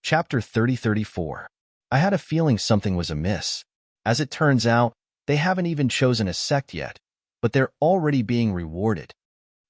Chapter 30-34. I had a feeling something was amiss. As it turns out, they haven't even chosen a sect yet, but they're already being rewarded.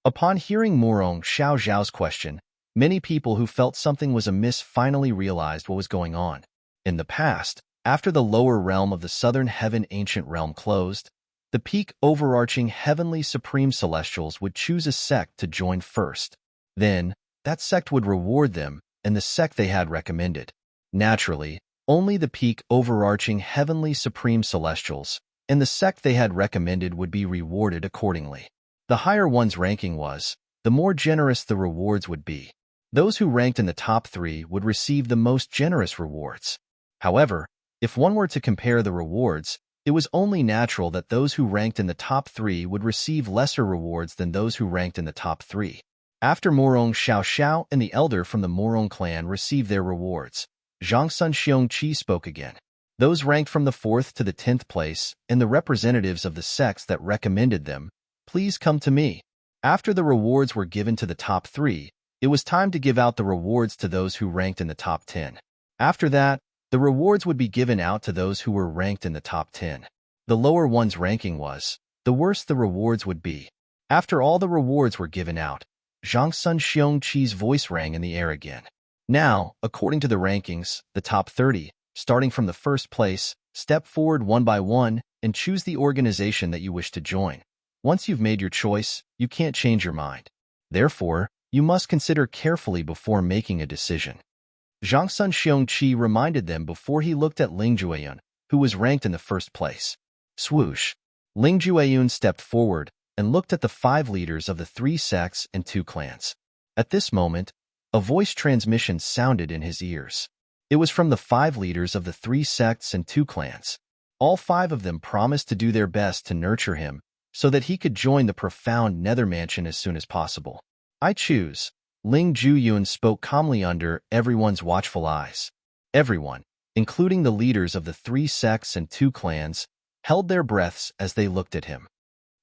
Upon hearing Morong Xiao Zhao's question, many people who felt something was amiss finally realized what was going on. In the past, after the lower realm of the southern heaven ancient realm closed, the peak overarching heavenly supreme celestials would choose a sect to join first. Then, that sect would reward them and the sect they had recommended. Naturally, only the peak overarching heavenly supreme celestials and the sect they had recommended would be rewarded accordingly. The higher one's ranking was, the more generous the rewards would be. Those who ranked in the top 3 would receive the most generous rewards. However, if one were to compare the rewards, it was only natural that those who ranked in the top 3 would receive lesser rewards than those who ranked in the top 3. After Morong Xiao Xiao and the elder from the Morong clan received their rewards, Zhang Sun Xiong Qi spoke again. Those ranked from the 4th to the 10th place and the representatives of the sects that recommended them, please come to me. After the rewards were given to the top 3, it was time to give out the rewards to those who ranked in the top 10. After that, the rewards would be given out to those who were ranked in the top 10. The lower one's ranking was, the worse the rewards would be. After all the rewards were given out, Zhang Sun Xiong Qi's voice rang in the air again. Now, according to the rankings, the top 30, starting from the 1st place, step forward one by one and choose the organization that you wish to join. Once you've made your choice, you can't change your mind. Therefore, you must consider carefully before making a decision. Zhang Sun Xiong Qi reminded them before he looked at Ling Jueyun, who was ranked in the 1st place. Swoosh! Ling Jueyun stepped forward and looked at the 5 leaders of the 3 sects and 2 clans. At this moment, a voice transmission sounded in his ears. It was from the 5 leaders of the 3 sects and 2 clans. All 5 of them promised to do their best to nurture him so that he could join the profound nether mansion as soon as possible. I choose. Ling Jueyun spoke calmly under everyone's watchful eyes. Everyone, including the leaders of the 3 sects and 2 clans, held their breaths as they looked at him.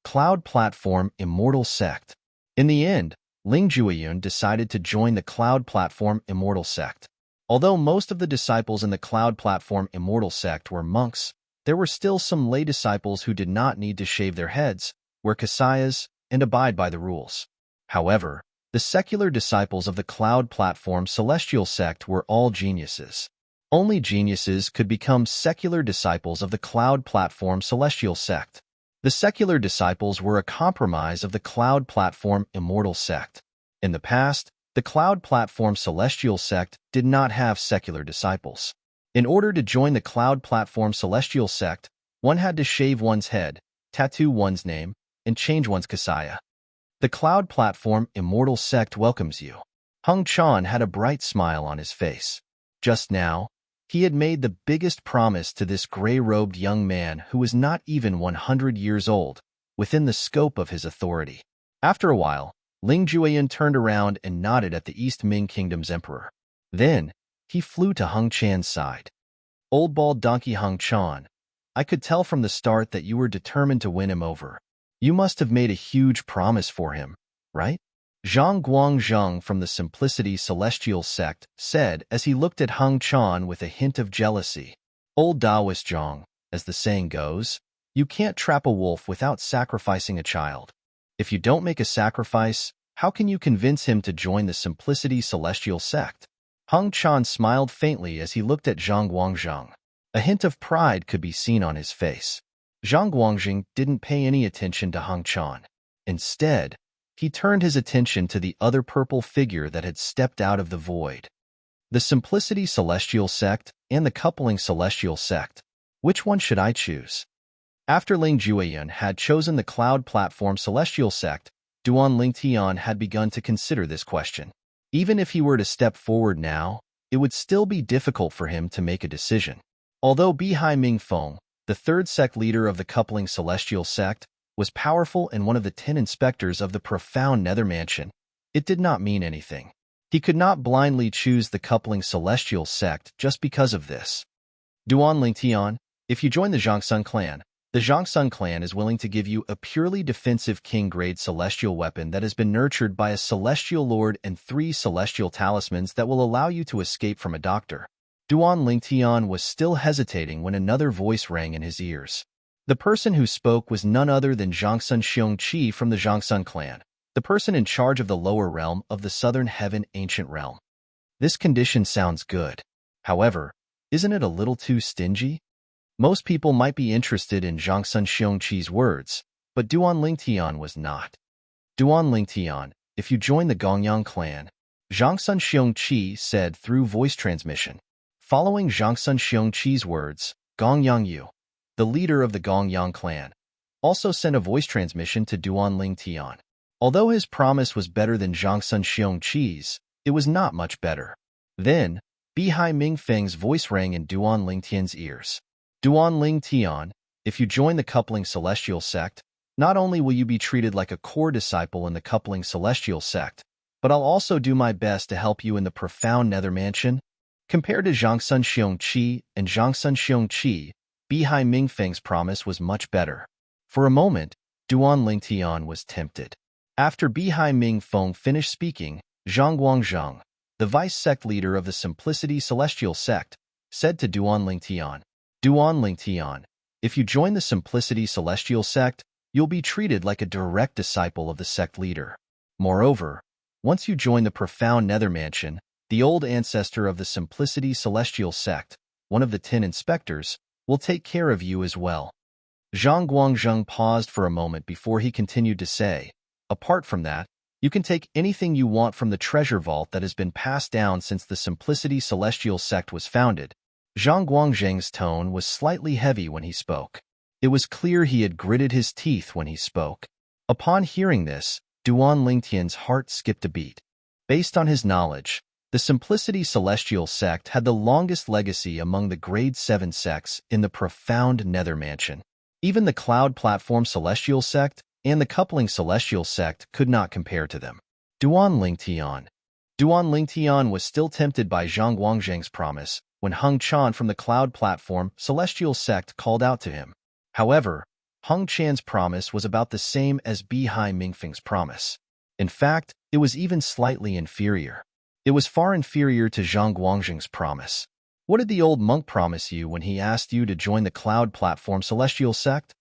Cloud Platform Immortal Sect. In the end, Ling Jueyun decided to join the Cloud Platform Immortal Sect. Although most of the disciples in the Cloud Platform Immortal Sect were monks, there were still some lay disciples who did not need to shave their heads, wear kasayas, and abide by the rules. However, the secular disciples of the Cloud Platform Celestial Sect were all geniuses. Only geniuses could become secular disciples of the Cloud Platform Celestial Sect. The secular disciples were a compromise of the Cloud Platform Immortal Sect. In the past, the Cloud Platform Celestial Sect did not have secular disciples. In order to join the Cloud Platform Celestial Sect, one had to shave one's head, tattoo one's name, and change one's kasaya. The Cloud Platform Immortal Sect welcomes you. Hung Chan had a bright smile on his face. Just now, he had made the biggest promise to this gray-robed young man who was not even 100 years old, within the scope of his authority. After a while, Ling Jueyun turned around and nodded at the East Ming Kingdom's emperor. Then, he flew to Hung Chan's side. Old bald donkey Hung Chan, I could tell from the start that you were determined to win him over. You must have made a huge promise for him, right? Zhang Guangzheng from the Simplicity Celestial Sect said as he looked at Hung Chan with a hint of jealousy. Old Taoist Zhang, as the saying goes, you can't trap a wolf without sacrificing a child. If you don't make a sacrifice, how can you convince him to join the Simplicity Celestial Sect? Hung Chan smiled faintly as he looked at Zhang Guangzheng. A hint of pride could be seen on his face. Zhang Guangzheng didn't pay any attention to Hung Chan. Instead, he turned his attention to the other purple figure that had stepped out of the void. The Simplicity Celestial Sect and the Coupling Celestial Sect. Which one should I choose? After Ling Jueyun had chosen the Cloud Platform Celestial Sect, Duan Lingtian had begun to consider this question. Even if he were to step forward now, it would still be difficult for him to make a decision. Although Bihai Mingfeng, the 3rd sect leader of the Coupling Celestial Sect, was powerful and one of the 10 inspectors of the profound Nether Mansion, it did not mean anything. He could not blindly choose the Coupling Celestial Sect just because of this. Duan Lingtian, if you join the Zhangsun clan, The Zhangsun clan is willing to give you a purely defensive king-grade celestial weapon that has been nurtured by a celestial lord and 3 celestial talismans that will allow you to escape from a doctor. Duan Lingtian was still hesitating when another voice rang in his ears. The person who spoke was none other than Zhangsun Xiongqi from the Zhangsun clan, the person in charge of the lower realm of the Southern Heaven Ancient Realm. This condition sounds good. However, isn't it a little too stingy? Most people might be interested in Zhangsun Xiongqi's words, but Duan Lingtian was not. Duan Lingtian, if you join the Gongyang clan, Zhangsun Xiongqi said through voice transmission. Following Zhangsun Xiongqi's words, Gongyang Yu, the leader of the Gongyang clan, also sent a voice transmission to Duan Lingtian. Although his promise was better than Zhangsun Xiongqi's, it was not much better. Then, Bihai Mingfeng's voice rang in Duan Lingtian's ears. Duan Lingtian, if you join the coupling celestial sect, not only will you be treated like a core disciple in the coupling celestial sect, but I'll also do my best to help you in the profound nether mansion. Compared to Zhangsun Xiongqi and Zhangsun Xiongqi, Bihai Mingfeng's promise was much better. For a moment, Duan Lingtian was tempted. After Bihai Mingfeng finished speaking, Zhang Guangzheng, the vice-sect leader of the Simplicity Celestial Sect, said to Duan Lingtian, Duan Lingtian, if you join the Simplicity Celestial Sect, you'll be treated like a direct disciple of the sect leader. Moreover, once you join the profound nether mansion, the old ancestor of the Simplicity Celestial Sect, one of the 10 inspectors, will take care of you as well. Zhang Guangzheng paused for a moment before he continued to say, apart from that, you can take anything you want from the treasure vault that has been passed down since the Simplicity Celestial Sect was founded. Zhang Guangzheng's tone was slightly heavy when he spoke. It was clear he had gritted his teeth when he spoke. Upon hearing this, Duan Lingtian's heart skipped a beat. Based on his knowledge, the Simplicity Celestial Sect had the longest legacy among the Grade 7 sects in the profound nether mansion. Even the Cloud Platform Celestial Sect and the Coupling Celestial Sect could not compare to them. Duan Lingtian was still tempted by Zhang Guangzheng's promise when Heng Chan from the Cloud Platform Celestial Sect called out to him. However, Heng Chan's promise was about the same as Bihai Mingfeng's promise. In fact, it was even slightly inferior. It was far inferior to Zhang Guangzheng's promise. What did the old monk promise you when he asked you to join the Cloud Platform Celestial Sect?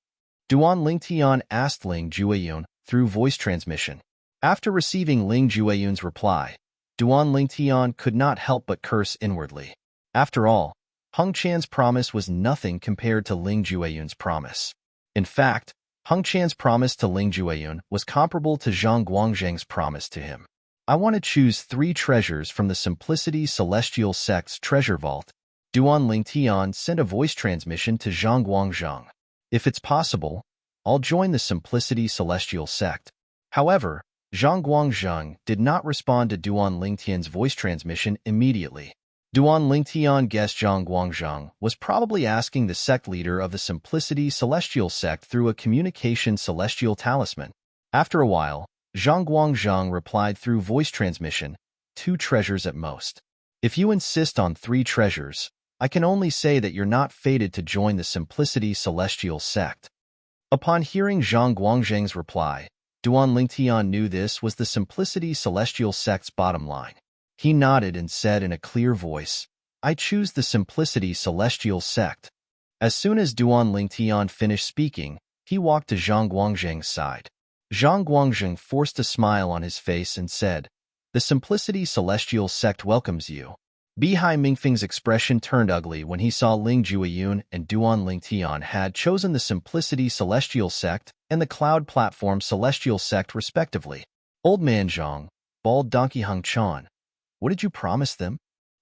Duan Lingtian asked Ling Jueyun through voice transmission. After receiving Ling Jueyun's reply, Duan Lingtian could not help but curse inwardly. After all, Heng Chan's promise was nothing compared to Ling Jueyun's promise. In fact, Heng Chan's promise to Ling Jueyun was comparable to Zhang Guangzheng's promise to him. I want to choose 3 treasures from the Simplicity Celestial Sect's treasure vault. Duan Lingtian sent a voice transmission to Zhang Guangzheng. If it's possible, I'll join the Simplicity Celestial Sect. However, Zhang Guangzheng did not respond to Duan Lingtian's voice transmission immediately. Duan Lingtian guessed Zhang Guangzheng was probably asking the sect leader of the Simplicity Celestial Sect through a communication celestial talisman. After a while, Zhang Guangzheng replied through voice transmission, 2 treasures at most. If you insist on 3 treasures, I can only say that you're not fated to join the Simplicity Celestial Sect. Upon hearing Zhang Guangzheng's reply, Duan Lingtian knew this was the Simplicity Celestial Sect's bottom line. He nodded and said in a clear voice, I choose the Simplicity Celestial Sect. As soon as Duan Lingtian finished speaking, he walked to Zhang Guangzheng's side. Zhang Guangzheng forced a smile on his face and said, The Simplicity Celestial Sect welcomes you. Bihai Mingfeng's expression turned ugly when he saw Ling Jueyun and Duan Lingtian had chosen the Simplicity Celestial Sect and the Cloud Platform Celestial Sect respectively. Old Man Zhang, bald donkey Heng Chan, what did you promise them?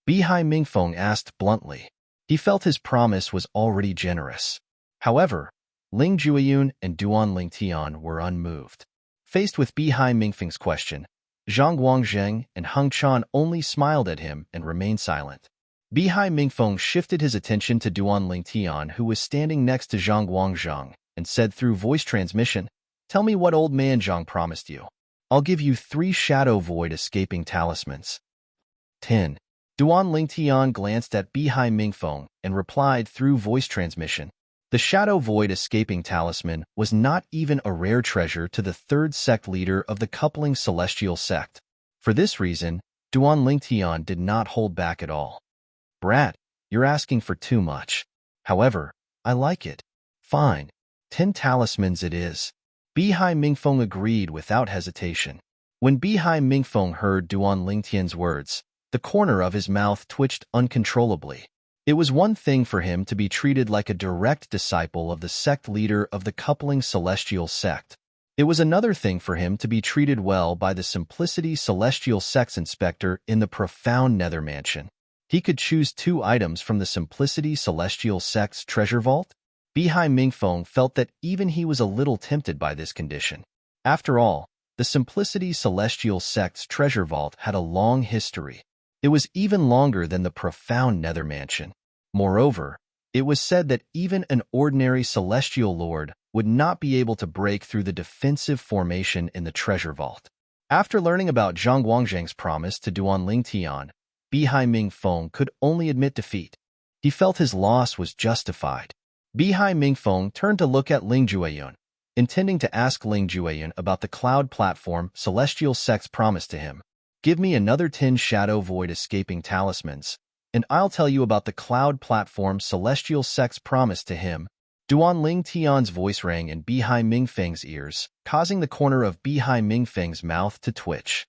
Bihai Mingfeng asked bluntly. He felt his promise was already generous. However, Ling Jueyun and Duan Lingtian were unmoved. Faced with Bihai Mingfeng's question, Zhang Guangzheng and Heng Chan only smiled at him and remained silent. Bihai Mingfeng shifted his attention to Duan Lingtian, who was standing next to Zhang Guangzheng, and said through voice transmission, Tell me what Old Man Zhang promised you. I'll give you 3 Shadow Void escaping talismans. 10. Duan Lingtian glanced at Bihai Mingfeng and replied through voice transmission, The Shadow Void Escaping Talisman was not even a rare treasure to the third sect leader of the coupling celestial sect. For this reason, Duan Lingtian did not hold back at all. Brat, you're asking for too much. However, I like it. Fine. 10 talismans it is. Bihai Mingfeng agreed without hesitation. When Bihai Mingfeng heard Duan Lingtian's words, the corner of his mouth twitched uncontrollably. It was one thing for him to be treated like a direct disciple of the sect leader of the coupling celestial sect. It was another thing for him to be treated well by the Simplicity Celestial Sect's inspector in the profound Nether Mansion. He could choose 2 items from the Simplicity Celestial Sect's treasure vault. Bihai Mingfeng felt that even he was a little tempted by this condition. After all, the Simplicity Celestial Sect's treasure vault had a long history. It was even longer than the profound Nether Mansion. Moreover, it was said that even an ordinary celestial lord would not be able to break through the defensive formation in the treasure vault. After learning about Zhang Guangzhang's promise to Duan Lingtian, Bihai Mingfeng could only admit defeat. He felt his loss was justified. Bihai Mingfeng turned to look at Ling Jueyun, intending to ask Ling Jueyun about the cloud platform Celestial Sect's promise to him. Give me another 10 Shadow Void Escaping Talismans, and I'll tell you about the cloud platform Celestial Sect's promise to him. Duan Lingtian's voice rang in Bihai Mingfeng's ears, causing the corner of Bihai Mingfeng's mouth to twitch.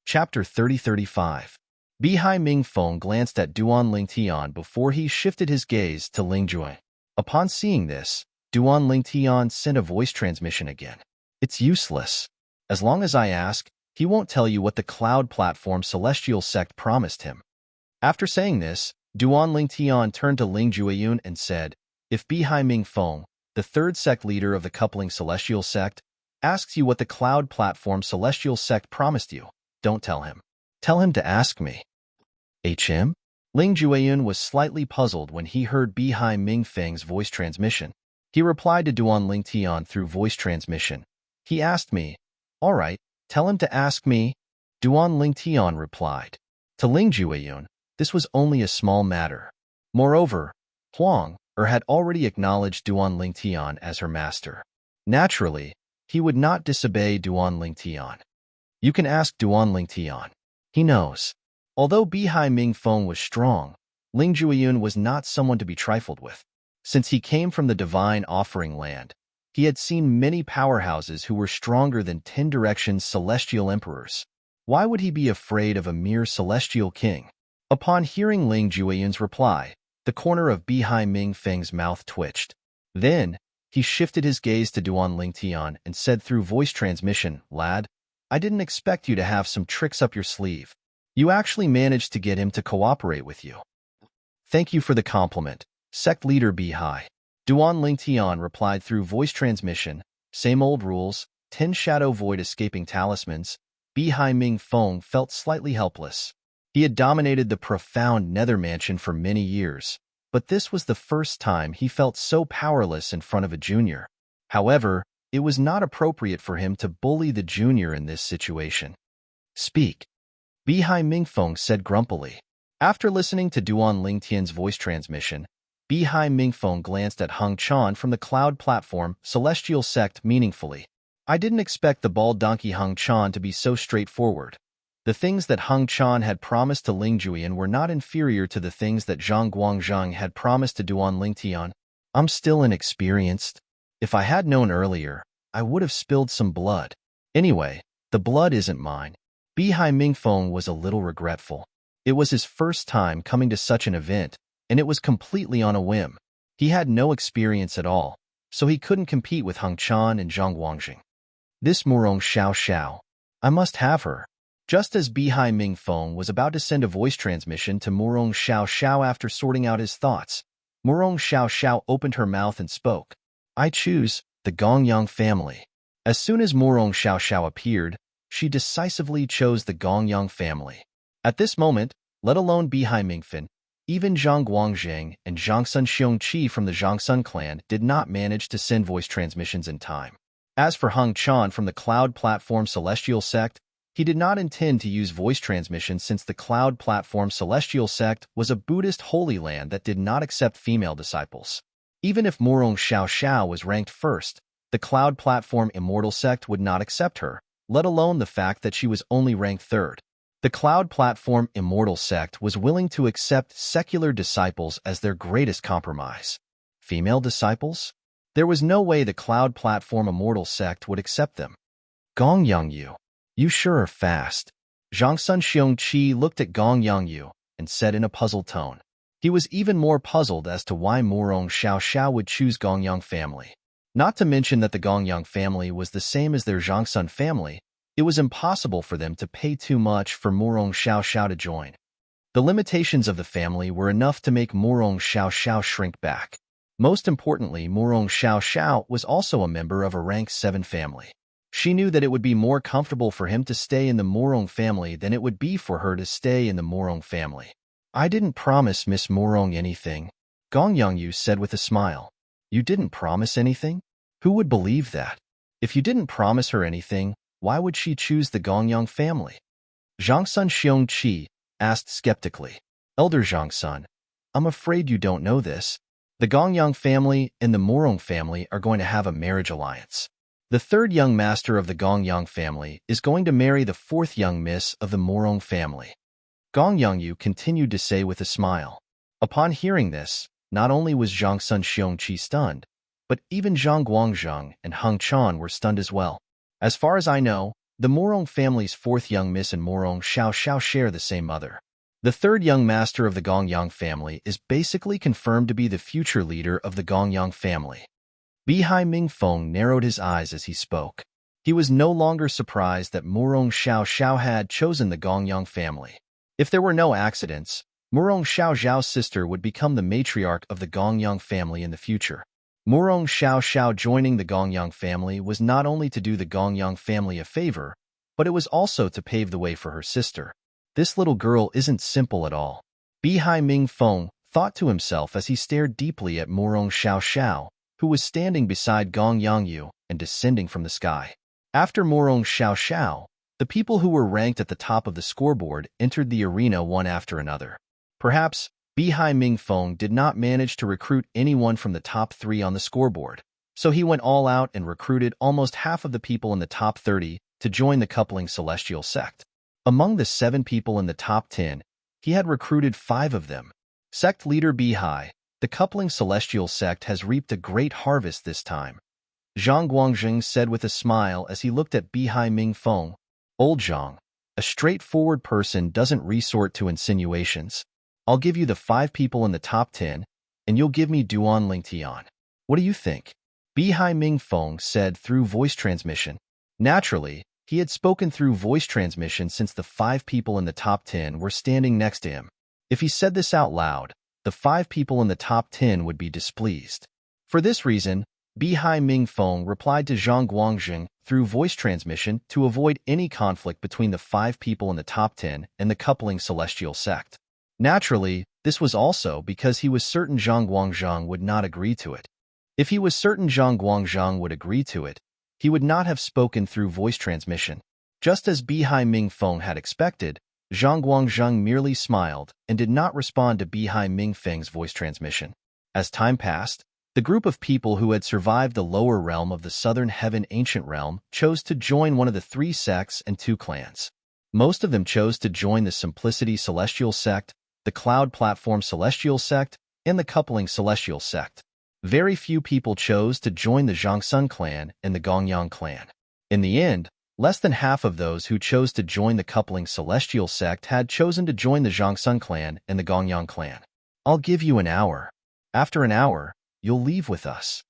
Chapter 30-35. Bihai Mingfeng glanced at Duan Lingtian before he shifted his gaze to Ling Jueyun. Upon seeing this, Duan Lingtian sent a voice transmission again. It's useless. As long as I ask, he won't tell you what the cloud platform Celestial Sect promised him. After saying this, Duan Lingtian turned to Ling Jueyun and said, if Bihai Mingfeng, the third sect leader of the coupling Celestial Sect, asks you what the cloud platform Celestial Sect promised you, don't tell him. Tell him to ask me. HM? Ling Jueyun was slightly puzzled when he heard Bihai Mingfeng's voice transmission. He replied to Duan Lingtian through voice transmission. He asked me. All right, tell him to ask me. Duan Lingtian replied. To Ling Jueyun, this was only a small matter. Moreover, Huang had already acknowledged Duan Lingtian as her master. Naturally, he would not disobey Duan Lingtian. You can ask Duan Lingtian. He knows. Although Bihai Mingfeng was strong, Ling Jueyun was not someone to be trifled with. Since he came from the Divine Offering Land, he had seen many powerhouses who were stronger than 10 Directions celestial emperors. Why would he be afraid of a mere celestial king? Upon hearing Ling Jueyun's reply, the corner of Bihai Mingfeng's mouth twitched. Then, he shifted his gaze to Duan Lingtian and said through voice transmission, Lad, I didn't expect you to have some tricks up your sleeve. You actually managed to get him to cooperate with you. Thank you for the compliment, Sect Leader Bihai. Duan Lingtian replied through voice transmission, same old rules, 10 Shadow Void Escaping Talismans. Bihai Mingfeng felt slightly helpless. He had dominated the profound Nether Mansion for many years, but this was the first time he felt so powerless in front of a junior. However, it was not appropriate for him to bully the junior in this situation. Speak. Bihai Mingfeng said grumpily. After listening to Duan Lingtian's voice transmission, Bihai Mingfeng glanced at Heng Chan from the cloud platform Celestial Sect meaningfully. I didn't expect the bald donkey Heng Chan to be so straightforward. The things that Heng Chan had promised to Ling Jueyun were not inferior to the things that Zhang Guangzhang had promised to Duan Lingtian. I'm still inexperienced. If I had known earlier, I would have spilled some blood. Anyway, the blood isn't mine. Bihai Mingfeng was a little regretful. It was his first time coming to such an event, and it was completely on a whim. He had no experience at all, so he couldn't compete with Heng Chan and Zhang Guangzhang. This Murong Xiao Xiao. I must have her. Just as Bihai Mingfeng was about to send a voice transmission to Murong Xiao Xiao after sorting out his thoughts, Murong Xiao Xiao opened her mouth and spoke. I choose the Gongyang family. As soon as Murong Xiao Xiao appeared, she decisively chose the Gongyang family. At this moment, let alone Bihai Mingfen, even Zhang Guangzhang and Zhangsun Xiongqi from the Zhangsun clan did not manage to send voice transmissions in time. As for Heng Chan from the cloud platform Celestial Sect, He did not intend to use voice transmission since the Cloud Platform Celestial Sect was a Buddhist holy land that did not accept female disciples. Even if Morong Xiao Xiao was ranked first, the Cloud Platform Immortal Sect would not accept her, let alone the fact that she was only ranked third. The Cloud Platform Immortal Sect was willing to accept secular disciples as their greatest compromise. Female disciples? There was no way the Cloud Platform Immortal Sect would accept them. Gong Yangyu, you sure are fast. Zhang Sun Xiong Qi looked at Gong Yangyu and said in a puzzled tone. He was even more puzzled as to why Morong Xiao Xiao would choose Gongyang family. Not to mention that the Gongyang family was the same as their Zhangsun family, it was impossible for them to pay too much for Morong Xiao Xiao to join. The limitations of the family were enough to make Morong Xiao Xiao shrink back. Most importantly, Morong Xiao Xiao was also a member of a rank 7 family. She knew that it would be more comfortable for him to stay in the Morong family than it would be for her to stay in the Morong family. I didn't promise Miss Morong anything, Gong Yangyu said with a smile. You didn't promise anything? Who would believe that? If you didn't promise her anything, why would she choose the Gongyang family? Zhang Sun Xiong Qi asked skeptically. Elder Zhang Sun, I'm afraid you don't know this. The Gongyang family and the Morong family are going to have a marriage alliance. The third young master of the Gongyang family is going to marry the fourth young miss of the Morong family. Gong Yangyu continued to say with a smile. Upon hearing this, not only was Zhang Sun Xiong Qi stunned, but even Zhang Guangzheng and Heng Chan were stunned as well. As far as I know, the Morong family's fourth young miss and Morong Xiao Xiao share the same mother. The third young master of the Gongyang family is basically confirmed to be the future leader of the Gongyang family. Bihai Mingfeng narrowed his eyes as he spoke. He was no longer surprised that Morong Xiao Xiao had chosen the Gongyang family. If there were no accidents, Morong Xiao Xiao's sister would become the matriarch of the Gongyang family in the future. Morong Xiao Xiao joining the Gongyang family was not only to do the Gongyang family a favor, but it was also to pave the way for her sister. This little girl isn't simple at all. Bihai Mingfeng thought to himself as he stared deeply at Morong Xiao Xiao, who was standing beside Gong Yangyu and descending from the sky. After Morong Xiao Xiao, the people who were ranked at the top of the scoreboard entered the arena one after another. Perhaps Bihai Mingfeng did not manage to recruit anyone from the top 3 on the scoreboard, so he went all out and recruited almost half of the people in the top 30 to join the coupling celestial sect. Among the 7 people in the top 10, he had recruited 5 of them. Sect leader Bihai, the coupling celestial sect has reaped a great harvest this time. Zhang Guangzheng said with a smile as he looked at Bihai Mingfeng. Old Zhang, a straightforward person doesn't resort to insinuations. I'll give you the 5 people in the top 10, and you'll give me Duan Lingtian. What do you think? Bihai Mingfeng said through voice transmission. Naturally, he had spoken through voice transmission since the 5 people in the top 10 were standing next to him. If he said this out loud, the 5 people in the top 10 would be displeased. For this reason, Bihai Mingfeng replied to Zhang Guangzheng through voice transmission to avoid any conflict between the 5 people in the top 10 and the coupling celestial sect. Naturally, this was also because he was certain Zhang Guangzheng would not agree to it. If he was certain Zhang Guangzheng would agree to it, he would not have spoken through voice transmission. Just as Bihai Mingfeng had expected, Zhang Guangzheng merely smiled and did not respond to Bihai Mingfeng's voice transmission. As time passed, the group of people who had survived the lower realm of the Southern Heaven Ancient Realm chose to join one of the 3 sects and 2 clans. Most of them chose to join the Simplicity Celestial Sect, the Cloud Platform Celestial Sect, and the Coupling Celestial Sect. Very few people chose to join the Zhangsun clan and the Gongyang clan. In the end, less than half of those who chose to join the Coupling Celestial Sect had chosen to join the Zhangsun clan and the Gongyang clan. I'll give you an hour. After an hour, you'll leave with us.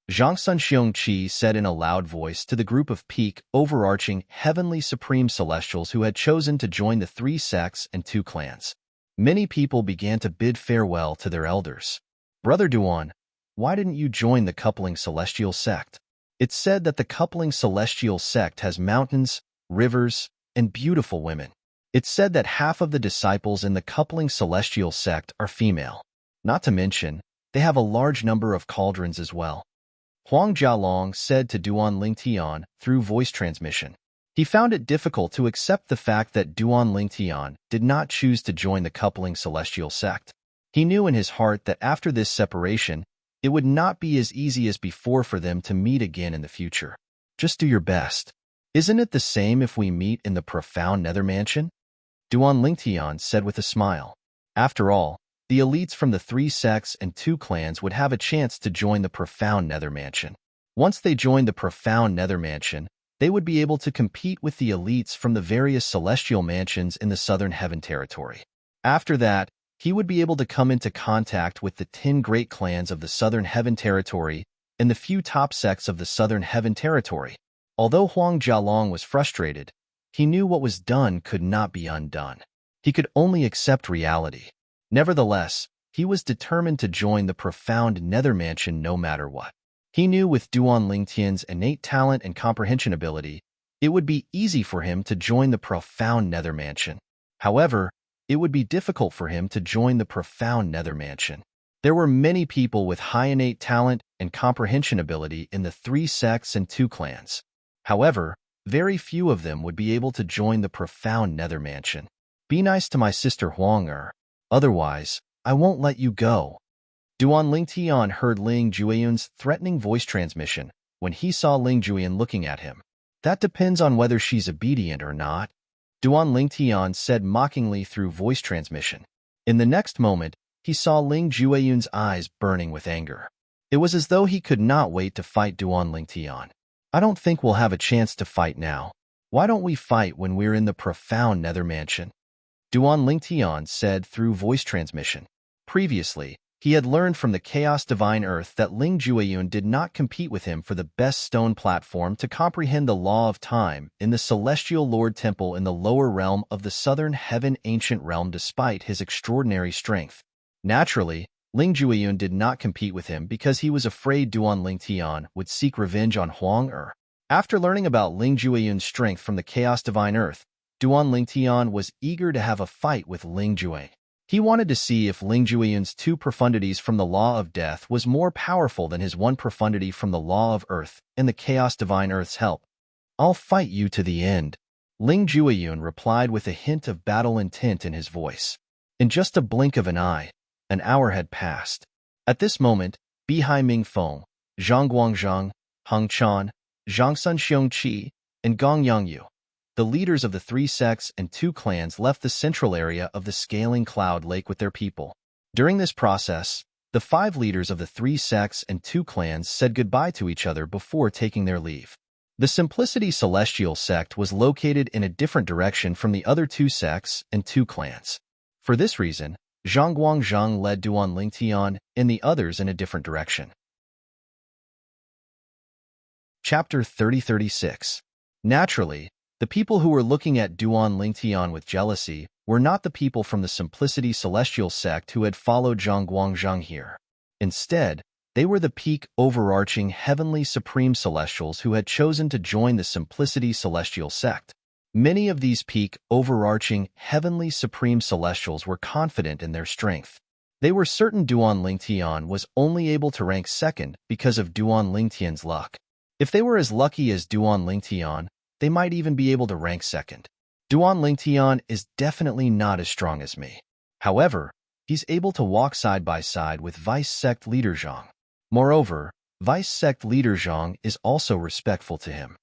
Zhang Sun Xiong Qi said in a loud voice to the group of peak, overarching, heavenly supreme celestials who had chosen to join the 3 sects and 2 clans. Many people began to bid farewell to their elders. Brother Duan, why didn't you join the coupling celestial sect? It's said that the coupling celestial sect has mountains, rivers, and beautiful women. It's said that half of the disciples in the coupling celestial sect are female. Not to mention, they have a large number of cauldrons as well. Huang Jialong said to Duan Lingtian through voice transmission. He found it difficult to accept the fact that Duan Lingtian did not choose to join the coupling celestial sect. He knew in his heart that after this separation, it would not be as easy as before for them to meet again in the future. Just do your best. Isn't it the same if we meet in the profound nether mansion? Duan Lingtian said with a smile. After all, the elites from the 3 sects and 2 clans would have a chance to join the profound nether mansion. Once they joined the profound nether mansion, they would be able to compete with the elites from the various celestial mansions in the Southern Heaven territory. After that, he would be able to come into contact with the 10 great clans of the Southern Heaven territory and the few top sects of the Southern Heaven territory. Although Huang Jialong was frustrated, he knew what was done could not be undone. He could only accept reality. Nevertheless, he was determined to join the profound nether mansion no matter what. He knew with Duan Lingtian's innate talent and comprehension ability, it would be easy for him to join the profound nether mansion. However, it would be difficult for him to join the profound nether mansion. There were many people with high innate talent and comprehension ability in the 3 sects and 2 clans. However, very few of them would be able to join the profound nether mansion. Be nice to my sister Huang. Otherwise, I won't let you go. Duan Lingtian heard Ling Jueyun's threatening voice transmission when he saw Ling Jueyun looking at him. That depends on whether she's obedient or not, Duan Lingtian said mockingly through voice transmission. In the next moment, he saw Ling Jueyun's eyes burning with anger. It was as though he could not wait to fight Duan Lingtian. I don't think we'll have a chance to fight now. Why don't we fight when we're in the profound nether mansion? Duan Lingtian said through voice transmission. Previously, he had learned from the Chaos Divine Earth that Ling Jueyun did not compete with him for the best stone platform to comprehend the law of time in the Celestial Lord Temple in the lower realm of the Southern Heaven Ancient Realm despite his extraordinary strength. Naturally, Ling Jueyun did not compete with him because he was afraid Duan Lingtian would seek revenge on Huang. After learning about Ling Jueyun's strength from the Chaos Divine Earth, Duan Lingtian was eager to have a fight with Ling Jueyun. He wanted to see if Ling Jueyun's 2 profundities from the Law of Death was more powerful than his 1 profundity from the Law of Earth and the Chaos Divine Earth's help. I'll fight you to the end, Ling Jueyun replied with a hint of battle intent in his voice. In just a blink of an eye, an hour had passed. At this moment, Bihai Mingfeng, Zhang Guangzhang, Heng Chan, Zhang Sunxiongqi, and Gong Yangyu, the leaders of the 3 sects and 2 clans, left the central area of the scaling cloud lake with their people. During this process, the 5 leaders of the 3 sects and 2 clans said goodbye to each other before taking their leave. The Simplicity Celestial sect was located in a different direction from the other 2 sects and 2 clans. For this reason, Zhang Guangzhang led Duan Lingtian and the others in a different direction. Chapter 3036. Naturally, the people who were looking at Duan Lingtian with jealousy were not the people from the Simplicity Celestial sect who had followed Zhang Guangzhang here. Instead, they were the peak overarching heavenly supreme celestials who had chosen to join the Simplicity Celestial sect. Many of these peak overarching heavenly supreme celestials were confident in their strength. They were certain Duan Lingtian was only able to rank 2nd because of Duan Lingtian's luck. If they were as lucky as Duan Lingtian, they might even be able to rank 2nd. Duan Lingtian is definitely not as strong as me. However, he's able to walk side by side with Vice Sect Leader Zhang. Moreover, Vice Sect Leader Zhang is also respectful to him.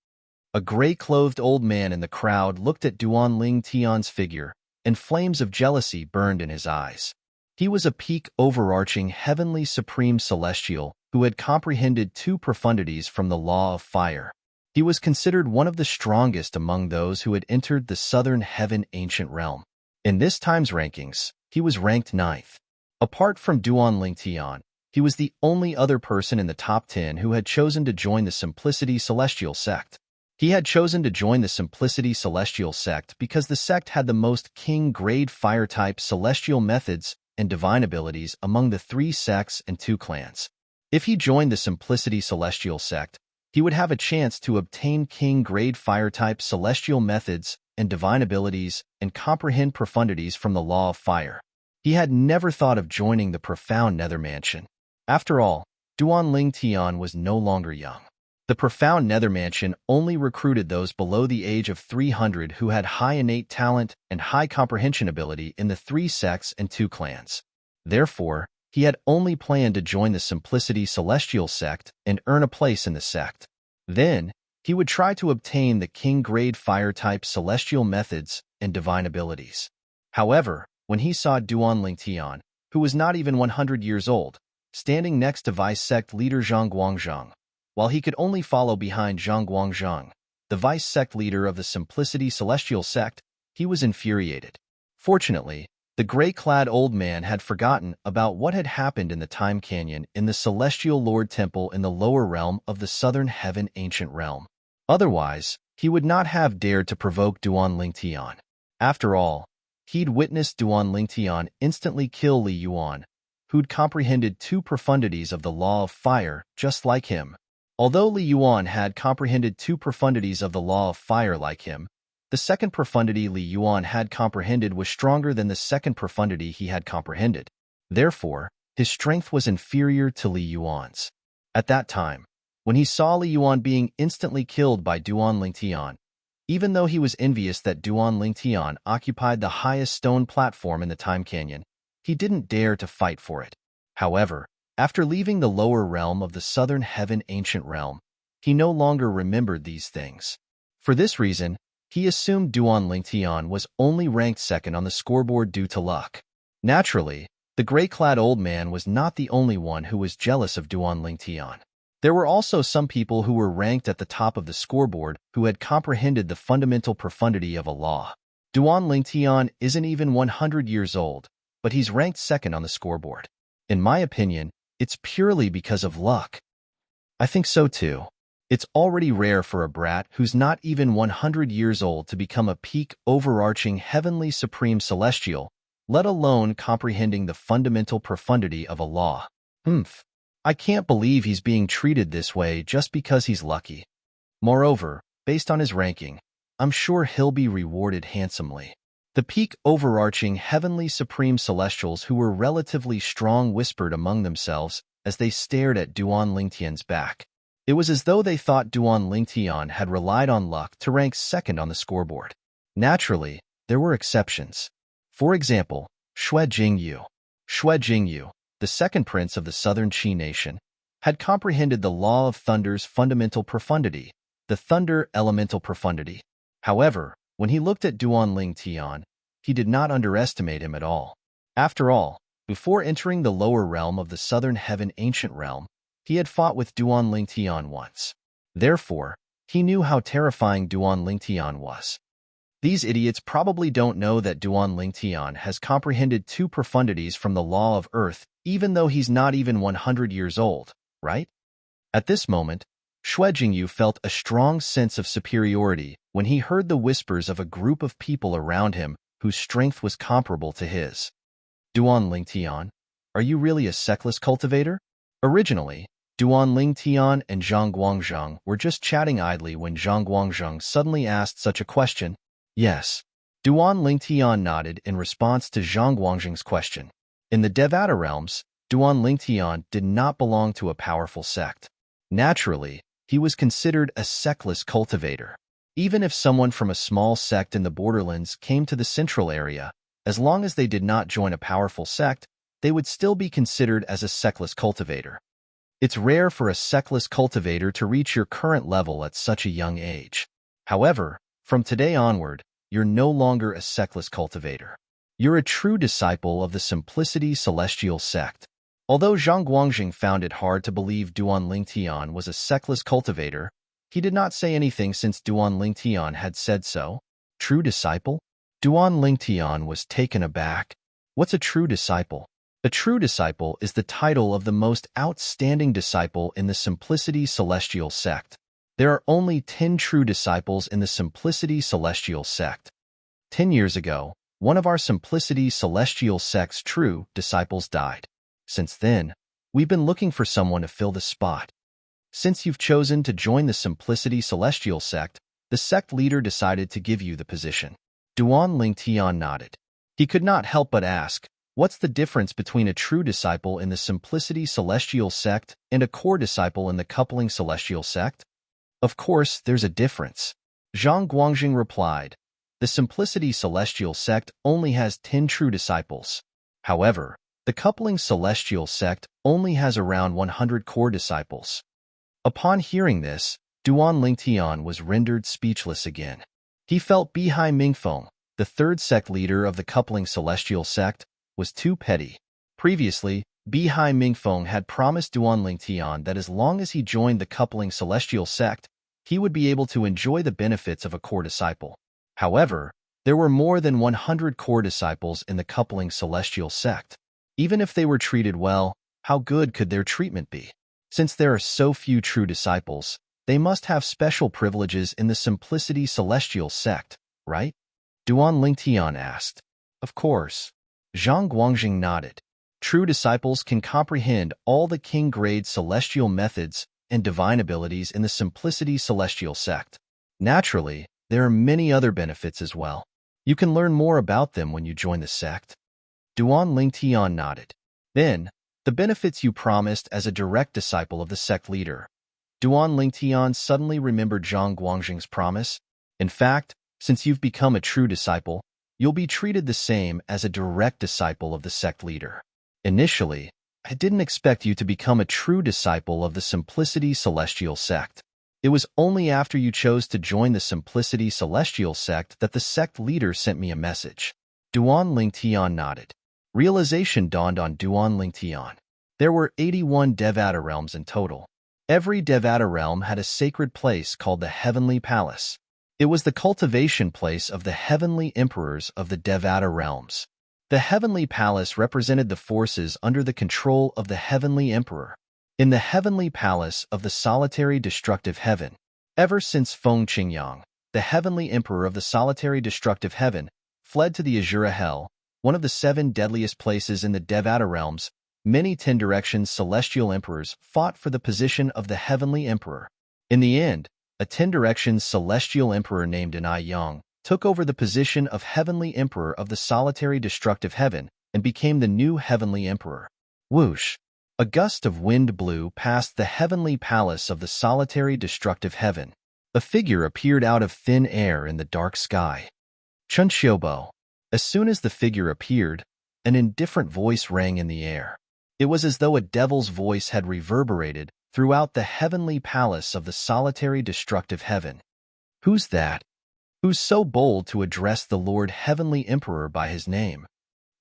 A gray-clothed old man in the crowd looked at Duan Lingtian's figure, and flames of jealousy burned in his eyes. He was a peak overarching heavenly supreme celestial who had comprehended 2 profundities from the law of fire. He was considered one of the strongest among those who had entered the Southern Heaven Ancient Realm. In this time's rankings, he was ranked 9th. Apart from Duan Lingtian, he was the only other person in the top 10 who had chosen to join the Simplicity Celestial sect. He had chosen to join the Simplicity Celestial sect because the sect had the most king-grade fire-type celestial methods and divine abilities among the 3 sects and 2 clans. If he joined the Simplicity Celestial sect, he would have a chance to obtain king-grade fire-type celestial methods and divine abilities and comprehend profundities from the law of fire. He had never thought of joining the profound nether mansion. After all, Duan Lingtian was no longer young. The profound nether mansion only recruited those below the age of 300 who had high innate talent and high comprehension ability in the 3 sects and 2 clans. Therefore, he had only planned to join the Simplicity Celestial sect and earn a place in the sect. Then, he would try to obtain the king-grade fire-type celestial methods and divine abilities. However, when he saw Duan Lingtian, who was not even 100 years old, standing next to vice sect leader Zhang Guangzhang, while he could only follow behind Zhang Guangzhang, the vice sect leader of the Simplicity Celestial sect, he was infuriated. Fortunately, the gray-clad old man had forgotten about what had happened in the Time Canyon in the Celestial Lord Temple in the lower realm of the Southern Heaven Ancient Realm. Otherwise, he would not have dared to provoke Duan Lingtian. After all, he'd witnessed Duan Lingtian instantly kill Li Yuan, who'd comprehended 2 profundities of the law of fire just like him. Although Li Yuan had comprehended 2 profundities of the law of fire like him, the second profundity Li Yuan had comprehended was stronger than the second profundity he had comprehended. Therefore, his strength was inferior to Li Yuan's. At that time, when he saw Li Yuan being instantly killed by Duan Lingtian, even though he was envious that Duan Lingtian occupied the highest stone platform in the Time Canyon, he didn't dare to fight for it. However, after leaving the lower realm of the Southern Heaven Ancient Realm, he no longer remembered these things. For this reason, he assumed Duan Lingtian was only ranked second on the scoreboard due to luck. Naturally, the gray-clad old man was not the only one who was jealous of Duan Lingtian. There were also some people who were ranked at the top of the scoreboard who had comprehended the fundamental profundity of a law. Duan Lingtian isn't even 100 years old, but he's ranked second on the scoreboard. In my opinion, it's purely because of luck. I think so too. It's already rare for a brat who's not even 100 years old to become a peak overarching heavenly supreme celestial, let alone comprehending the fundamental profundity of a law. I can't believe he's being treated this way just because he's lucky. Moreover, based on his ranking, I'm sure he'll be rewarded handsomely. The peak overarching heavenly supreme celestials who were relatively strong whispered among themselves as they stared at Duan Lingtian's back. It was as though they thought Duan Lingtian had relied on luck to rank second on the scoreboard. Naturally, there were exceptions. For example, Xue Jingyu. Xue Jingyu, the second prince of the Southern Qi nation, had comprehended the law of thunder's fundamental profundity, the thunder elemental profundity. However, when he looked at Duan Lingtian, he did not underestimate him at all. After all, before entering the lower realm of the Southern Heaven Ancient Realm, he had fought with Duan Lingtian once. Therefore, he knew how terrifying Duan Lingtian was. These idiots probably don't know that Duan Lingtian has comprehended 2 profundities from the law of earth, even though he's not even 100 years old, right? At this moment, Xue Jingyu felt a strong sense of superiority when he heard the whispers of a group of people around him whose strength was comparable to his. Duan Lingtian, are you really a sectless cultivator? Originally, Duan Lingtian and Zhang Guangzhang were just chatting idly when Zhang Guangzhang suddenly asked such a question. Yes. Duan Lingtian nodded in response to Zhang Guangzhang's question. In the Devata realms, Duan Lingtian did not belong to a powerful sect. Naturally, he was considered a sectless cultivator. Even if someone from a small sect in the borderlands came to the central area, as long as they did not join a powerful sect, they would still be considered as a sectless cultivator. It's rare for a sectless cultivator to reach your current level at such a young age. However, from today onward, you're no longer a sectless cultivator. You're a true disciple of the Simplicity Celestial sect. Although Zhang Guangxing found it hard to believe Duan Lingtian was a sectless cultivator, he did not say anything since Duan Lingtian had said so. True disciple? Duan Lingtian was taken aback. What's a true disciple? A true disciple is the title of the most outstanding disciple in the Simplicity Celestial sect. There are only 10 true disciples in the Simplicity Celestial sect. 10 years ago, one of our Simplicity Celestial sect's true disciples died. Since then, we've been looking for someone to fill the spot. Since you've chosen to join the Simplicity Celestial sect, the sect leader decided to give you the position. Duan Lingtian nodded. He could not help but ask, what's the difference between a true disciple in the Simplicity Celestial sect and a core disciple in the Coupling Celestial sect? Of course, there's a difference. Zhang Guangjing replied. The Simplicity Celestial sect only has 10 true disciples. However, the Coupling Celestial sect only has around 100 core disciples. Upon hearing this, Duan Lingtian was rendered speechless again. He felt Bihai Mingfeng, the third sect leader of the Coupling Celestial sect, was too petty. Previously, Bihai Mingfeng had promised Duan Lingtian that as long as he joined the Coupling Celestial sect, he would be able to enjoy the benefits of a core disciple. However, there were more than 100 core disciples in the Coupling Celestial sect. Even if they were treated well, how good could their treatment be? Since there are so few true disciples, they must have special privileges in the Simplicity Celestial sect, right? Duan Lingtian asked. Of course. Zhang Guangjing nodded. True disciples can comprehend all the king-grade celestial methods and divine abilities in the Simplicity Celestial sect. Naturally, there are many other benefits as well. You can learn more about them when you join the sect. Duan Lingtian nodded. Then, the benefits you promised as a direct disciple of the sect leader. Duan Lingtian suddenly remembered Zhang Guangjing's promise. In fact, since you've become a true disciple, you'll be treated the same as a direct disciple of the sect leader. Initially, I didn't expect you to become a true disciple of the Simplicity Celestial sect. It was only after you chose to join the Simplicity Celestial sect that the sect leader sent me a message. Duan Lingtian nodded. Realization dawned on Duan Lingtian. There were 81 Devata realms in total. Every Devata realm had a sacred place called the Heavenly Palace. It was the cultivation place of the heavenly emperors of the Devata realms. The Heavenly Palace represented the forces under the control of the Heavenly Emperor. In the Heavenly Palace of the Solitary Destructive Heaven, ever since Feng Qingyang, the Heavenly Emperor of the Solitary Destructive Heaven, fled to the Azura Hell, one of the 7 deadliest places in the Devata realms, many 10 directions celestial emperors fought for the position of the Heavenly Emperor. In the end, a 10 directions celestial emperor named Anai Yang took over the position of Heavenly Emperor of the Solitary Destructive Heaven and became the new Heavenly Emperor. Whoosh! A gust of wind blew past the Heavenly Palace of the Solitary Destructive Heaven. A figure appeared out of thin air in the dark sky. Chun Xiaobo. As soon as the figure appeared, an indifferent voice rang in the air. It was as though a devil's voice had reverberated throughout the Heavenly Palace of the Solitary Destructive Heaven. Who's that? Who's so bold to address the Lord Heavenly Emperor by his name?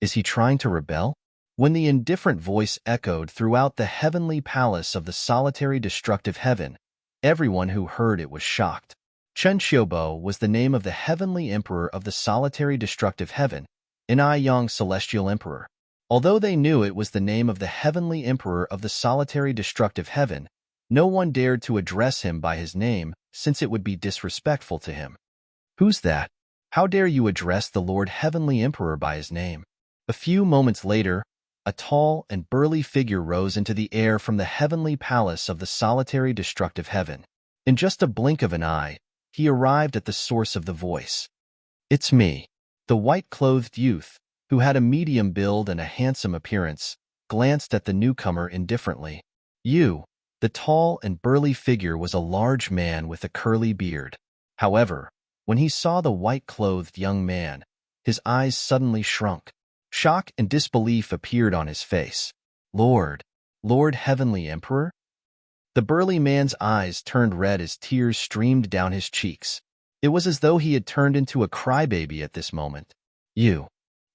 Is he trying to rebel? When the indifferent voice echoed throughout the Heavenly Palace of the Solitary Destructive Heaven, everyone who heard it was shocked. Chen Xiaobo was the name of the Heavenly Emperor of the Solitary Destructive Heaven, Anai Yang Celestial Emperor. Although they knew it was the name of the Heavenly Emperor of the Solitary Destructive Heaven, no one dared to address him by his name, since it would be disrespectful to him. Who's that? How dare you address the Lord Heavenly Emperor by his name? A few moments later, a tall and burly figure rose into the air from the Heavenly Palace of the Solitary Destructive Heaven. In just a blink of an eye, he arrived at the source of the voice. It's me. The white-clothed youth, who had a medium build and a handsome appearance, glanced at the newcomer indifferently. You. The tall and burly figure was a large man with a curly beard. However, when he saw the white-clothed young man, his eyes suddenly shrunk. Shock and disbelief appeared on his face. Lord Heavenly Emperor? The burly man's eyes turned red as tears streamed down his cheeks. It was as though he had turned into a crybaby at this moment. You.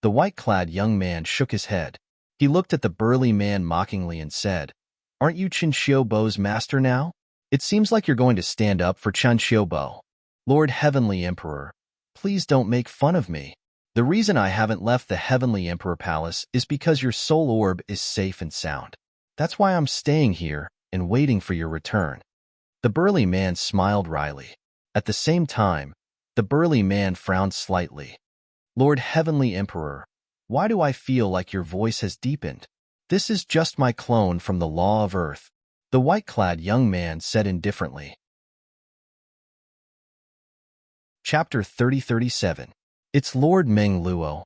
The white-clad young man shook his head. He looked at the burly man mockingly and said, Aren't you Chen Xiaobo's master now? It seems like you're going to stand up for Chen Xiaobo. Lord Heavenly Emperor, please don't make fun of me. The reason I haven't left the Heavenly Emperor Palace is because your soul orb is safe and sound. That's why I'm staying here and waiting for your return. The burly man smiled wryly. At the same time, the burly man frowned slightly. Lord Heavenly Emperor, why do I feel like your voice has deepened? This is just my clone from the Law of Earth, the white-clad young man said indifferently. Chapter 30-37. It's Lord Meng Luo.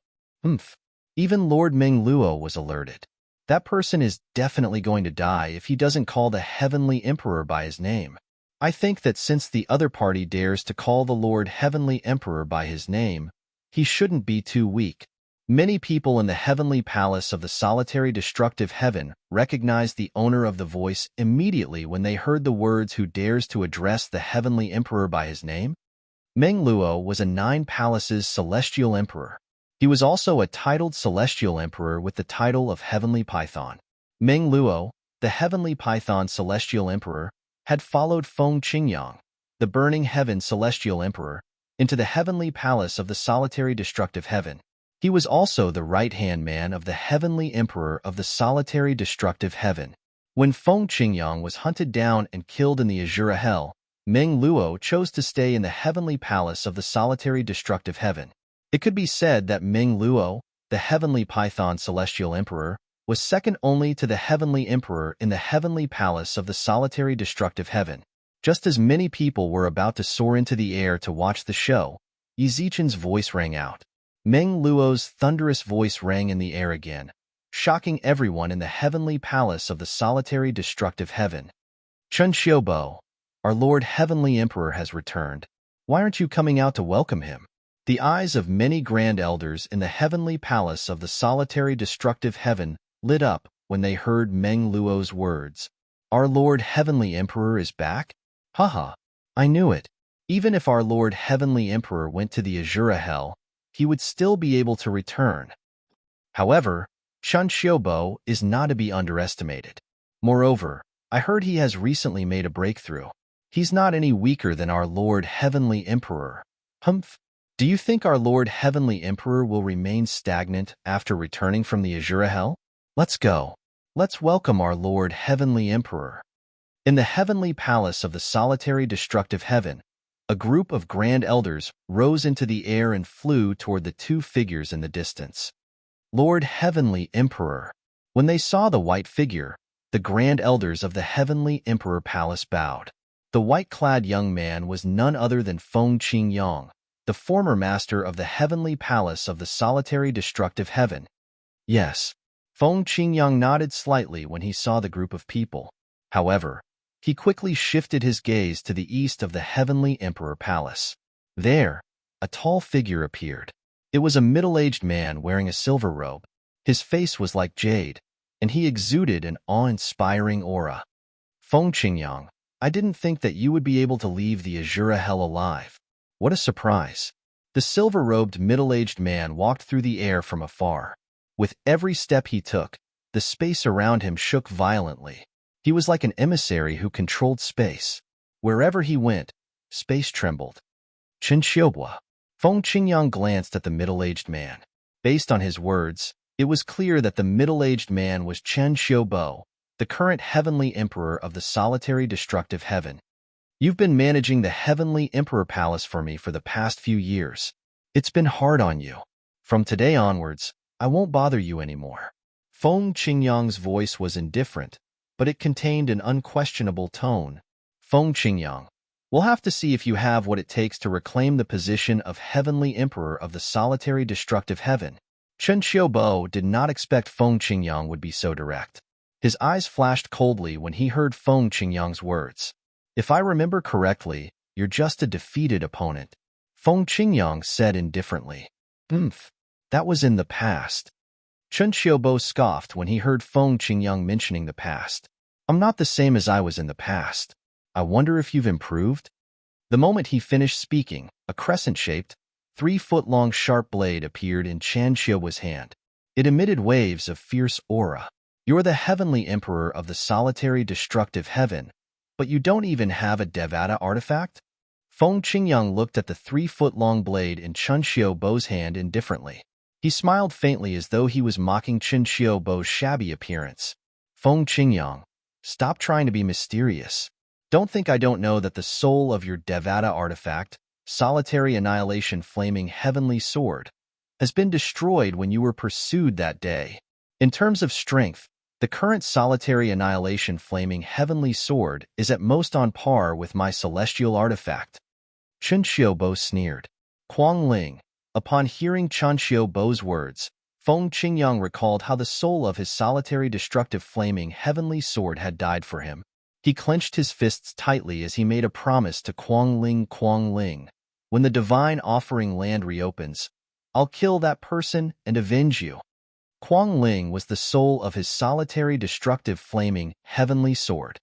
Even Lord Meng Luo was alerted. That person is definitely going to die if he doesn't call the Heavenly Emperor by his name. I think that since the other party dares to call the Lord Heavenly Emperor by his name, he shouldn't be too weak. Many people in the heavenly palace of the solitary destructive heaven recognized the owner of the voice immediately when they heard the words who dares to address the heavenly emperor by his name. Meng Luo was a Nine Palaces celestial emperor. He was also a titled celestial emperor with the title of Heavenly Python. Meng Luo, the Heavenly Python celestial emperor, had followed Feng Qingyang, the burning heaven celestial emperor, into the heavenly palace of the solitary destructive heaven. He was also the right-hand man of the heavenly emperor of the solitary destructive heaven. When Feng Qingyang was hunted down and killed in the Azura Hell, Meng Luo chose to stay in the heavenly palace of the solitary destructive heaven. It could be said that Meng Luo, the heavenly Python celestial emperor, was second only to the heavenly emperor in the heavenly palace of the solitary destructive heaven. Just as many people were about to soar into the air to watch the show, Yi Zichen's voice rang out. Meng Luo's thunderous voice rang in the air again, shocking everyone in the heavenly palace of the solitary destructive heaven. Chen Xiaobo, our Lord Heavenly Emperor has returned. Why aren't you coming out to welcome him? The eyes of many grand elders in the heavenly palace of the solitary destructive heaven lit up when they heard Meng Luo's words. Our Lord Heavenly Emperor is back? Haha, I knew it. Even if our Lord Heavenly Emperor went to the Azura Hell, he would still be able to return. However, Chen Xiaobo is not to be underestimated. Moreover, I heard he has recently made a breakthrough. He's not any weaker than our Lord Heavenly Emperor. Humph. Do you think our Lord Heavenly Emperor will remain stagnant after returning from the Azura Hell? Let's go. Let's welcome our Lord Heavenly Emperor. In the heavenly palace of the solitary destructive heaven, a group of grand elders rose into the air and flew toward the two figures in the distance. Lord Heavenly Emperor. When they saw the white figure, the grand elders of the Heavenly Emperor Palace bowed. The white-clad young man was none other than Feng Qingyang, the former master of the Heavenly Palace of the solitary destructive heaven. Yes, Feng Qingyang nodded slightly when he saw the group of people. However, he quickly shifted his gaze to the east of the Heavenly Emperor Palace. There, a tall figure appeared. It was a middle-aged man wearing a silver robe. His face was like jade, and he exuded an awe-inspiring aura. Feng Qingyang, I didn't think that you would be able to leave the Azura Hell alive. What a surprise. The silver-robed middle-aged man walked through the air from afar. With every step he took, the space around him shook violently. He was like an emissary who controlled space. Wherever he went, space trembled. Chen Xiaobo. Feng Qingyang glanced at the middle-aged man. Based on his words, it was clear that the middle-aged man was Chen Xiaobo, the current heavenly emperor of the solitary destructive heaven. You've been managing the Heavenly Emperor Palace for me for the past few years. It's been hard on you. From today onwards, I won't bother you anymore. Feng Qingyang's voice was indifferent, but it contained an unquestionable tone. Feng Qingyang, we'll have to see if you have what it takes to reclaim the position of Heavenly Emperor of the solitary destructive heaven. Chen Xiaobo did not expect Feng Qingyang would be so direct. His eyes flashed coldly when he heard Feng Qingyang's words. If I remember correctly, you're just a defeated opponent. Feng Qingyang said indifferently. That was in the past. Chen Xiaobo scoffed when he heard Feng Qingyang mentioning the past. I'm not the same as I was in the past. I wonder if you've improved? The moment he finished speaking, a crescent-shaped, 3-foot-long sharp blade appeared in Chen Xiaobo's hand. It emitted waves of fierce aura. You're the Heavenly Emperor of the solitary destructive heaven, but you don't even have a Devata artifact? Feng Qingyang looked at the 3-foot-long blade in Chen Xiaobo's hand indifferently. He smiled faintly as though he was mocking Chen Xiaobo's shabby appearance. Feng Qingyang, stop trying to be mysterious. Don't think I don't know that the soul of your Devata artifact, Solitary Annihilation Flaming Heavenly Sword, has been destroyed when you were pursued that day. In terms of strength, the current Solitary Annihilation Flaming Heavenly Sword is at most on par with my celestial artifact. Chen Xiaobo sneered. Kuang Ling. Upon hearing Chen Xiaobo's words, Feng Qingyang recalled how the soul of his solitary destructive flaming heavenly sword had died for him. He clenched his fists tightly as he made a promise to Kuang Ling. When the divine offering land reopens, I'll kill that person and avenge you. Kuang Ling was the soul of his solitary, destructive, flaming, heavenly sword.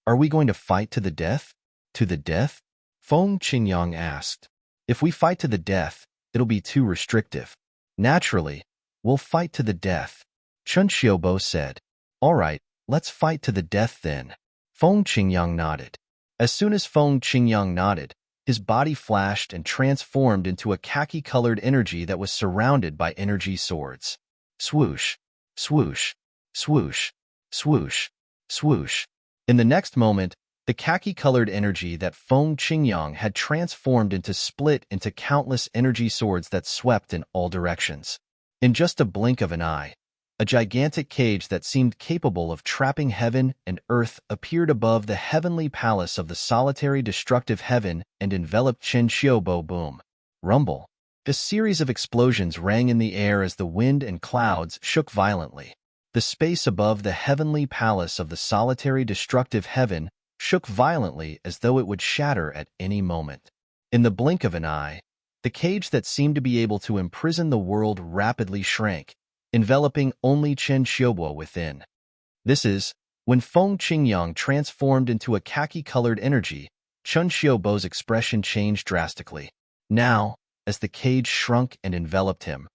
Are we going to fight to the death? To the death? Feng Qingyang asked. If we fight to the death, it'll be too restrictive. Naturally, we'll fight to the death. Chen Xiaobo said. All right, let's fight to the death then. Feng Qingyang nodded. As soon as Feng Qingyang nodded, his body flashed and transformed into a khaki-colored energy that was surrounded by energy swords. Swoosh, swoosh, swoosh, swoosh, swoosh. In the next moment, the khaki-colored energy that Feng Qingyang had transformed split into countless energy swords that swept in all directions. In just a blink of an eye, a gigantic cage that seemed capable of trapping heaven and earth appeared above the heavenly palace of the solitary destructive heaven and enveloped Chen Xiaobo. Boom. Rumble. A series of explosions rang in the air as the wind and clouds shook violently. The space above the heavenly palace of the solitary destructive heaven shook violently as though it would shatter at any moment. In the blink of an eye, the cage that seemed to be able to imprison the world rapidly shrank, enveloping only Chen Xiaobo within. This is, when Feng Qingyang transformed into a khaki-colored energy, Chen Xiaobo's expression changed drastically. Now, as the cage shrunk and enveloped him,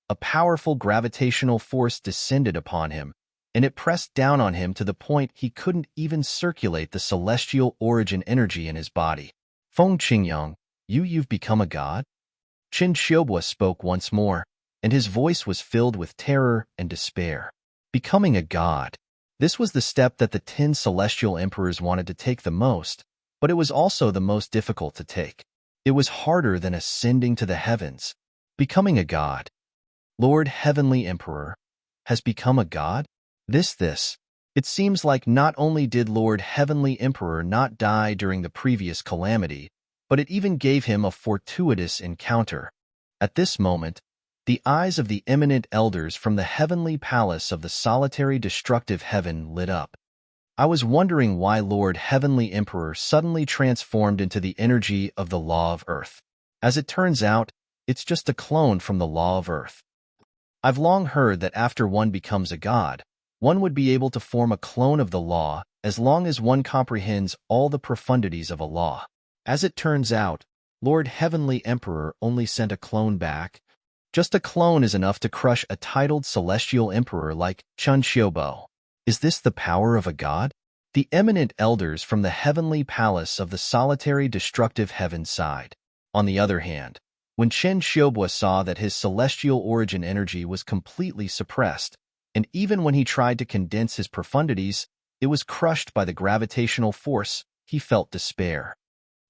a powerful gravitational force descended upon him, and it pressed down on him to the point he couldn't even circulate the celestial origin energy in his body. Feng Qingyang, you've become a god? Chen Xiaobo spoke once more, and his voice was filled with terror and despair. Becoming a god. This was the step that the 10 celestial emperors wanted to take the most, but it was also the most difficult to take. It was harder than ascending to the heavens. Becoming a god. Lord Heavenly Emperor has become a god? This. It seems like not only did Lord Heavenly Emperor not die during the previous calamity, but it even gave him a fortuitous encounter. At this moment, the eyes of the eminent elders from the heavenly palace of the solitary destructive heaven lit up. I was wondering why Lord Heavenly Emperor suddenly transformed into the energy of the Law of Earth. As it turns out, it's just a clone from the Law of Earth. I've long heard that after one becomes a god, one would be able to form a clone of the law as long as one comprehends all the profundities of a law. As it turns out, Lord Heavenly Emperor only sent a clone back. Just a clone is enough to crush a titled celestial emperor like Chen Xiaobo. Is this the power of a god? The eminent elders from the heavenly palace of the solitary destructive heaven sighed. On the other hand, when Chen Xiaobo saw that his celestial origin energy was completely suppressed, and even when he tried to condense his profundities, it was crushed by the gravitational force, he felt despair.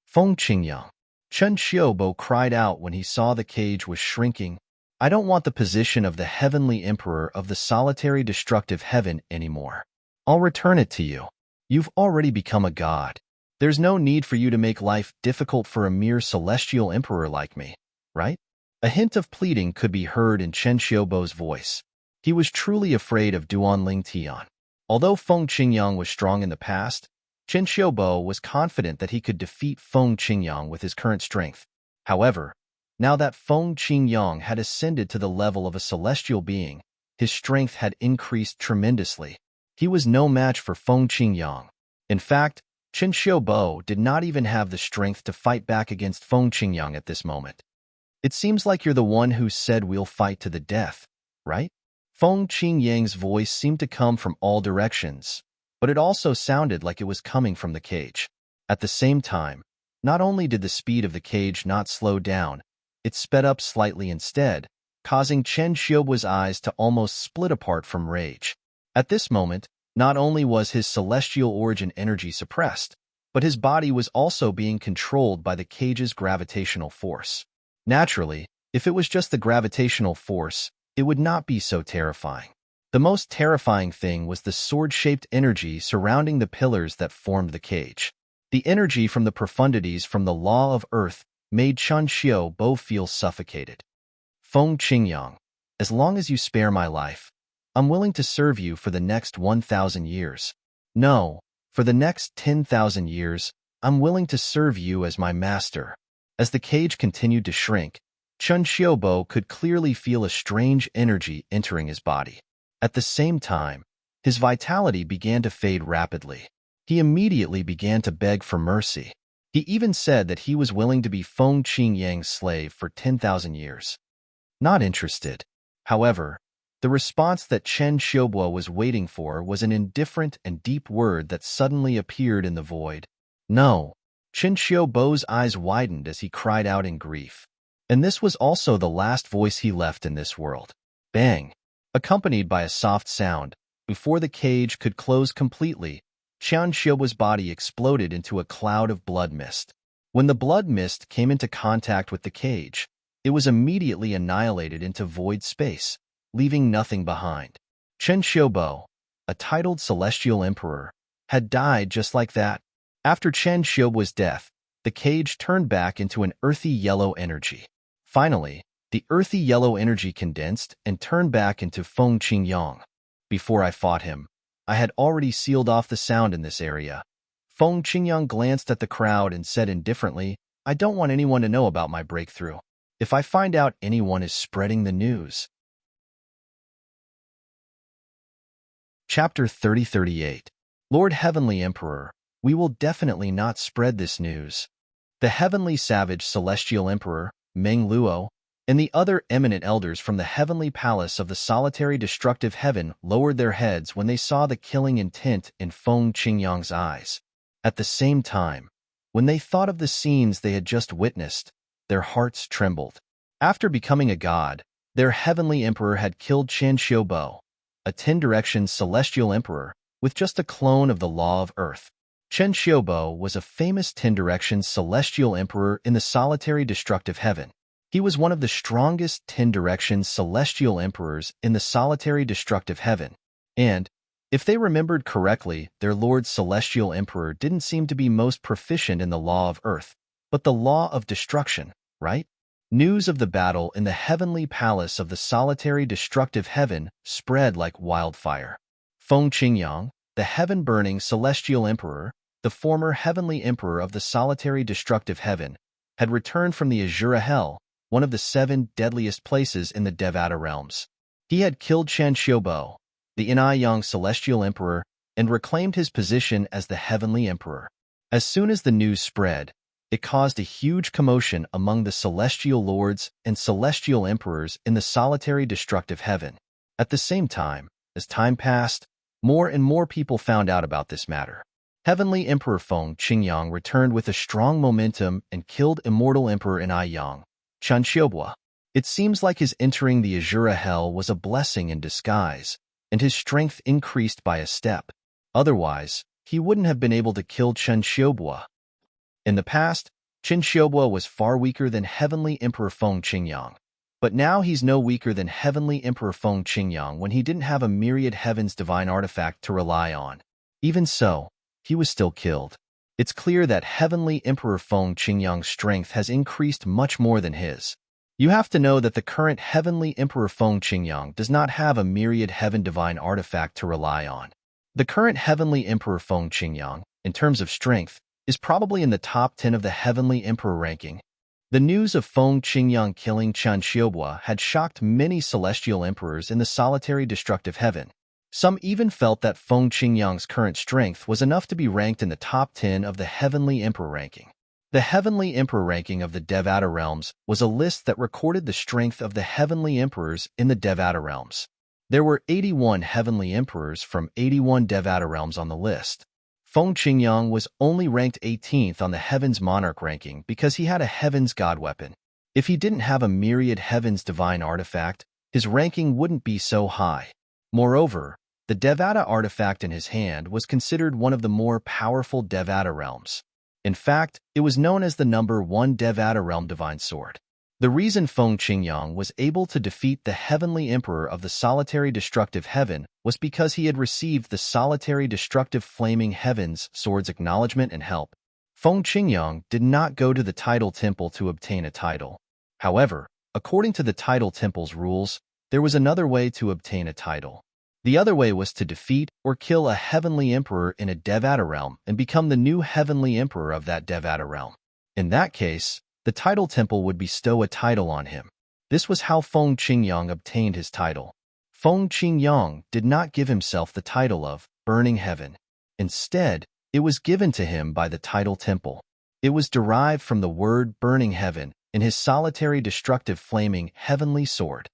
Feng Qingyang. Chen Xiaobo cried out when he saw the cage was shrinking. I don't want the position of the heavenly emperor of the solitary destructive heaven anymore. I'll return it to you. You've already become a god. There's no need for you to make life difficult for a mere celestial emperor like me, right? A hint of pleading could be heard in Chen Xiaobo's voice. He was truly afraid of Duanling Tian. Although Feng Qingyang was strong in the past, Chen Xiaobo was confident that he could defeat Feng Qingyang with his current strength. However, now that Feng Qingyang had ascended to the level of a celestial being, his strength had increased tremendously. He was no match for Feng Qingyang. In fact, Chen Xiaobo did not even have the strength to fight back against Feng Qingyang at this moment. It seems like you're the one who said we'll fight to the death, right? Feng Qingyang's voice seemed to come from all directions, but it also sounded like it was coming from the cage. At the same time, not only did the speed of the cage not slow down, it sped up slightly instead, causing Chen Xiaobo's eyes to almost split apart from rage. At this moment, not only was his celestial origin energy suppressed, but his body was also being controlled by the cage's gravitational force. Naturally, if it was just the gravitational force, it would not be so terrifying. The most terrifying thing was the sword-shaped energy surrounding the pillars that formed the cage. The energy from the profundities from the Law of Earth made Chen Xiaobo feel suffocated. Feng Qingyang, as long as you spare my life, I'm willing to serve you for the next 1,000 years. No, For the next 10,000 years, I'm willing to serve you as my master." As the cage continued to shrink, Chun Xiaobo could clearly feel a strange energy entering his body. At the same time, his vitality began to fade rapidly. He immediately began to beg for mercy. He even said that he was willing to be Feng Qingyang's slave for 10,000 years. Not interested. However, the response that Chen Xiaobo was waiting for was an indifferent and deep word that suddenly appeared in the void. "No." Chen Xiaobo's eyes widened as he cried out in grief. And this was also the last voice he left in this world. Bang! Accompanied by a soft sound, before the cage could close completely, Chen Xiaobo's body exploded into a cloud of blood mist. When the blood mist came into contact with the cage, it was immediately annihilated into void space, leaving nothing behind. Chen Xiaobo, a titled Celestial Emperor, had died just like that. After Chen Xiaobo's death, the cage turned back into an earthy yellow energy. Finally, the earthy yellow energy condensed and turned back into Feng Qingyang. Before I fought him, I had already sealed off the sound in this area. Feng Qingyang glanced at the crowd and said indifferently, "I don't want anyone to know about my breakthrough. If I find out anyone is spreading the news." Chapter 3038. Lord Heavenly Emperor, we will definitely not spread this news. The Heavenly Savage Celestial Emperor, Meng Luo, and the other eminent elders from the heavenly palace of the solitary destructive heaven lowered their heads when they saw the killing intent in Feng Qingyang's eyes. At the same time, when they thought of the scenes they had just witnessed, their hearts trembled. After becoming a god, their heavenly emperor had killed Chen Xiaobo, a 10-direction celestial emperor, with just a clone of the law of earth. Chen Xiaobo was a famous 10-direction celestial emperor in the solitary destructive heaven. He was one of the strongest 10-direction celestial emperors in the solitary destructive heaven. And, if they remembered correctly, their Lord Celestial Emperor didn't seem to be most proficient in the law of earth, but the law of destruction, right? News of the battle in the heavenly palace of the solitary destructive heaven spread like wildfire. Feng Qingyang, the heaven-burning celestial emperor, the former heavenly emperor of the solitary destructive heaven, had returned from the Azura Hell, one of the 7 deadliest places in the Devata realms. He had killed Chen Xiaobo, the Inai celestial emperor, and reclaimed his position as the heavenly emperor. As soon as the news spread, it caused a huge commotion among the celestial lords and celestial emperors in the solitary destructive heaven. At the same time, as time passed, more and more people found out about this matter. Heavenly Emperor Feng Qingyang returned with a strong momentum and killed Immortal Emperor Inai Chen Xiaobo. It seems like his entering the Azura Hell was a blessing in disguise, and his strength increased by a step. Otherwise, he wouldn't have been able to kill Chen Xiaobo. In the past, Chen Xiaobo was far weaker than Heavenly Emperor Feng Qingyang, but now he's no weaker than Heavenly Emperor Feng Qingyang when he didn't have a myriad heaven's divine artifact to rely on. Even so, he was still killed. It's clear that Heavenly Emperor Feng Qingyang's strength has increased much more than his. You have to know that the current Heavenly Emperor Feng Qingyang does not have a myriad heaven divine artifact to rely on. The current Heavenly Emperor Feng Qingyang, in terms of strength, is probably in the top 10 of the Heavenly Emperor ranking. The news of Feng Qingyang killing Chen Xiaobo had shocked many celestial emperors in the solitary destructive heaven. Some even felt that Feng Qingyang's current strength was enough to be ranked in the top 10 of the Heavenly Emperor ranking. The Heavenly Emperor ranking of the Devata realms was a list that recorded the strength of the Heavenly Emperors in the Devata realms. There were 81 Heavenly Emperors from 81 Devata realms on the list. Feng Qingyang was only ranked 18th on the Heaven's Monarch ranking because he had a Heaven's God weapon. If he didn't have a myriad Heaven's divine artifact, his ranking wouldn't be so high. Moreover, the Devata artifact in his hand was considered one of the more powerful Devata realms. In fact, it was known as the number 1 Devata realm divine sword. The reason Feng Qingyang was able to defeat the Heavenly Emperor of the solitary destructive heaven was because he had received the solitary destructive flaming heaven's sword's acknowledgement and help. Feng Qingyang did not go to the title temple to obtain a title. However, according to the title temple's rules, there was another way to obtain a title. The other way was to defeat or kill a heavenly emperor in a Devata realm and become the new heavenly emperor of that Devata realm. In that case, the title temple would bestow a title on him. This was how Feng Qingyang obtained his title. Feng Qingyang did not give himself the title of Burning Heaven. Instead, it was given to him by the title temple. It was derived from the word Burning Heaven in his solitary destructive flaming heavenly sword.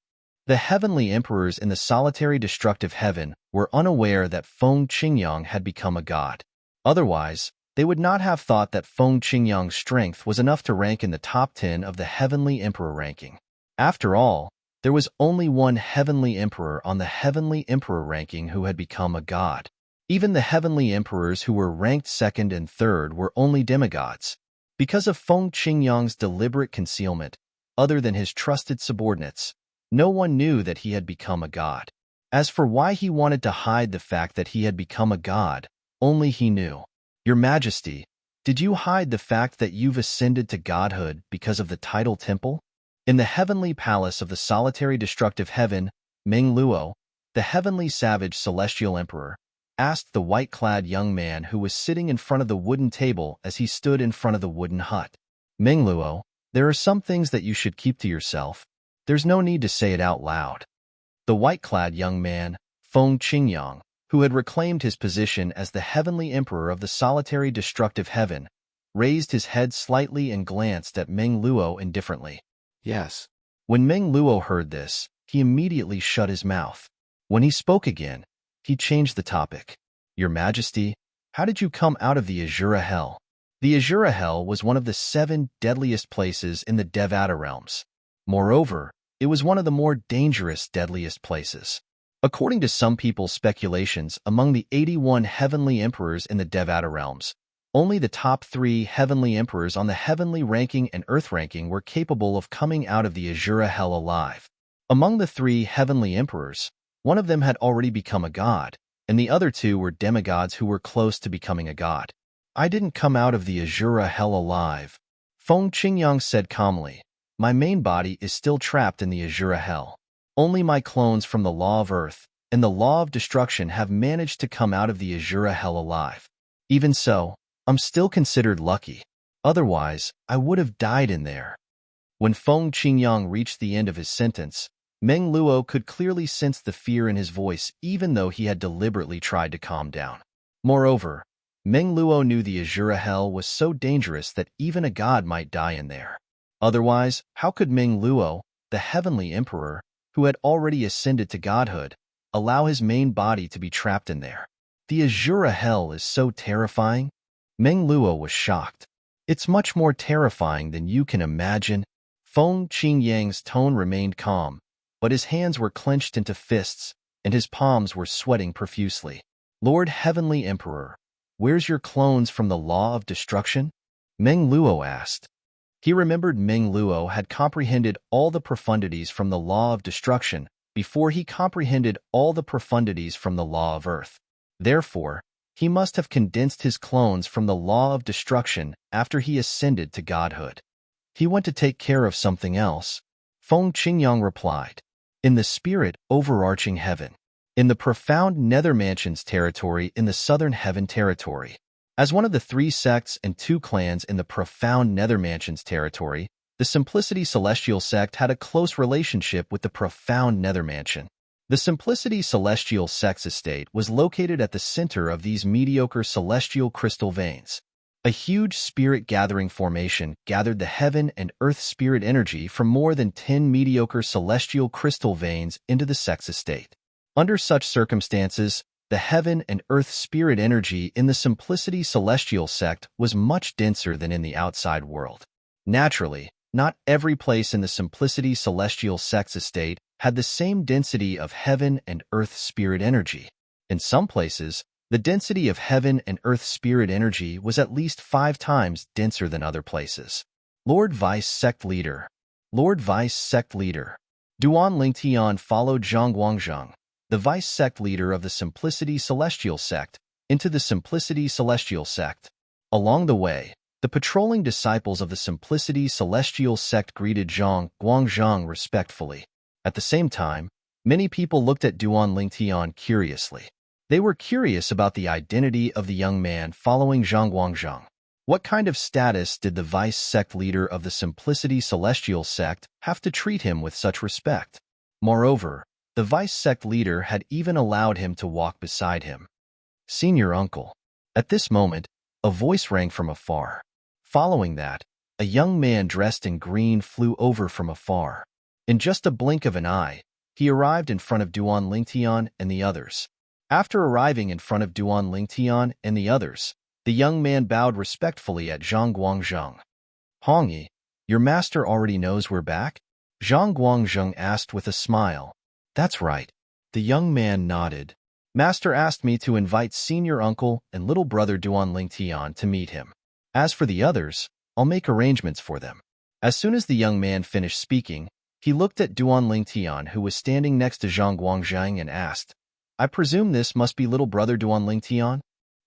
The heavenly emperors in the solitary destructive heaven were unaware that Feng Qingyang had become a god. Otherwise, they would not have thought that Feng Qingyang's strength was enough to rank in the top 10 of the heavenly emperor ranking. After all, there was only one heavenly emperor on the heavenly emperor ranking who had become a god. Even the heavenly emperors who were ranked second and third were only demigods. Because of Feng Qingyang's deliberate concealment, other than his trusted subordinates, no one knew that he had become a god. As for why he wanted to hide the fact that he had become a god, only he knew. Your Majesty, did you hide the fact that you've ascended to godhood because of the title temple? In the heavenly palace of the solitary destructive heaven, Meng Luo, the heavenly savage celestial emperor, asked the white-clad young man who was sitting in front of the wooden table as he stood in front of the wooden hut. Meng Luo, there are some things that you should keep to yourself. There's no need to say it out loud. The white-clad young man, Feng Qingyang, who had reclaimed his position as the heavenly emperor of the solitary destructive heaven, raised his head slightly and glanced at Meng Luo indifferently. Yes. When Meng Luo heard this, he immediately shut his mouth. When he spoke again, he changed the topic. Your Majesty, how did you come out of the Azura Hell? The Azura Hell was one of the 7 deadliest places in the Devata realms. Moreover, it was one of the more dangerous, deadliest places. According to some people's speculations, among the 81 heavenly emperors in the Devata realms, only the top 3 heavenly emperors on the heavenly ranking and earth ranking were capable of coming out of the Azura Hell alive. Among the 3 heavenly emperors, one of them had already become a god, and the other 2 were demigods who were close to becoming a god. I didn't come out of the Azura Hell alive, Feng Qingyang said calmly. My main body is still trapped in the Azura Hell. Only my clones from the Law of Earth and the Law of Destruction have managed to come out of the Azura Hell alive. Even so, I'm still considered lucky. Otherwise, I would have died in there. When Feng Qingyang reached the end of his sentence, Meng Luo could clearly sense the fear in his voice even though he had deliberately tried to calm down. Moreover, Meng Luo knew the Azura Hell was so dangerous that even a god might die in there. Otherwise, how could Meng Luo, the heavenly emperor, who had already ascended to godhood, allow his main body to be trapped in there? The Azura Hell is so terrifying. Meng Luo was shocked. It's much more terrifying than you can imagine. Feng Qingyang's tone remained calm, but his hands were clenched into fists, and his palms were sweating profusely. Lord Heavenly Emperor, where's your clones from the Law of Destruction? Meng Luo asked. He remembered Meng Luo had comprehended all the profundities from the Law of Destruction before he comprehended all the profundities from the Law of Earth. Therefore, he must have condensed his clones from the Law of Destruction after he ascended to godhood. He went to take care of something else, Feng Qingyang replied. In the spirit overarching heaven. In the profound nether mansions territory in the southern heaven territory. As one of the 3 sects and 2 clans in the profound nether mansions territory, the Simplicity Celestial sect had a close relationship with the profound nether mansion. The Simplicity Celestial sect's estate was located at the center of these mediocre celestial crystal veins. A huge spirit-gathering formation gathered the heaven and earth spirit energy from more than 10 mediocre celestial crystal veins into the sect's estate. Under such circumstances, the heaven and earth spirit energy in the Simplicity Celestial sect was much denser than in the outside world. Naturally, not every place in the Simplicity Celestial sect's estate had the same density of heaven and earth spirit energy. In some places, the density of heaven and earth spirit energy was at least 5 times denser than other places. Lord Vice Sect Leader. Lord Vice Sect Leader. Duan Lingtian followed Zhang Guangzheng, the Vice Sect Leader of the Simplicity Celestial sect, into the Simplicity Celestial sect. Along the way, the patrolling disciples of the Simplicity Celestial sect greeted Zhang Guangzheng respectfully. At the same time, Many people looked at Duan Lingtian curiously. They were curious about the identity of the young man following Zhang Guangzhang. What kind of status did the vice sect leader of the Simplicity Celestial sect have to treat him with such respect? Moreover, the vice sect leader had even allowed him to walk beside him. Senior uncle. At this moment, a voice rang from afar. Following that, a young man dressed in green flew over from afar. In just a blink of an eye, he arrived in front of Duan Lingtian and the others. After arriving in front of Duan Lingtian and the others, the young man bowed respectfully at Zhang Guangzhang. Hongyi, your master already knows we're back? Zhang Guangzhang asked with a smile. That's right. The young man nodded. Master asked me to invite senior uncle and little brother Duan Lingtian to meet him. As for the others, I'll make arrangements for them. As soon as the young man finished speaking, he looked at Duan Lingtian, who was standing next to Zhang Guangzhang, and asked, I presume this must be little brother Duan Lingtian?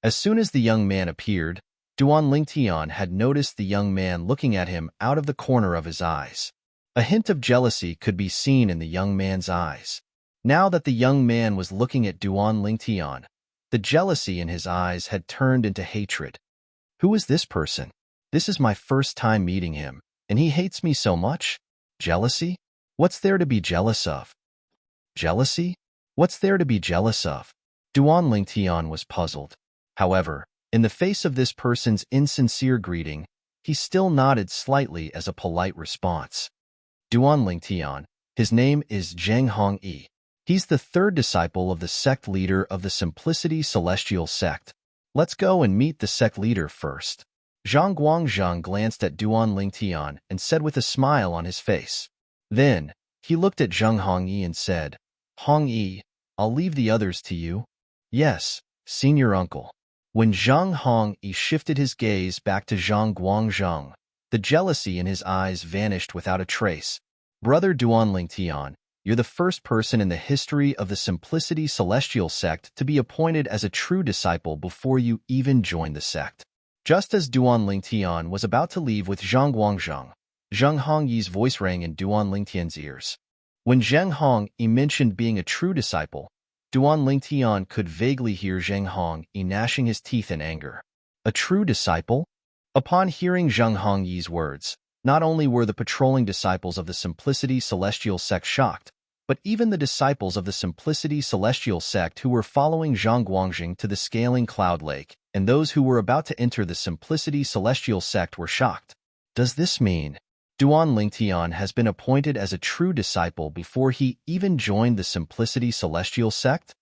As soon as the young man appeared, Duan Lingtian had noticed the young man looking at him out of the corner of his eyes. A hint of jealousy could be seen in the young man's eyes. Now that the young man was looking at Duan Lingtian, the jealousy in his eyes had turned into hatred. Who is this person? This is my first time meeting him, and he hates me so much? Jealousy? What's there to be jealous of? Jealousy? What's there to be jealous of? Duan Lingtian was puzzled. However, in the face of this person's insincere greeting, he still nodded slightly as a polite response. Duan Lingtian, his name is Zheng Hongyi. He's the third disciple of the sect leader of the Simplicity Celestial sect. Let's go and meet the sect leader first. Zhang Guangzhang glanced at Duan Lingtian and said with a smile on his face. Then, he looked at Zheng Hongyi and said, Hongyi, I'll leave the others to you. Yes, senior uncle. When Zheng Hongyi shifted his gaze back to Zhang Guangzhang, the jealousy in his eyes vanished without a trace. Brother Duan Lingtian, you're the first person in the history of the Simplicity Celestial sect to be appointed as a true disciple before you even joined the sect. Just as Duan Lingtian was about to leave with Zhang Guangzhang, Zheng Hongyi's voice rang in Duan Lingtian's ears. When Zheng Hongyi mentioned being a true disciple, Duan Lingtian could vaguely hear Zheng Hongyi gnashing his teeth in anger. A true disciple? Upon hearing Zheng Hongyi's words, not only were the patrolling disciples of the Simplicity Celestial sect shocked, but even the disciples of the Simplicity Celestial sect who were following Zhang Guangzhang to the Scaling Cloud Lake, and those who were about to enter the Simplicity Celestial sect were shocked. Does this mean Duan Lingtian has been appointed as a true disciple before he even joined the Simplicity Celestial sect?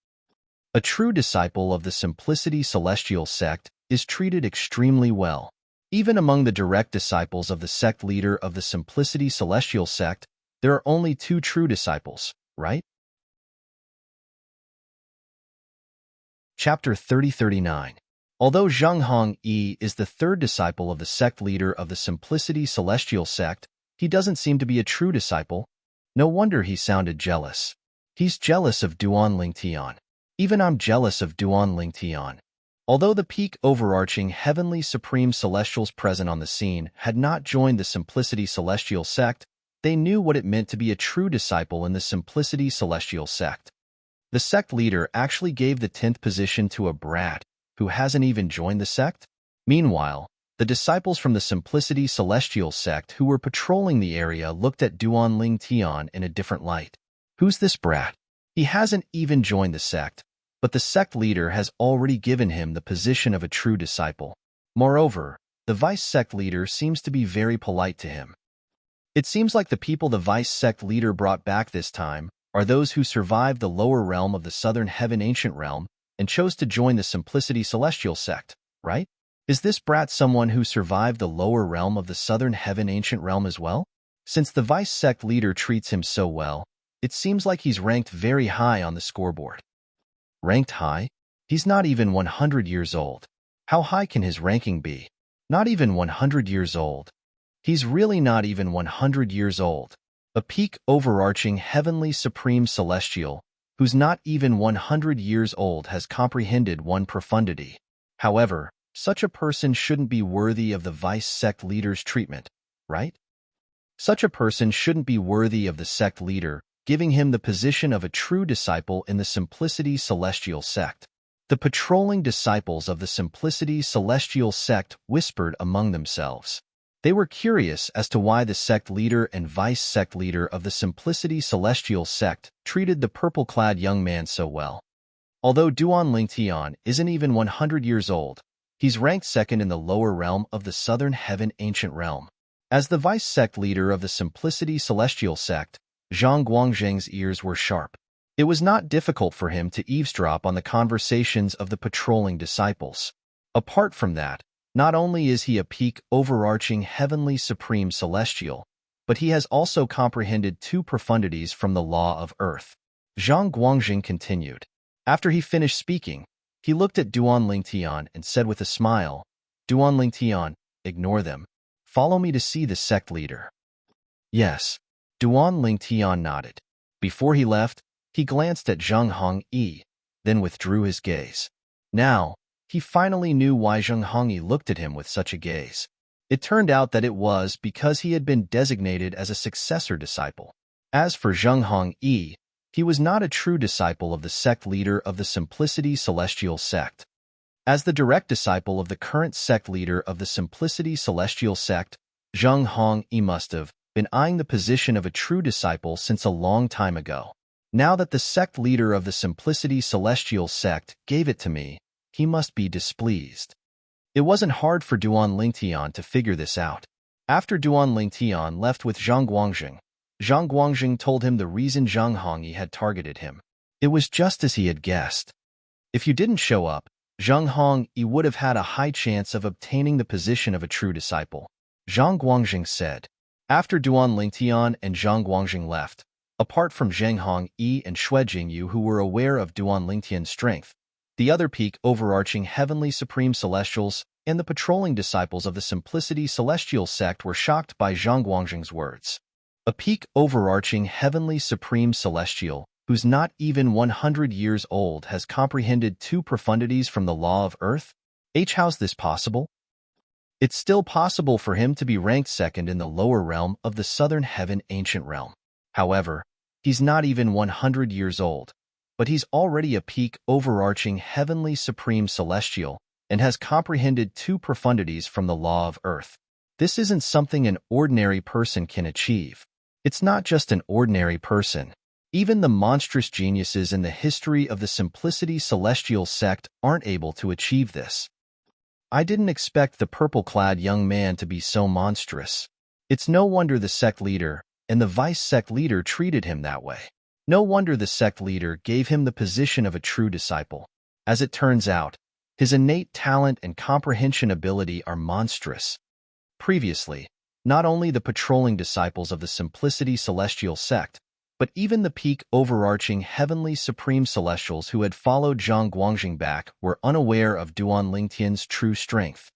A true disciple of the Simplicity Celestial sect is treated extremely well. Even among the direct disciples of the sect leader of the Simplicity Celestial sect, there are only 2 true disciples, right? Chapter 30-39. Although Zheng Hongyi is the third disciple of the sect leader of the Simplicity Celestial sect, he doesn't seem to be a true disciple. No wonder he sounded jealous. He's jealous of Duan Lingtian. Even I'm jealous of Duan Lingtian. Although the peak overarching heavenly supreme celestials present on the scene had not joined the Simplicity Celestial sect, they knew what it meant to be a true disciple in the Simplicity Celestial sect. The sect leader actually gave the 10th position to a brat who hasn't even joined the sect. Meanwhile, the disciples from the Simplicity Celestial sect who were patrolling the area looked at Duan Lingtian in a different light. Who's this brat? He hasn't even joined the sect, but the sect leader has already given him the position of a true disciple. Moreover, the vice sect leader seems to be very polite to him. It seems like the people the vice sect leader brought back this time are those who survived the lower realm of the Southern Heaven Ancient Realm and chose to join the Simplicity Celestial sect, right? Is this brat someone who survived the lower realm of the Southern Heaven Ancient Realm as well? Since the vice sect leader treats him so well, it seems like he's ranked very high on the scoreboard. Ranked high? He's not even 100 years old. How high can his ranking be? Not even 100 years old. He's really not even 100 years old. A peak overarching heavenly supreme celestial, who's not even 100 years old, has comprehended one profundity. However, such a person shouldn't be worthy of the vice sect leader's treatment, right? Such a person shouldn't be worthy of the sect leader giving him the position of a true disciple in the Simplicity Celestial sect. The patrolling disciples of the Simplicity Celestial sect whispered among themselves. They were curious as to why the sect leader and vice-sect leader of the Simplicity Celestial sect treated the purple-clad young man so well. Although Duan Lingtian isn't even 100 years old, he's ranked second in the lower realm of the Southern Heaven Ancient Realm. As the vice-sect leader of the Simplicity Celestial sect, Zhang Guangzheng's ears were sharp. It was not difficult for him to eavesdrop on the conversations of the patrolling disciples. Apart from that, not only is he a peak overarching heavenly supreme celestial, but he has also comprehended two profundities from the law of earth. Zhang Guangzheng continued. After he finished speaking, he looked at Duan Lingtian and said with a smile, "Duan Lingtian, ignore them. Follow me to see the sect leader." "Yes." Duan Lingtian nodded. Before he left, he glanced at Zheng Hongyi, then withdrew his gaze. Now, he finally knew why Zheng Hongyi looked at him with such a gaze. It turned out that it was because he had been designated as a successor disciple. As for Zheng Hongyi, he was not a true disciple of the sect leader of the Simplicity Celestial sect. As the direct disciple of the current sect leader of the Simplicity Celestial sect, Zheng Hongyi must have been eyeing the position of a true disciple since a long time ago. Now that the sect leader of the Simplicity Celestial sect gave it to me, he must be displeased. It wasn't hard for Duan Lingtian to figure this out. After Duan Lingtian left with Zhang Guangzheng told him the reason Zheng Hongyi had targeted him. It was just as he had guessed. If you didn't show up, Zheng Hongyi would have had a high chance of obtaining the position of a true disciple, Zhang Guangzheng said. After Duan Lingtian and Zhang Guangzheng left, apart from Zheng Hongyi and Xue Jingyu who were aware of Duan Lingtian's strength, the other peak overarching heavenly supreme celestials and the patrolling disciples of the Simplicity Celestial sect were shocked by Zhang Guangzheng's words. A peak overarching heavenly supreme celestial, who's not even 100 years old, has comprehended two profundities from the law of earth? How's this possible? It's still possible for him to be ranked second in the lower realm of the Southern Heaven Ancient Realm. However, he's not even 100 years old, but he's already a peak overarching heavenly supreme celestial and has comprehended two profundities from the law of earth. This isn't something an ordinary person can achieve. It's not just an ordinary person. Even the monstrous geniuses in the history of the Simplicity Celestial sect aren't able to achieve this. I didn't expect the purple-clad young man to be so monstrous. It's no wonder the sect leader and the vice-sect leader treated him that way. No wonder the sect leader gave him the position of a true disciple. As it turns out, his innate talent and comprehension ability are monstrous. Previously, not only the patrolling disciples of the Simplicity Celestial sect, but even the peak overarching heavenly supreme celestials who had followed Zhang Guangzheng back were unaware of Duan Lingtian's true strength.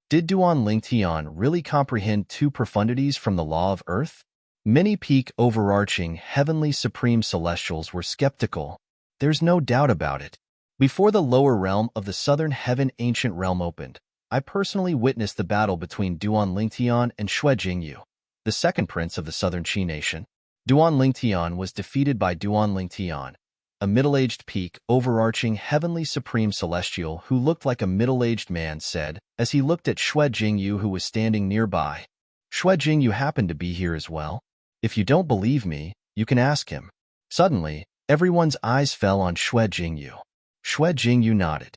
Did Duan Lingtian really comprehend two profundities from the law of earth? Many peak overarching heavenly supreme celestials were skeptical. There's no doubt about it. Before the lower realm of the Southern Heaven Ancient Realm opened, I personally witnessed the battle between Duan Lingtian and Xue Jingyu, the second prince of the Southern Qi nation. Duan Lingtian was defeated by Duan Lingtian, a middle-aged peak overarching heavenly supreme celestial who looked like a middle-aged man said as he looked at Xue Jingyu who was standing nearby. Xue Jingyu happened to be here as well. If you don't believe me, you can ask him. Suddenly, everyone's eyes fell on Xue Jingyu. Xue Jingyu nodded.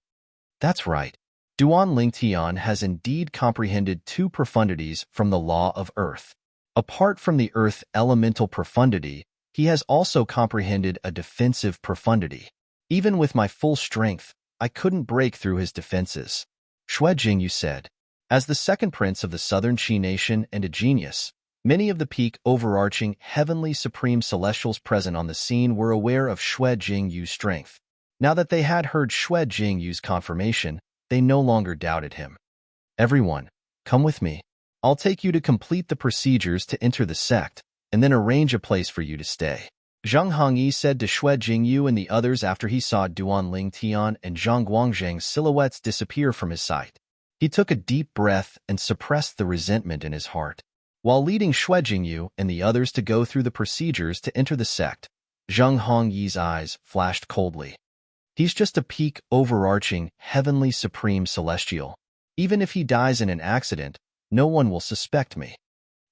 That's right. Duan Lingtian has indeed comprehended two profundities from the law of earth. Apart from the earth elemental profundity, he has also comprehended a defensive profundity. Even with my full strength, I couldn't break through his defenses. Xue Jingyu said. As the second prince of the Southern Qi nation and a genius, many of the peak overarching heavenly supreme celestials present on the scene were aware of Xue Jingyu's strength. Now that they had heard Xue Jingyu's confirmation, they no longer doubted him. Everyone, come with me. I'll take you to complete the procedures to enter the sect, and then arrange a place for you to stay. Zheng Hongyi said to Xue Jingyu and the others after he saw Duan Lingtian and Zhang Guangzheng's silhouettes disappear from his sight. He took a deep breath and suppressed the resentment in his heart. While leading Xue Jingyu and the others to go through the procedures to enter the sect, Zheng Hongyi's eyes flashed coldly. He's just a peak overarching, heavenly supreme celestial. Even if he dies in an accident, no one will suspect me.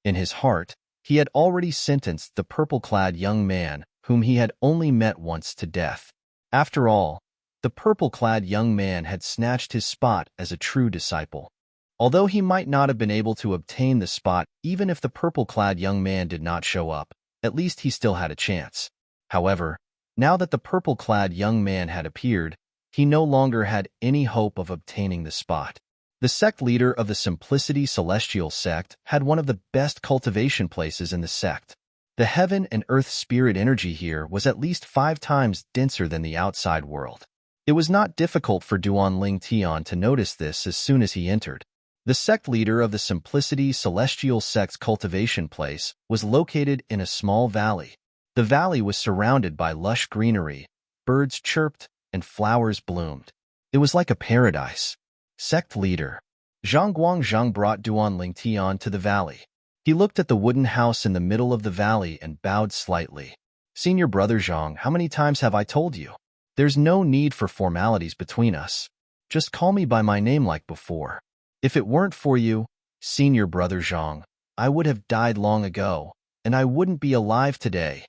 In his heart, he had already sentenced the purple-clad young man whom he had only met once to death. After all, the purple-clad young man had snatched his spot as a true disciple. Although he might not have been able to obtain the spot even if the purple-clad young man did not show up, at least he still had a chance. However, now that the purple-clad young man had appeared, he no longer had any hope of obtaining the spot. The sect leader of the Simplicity Celestial sect had one of the best cultivation places in the sect. The heaven and earth spirit energy here was at least 5 times denser than the outside world. It was not difficult for Duanling Tian to notice this as soon as he entered. The sect leader of the Simplicity Celestial sect's cultivation place was located in a small valley. The valley was surrounded by lush greenery, birds chirped, and flowers bloomed. It was like a paradise. Sect leader Zhang Guangzhang brought Duanling Tian to the valley. He looked at the wooden house in the middle of the valley and bowed slightly. Senior brother Zhang, how many times have I told you? There's no need for formalities between us. Just call me by my name like before. If it weren't for you, senior brother Zhang, I would have died long ago, and I wouldn't be alive today.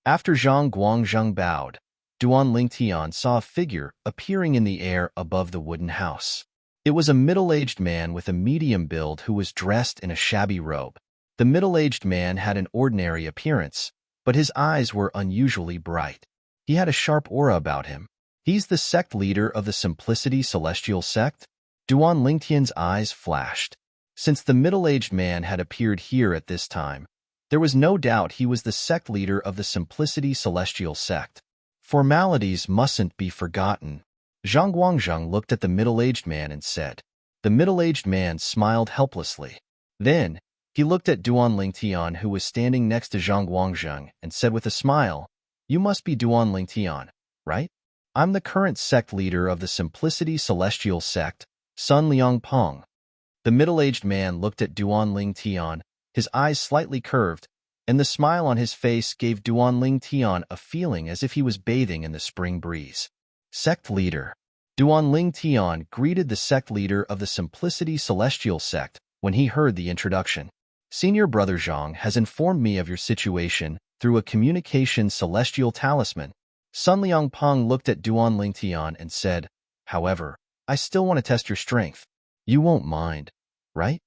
After Zhang Guangzhang bowed, Duanling Tian saw a figure appearing in the air above the wooden house. It was a middle-aged man with a medium build who was dressed in a shabby robe. The middle-aged man had an ordinary appearance, but his eyes were unusually bright. He had a sharp aura about him. He's the sect leader of the Simplicity Celestial sect? Duanling Tian's eyes flashed. Since the middle-aged man had appeared here at this time, there was no doubt he was the sect leader of the Simplicity Celestial sect. Formalities mustn't be forgotten. Zhang Guangzhang looked at the middle-aged man and said. The middle-aged man smiled helplessly. Then, he looked at Duanling Tian who was standing next to Zhang Guangzhang and said with a smile, You must be Duanling Tian, right? I'm the current sect leader of the Simplicity Celestial sect, Sun Liang Peng. The middle-aged man looked at Duanling Tian, his eyes slightly curved, and the smile on his face gave Duanling Tian a feeling as if he was bathing in the spring breeze. Sect leader. Duanling Tian greeted the sect leader of the Simplicity Celestial sect when he heard the introduction. Senior brother Zhang has informed me of your situation through a communication celestial talisman. Sun Liang Peng looked at Duanling Tian and said, However, I still want to test your strength. You won't mind, right?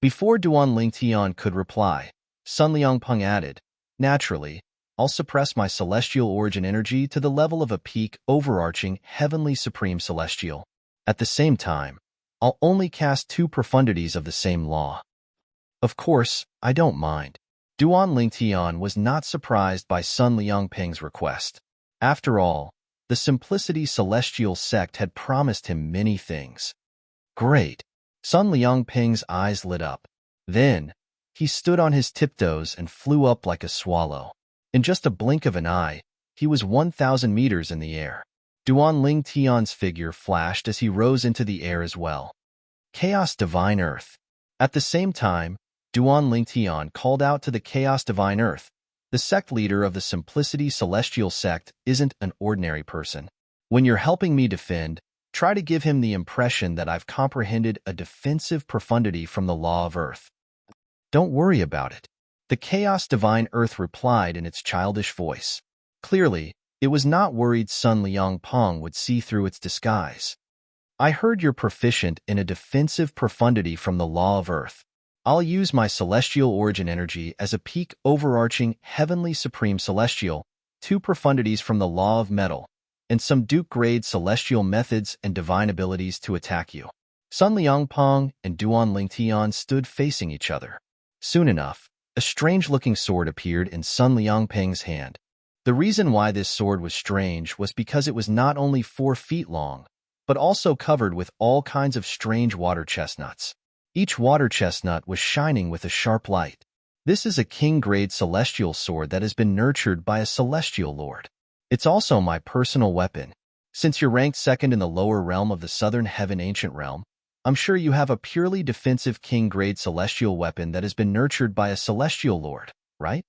Before Duanling Tian could reply, Sun Liang Peng added, Naturally, I'll suppress my celestial origin energy to the level of a peak overarching heavenly supreme celestial. At the same time, I'll only cast 2 profundities of the same law. Of course, I don't mind. Duanling Tian was not surprised by Sun Liang Peng's request. After all, the Simplicity Celestial sect had promised him many things. Great. Sun Liang Peng's eyes lit up. Then, he stood on his tiptoes and flew up like a swallow. In just a blink of an eye, he was 1,000 meters in the air. Duanling Tian's figure flashed as he rose into the air as well. Chaos Divine Earth. At the same time, Duanling Tian called out to the Chaos Divine Earth. The sect leader of the Simplicity Celestial sect isn't an ordinary person. When you're helping me defend, try to give him the impression that I've comprehended a defensive profundity from the law of Earth. Don't worry about it. The Chaos Divine Earth replied in its childish voice. Clearly, it was not worried Sun Liang Peng would see through its disguise. I heard you're proficient in a defensive profundity from the law of Earth. I'll use my celestial origin energy as a peak overarching heavenly supreme celestial, 2 profundities from the law of metal, and some Duke-grade celestial methods and divine abilities to attack you. Sun Liang Peng and Duanling Tian stood facing each other. Soon enough, a strange-looking sword appeared in Sun Liang Peng's hand. The reason why this sword was strange was because it was not only 4 feet long, but also covered with all kinds of strange water chestnuts. Each water chestnut was shining with a sharp light. This is a king-grade celestial sword that has been nurtured by a celestial lord. It's also my personal weapon. Since you're ranked 2nd in the lower realm of the Southern Heaven Ancient Realm, I'm sure you have a purely defensive king-grade celestial weapon that has been nurtured by a celestial lord, right?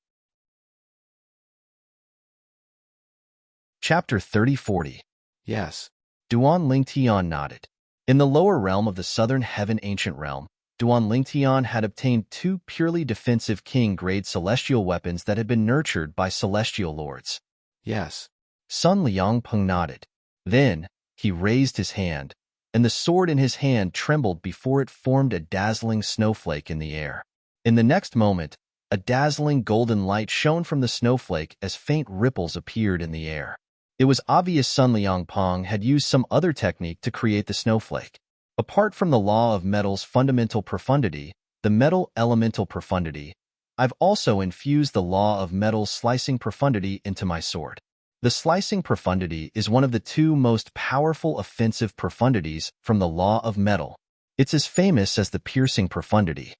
Chapter 3040. Yes. Duan Lingtian nodded. In the lower realm of the southern heaven ancient realm, Duan Lingtian had obtained 2 purely defensive king-grade celestial weapons that had been nurtured by celestial lords. Yes. Sun Liangpeng nodded. Then, he raised his hand, and the sword in his hand trembled before it formed a dazzling snowflake in the air. In the next moment, a dazzling golden light shone from the snowflake as faint ripples appeared in the air. It was obvious Sun Liangpeng had used some other technique to create the snowflake. Apart from the law of metal's fundamental profundity, the metal elemental profundity, I've also infused the law of metal's slicing profundity into my sword. The slicing profundity is one of the 2 most powerful offensive profundities from the law of metal. It's as famous as the piercing profundity.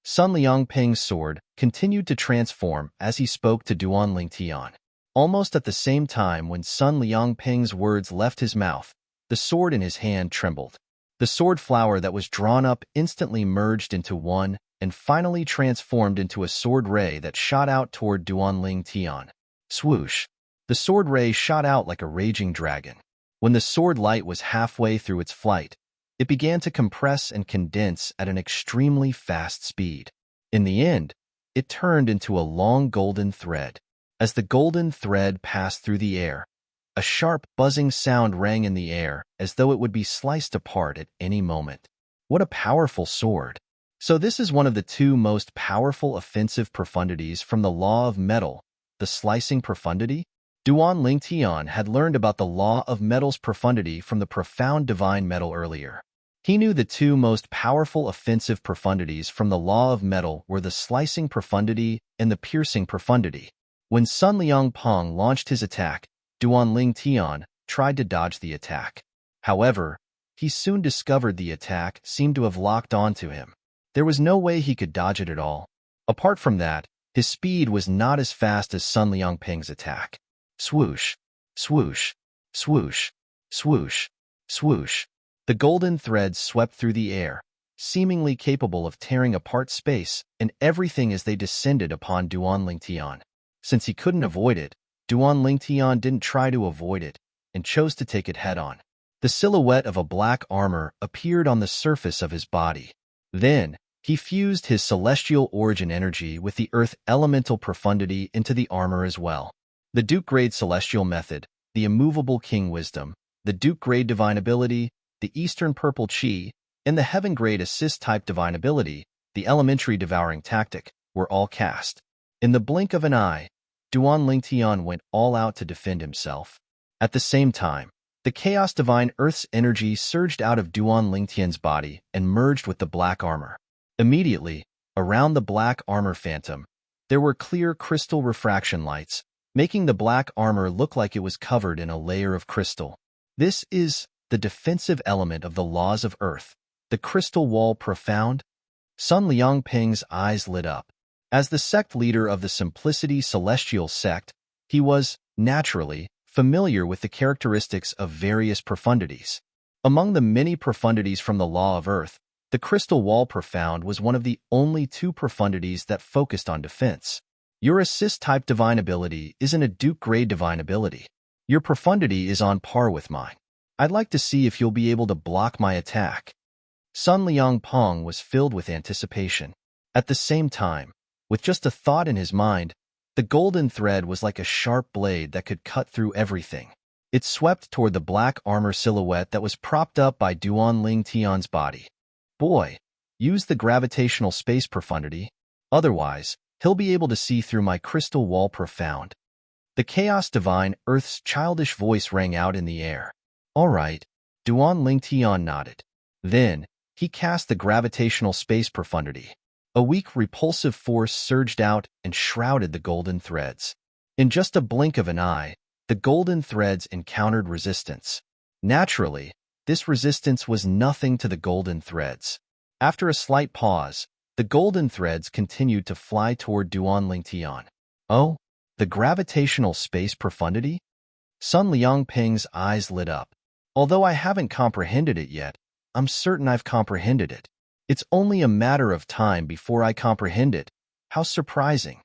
Sun Liangpeng's sword continued to transform as he spoke to Duan Lingtian. Almost at the same time when Sun Liangpeng's words left his mouth, the sword in his hand trembled. The sword flower that was drawn up instantly merged into one and finally transformed into a sword ray that shot out toward Duan Lingtian. Swoosh! The sword ray shot out like a raging dragon. When the sword light was halfway through its flight, it began to compress and condense at an extremely fast speed. In the end, it turned into a long golden thread. As the golden thread passed through the air, a sharp, buzzing sound rang in the air as though it would be sliced apart at any moment. What a powerful sword! So this is one of the 2 most powerful offensive profundities from the law of metal, the slicing profundity? Duan Lingtian had learned about the law of metal's profundity from the profound divine metal earlier. He knew the 2 most powerful offensive profundities from the law of metal were the slicing profundity and the piercing profundity. When Sun Liangpeng launched his attack, Duan Lingtian tried to dodge the attack. However, he soon discovered the attack seemed to have locked onto him. There was no way he could dodge it at all. Apart from that, his speed was not as fast as Sun Liangpeng's attack. Swoosh, swoosh, swoosh, swoosh, swoosh. The golden threads swept through the air, seemingly capable of tearing apart space and everything as they descended upon Duan Lingtian. Since he couldn't avoid it, Duan Lingtian didn't try to avoid it and chose to take it head-on. The silhouette of a black armor appeared on the surface of his body. Then, he fused his celestial origin energy with the earth elemental profundity into the armor as well. The Duke-grade celestial method, the immovable king wisdom, the Duke-grade divine ability, the eastern purple chi, and the heaven-grade assist-type divine ability, the elementary devouring tactic, were all cast. In the blink of an eye, Duan Lingtian went all out to defend himself. At the same time, the chaos divine earth's energy surged out of Duan Lingtian's body and merged with the black armor. Immediately, around the black armor phantom, there were clear crystal refraction lights, making the black armor look like it was covered in a layer of crystal. This is the defensive element of the laws of earth, the crystal wall profound. Sun Liangpeng's eyes lit up. As the sect leader of the Simplicity Celestial sect, he was, naturally, familiar with the characteristics of various profundities. Among the many profundities from the law of earth, the crystal wall profound was one of the only 2 profundities that focused on defense. Your assist-type divine ability isn't a Duke-grade divine ability. Your profundity is on par with mine. I'd like to see if you'll be able to block my attack. Sun Liangpeng was filled with anticipation. At the same time, with just a thought in his mind, the golden thread was like a sharp blade that could cut through everything. It swept toward the black armor silhouette that was propped up by Duan Lingtian's body. Boy, use the gravitational space profundity. Otherwise, he'll be able to see through my crystal wall profound. The chaos divine Earth's childish voice rang out in the air. All right, Duan Lingtian nodded. Then, he cast the gravitational space profundity. A weak repulsive force surged out and shrouded the golden threads. In just a blink of an eye, the golden threads encountered resistance. Naturally, this resistance was nothing to the golden threads. After a slight pause, the golden threads continued to fly toward Duan Lingtian. Oh, the gravitational space profundity? Sun Liangpeng's eyes lit up. Although I haven't comprehended it yet, I'm certain I've comprehended it. It's only a matter of time before I comprehend it. How surprising.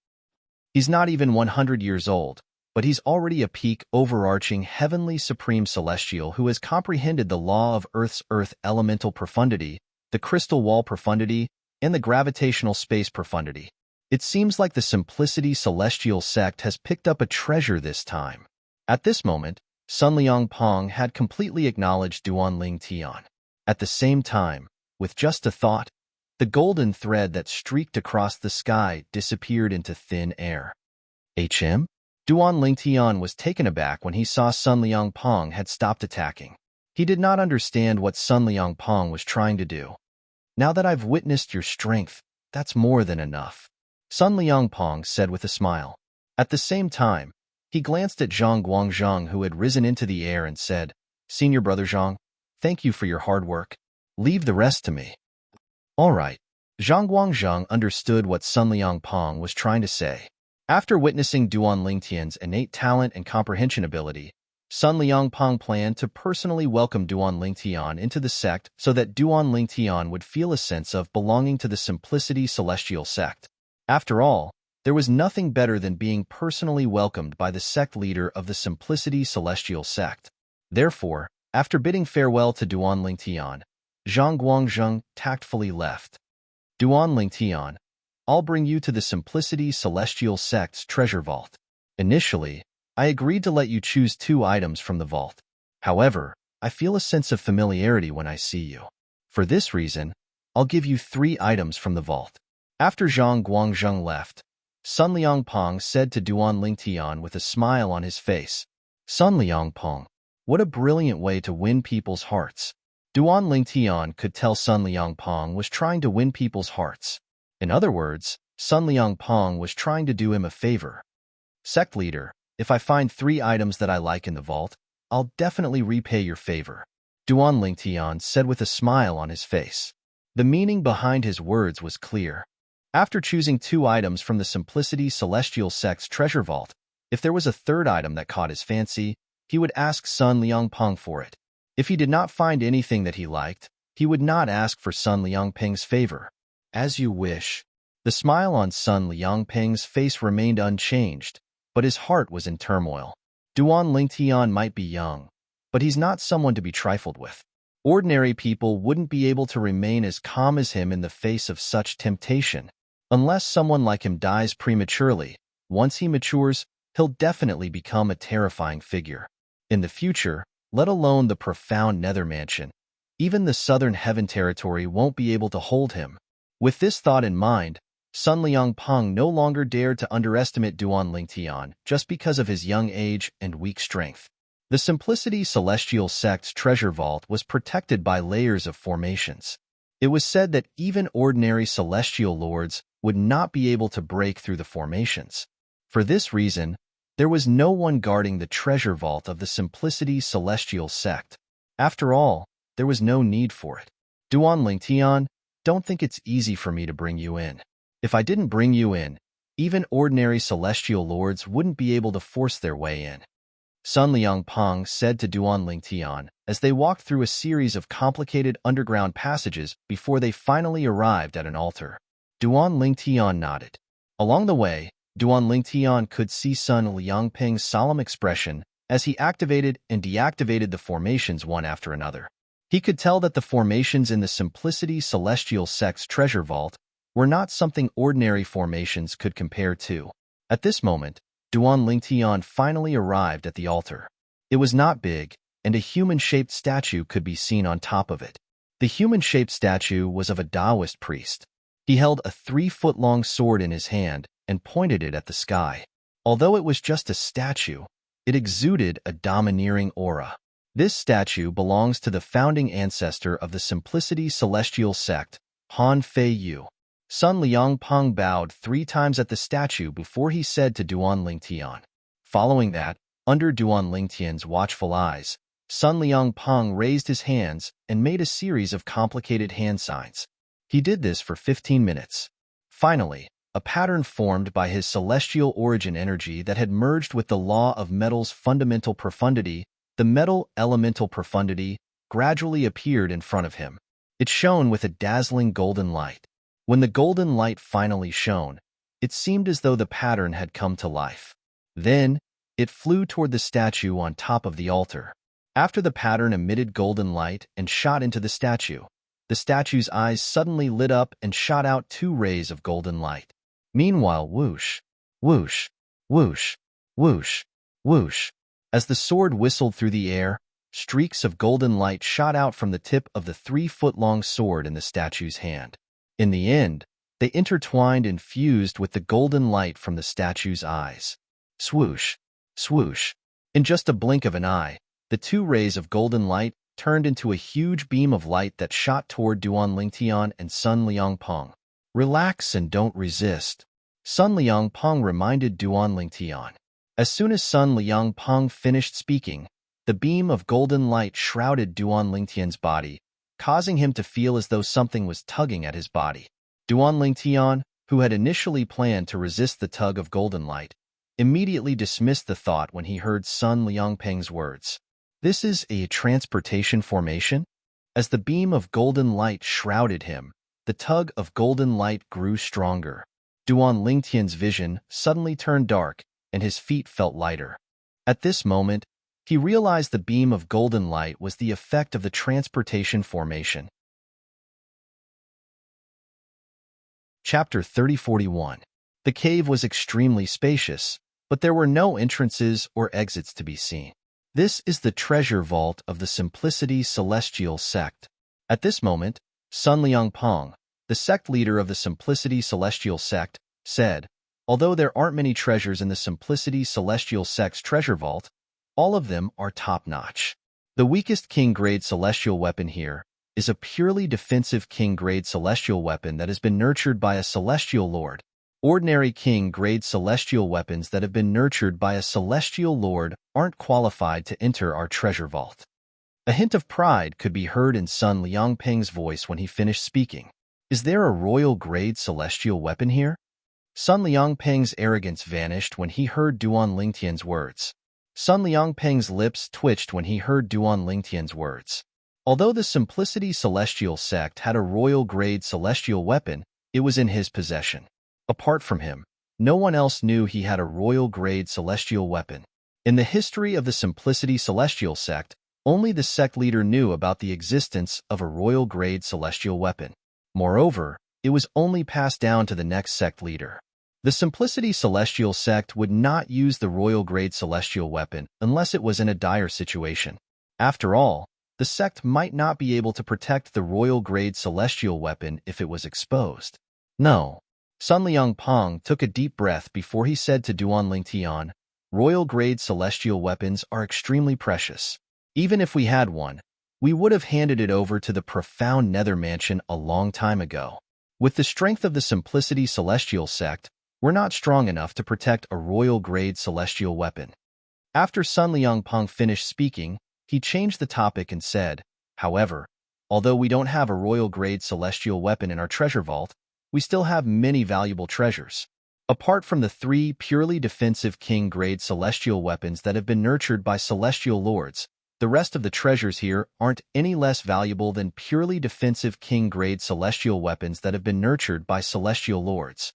He's not even 100 years old, but he's already a peak, overarching, heavenly supreme celestial who has comprehended the law of Earth's earth elemental profundity, the crystal wall profundity, and the gravitational space profundity. It seems like the Simplicity Celestial sect has picked up a treasure this time. At this moment, Sun Liang Pong had completely acknowledged Duan Ling Tian. At the same time, with just a thought, the golden thread that streaked across the sky disappeared into thin air. HM? Duan Ling Tian was taken aback when he saw Sun Liang Pong had stopped attacking. He did not understand what Sun Liang Pong was trying to do. Now that I've witnessed your strength, that's more than enough, Sun Liang Pong said with a smile. At the same time, he glanced at Zhang Guangzhang, who had risen into the air, and said, Senior Brother Zhang, thank you for your hard work. Leave the rest to me. All right. Zhang Guangzhang understood what Sun Liang Pong was trying to say. After witnessing Duan Lingtian's innate talent and comprehension ability, Sun Liang Pong planned to personally welcome Duan Lingtian into the sect so that Duan Lingtian would feel a sense of belonging to the Simplicity Celestial sect. After all, there was nothing better than being personally welcomed by the sect leader of the Simplicity Celestial sect. Therefore, after bidding farewell to Duan Lingtian, Zhang Guangzheng tactfully left. Duan Lingtian, I'll bring you to the Simplicity Celestial sect's treasure vault. Initially, I agreed to let you choose 2 items from the vault. However, I feel a sense of familiarity when I see you. For this reason, I'll give you 3 items from the vault. After Zhang Guangzheng left, Sun Liang Pong said to Duan Lingtian with a smile on his face, Sun Liang Pong, what a brilliant way to win people's hearts. Duan Lingtian could tell Sun Liang Pong was trying to win people's hearts. In other words, Sun Liang Pong was trying to do him a favor. Sect leader, if I find 3 items that I like in the vault, I'll definitely repay your favor, Duan Lingtian said with a smile on his face. The meaning behind his words was clear. After choosing 2 items from the Simplicity Celestial sect's treasure vault, if there was a 3rd item that caught his fancy, he would ask Sun Liang Pong for it. If he did not find anything that he liked, he would not ask for Sun Liangping's favor. As you wish. The smile on Sun Liangping's face remained unchanged, but his heart was in turmoil. Duan Lingtian might be young, but he's not someone to be trifled with. Ordinary people wouldn't be able to remain as calm as him in the face of such temptation. Unless someone like him dies prematurely, once he matures, he'll definitely become a terrifying figure. In the future, let alone the profound Nether Mansion, even the Southern Heaven territory won't be able to hold him. With this thought in mind, Sun Liang Pong no longer dared to underestimate Duan Lingtian just because of his young age and weak strength. The Simplicity Celestial sect's treasure vault was protected by layers of formations. It was said that even ordinary celestial lords would not be able to break through the formations. For this reason, there was no one guarding the treasure vault of the Simplicity Celestial sect. After all, there was no need for it. Duan Lingtian, don't think it's easy for me to bring you in. If I didn't bring you in, even ordinary celestial lords wouldn't be able to force their way in, Sun Liang Pong said to Duan Lingtian as they walked through a series of complicated underground passages before they finally arrived at an altar. Duan Lingtian nodded. Along the way, Duan Lingtian could see Sun Liangping's solemn expression as he activated and deactivated the formations one after another. He could tell that the formations in the Simplicity Celestial sect's treasure vault were not something ordinary formations could compare to. At this moment, Duan Lingtian finally arrived at the altar. It was not big, and a human-shaped statue could be seen on top of it. The human-shaped statue was of a Taoist priest. He held a 3-foot-long sword in his hand and pointed it at the sky. Although it was just a statue, it exuded a domineering aura. This statue belongs to the founding ancestor of the Simplicity Celestial sect, Han Fei Yu. Sun Liang Pong bowed 3 times at the statue before he said to Duan Lingtian. Following that, under Duan Lingtian's watchful eyes, Sun Liang Pong raised his hands and made a series of complicated hand signs. He did this for 15 minutes. Finally, a pattern formed by his celestial origin energy that had merged with the law of metal's fundamental profundity, the metal elemental profundity, gradually appeared in front of him. It shone with a dazzling golden light. When the golden light finally shone, it seemed as though the pattern had come to life. Then, It flew toward the statue on top of the altar. After the pattern emitted golden light and shot into the statue's eyes suddenly lit up and shot out 2 rays of golden light. Meanwhile, whoosh, whoosh, whoosh, whoosh, whoosh. As the sword whistled through the air, streaks of golden light shot out from the tip of the 3-foot-long sword in the statue's hand. In the end, they intertwined and fused with the golden light from the statue's eyes. Swoosh, swoosh. In just a blink of an eye, the 2 rays of golden light turned into a huge beam of light that shot toward Duan Lingtian and Sun Liangpeng. Relax and don't resist, Sun Liangpeng reminded Duan Lingtian. As soon as Sun Liangpeng finished speaking, the beam of golden light shrouded Duan Lingtian's body, causing him to feel as though something was tugging at his body. Duan Lingtian, who had initially planned to resist the tug of golden light, immediately dismissed the thought when he heard Sun Liangpeng's words. This is a transportation formation? As the beam of golden light shrouded him, the tug of golden light grew stronger. Duan Lingtian's vision suddenly turned dark, and his feet felt lighter. At this moment, he realized the beam of golden light was the effect of the transportation formation. Chapter 3041. The cave was extremely spacious, but there were no entrances or exits to be seen. This is the treasure vault of the Simplicity Celestial Sect. At this moment, Sun Liangpeng, the sect leader of the Simplicity Celestial Sect, said, although there aren't many treasures in the Simplicity Celestial Sect's treasure vault, all of them are top-notch. The weakest king-grade celestial weapon here is a purely defensive king-grade celestial weapon that has been nurtured by a celestial lord. Ordinary king-grade celestial weapons that have been nurtured by a celestial lord aren't qualified to enter our treasure vault. A hint of pride could be heard in Sun Liangpeng's voice when he finished speaking. Is there a royal-grade celestial weapon here? Sun Liangpeng's arrogance vanished when he heard Duan Lingtian's words. Sun Liangpeng's lips twitched when he heard Duan Lingtian's words. Although the Simplicity Celestial Sect had a royal-grade celestial weapon, it was in his possession. Apart from him, no one else knew he had a royal-grade celestial weapon. In the history of the Simplicity Celestial Sect, only the sect leader knew about the existence of a royal-grade celestial weapon. Moreover, it was only passed down to the next sect leader. The Simplicity Celestial Sect would not use the royal-grade celestial weapon unless it was in a dire situation. After all, the sect might not be able to protect the royal-grade celestial weapon if it was exposed. No. Sun Liangpeng took a deep breath before he said to Duan Lingtian, royal-grade celestial weapons are extremely precious. Even if we had one, we would have handed it over to the profound Nether Mansion a long time ago. With the strength of the Simplicity Celestial Sect, we're not strong enough to protect a royal-grade celestial weapon. After Sun Liangpeng finished speaking, he changed the topic and said, however, although we don't have a royal-grade celestial weapon in our treasure vault, we still have many valuable treasures. Apart from the 3 purely defensive king-grade celestial weapons that have been nurtured by celestial lords, the rest of the treasures here aren't any less valuable than purely defensive king-grade celestial weapons that have been nurtured by celestial lords.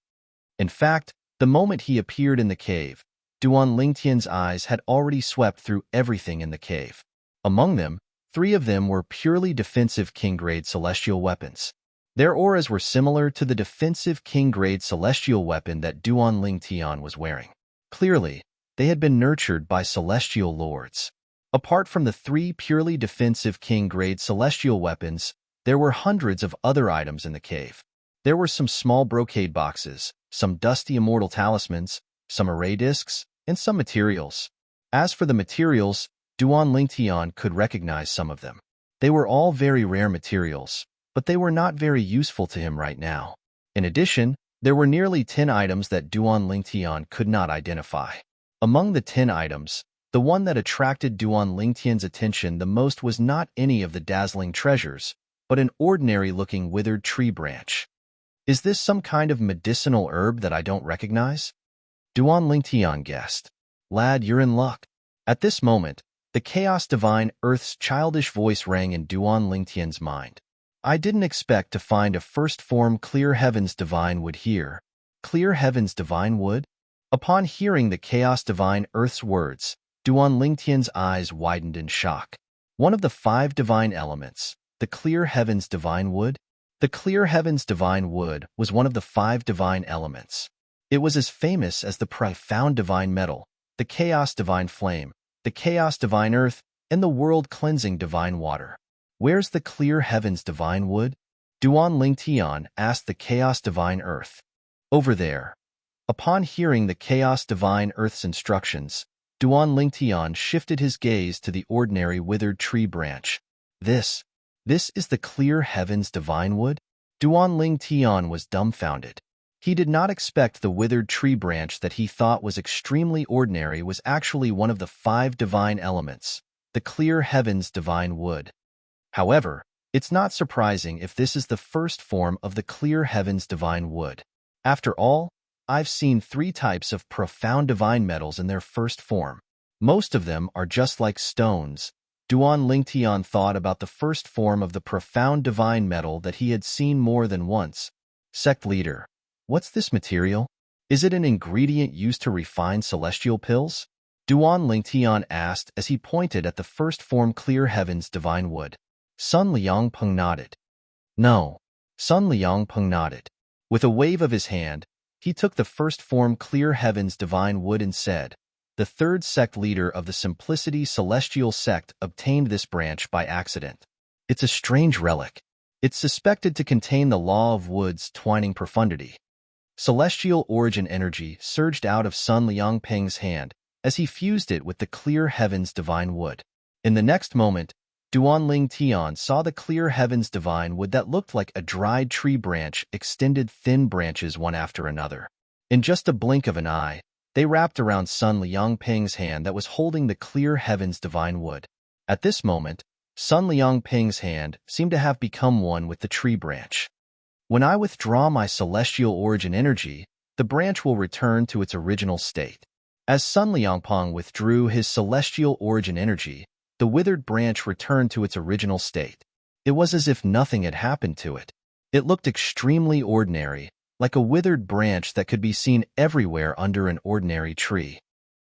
In fact, the moment he appeared in the cave, Duan Lingtian's eyes had already swept through everything in the cave. Among them, 3 of them were purely defensive king-grade celestial weapons. Their auras were similar to the defensive king-grade celestial weapon that Duan Lingtian was wearing. Clearly, they had been nurtured by celestial lords. Apart from the 3 purely defensive king-grade celestial weapons, there were hundreds of other items in the cave. There were some small brocade boxes, some dusty immortal talismans, some array discs, and some materials. As for the materials, Duan Lingtian could recognize some of them. They were all very rare materials, but they were not very useful to him right now. In addition, there were nearly 10 items that Duan Lingtian could not identify. Among the 10 items, the one that attracted Duan Lingtian's attention the most was not any of the dazzling treasures, but an ordinary-looking withered tree branch. Is this some kind of medicinal herb that I don't recognize? Duan Lingtian guessed. Lad, you're in luck. At this moment, the Chaos Divine Earth's childish voice rang in Duan Lingtian's mind. I didn't expect to find a first form Clear Heavens Divine Wood here. Clear Heavens Divine Wood? Upon hearing the Chaos Divine Earth's words, Duan Lingtian's eyes widened in shock. One of the 5 divine elements, the clear heaven's divine wood? The clear heaven's divine wood was one of the 5 divine elements. It was as famous as the profound divine metal, the chaos divine flame, the chaos divine earth, and the world-cleansing divine water. Where's the clear heaven's divine wood? Duan Lingtian asked the chaos divine earth. Over there. Upon hearing the chaos divine earth's instructions, Duan Lingtian shifted his gaze to the ordinary withered tree branch. This is the clear heaven's divine wood? Duan Lingtian was dumbfounded. He did not expect the withered tree branch that he thought was extremely ordinary was actually one of the 5 divine elements, the clear heaven's divine wood. However, it's not surprising if this is the first form of the clear heaven's divine wood. After all, I've seen 3 types of profound divine metals in their first form. Most of them are just like stones. Duan Lingtian thought about the first form of the profound divine metal that he had seen more than once. Sect leader, what's this material? Is it an ingredient used to refine celestial pills? Duan Lingtian asked as he pointed at the first form clear heaven's divine wood. Sun Liangpeng nodded. No. Sun Liangpeng nodded. With a wave of his hand, he took the first form clear heaven's divine wood and said, "The 3rd sect leader of the Simplicity Celestial sect obtained this branch by accident. It's a strange relic. It's suspected to contain the law of wood's twining profundity." Celestial origin energy surged out of Sun Liangpeng's hand as he fused it with the clear heaven's divine wood. In the next moment, Duan Lingtian saw the clear heaven's divine wood that looked like a dried tree branch extended thin branches one after another. In just a blink of an eye, they wrapped around Sun Liangpeng's hand that was holding the clear heaven's divine wood. At this moment, Sun Liangpeng's hand seemed to have become one with the tree branch. When I withdraw my celestial origin energy, the branch will return to its original state. As Sun Liangpeng withdrew his celestial origin energy, the withered branch returned to its original state. It was as if nothing had happened to it. It looked extremely ordinary, like a withered branch that could be seen everywhere under an ordinary tree.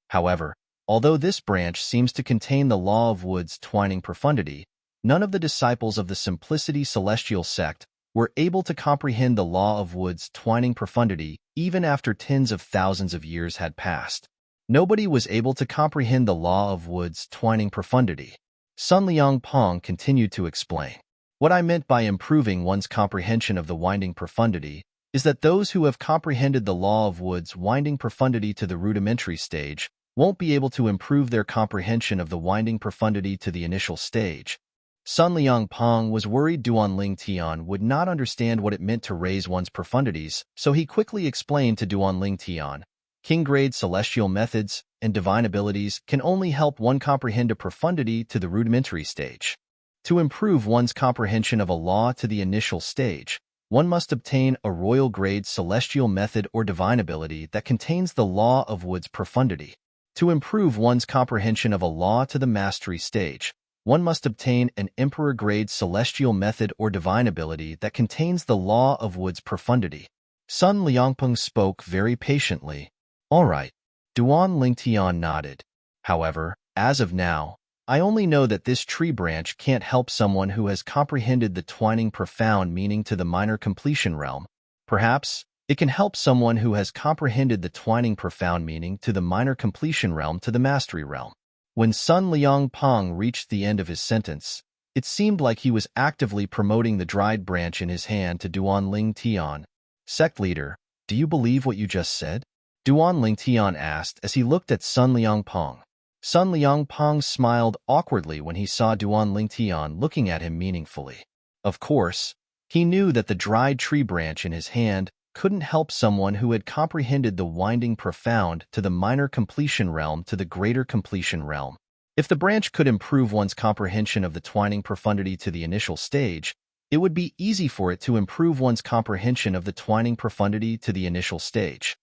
However, although this branch seems to contain the law of wood's twining profundity, none of the disciples of the Simplicity Celestial sect were able to comprehend the law of wood's twining profundity even after tens of thousands of years had passed. Nobody was able to comprehend the law of wood's twining profundity. Sun Liangpeng continued to explain. What I meant by improving one's comprehension of the winding profundity is that those who have comprehended the law of wood's winding profundity to the rudimentary stage won't be able to improve their comprehension of the winding profundity to the initial stage. Sun Liangpeng was worried Duan Lingtian would not understand what it meant to raise one's profundities, so he quickly explained to Duan Lingtian, King-grade celestial methods and divine abilities can only help one comprehend a profundity to the rudimentary stage. To improve one's comprehension of a law to the initial stage, one must obtain a royal-grade celestial method or divine ability that contains the law of wood's profundity. To improve one's comprehension of a law to the mastery stage, one must obtain an emperor-grade celestial method or divine ability that contains the law of wood's profundity. Sun Liangpeng spoke very patiently. All right. Duan Lingtian nodded. However, as of now, I only know that this tree branch can't help someone who has comprehended the twining profound meaning to the minor completion realm. Perhaps it can help someone who has comprehended the twining profound meaning to the minor completion realm to the mastery realm. When Sun Liangpeng reached the end of his sentence, it seemed like he was actively promoting the dried branch in his hand to Duan Lingtian. Sect leader, do you believe what you just said? Duan Lingtian asked as he looked at Sun Liangpeng. Sun Liangpeng smiled awkwardly when he saw Duan Lingtian looking at him meaningfully. Of course, he knew that the dried tree branch in his hand couldn't help someone who had comprehended the winding profound to the minor completion realm to the greater completion realm. If the branch could improve one's comprehension of the twining profundity to the initial stage, it would be easy for it to improve one's comprehension of the twining profundity to the initial stage.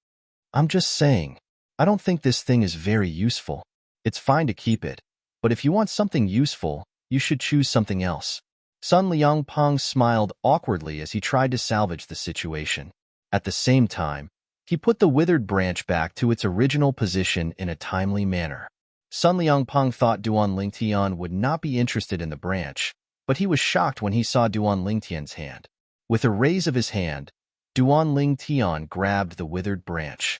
I'm just saying, I don't think this thing is very useful. It's fine to keep it, but if you want something useful, you should choose something else. Sun Liangpeng smiled awkwardly as he tried to salvage the situation. At the same time, He put the withered branch back to its original position in a timely manner. Sun Liangpeng thought Duan Lingtian would not be interested in the branch, but he was shocked when he saw Duan Lingtian's hand. With a raise of his hand, Duan Lingtian grabbed the withered branch.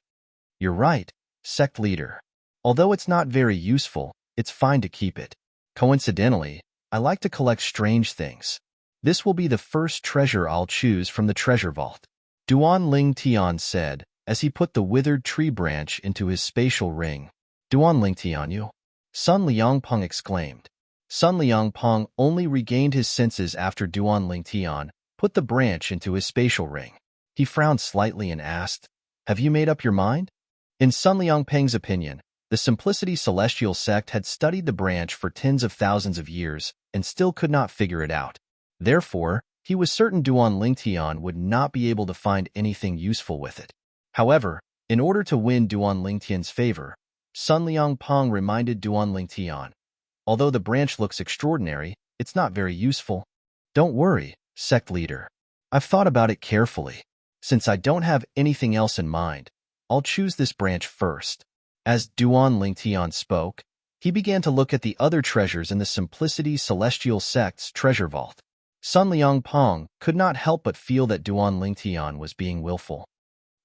You're right, sect leader. Although it's not very useful, it's fine to keep it. Coincidentally, I like to collect strange things. This will be the first treasure I'll choose from the treasure vault. Duan Lingtian said, as he put the withered tree branch into his spatial ring. Duan Lingtian, you? Sun Liangpeng exclaimed. Sun Liangpeng only regained his senses after Duan Lingtian put the branch into his spatial ring. He frowned slightly and asked, Have you made up your mind? In Sun Liangpeng's opinion, the Simplicity Celestial sect had studied the branch for tens of thousands of years and still could not figure it out. Therefore, he was certain Duan Lingtian would not be able to find anything useful with it. However, in order to win Duan Lingtian's favor, Sun Liangpeng reminded Duan Lingtian, although the branch looks extraordinary, it's not very useful. Don't worry, sect leader. I've thought about it carefully. Since I don't have anything else in mind, I'll choose this branch first. As Duan Lingtian spoke, he began to look at the other treasures in the Simplicity Celestial sect's treasure vault. Sun Liangpeng could not help but feel that Duan Lingtian was being willful.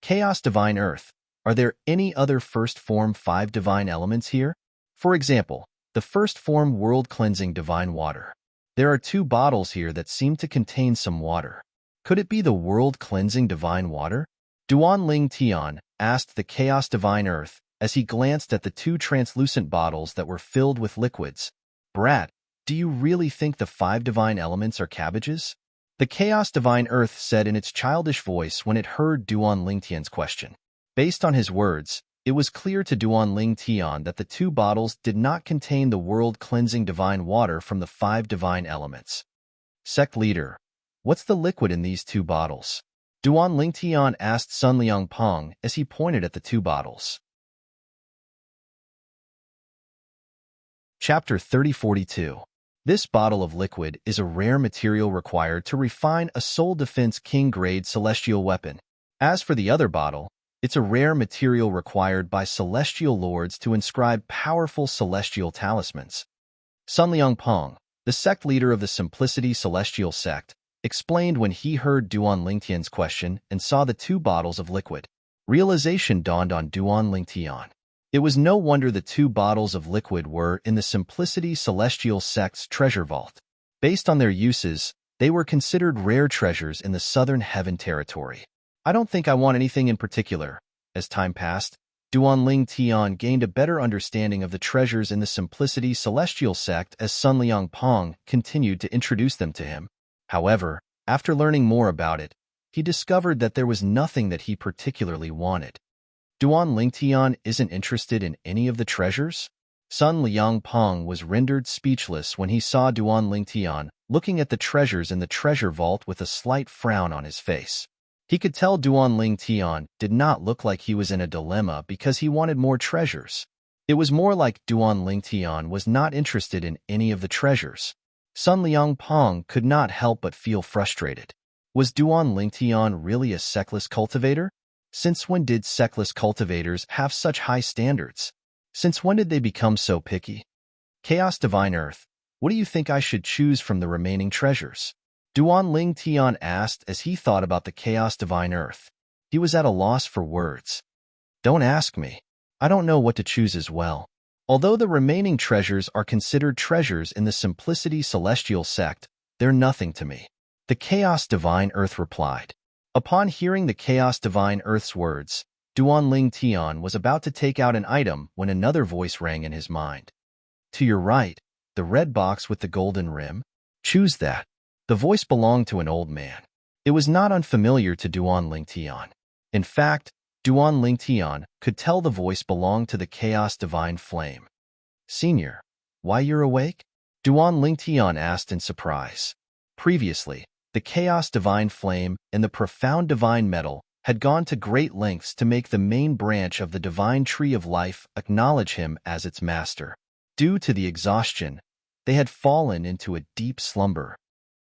Chaos Divine Earth. Are there any other first form 5 divine elements here? For example, the first form world cleansing divine water. There are 2 bottles here that seem to contain some water. Could it be the world cleansing divine water? Duan Lingtian asked the Chaos Divine Earth as he glanced at the 2 translucent bottles that were filled with liquids. Brat, do you really think the 5 divine elements are cabbages? The Chaos Divine Earth said in its childish voice when it heard Duan Lingtian's question. Based on his words, it was clear to Duan Lingtian that the 2 bottles did not contain the world-cleansing divine water from the 5 divine elements. Sect leader, what's the liquid in these 2 bottles? Duan Lingtian asked Sun Liangpeng as he pointed at the 2 bottles. Chapter 3042. This bottle of liquid is a rare material required to refine a soul defense king-grade celestial weapon. As for the other bottle, it's a rare material required by celestial lords to inscribe powerful celestial talismans. Sun Liangpeng, the sect leader of the Simplicity Celestial sect, explained when he heard Duan Lingtian's question and saw the 2 bottles of liquid. Realization dawned on Duan Lingtian. It was no wonder the 2 bottles of liquid were in the Simplicity Celestial sect's treasure vault. Based on their uses, they were considered rare treasures in the Southern Heaven territory. I don't think I want anything in particular. As time passed, Duan Lingtian gained a better understanding of the treasures in the Simplicity Celestial sect as Sun Liangpeng continued to introduce them to him. However, after learning more about it, he discovered that there was nothing that he particularly wanted. Duan Lingtian isn't interested in any of the treasures? Sun Liangpeng was rendered speechless when he saw Duan Lingtian looking at the treasures in the treasure vault with a slight frown on his face. He could tell Duan Lingtian did not look like he was in a dilemma because he wanted more treasures. It was more like Duan Lingtian was not interested in any of the treasures. Sun Liangpeng could not help but feel frustrated. Was Duan Lingtian really a sectless cultivator? Since when did sectless cultivators have such high standards? Since when did they become so picky? Chaos Divine Earth, what do you think I should choose from the remaining treasures? Duan Lingtian asked as he thought about the Chaos Divine Earth. He was at a loss for words. Don't ask me. I don't know what to choose as well. Although the remaining treasures are considered treasures in the Simplicity Celestial sect, they're nothing to me. The Chaos Divine Earth replied. Upon hearing the Chaos Divine Earth's words, Duan Lingtian was about to take out an item when another voice rang in his mind. To your right, the red box with the golden rim. Choose that. The voice belonged to an old man. It was not unfamiliar to Duan Lingtian. In fact, Duan Lingtian could tell the voice belonged to the Chaos Divine Flame. Senior, why you're awake? Duan Lingtian asked in surprise. Previously, the Chaos Divine Flame and the Profound Divine Metal had gone to great lengths to make the main branch of the Divine Tree of Life acknowledge him as its master. Due to the exhaustion, they had fallen into a deep slumber.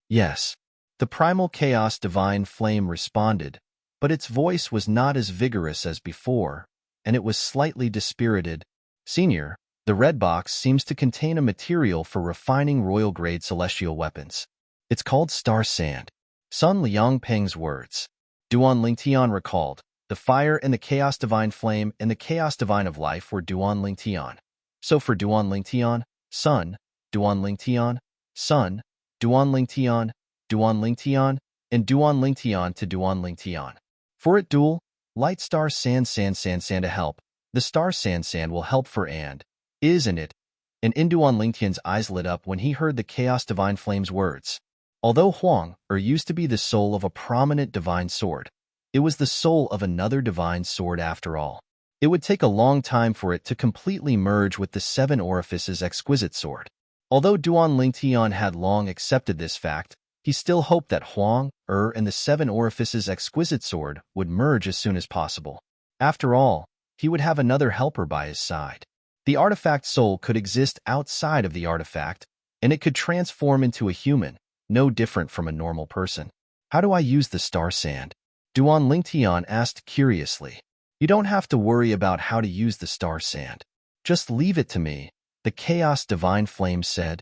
Yes, the primal Chaos Divine Flame responded, but its voice was not as vigorous as before, and it was slightly dispirited. Senior, the red box seems to contain a material for refining royal-grade celestial weapons. It's called star sand. Sun Liangpeng's words. Duan Lingtian recalled, the fire and the chaos divine flame and the chaos divine of life were Duan Lingtian. So for Duan Lingtian, Sun, Duan Lingtian, Sun, Duan Lingtian, Duan Lingtian, and Duan Lingtian to Duan Lingtian. For it dual, light star sand to help. The star sand will help for and, isn't it? And in Duan Lingtian's eyes lit up when he heard the chaos divine flame's words. Although Huang used to be the soul of a prominent divine sword, it was the soul of another divine sword after all. It would take a long time for it to completely merge with the seven orifices exquisite sword. Although Duan Lingtian had long accepted this fact, he still hoped that Huang and the seven orifices exquisite sword would merge as soon as possible. After all, he would have another helper by his side. The artifact soul could exist outside of the artifact, and it could transform into a human, no different from a normal person. How do I use the star sand? Duan Lingtian asked curiously. You don't have to worry about how to use the star sand. Just leave it to me, the chaos divine flame said.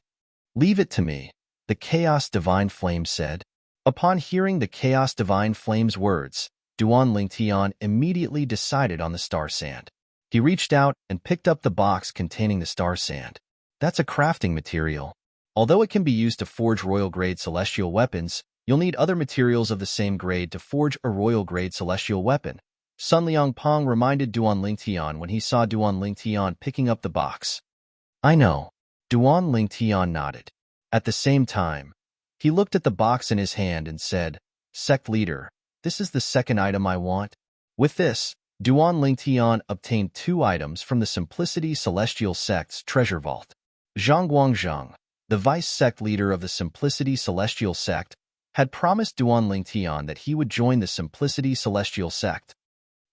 Leave it to me, the chaos divine flame said. Upon hearing the chaos divine flame's words, Duan Lingtian immediately decided on the star sand. He reached out and picked up the box containing the star sand. That's a crafting material. Although it can be used to forge royal-grade celestial weapons, you'll need other materials of the same grade to forge a royal-grade celestial weapon. Sun Liangpeng reminded Duan Lingtian when he saw Duan Lingtian picking up the box. I know. Duan Lingtian nodded. At the same time, he looked at the box in his hand and said, Sect leader, this is the second item I want. With this, Duan Lingtian obtained 2 items from the Simplicity Celestial Sect's treasure vault. Zhang Guangzhang, the vice sect leader of the Simplicity Celestial Sect, had promised Duan Lingtian that he would join the Simplicity Celestial Sect.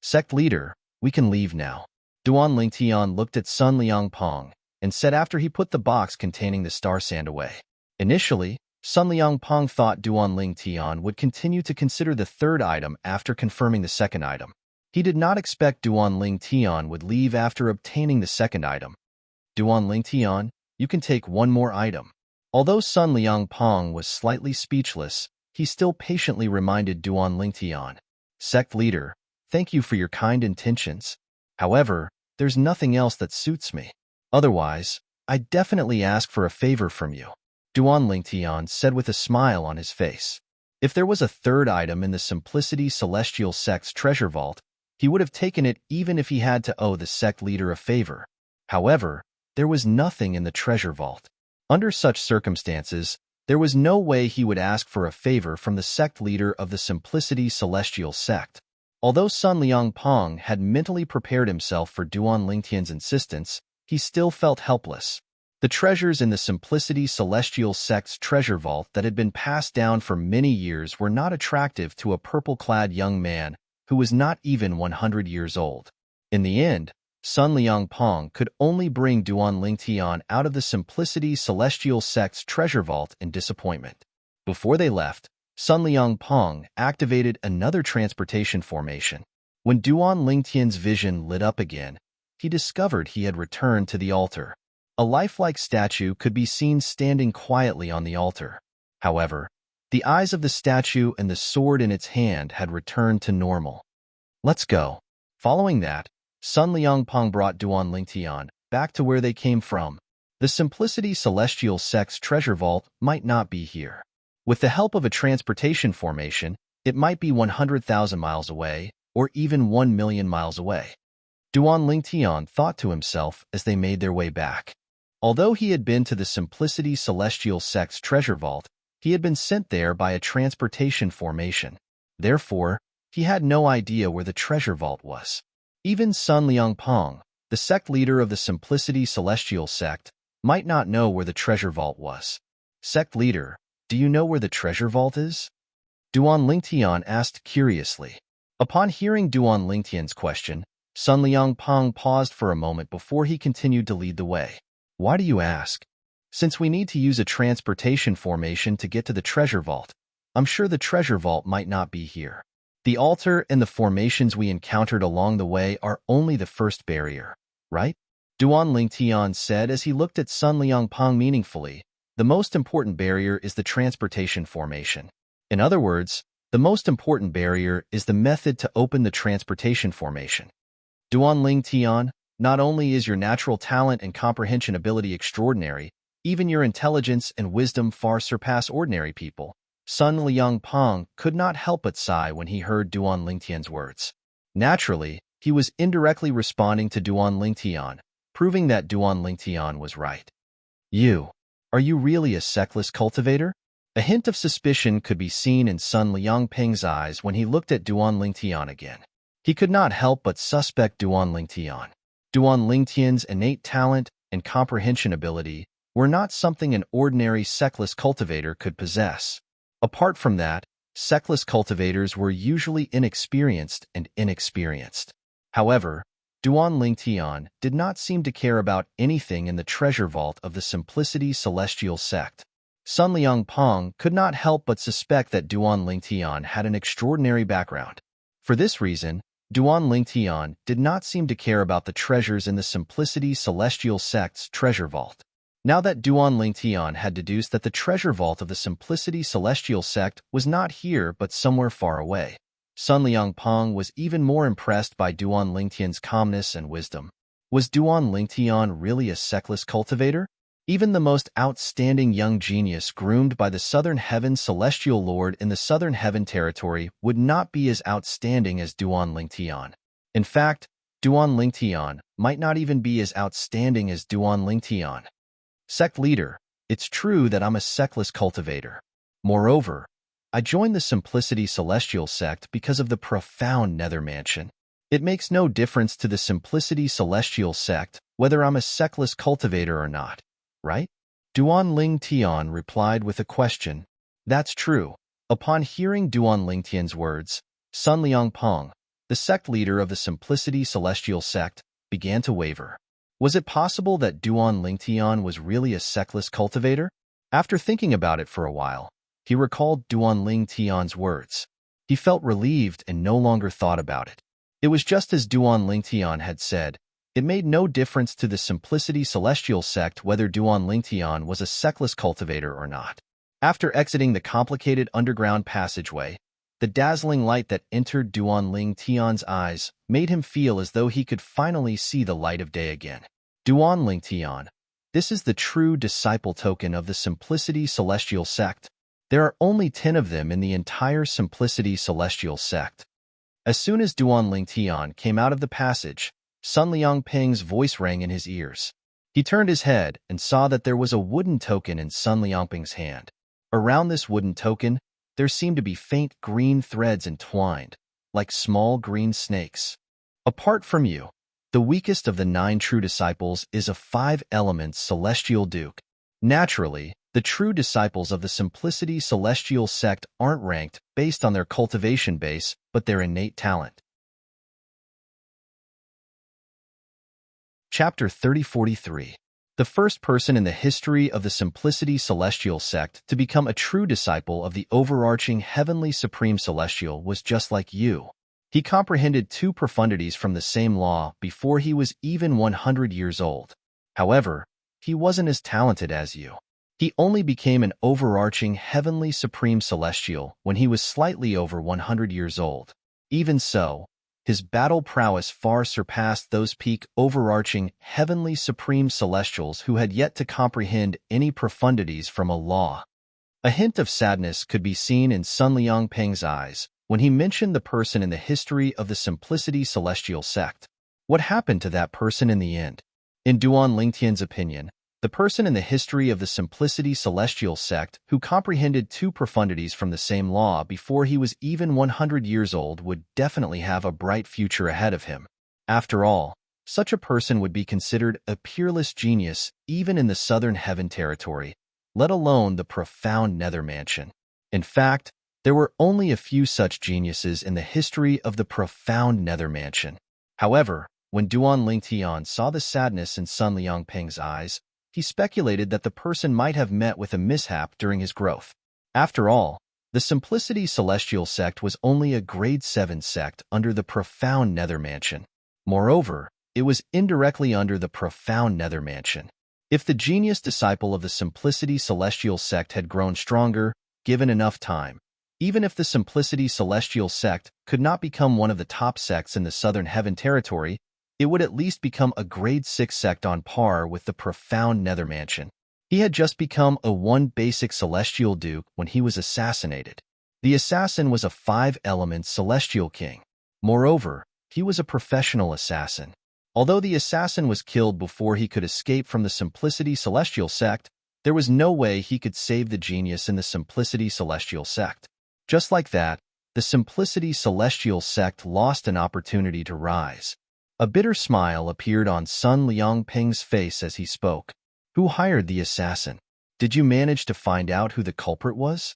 Sect leader, we can leave now. Duan Lingtian looked at Sun Liangpeng and said after he put the box containing the star sand away. Initially, Sun Liangpeng thought Duan Lingtian would continue to consider the third item after confirming the second item. He did not expect Duan Lingtian would leave after obtaining the second item. Duan Lingtian, you can take one more item. Although Sun Liangpeng was slightly speechless, he still patiently reminded Duan Lingtian. Sect leader, thank you for your kind intentions. However, there's nothing else that suits me. Otherwise, I'd definitely ask for a favor from you. Duan Lingtian said with a smile on his face. If there was a third item in the Simplicity Celestial Sect's treasure vault, he would have taken it even if he had to owe the sect leader a favor. However, there was nothing in the treasure vault. Under such circumstances, there was no way he would ask for a favor from the sect leader of the Simplicity Celestial Sect. Although Sun Liangpeng had mentally prepared himself for Duan Lingtian's insistence, he still felt helpless. The treasures in the Simplicity Celestial Sect's treasure vault that had been passed down for many years were not attractive to a purple-clad young man who was not even 100 years old. In the end, Sun Liangpeng could only bring Duan Lingtian out of the Simplicity Celestial Sect's treasure vault in disappointment. Before they left, Sun Liangpeng activated another transportation formation. When Duan Lingtian's vision lit up again, he discovered he had returned to the altar. A lifelike statue could be seen standing quietly on the altar. However, the eyes of the statue and the sword in its hand had returned to normal. Let's go. Following that, Sun Liangpeng brought Duan Lingtian back to where they came from. The Simplicity Celestial Sect's treasure vault might not be here. With the help of a transportation formation, it might be 100,000 miles away, or even 1 million miles away. Duan Lingtian thought to himself as they made their way back. Although he had been to the Simplicity Celestial Sect's treasure vault, he had been sent there by a transportation formation. Therefore, he had no idea where the treasure vault was. Even Sun Liangpeng, the sect leader of the Simplicity Celestial Sect, might not know where the treasure vault was. Sect leader, do you know where the treasure vault is? Duan Lingtian asked curiously. Upon hearing Duan Lingtian's question, Sun Liangpeng paused for a moment before he continued to lead the way. Why do you ask? Since we need to use a transportation formation to get to the treasure vault, I'm sure the treasure vault might not be here. The altar and the formations we encountered along the way are only the first barrier, right? Duan Lingtian said as he looked at Sun Liangpeng meaningfully. The most important barrier is the transportation formation. In other words, the most important barrier is the method to open the transportation formation. Duan Lingtian, not only is your natural talent and comprehension ability extraordinary, even your intelligence and wisdom far surpass ordinary people. Sun Liangpeng could not help but sigh when he heard Duan Lingtian's words. Naturally, he was indirectly responding to Duan Lingtian, proving that Duan Lingtian was right. Are you really a sectless cultivator? A hint of suspicion could be seen in Sun Liangpeng's eyes when he looked at Duan Lingtian again. He could not help but suspect Duan Lingtian. Duan Lingtian's innate talent and comprehension ability were not something an ordinary sectless cultivator could possess. Apart from that, sectless cultivators were usually inexperienced. However, Duan Lingtian did not seem to care about anything in the treasure vault of the Simplicity Celestial sect. Sun Liangpeng could not help but suspect that Duan Lingtian had an extraordinary background. For this reason, Duan Lingtian did not seem to care about the treasures in the Simplicity Celestial sect's treasure vault. Now that Duan Lingtian had deduced that the treasure vault of the Simplicity Celestial sect was not here but somewhere far away, Sun Liangpeng was even more impressed by Duan Lingtian's calmness and wisdom. Was Duan Lingtian really a sectless cultivator? Even the most outstanding young genius groomed by the Southern Heaven Celestial Lord in the Southern Heaven territory would not be as outstanding as Duan Lingtian. In fact, Duan Lingtian might not even be as outstanding as Duan Lingtian. Sect leader, it's true that I'm a sectless cultivator. Moreover, I joined the Simplicity Celestial sect because of the profound nether mansion. It makes no difference to the Simplicity Celestial sect whether I'm a sectless cultivator or not, right? Duan Lingtian replied with a question. That's true. Upon hearing Duan Lingtian's words, Sun Liangpeng, the sect leader of the Simplicity Celestial sect, began to waver. Was it possible that Duan Lingtian was really a sectless cultivator? After thinking about it for a while, he recalled Duan Lingtian's words. He felt relieved and no longer thought about it. It was just as Duan Lingtian had said. It made no difference to the Simplicity Celestial sect whether Duan Lingtian was a sectless cultivator or not. After exiting the complicated underground passageway, the dazzling light that entered Duan Lingtian's eyes made him feel as though he could finally see the light of day again. Duan Lingtian, this is the true disciple token of the Simplicity Celestial sect. There are only 10 of them in the entire Simplicity Celestial sect. As soon as Duan Lingtian came out of the passage, Sun Liangpeng's voice rang in his ears. He turned his head and saw that there was a wooden token in Sun Liangpeng's hand. Around this wooden token, there seemed to be faint green threads entwined, like small green snakes. Apart from you, the weakest of the 9 true disciples is a 5-element celestial duke. Naturally, the true disciples of the Simplicity Celestial sect aren't ranked based on their cultivation base, but their innate talent. Chapter 3043. The first person in the history of the Simplicity Celestial sect to become a true disciple of the overarching Heavenly Supreme Celestial was just like you. He comprehended 2 profundities from the same law before he was even 100 years old. However, he wasn't as talented as you. He only became an overarching Heavenly Supreme Celestial when he was slightly over 100 years old. Even so, his battle prowess far surpassed those peak overarching Heavenly Supreme Celestials who had yet to comprehend any profundities from a law. A hint of sadness could be seen in Sun Liangpeng's eyes when he mentioned the person in the history of the Simplicity Celestial sect. What happened to that person in the end? In Duan Lingtian's opinion, the person in the history of the Simplicity Celestial sect who comprehended 2 profundities from the same law before he was even 100 years old would definitely have a bright future ahead of him. After all, such a person would be considered a peerless genius even in the Southern Heaven territory, let alone the profound Nether Mansion. In fact, there were only a few such geniuses in the history of the profound Nether Mansion. However, when Duan Lingtian saw the sadness in Sun Liangpeng's eyes, he speculated that the person might have met with a mishap during his growth. After all, The Simplicity Celestial Sect was only a grade 7 sect under the profound Nether Mansion. Moreover, it was indirectly under the profound Nether Mansion. If the genius disciple of the Simplicity Celestial Sect had grown stronger, given enough time, even if the Simplicity Celestial Sect could not become one of the top sects in the Southern Heaven territory, it would at least become a grade 6 sect on par with the profound Nether Mansion. He had just become a 1 basic Celestial Duke when he was assassinated. The assassin was a 5-element Celestial King. Moreover, he was a professional assassin. Although the assassin was killed before he could escape from the Simplicity Celestial Sect, there was no way he could save the genius in the Simplicity Celestial Sect. Just like that, the Simplicity Celestial Sect lost an opportunity to rise. A bitter smile appeared on Sun Liangping's face as he spoke. Who hired the assassin? Did you manage to find out who the culprit was?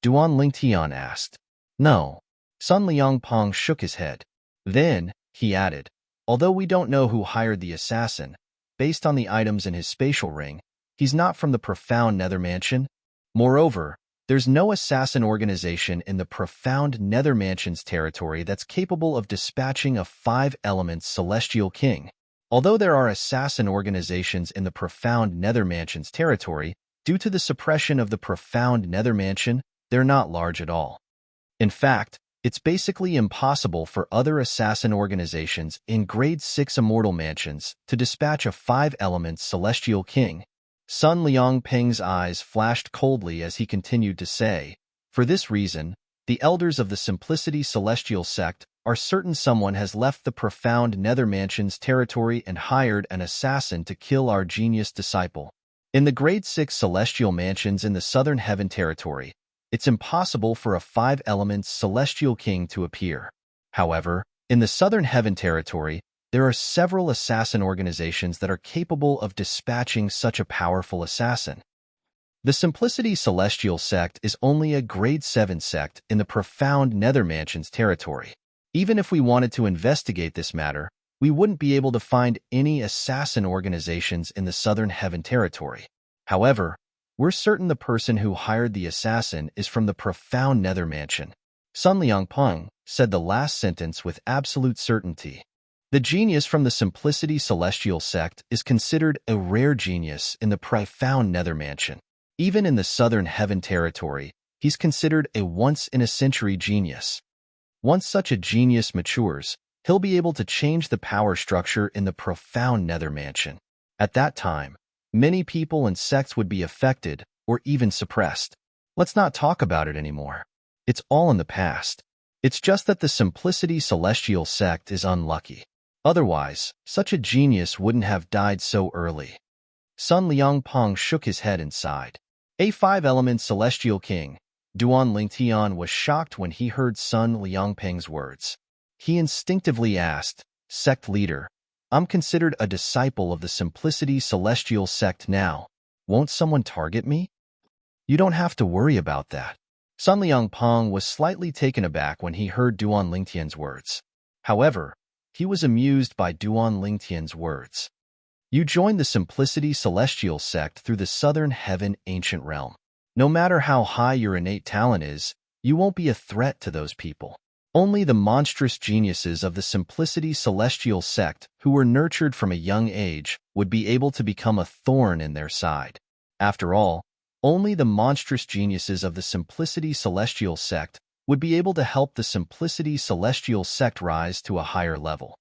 Duan Lingtian asked. No. Sun Liangping shook his head. Then, he added, although we don't know who hired the assassin, based on the items in his spatial ring, he's not from the profound Nether Mansion. Moreover, there's no assassin organization in the profound Nether Mansion's territory that's capable of dispatching a 5-element Celestial King. Although there are assassin organizations in the profound Nether Mansion's territory, due to the suppression of the profound Nether Mansion, they're not large at all. In fact, it's basically impossible for other assassin organizations in grade 6 immortal mansions to dispatch a 5-element Celestial King. Sun Liangping's eyes flashed coldly as he continued to say, for this reason, the elders of the Simplicity Celestial Sect are certain someone has left the profound Nether Mansion's territory and hired an assassin to kill our genius disciple. In the grade 6 Celestial Mansions in the Southern Heaven territory, it's impossible for a 5-element Celestial King to appear. However, in the Southern Heaven territory, there are several assassin organizations that are capable of dispatching such a powerful assassin. The Simplicity Celestial Sect is only a grade 7 sect in the profound Nether Mansion's territory. Even if we wanted to investigate this matter, we wouldn't be able to find any assassin organizations in the Southern Heaven territory. However, we're certain the person who hired the assassin is from the profound Nether Mansion. Sun Liangping said the last sentence with absolute certainty. The genius from the Simplicity Celestial Sect is considered a rare genius in the profound Nether Mansion. Even in the Southern Heaven territory, he's considered a once-in-a-century genius. Once such a genius matures, he'll be able to change the power structure in the profound Nether Mansion. At that time, many people and sects would be affected or even suppressed. Let's not talk about it anymore. It's all in the past. It's just that the Simplicity Celestial Sect is unlucky. Otherwise, such a genius wouldn't have died so early. Sun Liangping shook his head and sighed. A 5-element Celestial King, Duan Lingtian was shocked when he heard Sun Liangping's words. He instinctively asked, Sect Leader, I'm considered a disciple of the Simplicity Celestial Sect now. Won't someone target me? You don't have to worry about that. Sun Liangping was slightly taken aback when he heard Duan Lingtian's words. However, he was amused by Duan Lingtian's words. You joined the Simplicity Celestial Sect through the Southern Heaven Ancient Realm. No matter how high your innate talent is, you won't be a threat to those people. Only the monstrous geniuses of the Simplicity Celestial Sect who were nurtured from a young age would be able to become a thorn in their side. After all, only the monstrous geniuses of the Simplicity Celestial Sect would be able to help the Simplicity Celestial Sect rise to a higher level.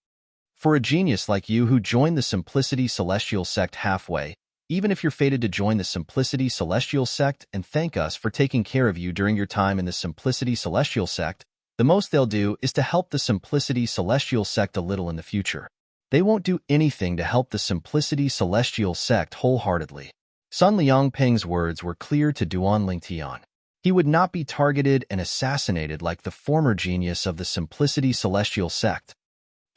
For a genius like you who joined the Simplicity Celestial Sect halfway, even if you're fated to join the Simplicity Celestial Sect and thank us for taking care of you during your time in the Simplicity Celestial Sect, the most they'll do is to help the Simplicity Celestial Sect a little in the future. They won't do anything to help the Simplicity Celestial Sect wholeheartedly. Sun Liangping's words were clear to Duan Lingtian. He would not be targeted and assassinated like the former genius of the Simplicity Celestial Sect.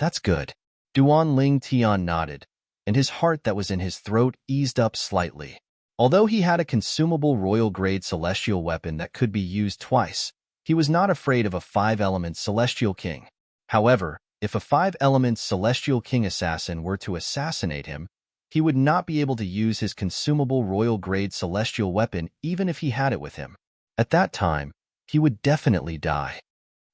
That's good. Duan Lingtian nodded, and his heart that was in his throat eased up slightly. Although he had a consumable royal-grade celestial weapon that could be used twice, he was not afraid of a 5-element Celestial King. However, if a 5-element Celestial King assassin were to assassinate him, he would not be able to use his consumable royal-grade celestial weapon even if he had it with him. At that time, he would definitely die.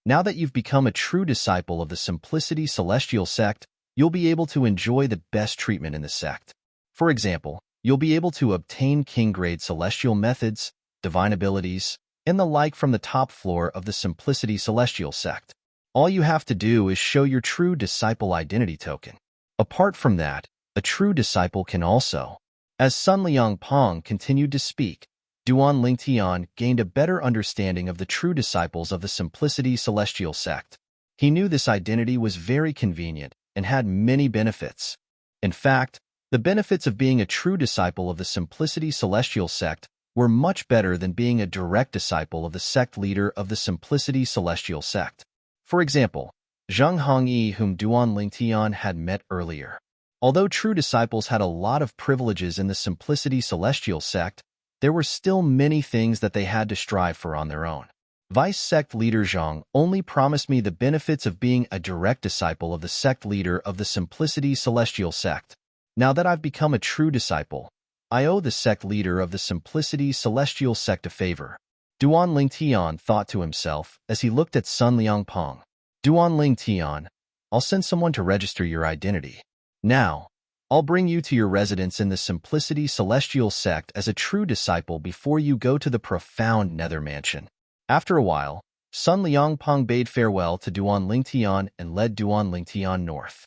Now that you've become a true disciple of the Simplicity Celestial sect, you'll be able to enjoy the best treatment in the sect. For example, you'll be able to obtain king-grade celestial methods, divine abilities, and the like from the top floor of the Simplicity Celestial sect. All you have to do is show your true disciple identity token. Apart from that, a true disciple can also. As Sun Liangpeng continued to speak, Duan Lingtian gained a better understanding of the true disciples of the Simplicity Celestial sect. He knew this identity was very convenient and had many benefits. In fact, the benefits of being a true disciple of the Simplicity Celestial sect were much better than being a direct disciple of the sect leader of the Simplicity Celestial sect. For example, Zheng Hongyi, whom Duan Lingtian had met earlier. Although true disciples had a lot of privileges in the Simplicity Celestial sect, there were still many things that they had to strive for on their own. Vice sect leader Zhang only promised me the benefits of being a direct disciple of the sect leader of the Simplicity Celestial sect. Now that I've become a true disciple, I owe the sect leader of the Simplicity Celestial sect a favor. Duan Lingtian thought to himself as he looked at Sun Liangpeng. Duan Lingtian, I'll send someone to register your identity. Now, I'll bring you to your residence in the Simplicity Celestial sect as a true disciple before you go to the profound Nether Mansion. After a while, Sun Liangpeng bade farewell to Duan Lingtian and led Duan Lingtian north.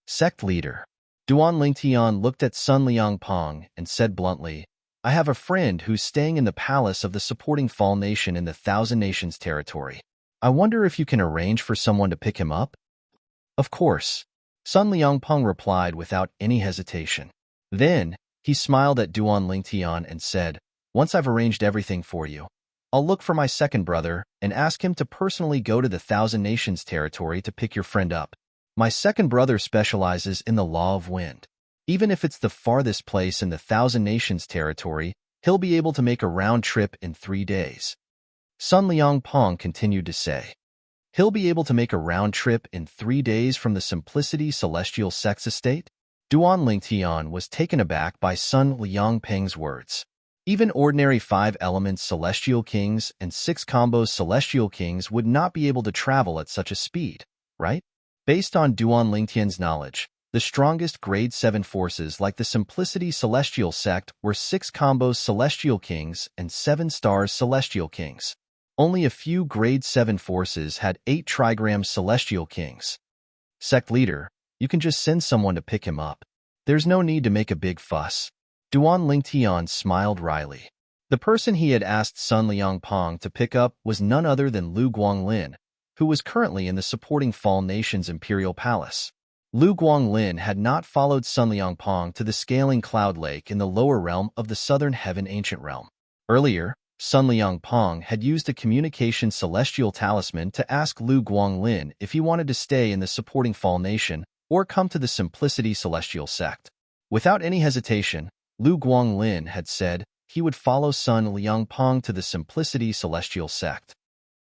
Sect leader. Duan Lingtian looked at Sun Liangpeng and said bluntly, I have a friend who's staying in the palace of the supporting Fall Nation in the Thousand Nations territory. I wonder if you can arrange for someone to pick him up? Of course. Sun Liangpeng replied without any hesitation. Then, he smiled at Duan Lingtian and said, Once I've arranged everything for you, I'll look for my second brother and ask him to personally go to the Thousand Nations territory to pick your friend up. My second brother specializes in the law of wind. Even if it's the farthest place in the Thousand Nations territory, he'll be able to make a round trip in 3 days. Sun Liangpeng continued to say, He'll be able to make a round trip in 3 days from the Simplicity Celestial Sect's estate? Duan Lingtian was taken aback by Sun Liangpeng's words. Even ordinary 5 elements Celestial Kings and 6 combos Celestial Kings would not be able to travel at such a speed, right? Based on Duan Lingtian's knowledge, the strongest grade 7 forces like the Simplicity Celestial Sect were 6 combos Celestial Kings and 7 stars Celestial Kings. Only a few grade 7 forces had 8 trigrams Celestial Kings. Sect leader, you can just send someone to pick him up. There's no need to make a big fuss. Duan Lingtian smiled wryly. The person he had asked Sun Liangpeng to pick up was none other than Lu Guanglin, who was currently in the supporting Fall Nation's Imperial Palace. Lu Guanglin had not followed Sun Liangpeng to the Scaling Cloud Lake in the lower realm of the Southern Heaven Ancient Realm. Earlier, Sun Liangpeng had used a communication celestial talisman to ask Lu Guanglin if he wanted to stay in the supporting Fall Nation or come to the Simplicity Celestial Sect. Without any hesitation, Lu Guanglin had said he would follow Sun Liangpeng to the Simplicity Celestial Sect.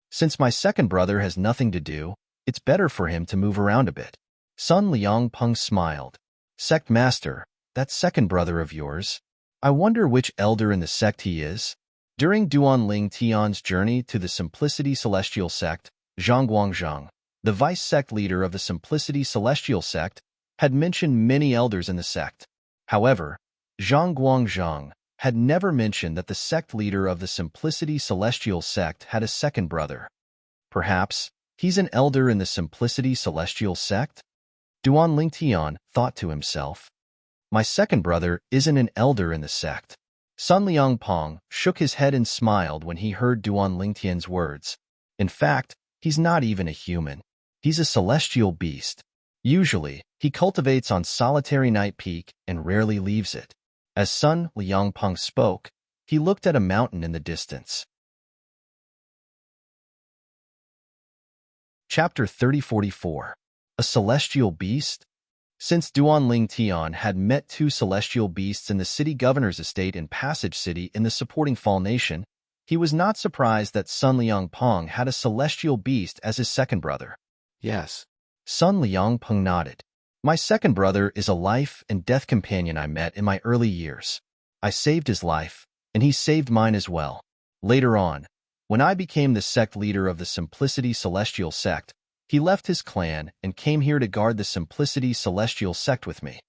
Since my second brother has nothing to do, it's better for him to move around a bit. Sun Liangpeng smiled. Sect Master, that second brother of yours, I wonder which elder in the sect he is? During Duan Lingtian's journey to the Simplicity Celestial Sect, Zhang Guangzhang, the vice sect leader of the Simplicity Celestial Sect, had mentioned many elders in the sect. However, Zhang Guangzhang had never mentioned that the sect leader of the Simplicity Celestial Sect had a second brother. Perhaps he's an elder in the Simplicity Celestial Sect? Duan Lingtian thought to himself. My second brother isn't an elder in the sect. Sun Liangpeng shook his head and smiled when he heard Duan Lingtian's words. In fact, he's not even a human. He's a celestial beast. Usually, he cultivates on solitary night peak and rarely leaves it. As Sun Liangpeng spoke, he looked at a mountain in the distance. Chapter 3044. A Celestial Beast? Since Duan Lingtian had met 2 celestial beasts in the city governor's estate in Passage City in the supporting Fall Nation, he was not surprised that Sun Liangpeng had a celestial beast as his second brother. Yes. Sun Liangpeng nodded. My second brother is a life and death companion I met in my early years. I saved his life, and he saved mine as well. Later on, When I became the sect leader of the Simplicity Celestial Sect, he left his clan and came here to guard the Simplicity Celestial Sect with me.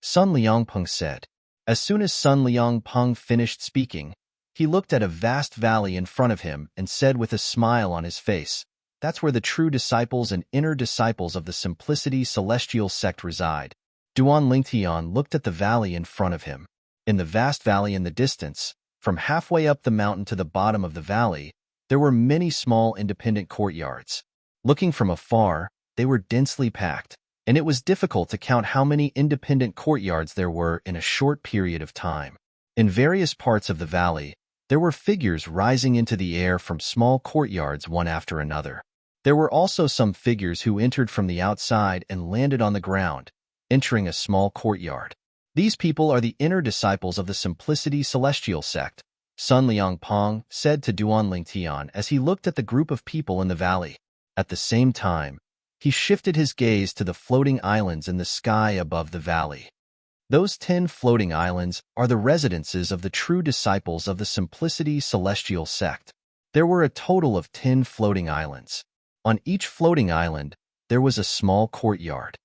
Sun Liangpeng said. As soon as Sun Liangpeng finished speaking, he looked at a vast valley in front of him and said with a smile on his face, "That's where the true disciples and inner disciples of the Simplicity Celestial Sect reside." Duan Lingtian looked at the valley in front of him. In the vast valley in the distance, from halfway up the mountain to the bottom of the valley, there were many small independent courtyards. Looking from afar, they were densely packed, and it was difficult to count how many independent courtyards there were in a short period of time. In various parts of the valley, there were figures rising into the air from small courtyards one after another. There were also some figures who entered from the outside and landed on the ground, entering a small courtyard. These people are the inner disciples of the Simplicity Celestial Sect, Sun Liangpeng said to Duan Lingtian as he looked at the group of people in the valley. At the same time, he shifted his gaze to the floating islands in the sky above the valley. Those 10 floating islands are the residences of the true disciples of the Simplicity Celestial Sect. There were a total of 10 floating islands. On each floating island, there was a small courtyard.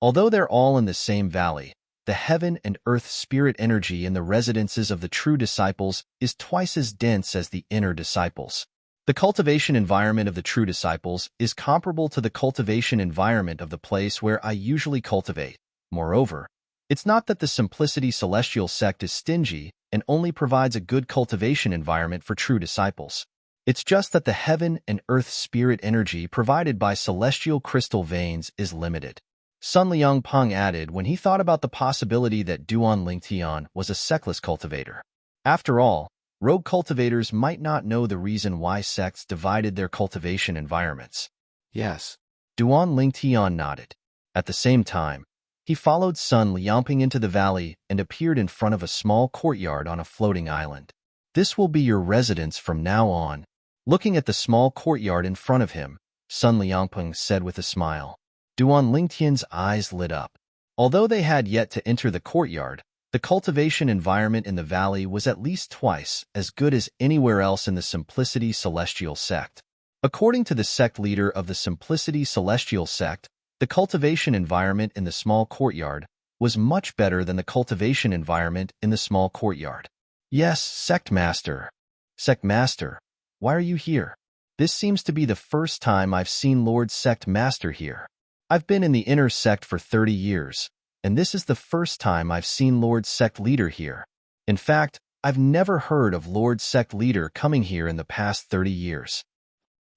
Although they're all in the same valley, the heaven and earth spirit energy in the residences of the true disciples is twice as dense as the inner disciples. The cultivation environment of the true disciples is comparable to the cultivation environment of the place where I usually cultivate. Moreover, it's not that the Simplicity Celestial Sect is stingy and only provides a good cultivation environment for true disciples. It's just that the heaven and earth spirit energy provided by celestial crystal veins is limited. Sun Liangpeng added when he thought about the possibility that Duan Lingtian was a sectless cultivator. After all, rogue cultivators might not know the reason why sects divided their cultivation environments. Yes. Duan Lingtian nodded. At the same time, he followed Sun Liangpeng into the valley and appeared in front of a small courtyard on a floating island. This will be your residence from now on. Looking at the small courtyard in front of him, Sun Liangpeng said with a smile. Duan Lingtian's eyes lit up. Although they had yet to enter the courtyard, the cultivation environment in the valley was at least twice as good as anywhere else in the Simplicity Celestial Sect. According to the sect leader of the Simplicity Celestial Sect, the cultivation environment in the small courtyard was much better than the cultivation environment in the small courtyard. Yes, Sect Master. Sect Master, why are you here? This seems to be the first time I've seen Lord Sect Master here. I've been in the inner sect for 30 years, and this is the first time I've seen Lord Sect Leader here. In fact, I've never heard of Lord Sect Leader coming here in the past 30 years.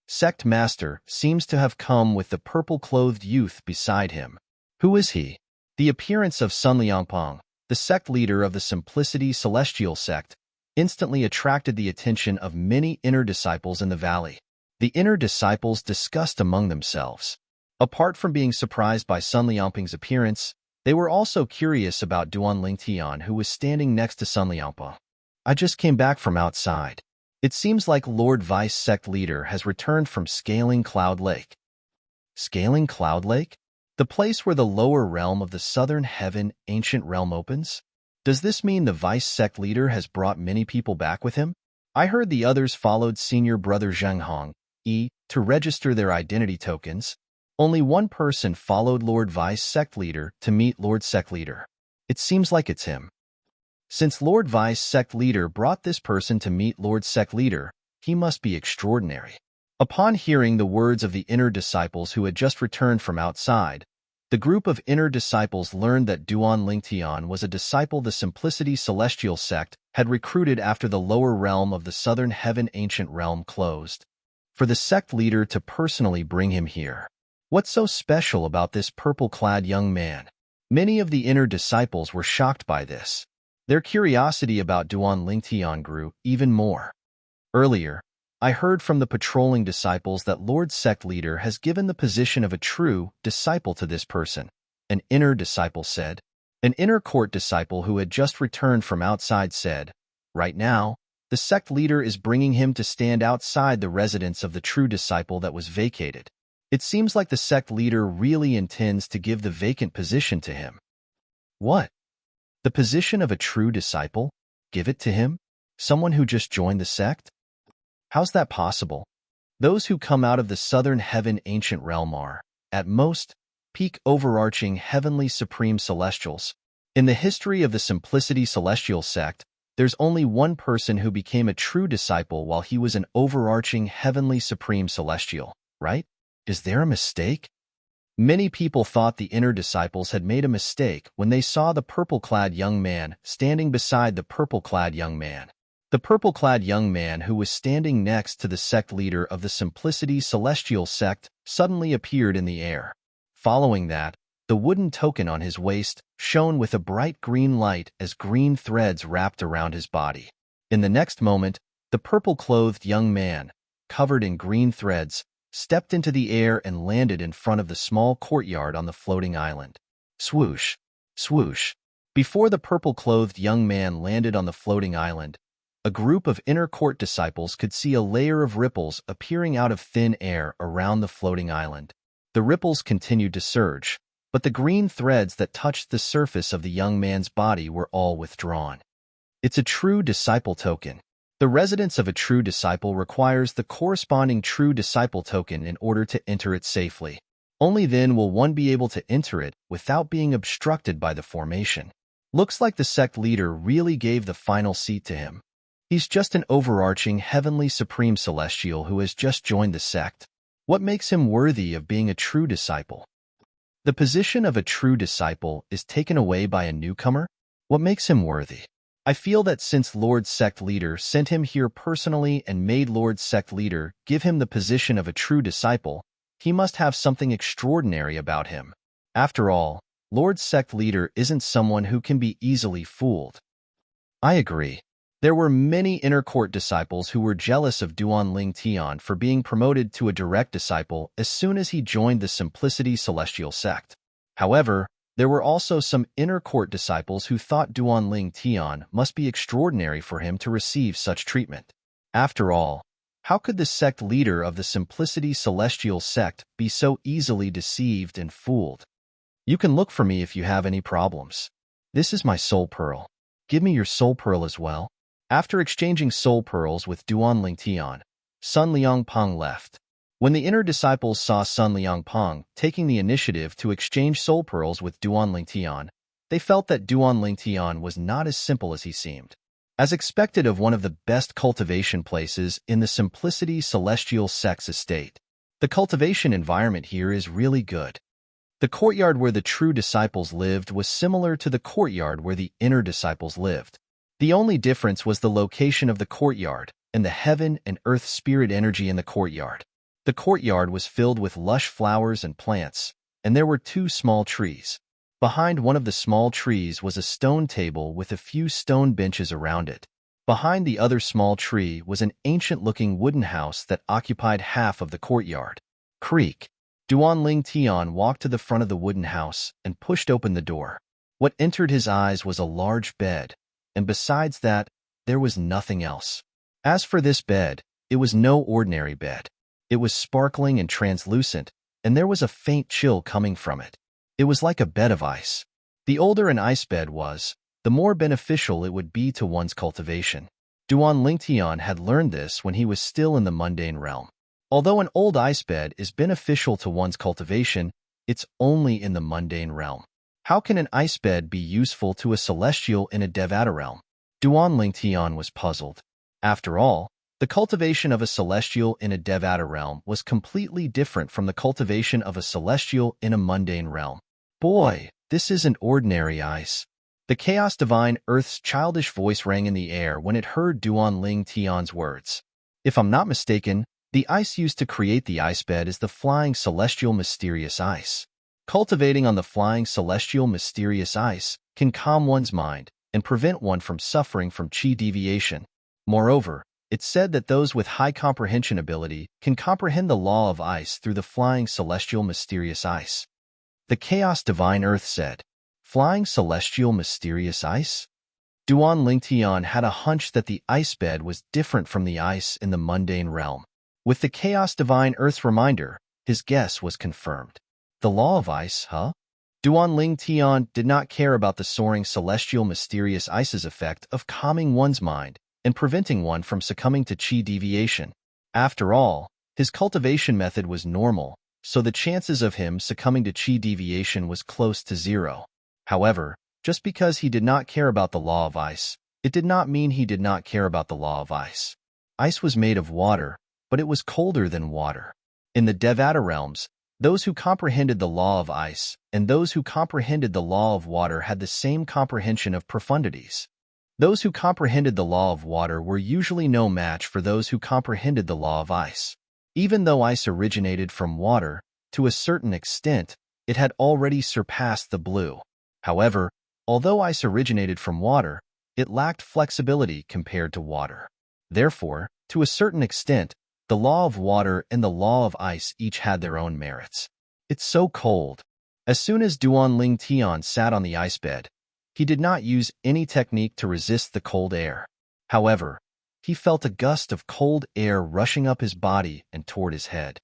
Sect Master seems to have come with the purple-clothed youth beside him. Who is he? The appearance of Sun Liangpeng, the sect leader of the Simplicity Celestial Sect, instantly attracted the attention of many inner disciples in the valley. The inner disciples discussed among themselves. Apart from being surprised by Sun Liangpeng's appearance, they were also curious about Duan Lingtian, who was standing next to Sun Liangpeng. I just came back from outside. It seems like Lord Vice Sect Leader has returned from Scaling Cloud Lake. Scaling Cloud Lake? The place where the lower realm of the Southern Heaven Ancient Realm opens? Does this mean the Vice Sect Leader has brought many people back with him? I heard the others followed Senior Brother Zheng Hong, to register their identity tokens. Only one person followed Lord Vice Sect Leader to meet Lord Sect Leader. It seems like it's him. Since Lord Vice Sect Leader brought this person to meet Lord Sect Leader, he must be extraordinary. Upon hearing the words of the inner disciples who had just returned from outside, the group of inner disciples learned that Duan Lingtian was a disciple the Simplicity Celestial Sect had recruited after the lower realm of the Southern Heaven Ancient Realm closed, for the sect leader to personally bring him here. What's so special about this purple-clad young man? Many of the inner disciples were shocked by this. Their curiosity about Duan Lingtian grew even more. Earlier, I heard from the patrolling disciples that Lord Sect Leader has given the position of a true disciple to this person, an inner disciple said. An inner court disciple who had just returned from outside said, right now, the sect leader is bringing him to stand outside the residence of the true disciple that was vacated. It seems like the sect leader really intends to give the vacant position to him. What? The position of a true disciple? Give it to him? Someone who just joined the sect? How's that possible? Those who come out of the southern heaven ancient realm are, at most, peak overarching heavenly supreme celestials. In the history of the Simplicity Celestial sect, there's only one person who became a true disciple while he was an overarching heavenly supreme celestial, right? Is there a mistake? Many people thought the inner disciples had made a mistake when they saw the purple-clad young man standing beside the purple-clad young man. The purple-clad young man who was standing next to the sect leader of the Simplicity Celestial sect suddenly appeared in the air. Following that, the wooden token on his waist shone with a bright green light as green threads wrapped around his body. In the next moment, the purple-clothed young man, covered in green threads, stepped into the air and landed in front of the small courtyard on the floating island. Swoosh, swoosh. Before the purple-clothed young man landed on the floating island, a group of inner court disciples could see a layer of ripples appearing out of thin air around the floating island. The ripples continued to surge, but the green threads that touched the surface of the young man's body were all withdrawn. It's a true disciple token. The residence of a true disciple requires the corresponding true disciple token in order to enter it safely. Only then will one be able to enter it without being obstructed by the formation. Looks like the sect leader really gave the final seat to him. He's just an overarching heavenly supreme celestial who has just joined the sect. What makes him worthy of being a true disciple? The position of a true disciple is taken away by a newcomer? What makes him worthy? I feel that since Lord's sect leader sent him here personally and made Lord's sect leader give him the position of a true disciple, he must have something extraordinary about him. After all, Lord's sect leader isn't someone who can be easily fooled. I agree. There were many inner court disciples who were jealous of Duan Ling Tian for being promoted to a direct disciple as soon as he joined the Simplicity Celestial sect. However, there were also some inner court disciples who thought Duan Ling Tian must be extraordinary for him to receive such treatment. After all, how could the sect leader of the Simplicity Celestial sect be so easily deceived and fooled? You can look for me if you have any problems. This is my soul pearl. Give me your soul pearl as well. After exchanging soul pearls with Duan Ling Tian, Sun Liangpeng left. When the inner disciples saw Sun Liangpeng taking the initiative to exchange soul pearls with Duan Ling Tian, they felt that Duan Ling Tian was not as simple as he seemed. As expected of one of the best cultivation places in the Simplicity Celestial sect's estate, the cultivation environment here is really good. The courtyard where the true disciples lived was similar to the courtyard where the inner disciples lived. The only difference was the location of the courtyard and the heaven and earth spirit energy in the courtyard. The courtyard was filled with lush flowers and plants, and there were 2 small trees. Behind one of the small trees was a stone table with a few stone benches around it. Behind the other small tree was an ancient-looking wooden house that occupied half of the courtyard. Creak. Duan Ling Tian walked to the front of the wooden house and pushed open the door. What entered his eyes was a large bed, and besides that, there was nothing else. As for this bed, it was no ordinary bed. It was sparkling and translucent, and there was a faint chill coming from it. It was like a bed of ice. The older an ice bed was, the more beneficial it would be to one's cultivation. Duan Ling Tian had learned this when he was still in the mundane realm. Although an old ice bed is beneficial to one's cultivation, it's only in the mundane realm. How can an ice bed be useful to a celestial in a Devata realm? Duan Ling Tian was puzzled. After all, the cultivation of a celestial in a Devata realm was completely different from the cultivation of a celestial in a mundane realm. Boy, this isn't ordinary ice. The Chaos Divine Earth's childish voice rang in the air when it heard Duan Ling Tian's words. If I'm not mistaken, the ice used to create the ice bed is the flying celestial mysterious ice. Cultivating on the flying celestial mysterious ice can calm one's mind and prevent one from suffering from chi deviation. Moreover, it's said that those with high comprehension ability can comprehend the law of ice through the flying celestial mysterious ice. The Chaos Divine Earth said, "Flying celestial mysterious ice?" Duan Ling Tian had a hunch that the ice bed was different from the ice in the mundane realm. With the Chaos Divine Earth's reminder, his guess was confirmed. The law of ice, huh? Duan Ling Tian did not care about the soaring celestial mysterious ice's effect of calming one's mind and preventing one from succumbing to chi deviation. After all, his cultivation method was normal, so the chances of him succumbing to chi deviation was close to zero. However, just because he did not care about the law of ice, it did not mean he did not care about the law of ice. Ice was made of water, but it was colder than water. In the Devata realms, those who comprehended the law of ice and those who comprehended the law of water had the same comprehension of profundities. Those who comprehended the law of water were usually no match for those who comprehended the law of ice. Even though ice originated from water, to a certain extent, it had already surpassed the blue. However, although ice originated from water, it lacked flexibility compared to water. Therefore, to a certain extent, the law of water and the law of ice each had their own merits. It's so cold. As soon as Duan Ling Tian sat on the ice bed, he did not use any technique to resist the cold air. However, he felt a gust of cold air rushing up his body and toward his head.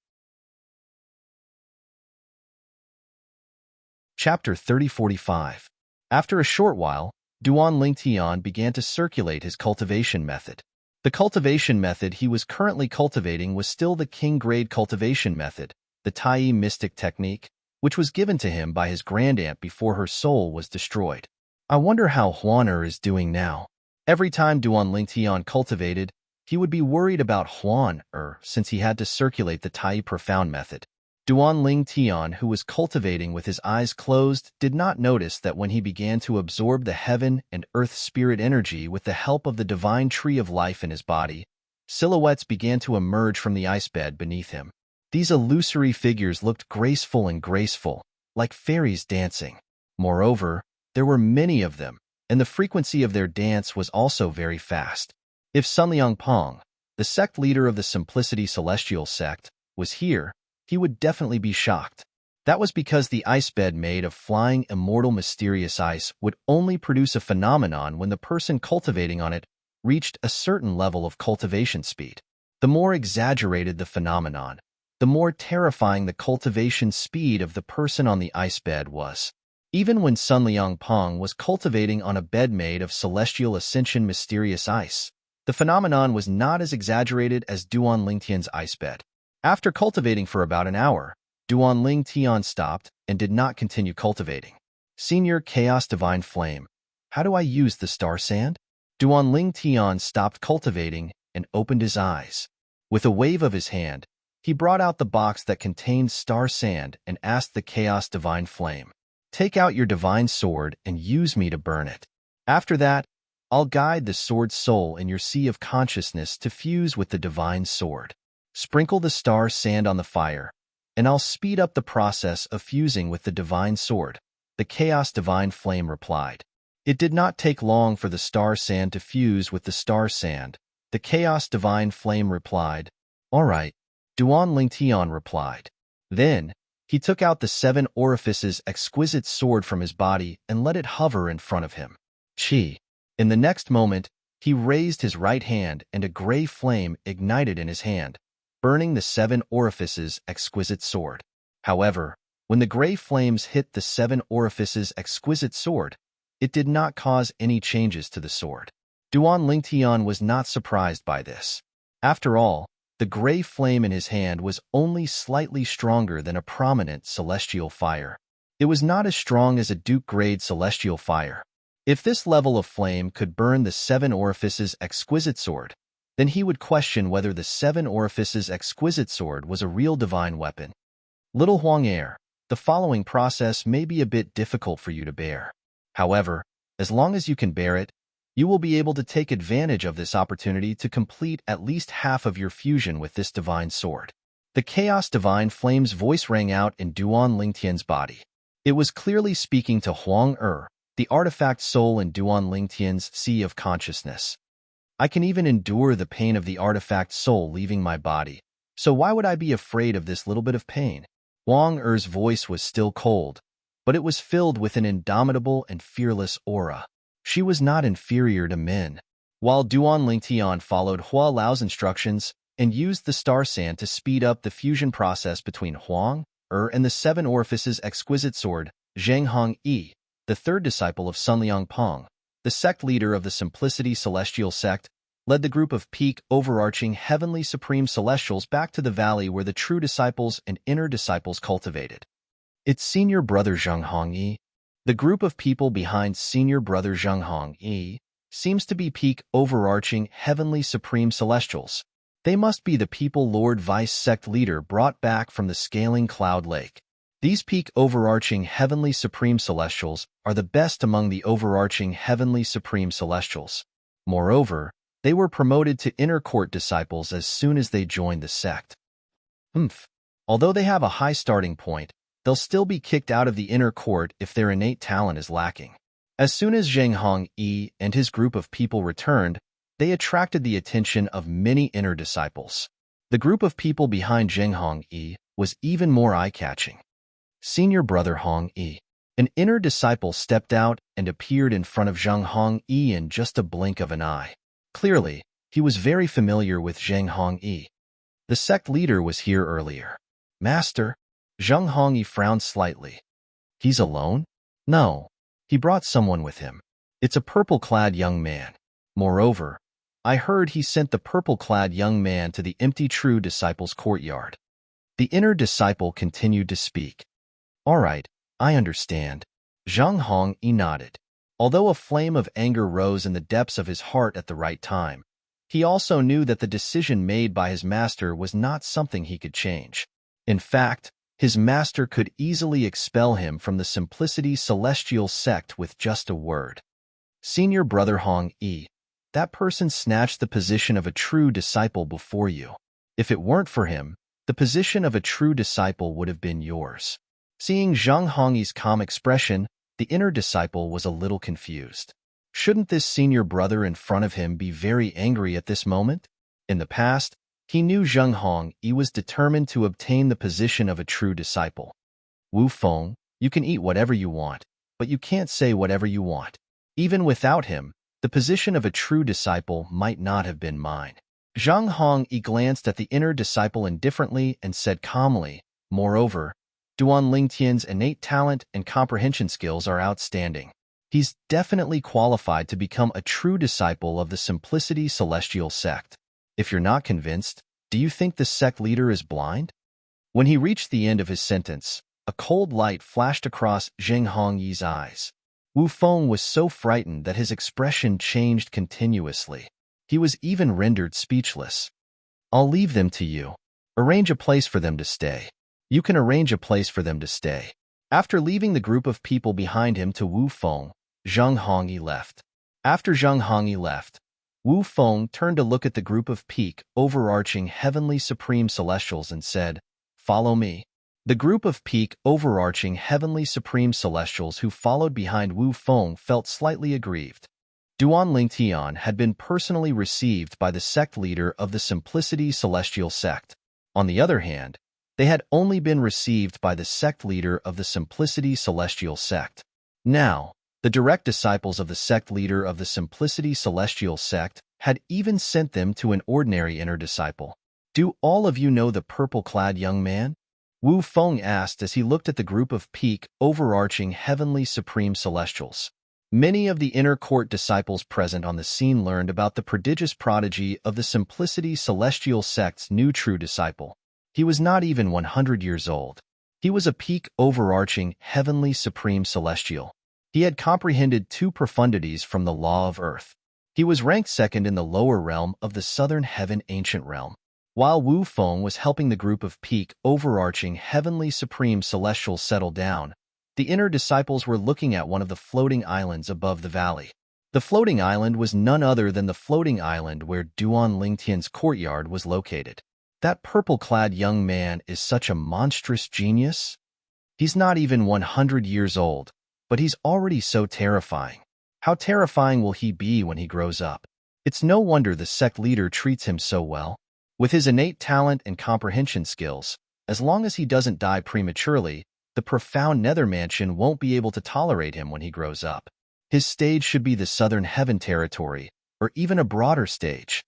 Chapter 3045. After a short while, Duan Ling Tian began to circulate his cultivation method. The cultivation method he was currently cultivating was still the king-grade cultivation method, the Tai mystic technique, which was given to him by his grandaunt before her soul was destroyed. I wonder how Huan is doing now. Every time Duan Ling Tian cultivated, he would be worried about Huan since he had to circulate the Tai profound method. Duan Ling Tian, who was cultivating with his eyes closed, did not notice that when he began to absorb the heaven and earth spirit energy with the help of the divine tree of life in his body, silhouettes began to emerge from the ice bed beneath him. These illusory figures looked graceful, like fairies dancing. Moreover, there were many of them, and the frequency of their dance was also very fast. If Sun Liang Pong, the sect leader of the Simplicity Celestial sect, was here, he would definitely be shocked. That was because the ice bed made of flying, immortal, mysterious ice would only produce a phenomenon when the person cultivating on it reached a certain level of cultivation speed. The more exaggerated the phenomenon, the more terrifying the cultivation speed of the person on the ice bed was. Even when Sun Liang Pong was cultivating on a bed made of celestial ascension mysterious ice, the phenomenon was not as exaggerated as Duan Ling Tian's ice bed. After cultivating for about an hour, Duan Ling Tian stopped and did not continue cultivating. Senior Chaos Divine Flame, how do I use the star sand? Duan Ling Tian stopped cultivating and opened his eyes. With a wave of his hand, he brought out the box that contained star sand and asked the Chaos Divine Flame, "Take out your divine sword and use me to burn it. After that, I'll guide the sword's soul in your sea of consciousness to fuse with the divine sword. Sprinkle the star sand on the fire, and I'll speed up the process of fusing with the divine sword," the Chaos Divine Flame replied. It did not take long for the star sand to fuse with the star sand. The Chaos Divine Flame replied, "All right," Duan Ling Tian replied. Then, he took out the 7 orifices exquisite sword from his body and let it hover in front of him. Chi. In the next moment, he raised his right hand and a gray flame ignited in his hand, burning the 7 orifices exquisite sword. However, when the gray flames hit the 7 orifices exquisite sword, it did not cause any changes to the sword. Duan Ling Tian was not surprised by this. After all, the gray flame in his hand was only slightly stronger than a prominent celestial fire. It was not as strong as a Duke-grade celestial fire. If this level of flame could burn the 7 orifices exquisite sword, then he would question whether the 7 orifices exquisite sword was a real divine weapon. Little Huang Er, the following process may be a bit difficult for you to bear. However, as long as you can bear it, you will be able to take advantage of this opportunity to complete at least half of your fusion with this divine sword. The Chaos Divine Flame's voice rang out in Duan Ling Tian's body. It was clearly speaking to Huang Er, the artifact soul in Duan Ling Tian's sea of consciousness. I can even endure the pain of the artifact soul leaving my body, so why would I be afraid of this little bit of pain? Huang Er's voice was still cold, but it was filled with an indomitable and fearless aura. She was not inferior to men. While Duan Ling Tian followed Hua Lao's instructions and used the star sand to speed up the fusion process between Huang Er and the 7 orifices exquisite sword, Zheng Hong Yi, the 3rd disciple of Sun Liang Pong, the sect leader of the Simplicity Celestial sect, led the group of peak, overarching, heavenly supreme celestials back to the valley where the true disciples and inner disciples cultivated. It's senior brother Zheng Hongyi. The group of people behind senior brother Zheng Hongyi seems to be peak, overarching, heavenly supreme celestials. They must be the people Lord Vice sect leader brought back from the scaling cloud lake. These peak, overarching, heavenly supreme celestials are the best among the overarching heavenly supreme celestials. Moreover, they were promoted to inner court disciples as soon as they joined the sect. Although they have a high starting point, they'll still be kicked out of the inner court if their innate talent is lacking. As soon as Zheng Hongyi and his group of people returned, they attracted the attention of many inner disciples. The group of people behind Zheng Hongyi was even more eye-catching. Senior brother Hongyi. An inner disciple stepped out and appeared in front of Zheng Hongyi in just a blink of an eye. Clearly, he was very familiar with Zheng Hongyi. The sect leader was here earlier. Master, Zheng Hongyi frowned slightly. He's alone? No. He brought someone with him. It's a purple-clad young man. Moreover, I heard he sent the purple-clad young man to the empty true disciples' courtyard. The inner disciple continued to speak. All right, I understand. Zheng Hongyi nodded. Although a flame of anger rose in the depths of his heart at the right time, he also knew that the decision made by his master was not something he could change. In fact, his master could easily expel him from the Simplicity Celestial sect with just a word. Senior brother Hongyi, that person snatched the position of a true disciple before you. If it weren't for him, the position of a true disciple would have been yours. Seeing Zheng Hongyi's calm expression, the inner disciple was a little confused. Shouldn't this senior brother in front of him be very angry at this moment? In the past, he knew Zheng Hongyi was determined to obtain the position of a true disciple. Wu Feng, you can eat whatever you want, but you can't say whatever you want. Even without him, the position of a true disciple might not have been mine. Zheng Hongyi glanced at the inner disciple indifferently and said calmly, moreover, Duan Lingtian's innate talent and comprehension skills are outstanding. He's definitely qualified to become a true disciple of the Simplicity Celestial sect. If you're not convinced, do you think the sect leader is blind? When he reached the end of his sentence, a cold light flashed across Zheng Hongyi's eyes. Wu Feng was so frightened that his expression changed continuously. He was even rendered speechless. I'll leave them to you. Arrange a place for them to stay. You can arrange a place for them to stay. After leaving the group of people behind him to Wu Feng, Zheng Hongyi left. After Zheng Hongyi left, Wu Feng turned to look at the group of peak, overarching heavenly supreme celestials and said, Follow me. The group of peak, overarching heavenly supreme celestials who followed behind Wu Feng felt slightly aggrieved. Duan Lingtian had been personally received by the sect leader of the Simplicity Celestial sect. On the other hand, they had only been received by the sect leader of the Simplicity Celestial sect. Now, the direct disciples of the sect leader of the Simplicity Celestial sect had even sent them to an ordinary inner disciple. Do all of you know the purple-clad young man? Wu Feng asked as he looked at the group of peak, overarching heavenly supreme celestials. Many of the inner court disciples present on the scene learned about the prodigious prodigy of the Simplicity Celestial sect's new true disciple. He was not even 100 years old. He was a peak, overarching, heavenly supreme celestial. He had comprehended 2 profundities from the law of earth. He was ranked second in the lower realm of the southern heaven ancient realm. While Wu Feng was helping the group of peak, overarching, heavenly supreme celestials settle down, the inner disciples were looking at one of the floating islands above the valley. The floating island was none other than the floating island where Duan Lingtian's courtyard was located. That purple-clad young man is such a monstrous genius. He's not even 100 years old, but he's already so terrifying. How terrifying will he be when he grows up? It's no wonder the sect leader treats him so well. With his innate talent and comprehension skills, as long as he doesn't die prematurely, the profound nether mansion won't be able to tolerate him when he grows up. His stage should be the southern heaven territory, or even a broader stage.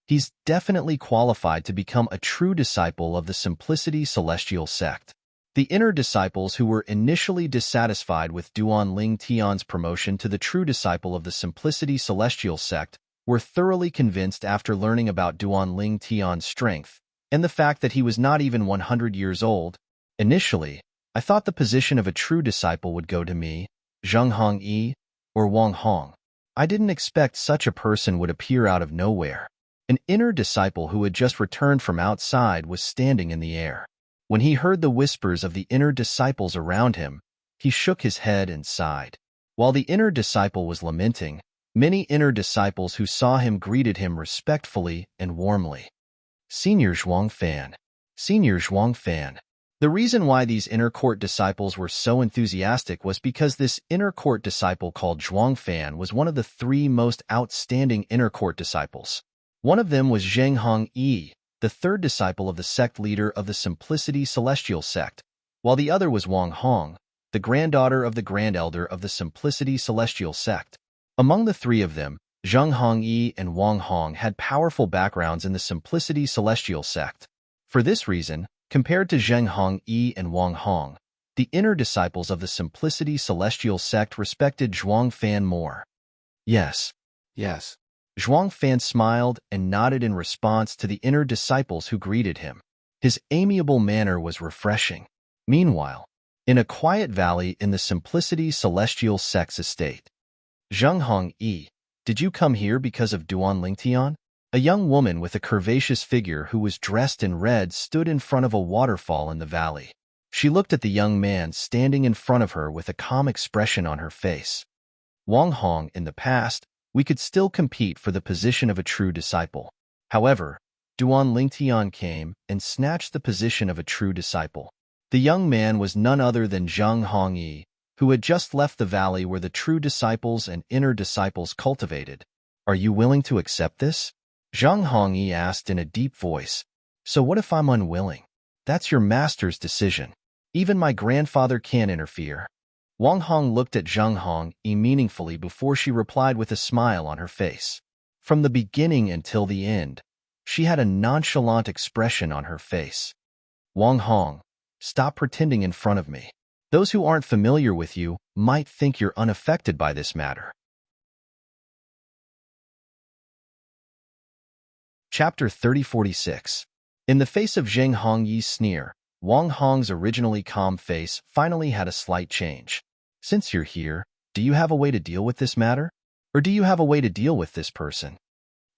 He's definitely qualified to become a true disciple of the Simplicity Celestial sect. The inner disciples who were initially dissatisfied with Duan Lingtian's promotion to the true disciple of the Simplicity Celestial sect were thoroughly convinced after learning about Duan Ling Tian's strength and the fact that he was not even 100 years old. Initially, I thought the position of a true disciple would go to me, Zheng Hongyi, or Wang Hong. I didn't expect such a person would appear out of nowhere. An inner disciple who had just returned from outside was standing in the air. When he heard the whispers of the inner disciples around him, he shook his head and sighed. While the inner disciple was lamenting, many inner disciples who saw him greeted him respectfully and warmly. Senior Zhuang Fan. Senior Zhuang Fan. The reason why these inner court disciples were so enthusiastic was because this inner court disciple called Zhuang Fan was one of the 3 most outstanding inner court disciples. One of them was Zheng Hongyi, the 3rd disciple of the sect leader of the Simplicity Celestial sect, while the other was Wang Hong, the granddaughter of the Grand Elder of the Simplicity Celestial sect. Among the 3 of them, Zheng Hongyi and Wang Hong had powerful backgrounds in the Simplicity Celestial sect. For this reason, compared to Zheng Hongyi and Wang Hong, the inner disciples of the Simplicity Celestial sect respected Zhuang Fan more. Yes. Yes. Zhuang Fan smiled and nodded in response to the inner disciples who greeted him. His amiable manner was refreshing. Meanwhile, in a quiet valley in the Simplicity Celestial sect's estate, Zheng Hongyi, did you come here because of Duan Lingtian? A young woman with a curvaceous figure who was dressed in red stood in front of a waterfall in the valley. She looked at the young man standing in front of her with a calm expression on her face. Wang Hong, in the past, we could still compete for the position of a true disciple. However, Duan Lingtian came and snatched the position of a true disciple. The young man was none other than Zheng Hongyi, who had just left the valley where the true disciples and inner disciples cultivated. Are you willing to accept this? Zheng Hongyi asked in a deep voice. So what if I'm unwilling? That's your master's decision. Even my grandfather can't interfere. Wang Hong looked at Zheng Hongyi meaningfully before she replied with a smile on her face. From the beginning until the end, she had a nonchalant expression on her face. Wang Hong, stop pretending in front of me. Those who aren't familiar with you might think you're unaffected by this matter. Chapter 3046. In the face of Zheng Hongyi's sneer, Wang Hong's originally calm face finally had a slight change. Since you're here, do you have a way to deal with this matter? Or do you have a way to deal with this person?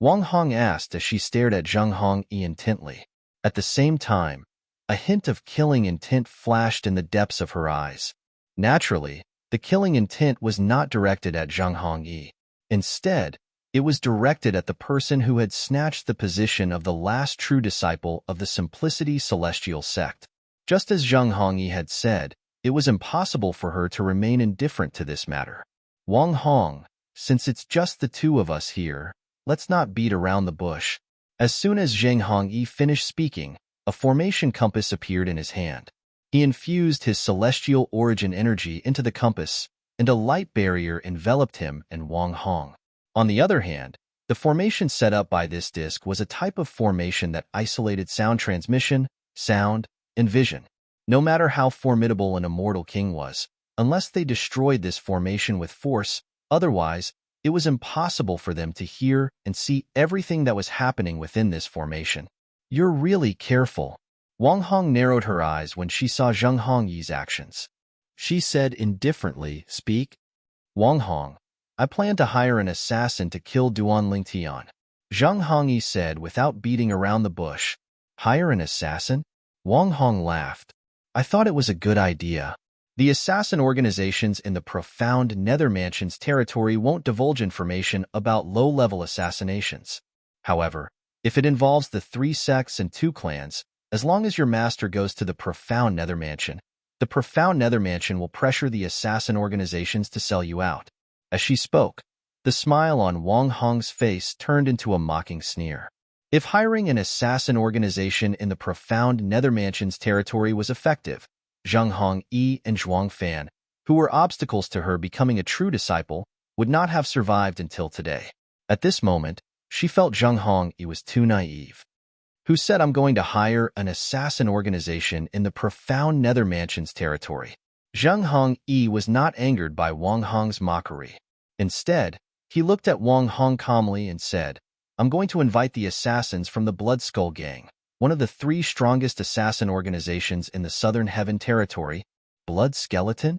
Wang Hong asked as she stared at Zheng Hongyi intently. At the same time, a hint of killing intent flashed in the depths of her eyes. Naturally, the killing intent was not directed at Zheng Hongyi. Instead, it was directed at the person who had snatched the position of the last true disciple of the Simplicity Celestial sect. Just as Zheng Hongyi had said, it was impossible for her to remain indifferent to this matter. Wang Hong, since it's just the 2 of us here, let's not beat around the bush. As soon as Zheng Hongyi finished speaking, a formation compass appeared in his hand. He infused his celestial origin energy into the compass, and a light barrier enveloped him and Wang Hong. On the other hand, the formation set up by this disc was a type of formation that isolated sound transmission, sound, and vision. No matter how formidable an immortal king was, unless they destroyed this formation with force, otherwise, it was impossible for them to hear and see everything that was happening within this formation. You're really careful. Wang Hong narrowed her eyes when she saw Zheng Hongyi's actions. She said indifferently, Speak. Wang Hong, I plan to hire an assassin to kill Duan Lingtian. Zheng Hongyi said without beating around the bush. Hire an assassin? Wang Hong laughed. I thought it was a good idea. The assassin organizations in the profound Nether Mansion's territory won't divulge information about low-level assassinations. However, if it involves the 3 sects and 2 clans, as long as your master goes to the profound Nether Mansion, the profound Nether Mansion will pressure the assassin organizations to sell you out. As she spoke, the smile on Wang Hong's face turned into a mocking sneer. If hiring an assassin organization in the profound Nether Mansion's territory was effective, Zheng Hongyi and Zhuang Fan, who were obstacles to her becoming a true disciple, would not have survived until today. At this moment, she felt Zheng Hongyi was too naive. Who said I'm going to hire an assassin organization in the profound Nether Mansion's territory? Zheng Hongyi was not angered by Wang Hong's mockery. Instead, He looked at Wang Hong calmly and said, I'm going to invite the assassins from the Blood Skull Gang, one of the 3 strongest assassin organizations in the Southern Heaven Territory. Blood Skeleton?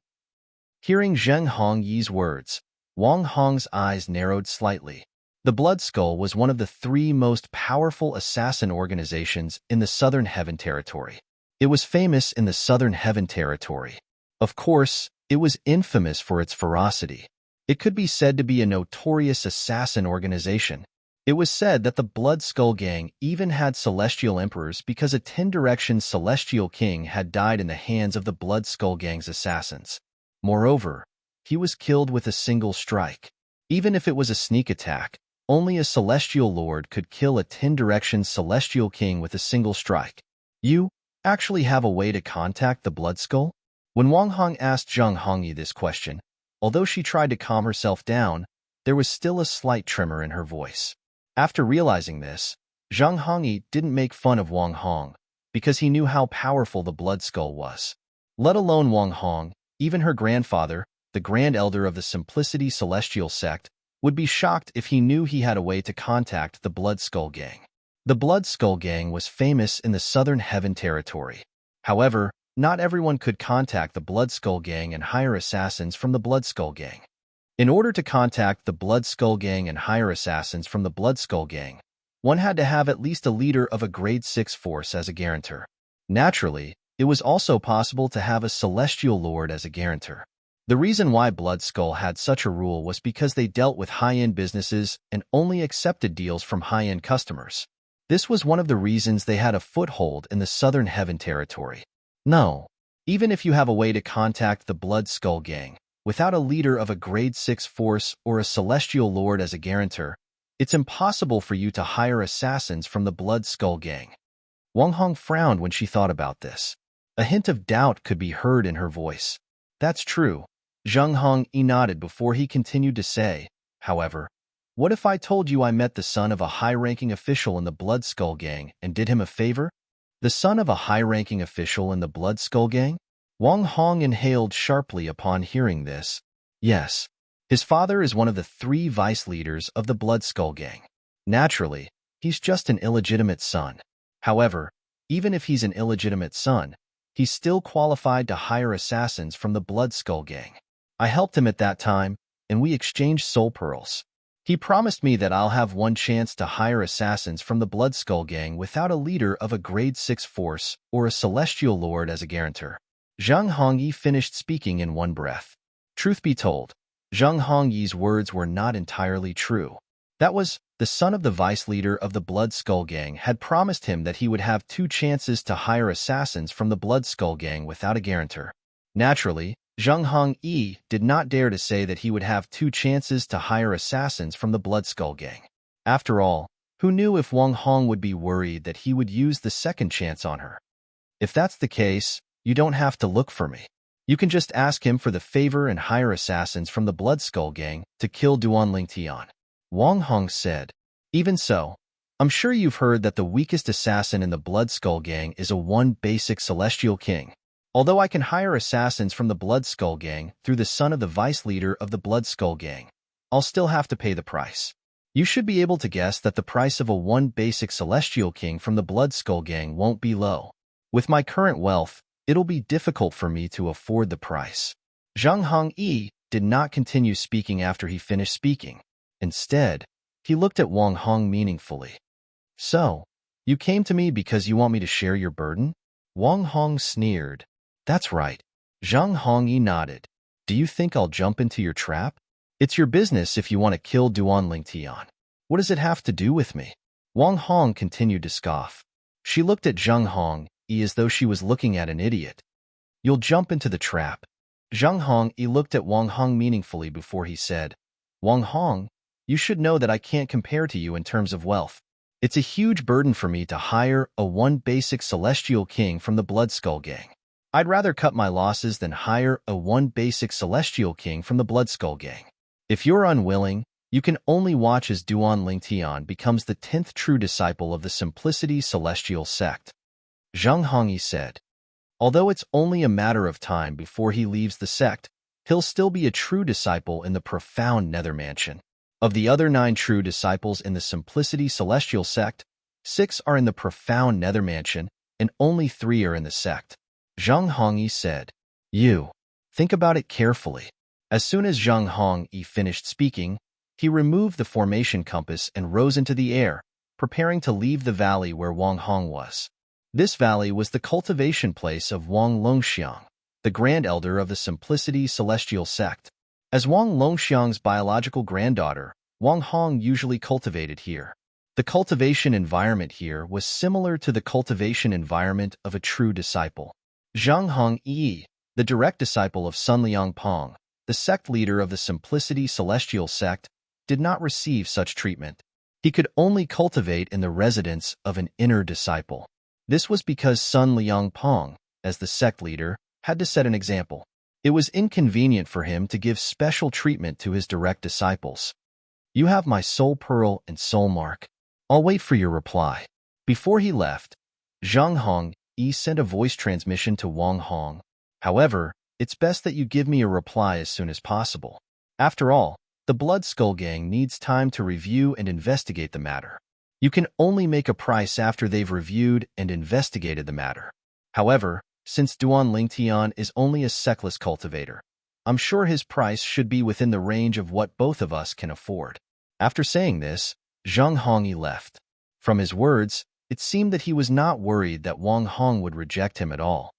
Hearing Zheng Hongyi's words, Wang Hong's eyes narrowed slightly. The Blood Skull was one of the 3 most powerful assassin organizations in the Southern Heaven Territory. It was famous in the Southern Heaven Territory. Of course, it was infamous for its ferocity. It could be said to be a notorious assassin organization. It was said that the Blood Skull Gang even had celestial emperors because a 10-direction celestial king had died in the hands of the Blood Skull Gang's assassins. Moreover, he was killed with a single strike. Even if it was a sneak attack, only a celestial lord could kill a 10-direction celestial king with a single strike. You actually have a way to contact the Blood Skull? When Wang Hong asked Zheng Hongyi this question, although she tried to calm herself down, there was still a slight tremor in her voice. After realizing this, Zheng Hongyi didn't make fun of Wang Hong because he knew how powerful the Blood Skull was. Let alone Wang Hong, even her grandfather, the Grand Elder of the Simplicity Celestial Sect, would be shocked if he knew he had a way to contact the Blood Skull Gang. The Blood Skull Gang was famous in the Southern Heaven Territory. However, not everyone could contact the Blood Skull Gang and hire assassins from the Blood Skull Gang. In order to contact the Blood Skull Gang and hire assassins from the Blood Skull Gang, one had to have at least a leader of a Grade 6 force as a guarantor. Naturally, it was also possible to have a Celestial Lord as a guarantor. The reason why Blood Skull had such a rule was because they dealt with high-end businesses and only accepted deals from high-end customers. This was one of the reasons they had a foothold in the Southern Heaven Territory. No, even if you have a way to contact the Blood Skull Gang, without a leader of a Grade 6 force or a Celestial Lord as a guarantor, it's impossible for you to hire assassins from the Blood Skull Gang. Wang Hong frowned when she thought about this. A hint of doubt could be heard in her voice. That's true. Zheng Hongyi nodded before he continued to say, however, what if I told you I met the son of a high-ranking official in the Blood Skull Gang and did him a favor? The son of a high-ranking official in the Blood Skull Gang? Wang Hong inhaled sharply upon hearing this. Yes, his father is one of the 3 vice leaders of the Blood Skull Gang. Naturally, he's just an illegitimate son. However, even if he's an illegitimate son, he's still qualified to hire assassins from the Blood Skull Gang. I helped him at that time, and we exchanged soul pearls. He promised me that I'll have one chance to hire assassins from the Blood Skull Gang without a leader of a Grade 6 force or a Celestial Lord as a guarantor. Zheng Hongyi finished speaking in one breath. Truth be told, Zheng Hongyi's words were not entirely true. That was, the son of the vice leader of the Blood Skull Gang had promised him that he would have 2 chances to hire assassins from the Blood Skull Gang without a guarantor. Naturally, Zheng Hongyi did not dare to say that he would have 2 chances to hire assassins from the Blood Skull Gang. After all, who knew if Wang Hong would be worried that he would use the second chance on her? If that's the case, you don't have to look for me. You can just ask him for the favor and hire assassins from the Blood Skull Gang to kill Duan Lingtian. Wang Hong said, even so, I'm sure you've heard that the weakest assassin in the Blood Skull Gang is a 1 basic Celestial King. Although I can hire assassins from the Blood Skull Gang through the son of the vice leader of the Blood Skull Gang, I'll still have to pay the price. You should be able to guess that the price of a 1 basic Celestial King from the Blood Skull Gang won't be low. With my current wealth, it'll be difficult for me to afford the price. Zheng Hongyi did not continue speaking after he finished speaking. Instead, he looked at Wang Hong meaningfully. So, you came to me because you want me to share your burden? Wang Hong sneered. That's right. Zheng Hongyi nodded. Do you think I'll jump into your trap? It's your business if you want to kill Duan Lingtian. What does it have to do with me? Wang Hong continued to scoff. She looked at Zheng Hongyi as though she was looking at an idiot. You'll jump into the trap. Zheng Hongyi looked at Wang Hong meaningfully before he said, Wang Hong, you should know that I can't compare to you in terms of wealth. It's a huge burden for me to hire a 1 basic Celestial King from the Blood Skull Gang. I'd rather cut my losses than hire a 1 basic Celestial King from the Blood Skull Gang. If you're unwilling, you can only watch as Duan Lingtian becomes the 10th true disciple of the Simplicity Celestial Sect. Zheng Hongyi said, although it's only a matter of time before he leaves the sect, he'll still be a true disciple in the profound Nether Mansion. Of the other 9 true disciples in the Simplicity Celestial sect, 6 are in the profound Nether Mansion, and only 3 are in the sect. Zheng Hongyi said, "You. Think about it carefully." As soon as Zheng Hongyi finished speaking, he removed the formation compass and rose into the air, preparing to leave the valley where Wang Hong was. This valley was the cultivation place of Wang Longxiang, the grand elder of the Simplicity Celestial sect. As Wang Longxiang's biological granddaughter, Wang Hong usually cultivated here. The cultivation environment here was similar to the cultivation environment of a true disciple. Zheng Hongyi, the direct disciple of Sun Liangpong, the sect leader of the Simplicity Celestial sect, did not receive such treatment. He could only cultivate in the residence of an inner disciple. This was because Sun Liangpong, as the sect leader, had to set an example. It was inconvenient for him to give special treatment to his direct disciples. "You have my soul pearl and soul mark. I'll wait for your reply." Before he left, Zheng Hongyi sent a voice transmission to Wang Hong. "However, it's best that you give me a reply as soon as possible. After all, the Blood Skull Gang needs time to review and investigate the matter. You can only make a price after they've reviewed and investigated the matter. However, since Duan Lingtian is only a sectless cultivator, I'm sure his price should be within the range of what both of us can afford." After saying this, Zheng Hongyi left. From his words, it seemed that he was not worried that Wang Hong would reject him at all.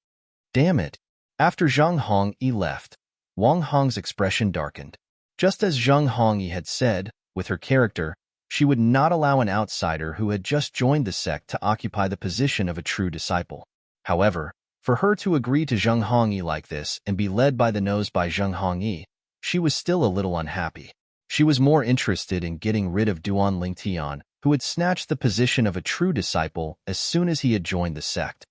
Damn it! After Zheng Hongyi left, Wang Hong's expression darkened. Just as Zheng Hongyi had said, with her character, she would not allow an outsider who had just joined the sect to occupy the position of a true disciple. However, for her to agree to Zheng Hongyi like this and be led by the nose by Zheng Hongyi, she was still a little unhappy. She was more interested in getting rid of Duan Lingtian, who had snatched the position of a true disciple as soon as he had joined the sect.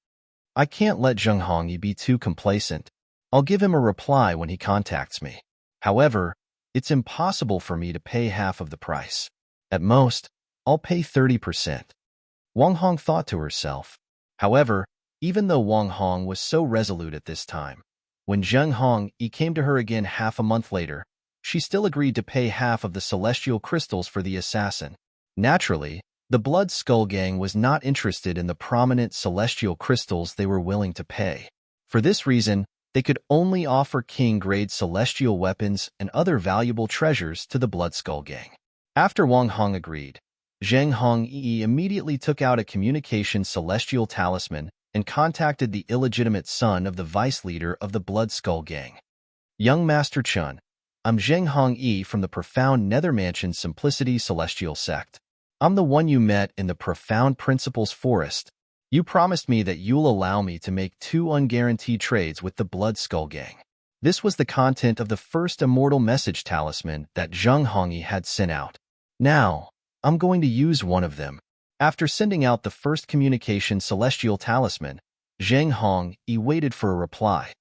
"I can't let Zheng Hongyi be too complacent. I'll give him a reply when he contacts me. However, it's impossible for me to pay half of the price. At most, I'll pay 30%. Wang Hong thought to herself. However, even though Wang Hong was so resolute at this time, when Zheng Hongyi came to her again half a month later, she still agreed to pay half of the celestial crystals for the assassin. Naturally, the Blood Skull Gang was not interested in the prominent celestial crystals they were willing to pay. For this reason, they could only offer king-grade celestial weapons and other valuable treasures to the Blood Skull Gang. After Wang Hong agreed, Zheng Hongyi immediately took out a communication celestial talisman and contacted the illegitimate son of the vice leader of the Blood Skull Gang. "Young Master Chun, I'm Zheng Hongyi from the profound Nether Mansion Simplicity Celestial sect. I'm the one you met in the Profound Principles Forest. You promised me that you'll allow me to make 2 unguaranteed trades with the Blood Skull Gang." This was the content of the first immortal message talisman that Zheng Hongyi had sent out. "Now, I'm going to use one of them." After sending out the first communication celestial talisman, Zheng Hongyi waited for a reply.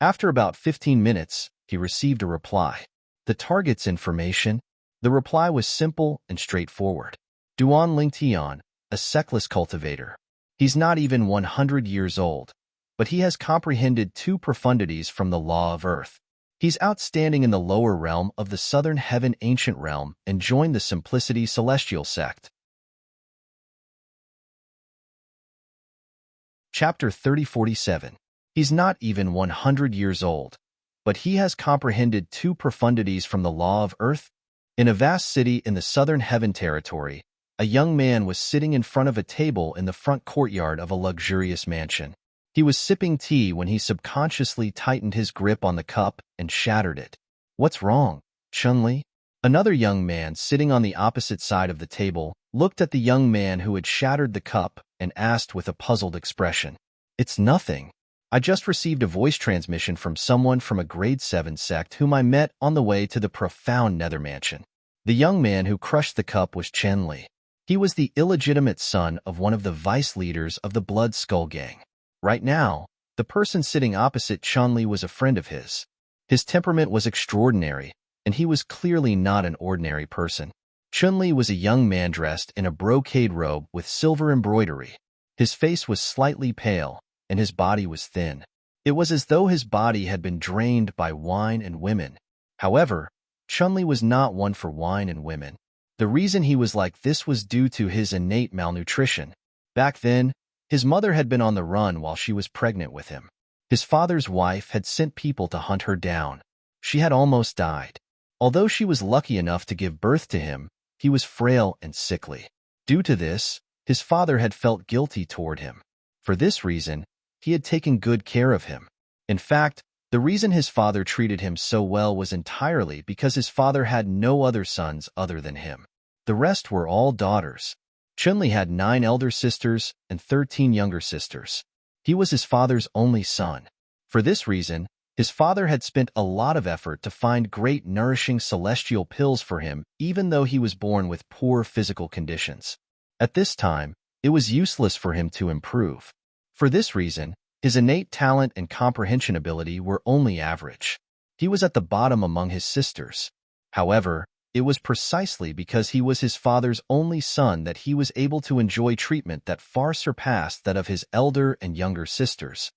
After about 15 minutes, he received a reply. The target's information. The reply was simple and straightforward. Duan Lingtian, a sectless cultivator. He's not even 100 years old, but he has comprehended 2 profundities from the law of earth. He's outstanding in the lower realm of the Southern Heaven Ancient Realm and joined the Simplicity Celestial sect. Chapter 3047. He's not even 100 years old, but he has comprehended 2 profundities from the law of earth. In a vast city in the Southern Heaven territory, a young man was sitting in front of a table in the front courtyard of a luxurious mansion. He was sipping tea when he subconsciously tightened his grip on the cup and shattered it. "What's wrong, Chun-Li?" Another young man sitting on the opposite side of the table looked at the young man who had shattered the cup and asked with a puzzled expression. "It's nothing. I just received a voice transmission from someone from a grade 7 sect whom I met on the way to the profound Nether Mansion." The young man who crushed the cup was Chen-Li. He was the illegitimate son of one of the vice leaders of the Blood Skull Gang. Right now, the person sitting opposite Chun-Li was a friend of his. His temperament was extraordinary, and he was clearly not an ordinary person. Chun-Li was a young man dressed in a brocade robe with silver embroidery. His face was slightly pale, and his body was thin. It was as though his body had been drained by wine and women. However, Chunli was not one for wine and women. The reason he was like this was due to his innate malnutrition. Back then, his mother had been on the run while she was pregnant with him. His father's wife had sent people to hunt her down. She had almost died. Although she was lucky enough to give birth to him, he was frail and sickly. Due to this, his father had felt guilty toward him. For this reason, he had taken good care of him. In fact, the reason his father treated him so well was entirely because his father had no other sons other than him. The rest were all daughters. Chunli had 9 elder sisters and 13 younger sisters. He was his father's only son. For this reason, his father had spent a lot of effort to find great nourishing celestial pills for him, even though he was born with poor physical conditions. At this time, it was useless for him to improve. For this reason, his innate talent and comprehension ability were only average. He was at the bottom among his sisters. However, it was precisely because he was his father's only son that he was able to enjoy treatment that far surpassed that of his elder and younger sisters.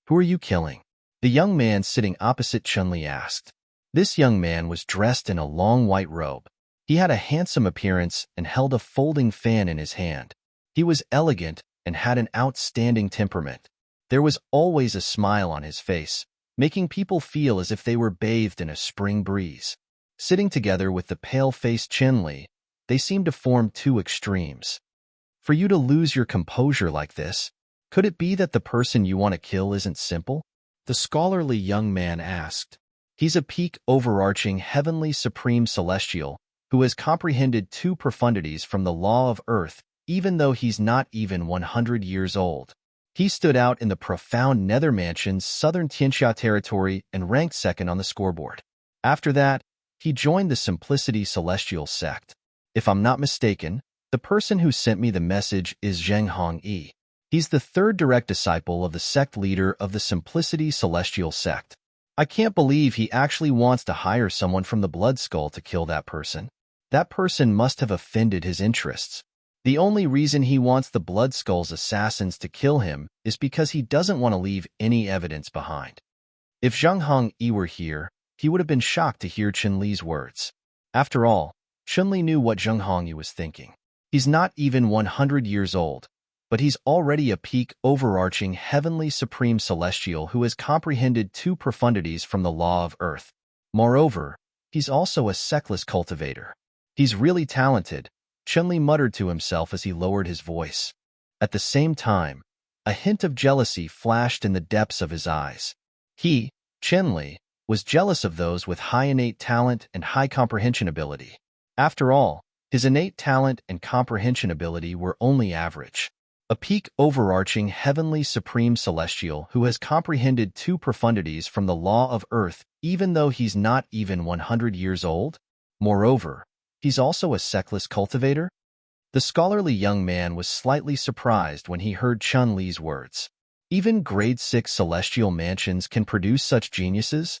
"Who are you killing?" the young man sitting opposite Chunli asked. This young man was dressed in a long white robe. He had a handsome appearance and held a folding fan in his hand. He was elegant and had an outstanding temperament. There was always a smile on his face, making people feel as if they were bathed in a spring breeze. Sitting together with the pale-faced Chunli, they seemed to form two extremes. "For you to lose your composure like this, could it be that the person you want to kill isn't simple?" the scholarly young man asked. "He's a peak overarching heavenly supreme celestial who has comprehended 2 profundities from the law of earth, even though he's not even 100 years old. He stood out in the profound Nether Mansion's southern Tianxia territory and ranked second on the scoreboard. After that, he joined the Simplicity Celestial sect. If I'm not mistaken, the person who sent me the message is Zheng Hongyi. He's the 3rd direct disciple of the sect leader of the Simplicity Celestial sect. I can't believe he actually wants to hire someone from the Blood Skull to kill that person. That person must have offended his interests. The only reason he wants the Blood Skull's assassins to kill him is because he doesn't want to leave any evidence behind." If Zheng Hongyi were here, he would have been shocked to hear Chunli's words. After all, Chunli knew what Zheng Hongyi was thinking. He's not even 100 years old, but he's already a peak overarching heavenly supreme celestial who has comprehended 2 profundities from the law of earth. Moreover, he's also a sectless cultivator. He's really talented, Chunli muttered to himself as he lowered his voice. At the same time, a hint of jealousy flashed in the depths of his eyes. He, Chunli, was jealous of those with high innate talent and high comprehension ability. After all, his innate talent and comprehension ability were only average. A peak overarching heavenly supreme celestial who has comprehended 2 profundities from the law of earth even though he's not even 100 years old? Moreover, he's also a sectless cultivator? The scholarly young man was slightly surprised when he heard Chunli's words. Even grade 6 celestial mansions can produce such geniuses?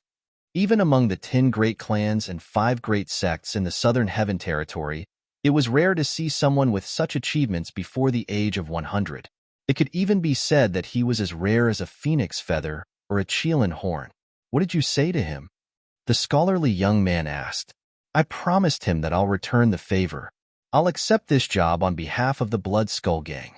Even among the 10 great clans and 5 great sects in the Southern Heaven territory, it was rare to see someone with such achievements before the age of 100. It could even be said that he was as rare as a phoenix feather or a Qilin horn. "What did you say to him?" the scholarly young man asked. "I promised him that I'll return the favor. I'll accept this job on behalf of the Blood Skull Gang."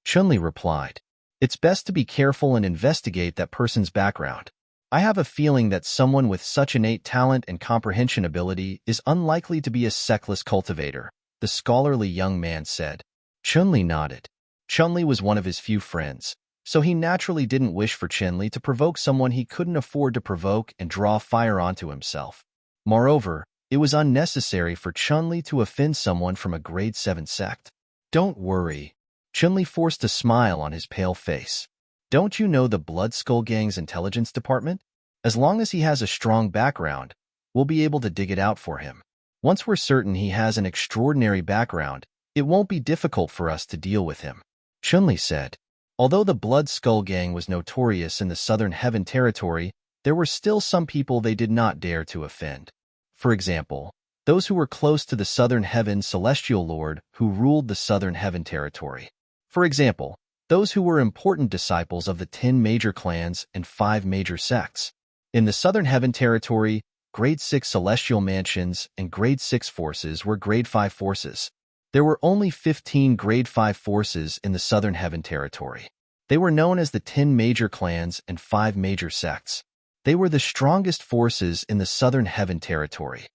Chunli replied, "It's best to be careful and investigate that person's background. I have a feeling that someone with such innate talent and comprehension ability is unlikely to be a sectless cultivator," the scholarly young man said. Chunli nodded. Chunli was one of his few friends, so he naturally didn't wish for Chunli to provoke someone he couldn't afford to provoke and draw fire onto himself. Moreover, it was unnecessary for Chunli to offend someone from a grade 7 sect. "Don't worry." Chunli forced a smile on his pale face. "Don't you know the Blood Skull Gang's intelligence department? As long as he has a strong background, we'll be able to dig it out for him. Once we're certain he has an extraordinary background, it won't be difficult for us to deal with him," Chunli said. Although the Blood Skull Gang was notorious in the Southern Heaven territory, there were still some people they did not dare to offend. For example, those who were close to the Southern Heaven Celestial Lord who ruled the Southern Heaven territory. For example, those who were important disciples of the 10 major clans and 5 major sects. In the Southern Heaven territory, Grade 6 celestial mansions and Grade 6 forces were Grade 5 forces. There were only 15 Grade 5 forces in the Southern Heaven territory. They were known as the 10 major clans and 5 major sects. They were the strongest forces in the Southern Heaven territory.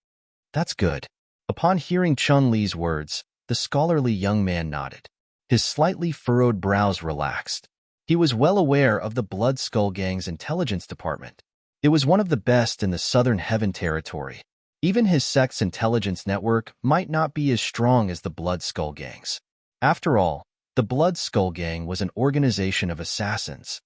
That's good. Upon hearing Chun-Li's words, the scholarly young man nodded. His slightly furrowed brows relaxed. He was well aware of the Blood Skull Gang's intelligence department. It was one of the best in the Southern Heaven territory. Even his sect's intelligence network might not be as strong as the Blood Skull Gang's. After all, the Blood Skull Gang was an organization of assassins.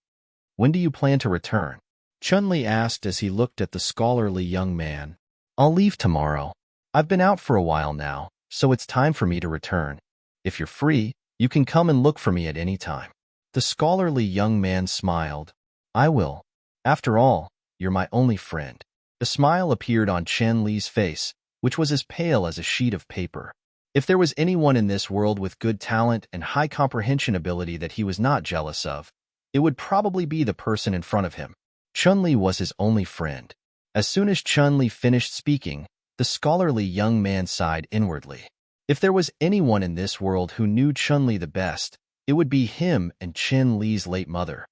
When do you plan to return? Chun-Li asked as he looked at the scholarly young man. I'll leave tomorrow. I've been out for a while now, so it's time for me to return. If you're free, you can come and look for me at any time. The scholarly young man smiled. I will. After all, you're my only friend. A smile appeared on Chun-Li's face, which was as pale as a sheet of paper. If there was anyone in this world with good talent and high comprehension ability that he was not jealous of, it would probably be the person in front of him. Chun-Li was his only friend. As soon as Chun-Li finished speaking, the scholarly young man sighed inwardly. If there was anyone in this world who knew Chun-Li the best, it would be him and Chun-Li's late mother.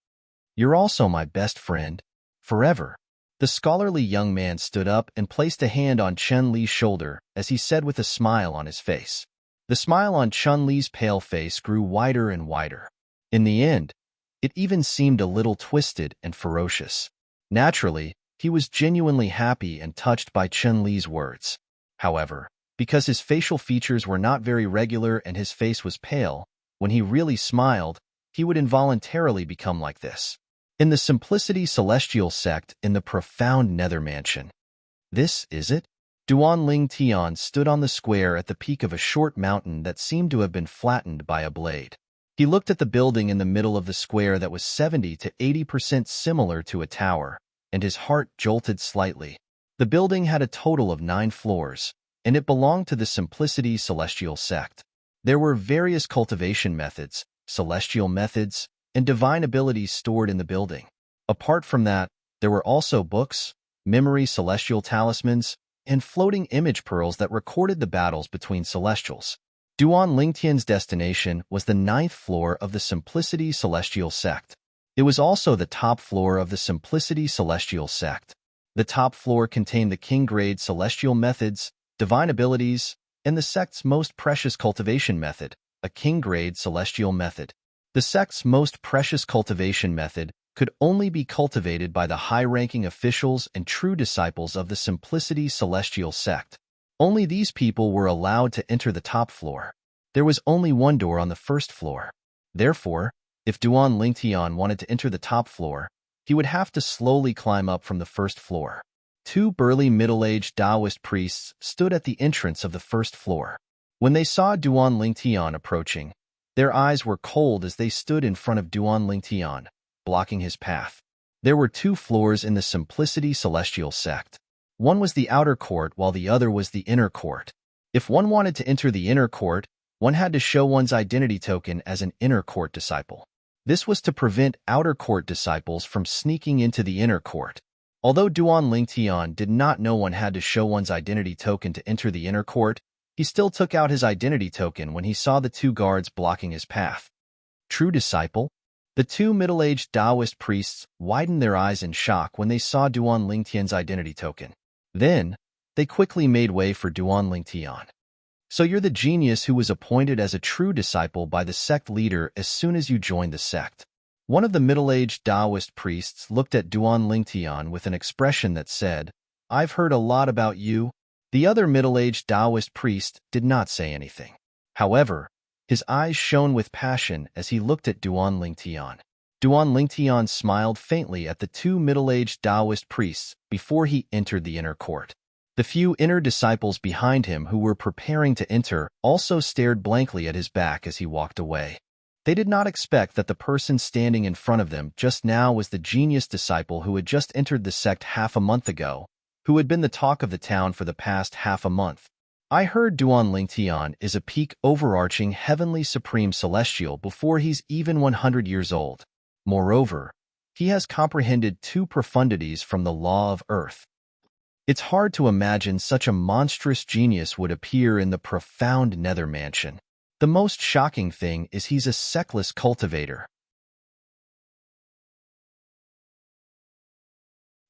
You're also my best friend. Forever. The scholarly young man stood up and placed a hand on Chun-Li's shoulder as he said with a smile on his face. The smile on Chun-Li's pale face grew wider and wider. In the end, it even seemed a little twisted and ferocious. Naturally, he was genuinely happy and touched by Chun-Li's words. However, because his facial features were not very regular and his face was pale, when he really smiled, he would involuntarily become like this. In the Simplicity Celestial sect in the profound Nether Mansion. This is it? Duan Ling Tian stood on the square at the peak of a short mountain that seemed to have been flattened by a blade. He looked at the building in the middle of the square that was 70 to 80% similar to a tower, and his heart jolted slightly. The building had a total of 9 floors, and it belonged to the Simplicity Celestial sect. There were various cultivation methods, celestial methods, and divine abilities stored in the building. Apart from that, there were also books, memory celestial talismans, and floating image pearls that recorded the battles between celestials. Duan Lingtian's destination was the 9th floor of the Simplicity Celestial sect. It was also the top floor of the Simplicity Celestial sect. The top floor contained the king-grade celestial methods, divine abilities, and the sect's most precious cultivation method, a king-grade celestial method. The sect's most precious cultivation method could only be cultivated by the high-ranking officials and true disciples of the Simplicity Celestial sect. Only these people were allowed to enter the top floor. There was only one door on the first floor. Therefore, if Duan Lingtian wanted to enter the top floor, he would have to slowly climb up from the first floor. 2 burly middle-aged Taoist priests stood at the entrance of the first floor. When they saw Duan Lingtian approaching, their eyes were cold as they stood in front of Duan Lingtian, blocking his path. There were 2 floors in the Simplicity Celestial sect. One was the outer court while the other was the inner court. If one wanted to enter the inner court, one had to show one's identity token as an inner court disciple. This was to prevent outer court disciples from sneaking into the inner court. Although Duan Lingtian did not know one had to show one's identity token to enter the inner court, he still took out his identity token when he saw the 2 guards blocking his path. True disciple? The 2 middle-aged Taoist priests widened their eyes in shock when they saw Duan Lingtian's identity token. Then, they quickly made way for Duan Lingtian. So you're the genius who was appointed as a true disciple by the sect leader as soon as you joined the sect. One of the middle-aged Taoist priests looked at Duan Lingtian with an expression that said, I've heard a lot about you. The other middle-aged Taoist priest did not say anything. However, his eyes shone with passion as he looked at Duan Lingtian. Duan Lingtian smiled faintly at the 2 middle-aged Taoist priests before he entered the inner court. The few inner disciples behind him who were preparing to enter also stared blankly at his back as he walked away. They did not expect that the person standing in front of them just now was the genius disciple who had just entered the sect half a month ago, who had been the talk of the town for the past half a month. I heard Duan Lingtian is a peak overarching heavenly supreme celestial before he's even 100 years old. Moreover, he has comprehended 2 profundities from the law of earth. It's hard to imagine such a monstrous genius would appear in the profound nether mansion. The most shocking thing is he's a sexless cultivator.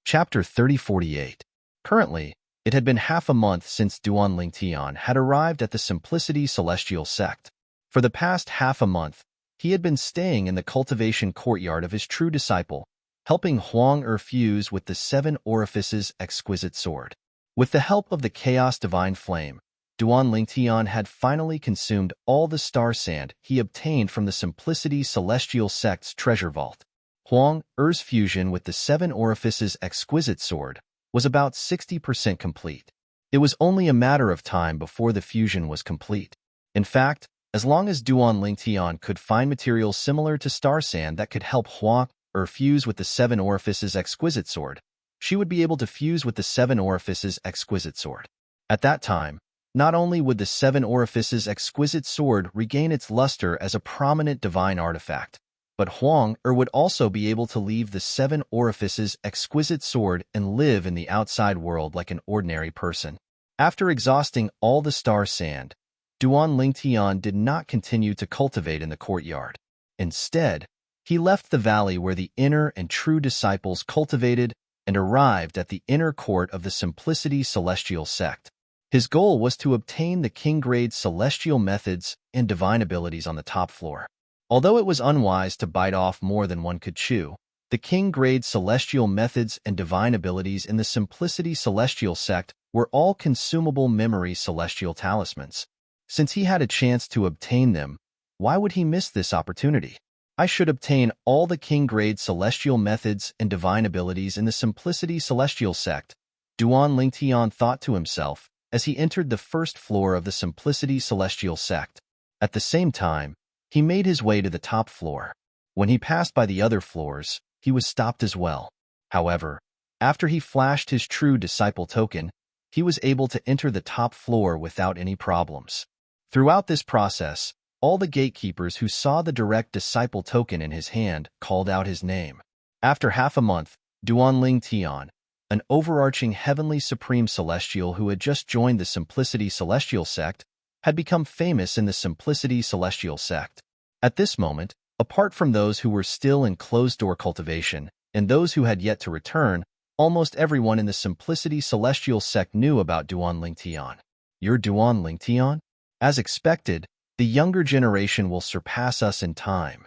Chapter 3048. Currently, it had been half a month since Duan Lingtian had arrived at the Simplicity Celestial Sect. For the past half a month, he had been staying in the cultivation courtyard of his true disciple, helping Huang fuse with the Seven Orifices exquisite sword. With the help of the Chaos Divine Flame, Duan Lingtian had finally consumed all the star sand he obtained from the Simplicity Celestial Sect's treasure vault. Huang Er's fusion with the Seven Orifices exquisite sword was about 60% complete. It was only a matter of time before the fusion was complete. In fact, as long as Duan Lingtian could find materials similar to star sand that could help Huang fuse with the Seven Orifices exquisite sword, she would be able to fuse with the Seven Orifices exquisite sword. At that time, not only would the Seven Orifices exquisite sword regain its luster as a prominent divine artifact, but Huang would also be able to leave the Seven Orifices exquisite sword and live in the outside world like an ordinary person. After exhausting all the star sand, Duan Lingtian did not continue to cultivate in the courtyard. Instead, he left the valley where the inner and true disciples cultivated and arrived at the inner court of the Simplicity Celestial Sect. His goal was to obtain the king-grade celestial methods and divine abilities on the top floor. Although it was unwise to bite off more than one could chew, the king-grade celestial methods and divine abilities in the Simplicity Celestial Sect were all consumable memory celestial talismans. Since he had a chance to obtain them, why would he miss this opportunity? I should obtain all the king-grade celestial methods and divine abilities in the Simplicity Celestial Sect, Duan Lingtian thought to himself as he entered the first floor of the Simplicity Celestial Sect. At the same time, he made his way to the top floor. When he passed by the other floors, he was stopped as well. However, after he flashed his true disciple token, he was able to enter the top floor without any problems. Throughout this process, all the gatekeepers who saw the direct disciple token in his hand called out his name. After half a month, Duan Lingtian, an overarching heavenly supreme celestial who had just joined the Simplicity Celestial Sect, had become famous in the Simplicity Celestial Sect. At this moment, apart from those who were still in closed-door cultivation and those who had yet to return, almost everyone in the Simplicity Celestial Sect knew about Duan Lingtian. You're Duan Lingtian? As expected, the younger generation will surpass us in time.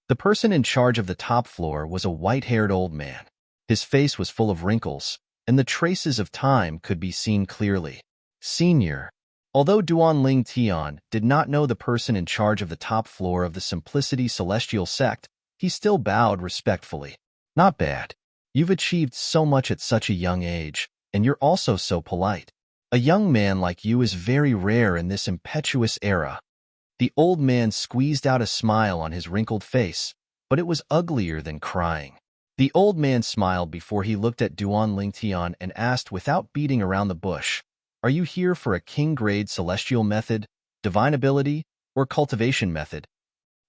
The person in charge of the top floor was a white-haired old man. His face was full of wrinkles, and the traces of time could be seen clearly. Senior. Although Duan Lingtian did not know the person in charge of the top floor of the Simplicity Celestial Sect, he still bowed respectfully. Not bad. You've achieved so much at such a young age, and you're also so polite. A young man like you is very rare in this impetuous era. The old man squeezed out a smile on his wrinkled face, but it was uglier than crying. The old man smiled before he looked at Duan Lingtian and asked without beating around the bush, "Are you here for a king-grade celestial method, divine ability, or cultivation method?"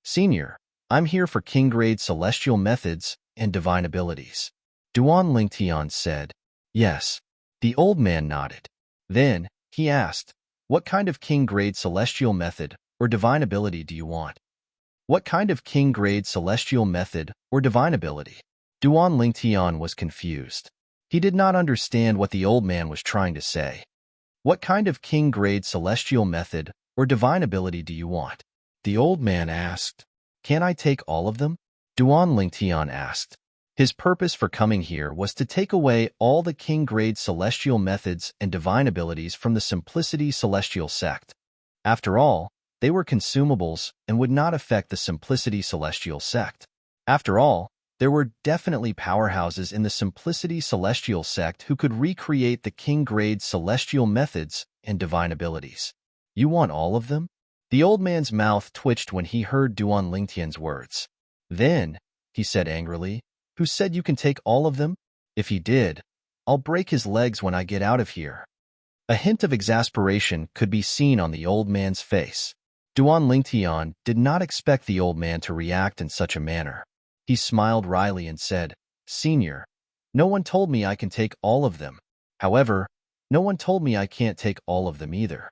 Senior, I'm here for king-grade celestial methods and divine abilities. Duan Lingtian said. Yes. The old man nodded. Then, he asked, what kind of king-grade celestial method or divine ability do you want? What kind of king-grade celestial method or divine ability? Duan Lingtian was confused. He did not understand what the old man was trying to say. What kind of king-grade celestial method or divine ability do you want? The old man asked. Can I take all of them? Duan Lingtian asked. His purpose for coming here was to take away all the king-grade celestial methods and divine abilities from the Simplicity Celestial Sect. After all, they were consumables and would not affect the Simplicity Celestial Sect. After all, there were definitely powerhouses in the Simplicity Celestial Sect who could recreate the king-grade celestial methods and divine abilities. You want all of them? The old man's mouth twitched when he heard Duan Lingtian's words. Then, he said angrily, who said you can take all of them? If he did, I'll break his legs when I get out of here. A hint of exasperation could be seen on the old man's face. Duan Lingtian did not expect the old man to react in such a manner. He smiled wryly and said, Senior, no one told me I can take all of them. However, no one told me I can't take all of them either.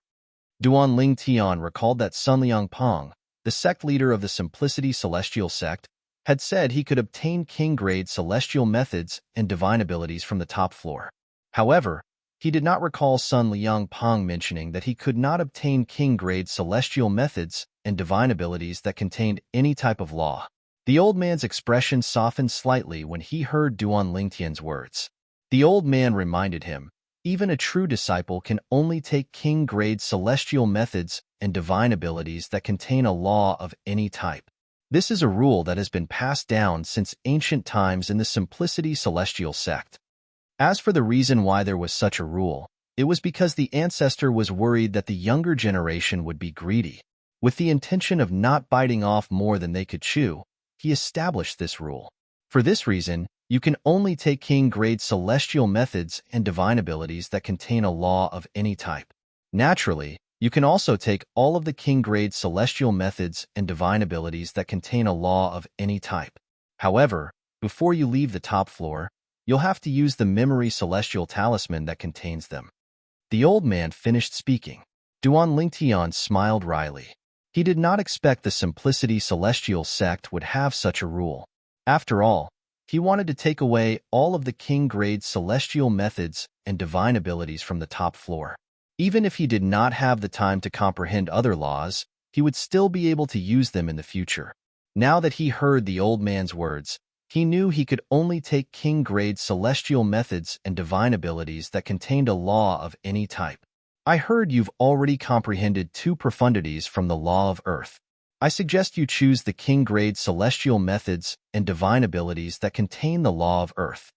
Duan Ling Tian recalled that Sun Liangpeng, the sect leader of the Simplicity Celestial sect, had said he could obtain king-grade celestial methods and divine abilities from the top floor. However, he did not recall Sun Liangpeng mentioning that he could not obtain king-grade celestial methods and divine abilities that contained any type of law. The old man's expression softened slightly when he heard Duan Lingtian's words. The old man reminded him, even a true disciple can only take king-grade celestial methods and divine abilities that contain a law of any type. This is a rule that has been passed down since ancient times in the Simplicity Celestial sect. As for the reason why there was such a rule, it was because the ancestor was worried that the younger generation would be greedy. With the intention of not biting off more than they could chew, he established this rule. For this reason, you can only take king-grade celestial methods and divine abilities that contain a law of any type. Naturally, you can also take all of the king-grade celestial methods and divine abilities that contain a law of any type. However, before you leave the top floor, you'll have to use the memory celestial talisman that contains them. The old man finished speaking. Duan Lingtian smiled wryly. He did not expect the Simplicity Celestial sect would have such a rule. After all, he wanted to take away all of the king-grade celestial methods and divine abilities from the top floor. Even if he did not have the time to comprehend other laws, he would still be able to use them in the future. Now that he heard the old man's words, he knew he could only take king-grade celestial methods and divine abilities that contained a law of any type. I heard you've already comprehended 2 profundities from the law of earth. I suggest you choose the king-grade celestial methods and divine abilities that contain the law of earth.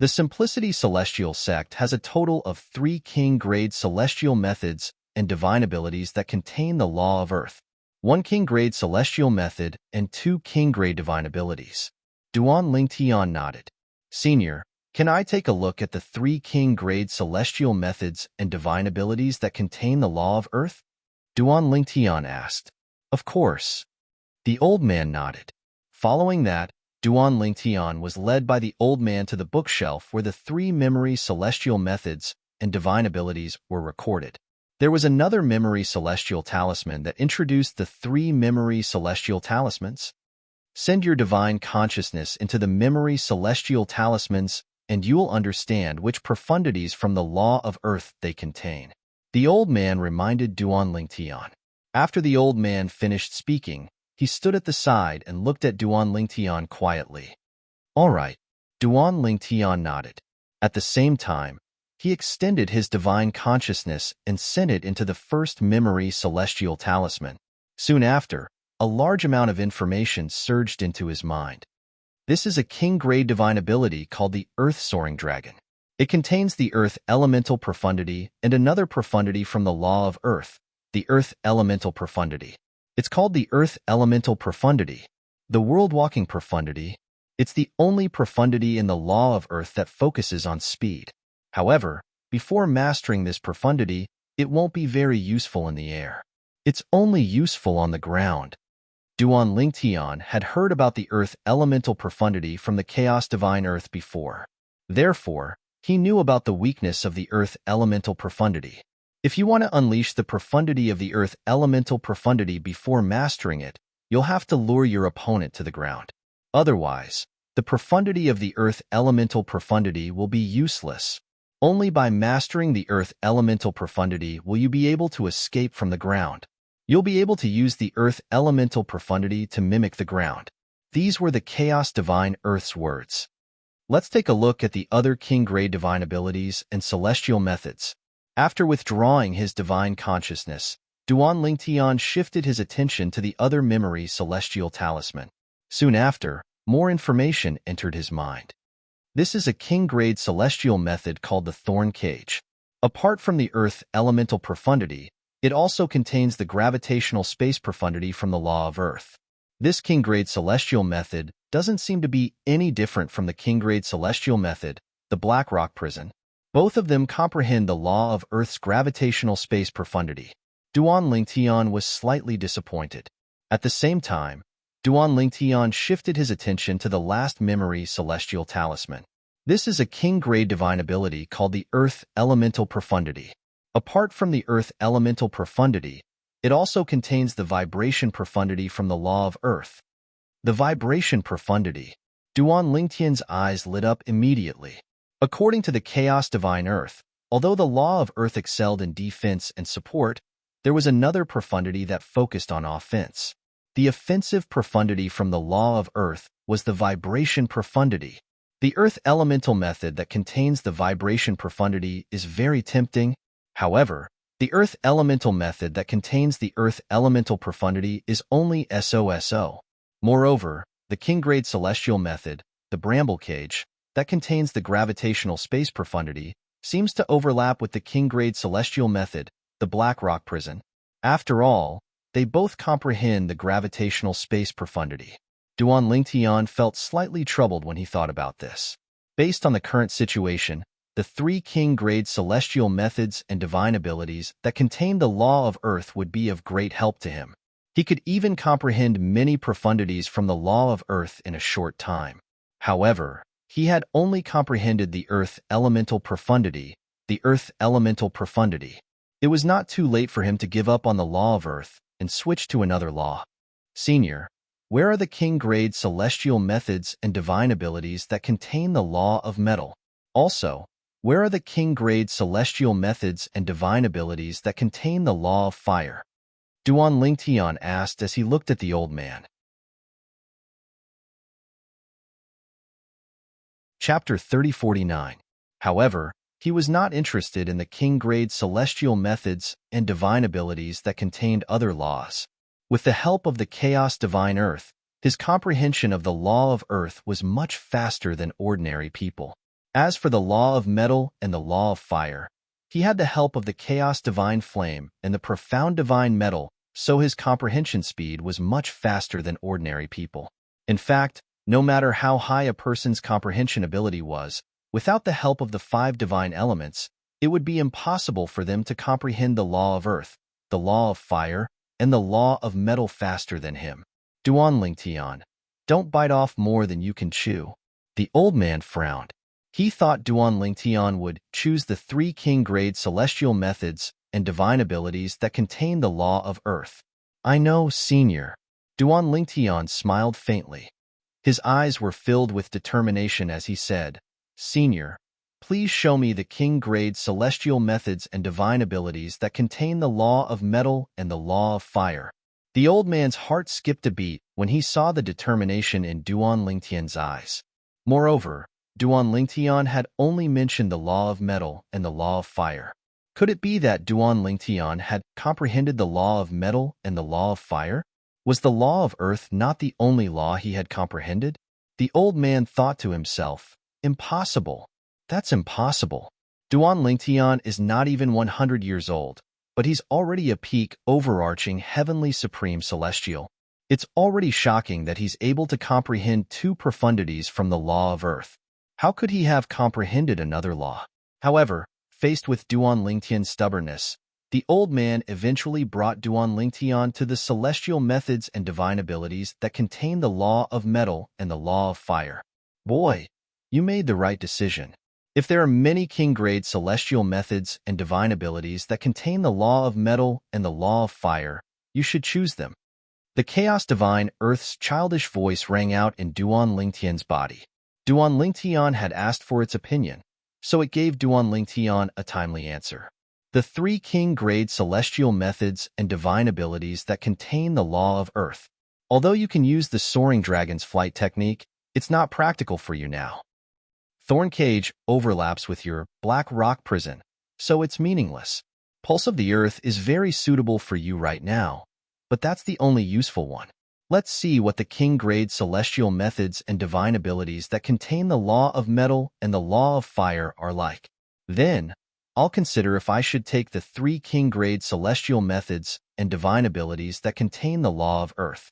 The Simplicity Celestial sect has a total of 3 king-grade celestial methods and divine abilities that contain the law of earth, 1 king-grade celestial method and 2 king-grade divine abilities. Duan Lingtian nodded. Senior, can I take a look at the 3 king-grade celestial methods and divine abilities that contain the law of earth? Duan Lingtian asked. Of course. The old man nodded. Following that, Duan Lingtian was led by the old man to the bookshelf where the 3 memory celestial methods and divine abilities were recorded. There was another memory celestial talisman that introduced the 3 memory celestial talismans. Send your divine consciousness into the memory celestial talismans and you will understand which profundities from the law of earth they contain. The old man reminded Duan Lingtian. After the old man finished speaking, he stood at the side and looked at Duan Lingtian quietly. All right, Duan Lingtian nodded. At the same time, he extended his divine consciousness and sent it into the first memory celestial talisman. Soon after, a large amount of information surged into his mind. This is a king-grade divine ability called the Earth-Soaring Dragon. It contains the Earth Elemental Profundity and another profundity from the Law of Earth, the Earth Elemental Profundity. It's called the Earth Elemental Profundity, the World-Walking Profundity. It's the only profundity in the Law of Earth that focuses on speed. However, before mastering this profundity, it won't be very useful in the air. It's only useful on the ground. Duan Lingtian had heard about the Earth Elemental Profundity from the Chaos Divine Earth before. Therefore, he knew about the weakness of the Earth Elemental Profundity. If you want to unleash the profundity of the Earth Elemental Profundity before mastering it, you'll have to lure your opponent to the ground. Otherwise, the profundity of the Earth Elemental Profundity will be useless. Only by mastering the Earth Elemental Profundity will you be able to escape from the ground. You'll be able to use the Earth Elemental Profundity to mimic the ground. These were the Chaos Divine Earth's words. Let's take a look at the other king-grade divine abilities and celestial methods. After withdrawing his divine consciousness, Duan Lingtian shifted his attention to the other memory celestial talisman. Soon after, more information entered his mind. This is a king-grade celestial method called the Thorn Cage. Apart from the Earth Elemental Profundity, it also contains the gravitational space profundity from the Law of Earth. This king-grade celestial method doesn't seem to be any different from the king-grade celestial method, the Black Rock Prison. Both of them comprehend the Law of Earth's gravitational space profundity. Duan Lingtian was slightly disappointed. At the same time, Duan Lingtian shifted his attention to the last memory celestial talisman. This is a king-grade divine ability called the Earth Elemental Profundity. Apart from the Earth Elemental Profundity, it also contains the Vibration Profundity from the Law of Earth. The Vibration Profundity. Duan Lingtian's eyes lit up immediately. According to the Chaos Divine Earth, although the Law of Earth excelled in defense and support, there was another profundity that focused on offense. The offensive profundity from the Law of Earth was the Vibration Profundity. The Earth Elemental method that contains the Vibration Profundity is very tempting. However, the Earth Elemental method that contains the Earth Elemental Profundity is only SOSO. Moreover, the King-grade Celestial method, the Bramble Cage, that contains the Gravitational Space Profundity, seems to overlap with the King-grade Celestial method, the Black Rock Prison. After all, they both comprehend the Gravitational Space Profundity. Duan Lingtian felt slightly troubled when he thought about this. Based on the current situation, the three king-grade celestial methods and divine abilities that contain the Law of Earth would be of great help to him. He could even comprehend many profundities from the Law of Earth in a short time. However, he had only comprehended the Earth Elemental Profundity, the Earth Elemental Profundity. It was not too late for him to give up on the Law of Earth and switch to another law. Senior, where are the king-grade celestial methods and divine abilities that contain the Law of Metal? Also, where are the king-grade celestial methods and divine abilities that contain the Law of Fire? Duan Lingtian asked as he looked at the old man. Chapter 3049. However, he was not interested in the king-grade celestial methods and divine abilities that contained other laws. With the help of the Chaos Divine Earth, his comprehension of the Law of Earth was much faster than ordinary people. As for the Law of Metal and the Law of Fire, he had the help of the Chaos Divine Flame and the Profound Divine Metal, so his comprehension speed was much faster than ordinary people. In fact, no matter how high a person's comprehension ability was, without the help of the 5 divine elements, it would be impossible for them to comprehend the Law of Earth, the Law of Fire, and the Law of Metal faster than him. Duan Lingtian, don't bite off more than you can chew. The old man frowned. He thought Duan Lingtian would choose the 3 king-grade celestial methods and divine abilities that contain the Law of Earth. I know, Senior. Duan Lingtian smiled faintly. His eyes were filled with determination as he said, Senior, please show me the king-grade celestial methods and divine abilities that contain the Law of Metal and the Law of Fire. The old man's heart skipped a beat when he saw the determination in Duan Lingtian's eyes. Moreover, Duan Lingtian had only mentioned the Law of Metal and the Law of Fire. Could it be that Duan Lingtian had comprehended the Law of Metal and the Law of Fire? Was the Law of Earth not the only law he had comprehended? The old man thought to himself, impossible. That's impossible. Duan Lingtian is not even 100 years old, but he's already a peak overarching heavenly supreme celestial. It's already shocking that he's able to comprehend 2 profundities from the Law of Earth. How could he have comprehended another law? However, faced with Duan Lingtian's stubbornness, the old man eventually brought Duan Lingtian to the celestial methods and divine abilities that contain the Law of Metal and the Law of Fire. Boy, you made the right decision. If there are many king-grade celestial methods and divine abilities that contain the Law of Metal and the Law of Fire, you should choose them. The Chaos Divine Earth's childish voice rang out in Duan Lingtian's body. Duan Lingtian had asked for its opinion, so it gave Duan Lingtian a timely answer. The 3 king-grade celestial methods and divine abilities that contain the Law of Earth. Although you can use the Soaring Dragon's flight technique, it's not practical for you now. Thorn Cage overlaps with your Black Rock Prison, so it's meaningless. Pulse of the Earth is very suitable for you right now, but that's the only useful one. Let's see what the king-grade celestial methods and divine abilities that contain the Law of Metal and the Law of Fire are like. Then, I'll consider if I should take the 3 king-grade celestial methods and divine abilities that contain the Law of Earth.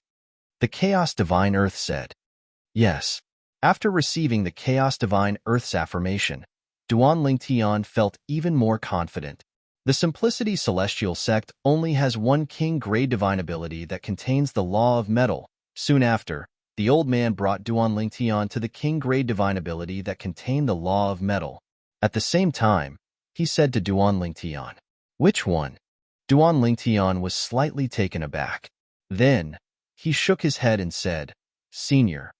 The Chaos Divine Earth said. Yes. After receiving the Chaos Divine Earth's affirmation, Duan Lingtian felt even more confident. The Simplicity Celestial Sect only has 1 king-grade divine ability that contains the Law of Metal. Soon after, the old man brought Duan to the king-grade divine ability that contained the law of metal. At the same time, he said to Duan, "Which one?" Duan was slightly taken aback. Then, he shook his head and said, "Senior,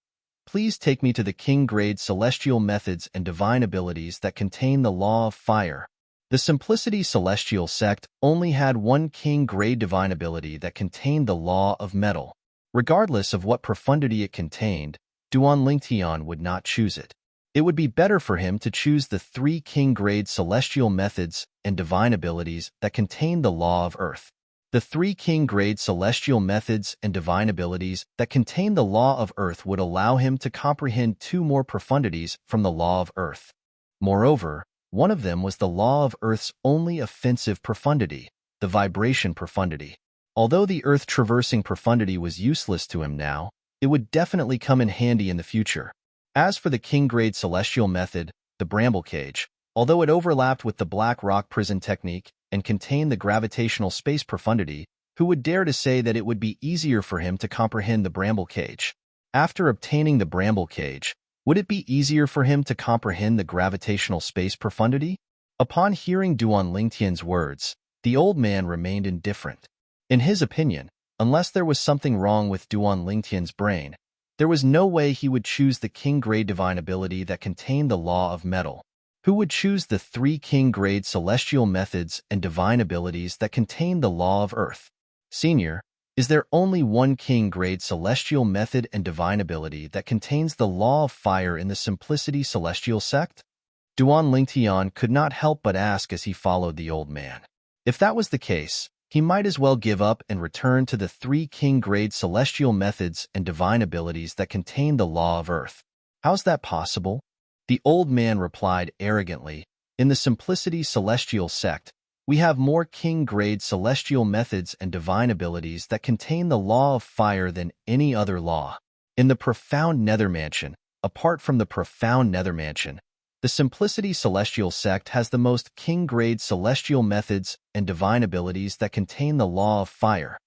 please take me to the king-grade celestial methods and divine abilities that contain the law of fire." The Simplicity Celestial sect only had one king-grade divine ability that contained the law of metal. Regardless of what profundity it contained, Duan would not choose it. It would be better for him to choose the three king-grade celestial methods and divine abilities that contained the law of earth. The three king-grade celestial methods and divine abilities that contained the law of earth would allow him to comprehend two more profundities from the law of earth. Moreover, one of them was the law of earth's only offensive profundity, the vibration profundity. Although the earth-traversing profundity was useless to him now, it would definitely come in handy in the future. As for the king-grade celestial method, the bramble cage, although it overlapped with the black rock prison technique and contained the gravitational space profundity, who would dare to say that it would be easier for him to comprehend the bramble cage? After obtaining the bramble cage, would it be easier for him to comprehend the gravitational space profundity? Upon hearing Duan Lingtian's words, the old man remained indifferent. In his opinion, unless there was something wrong with Duan Lingtian's brain, there was no way he would choose the king-grade divine ability that contained the law of metal. Who would choose the three king-grade celestial methods and divine abilities that contained the law of earth? Senior, is there only one king-grade celestial method and divine ability that contains the law of fire in the Simplicity Celestial sect? Duan Lingtian could not help but ask as he followed the old man. If that was the case, he might as well give up and return to the three king-grade celestial methods and divine abilities that contain the law of earth. How's that possible? The old man replied arrogantly, "In the Simplicity Celestial sect, we have more king-grade celestial methods and divine abilities that contain the law of fire than any other law. In the profound nether mansion, apart from the profound nether mansion, the Simplicity Celestial sect has the most king-grade celestial methods and divine abilities that contain the law of fire,"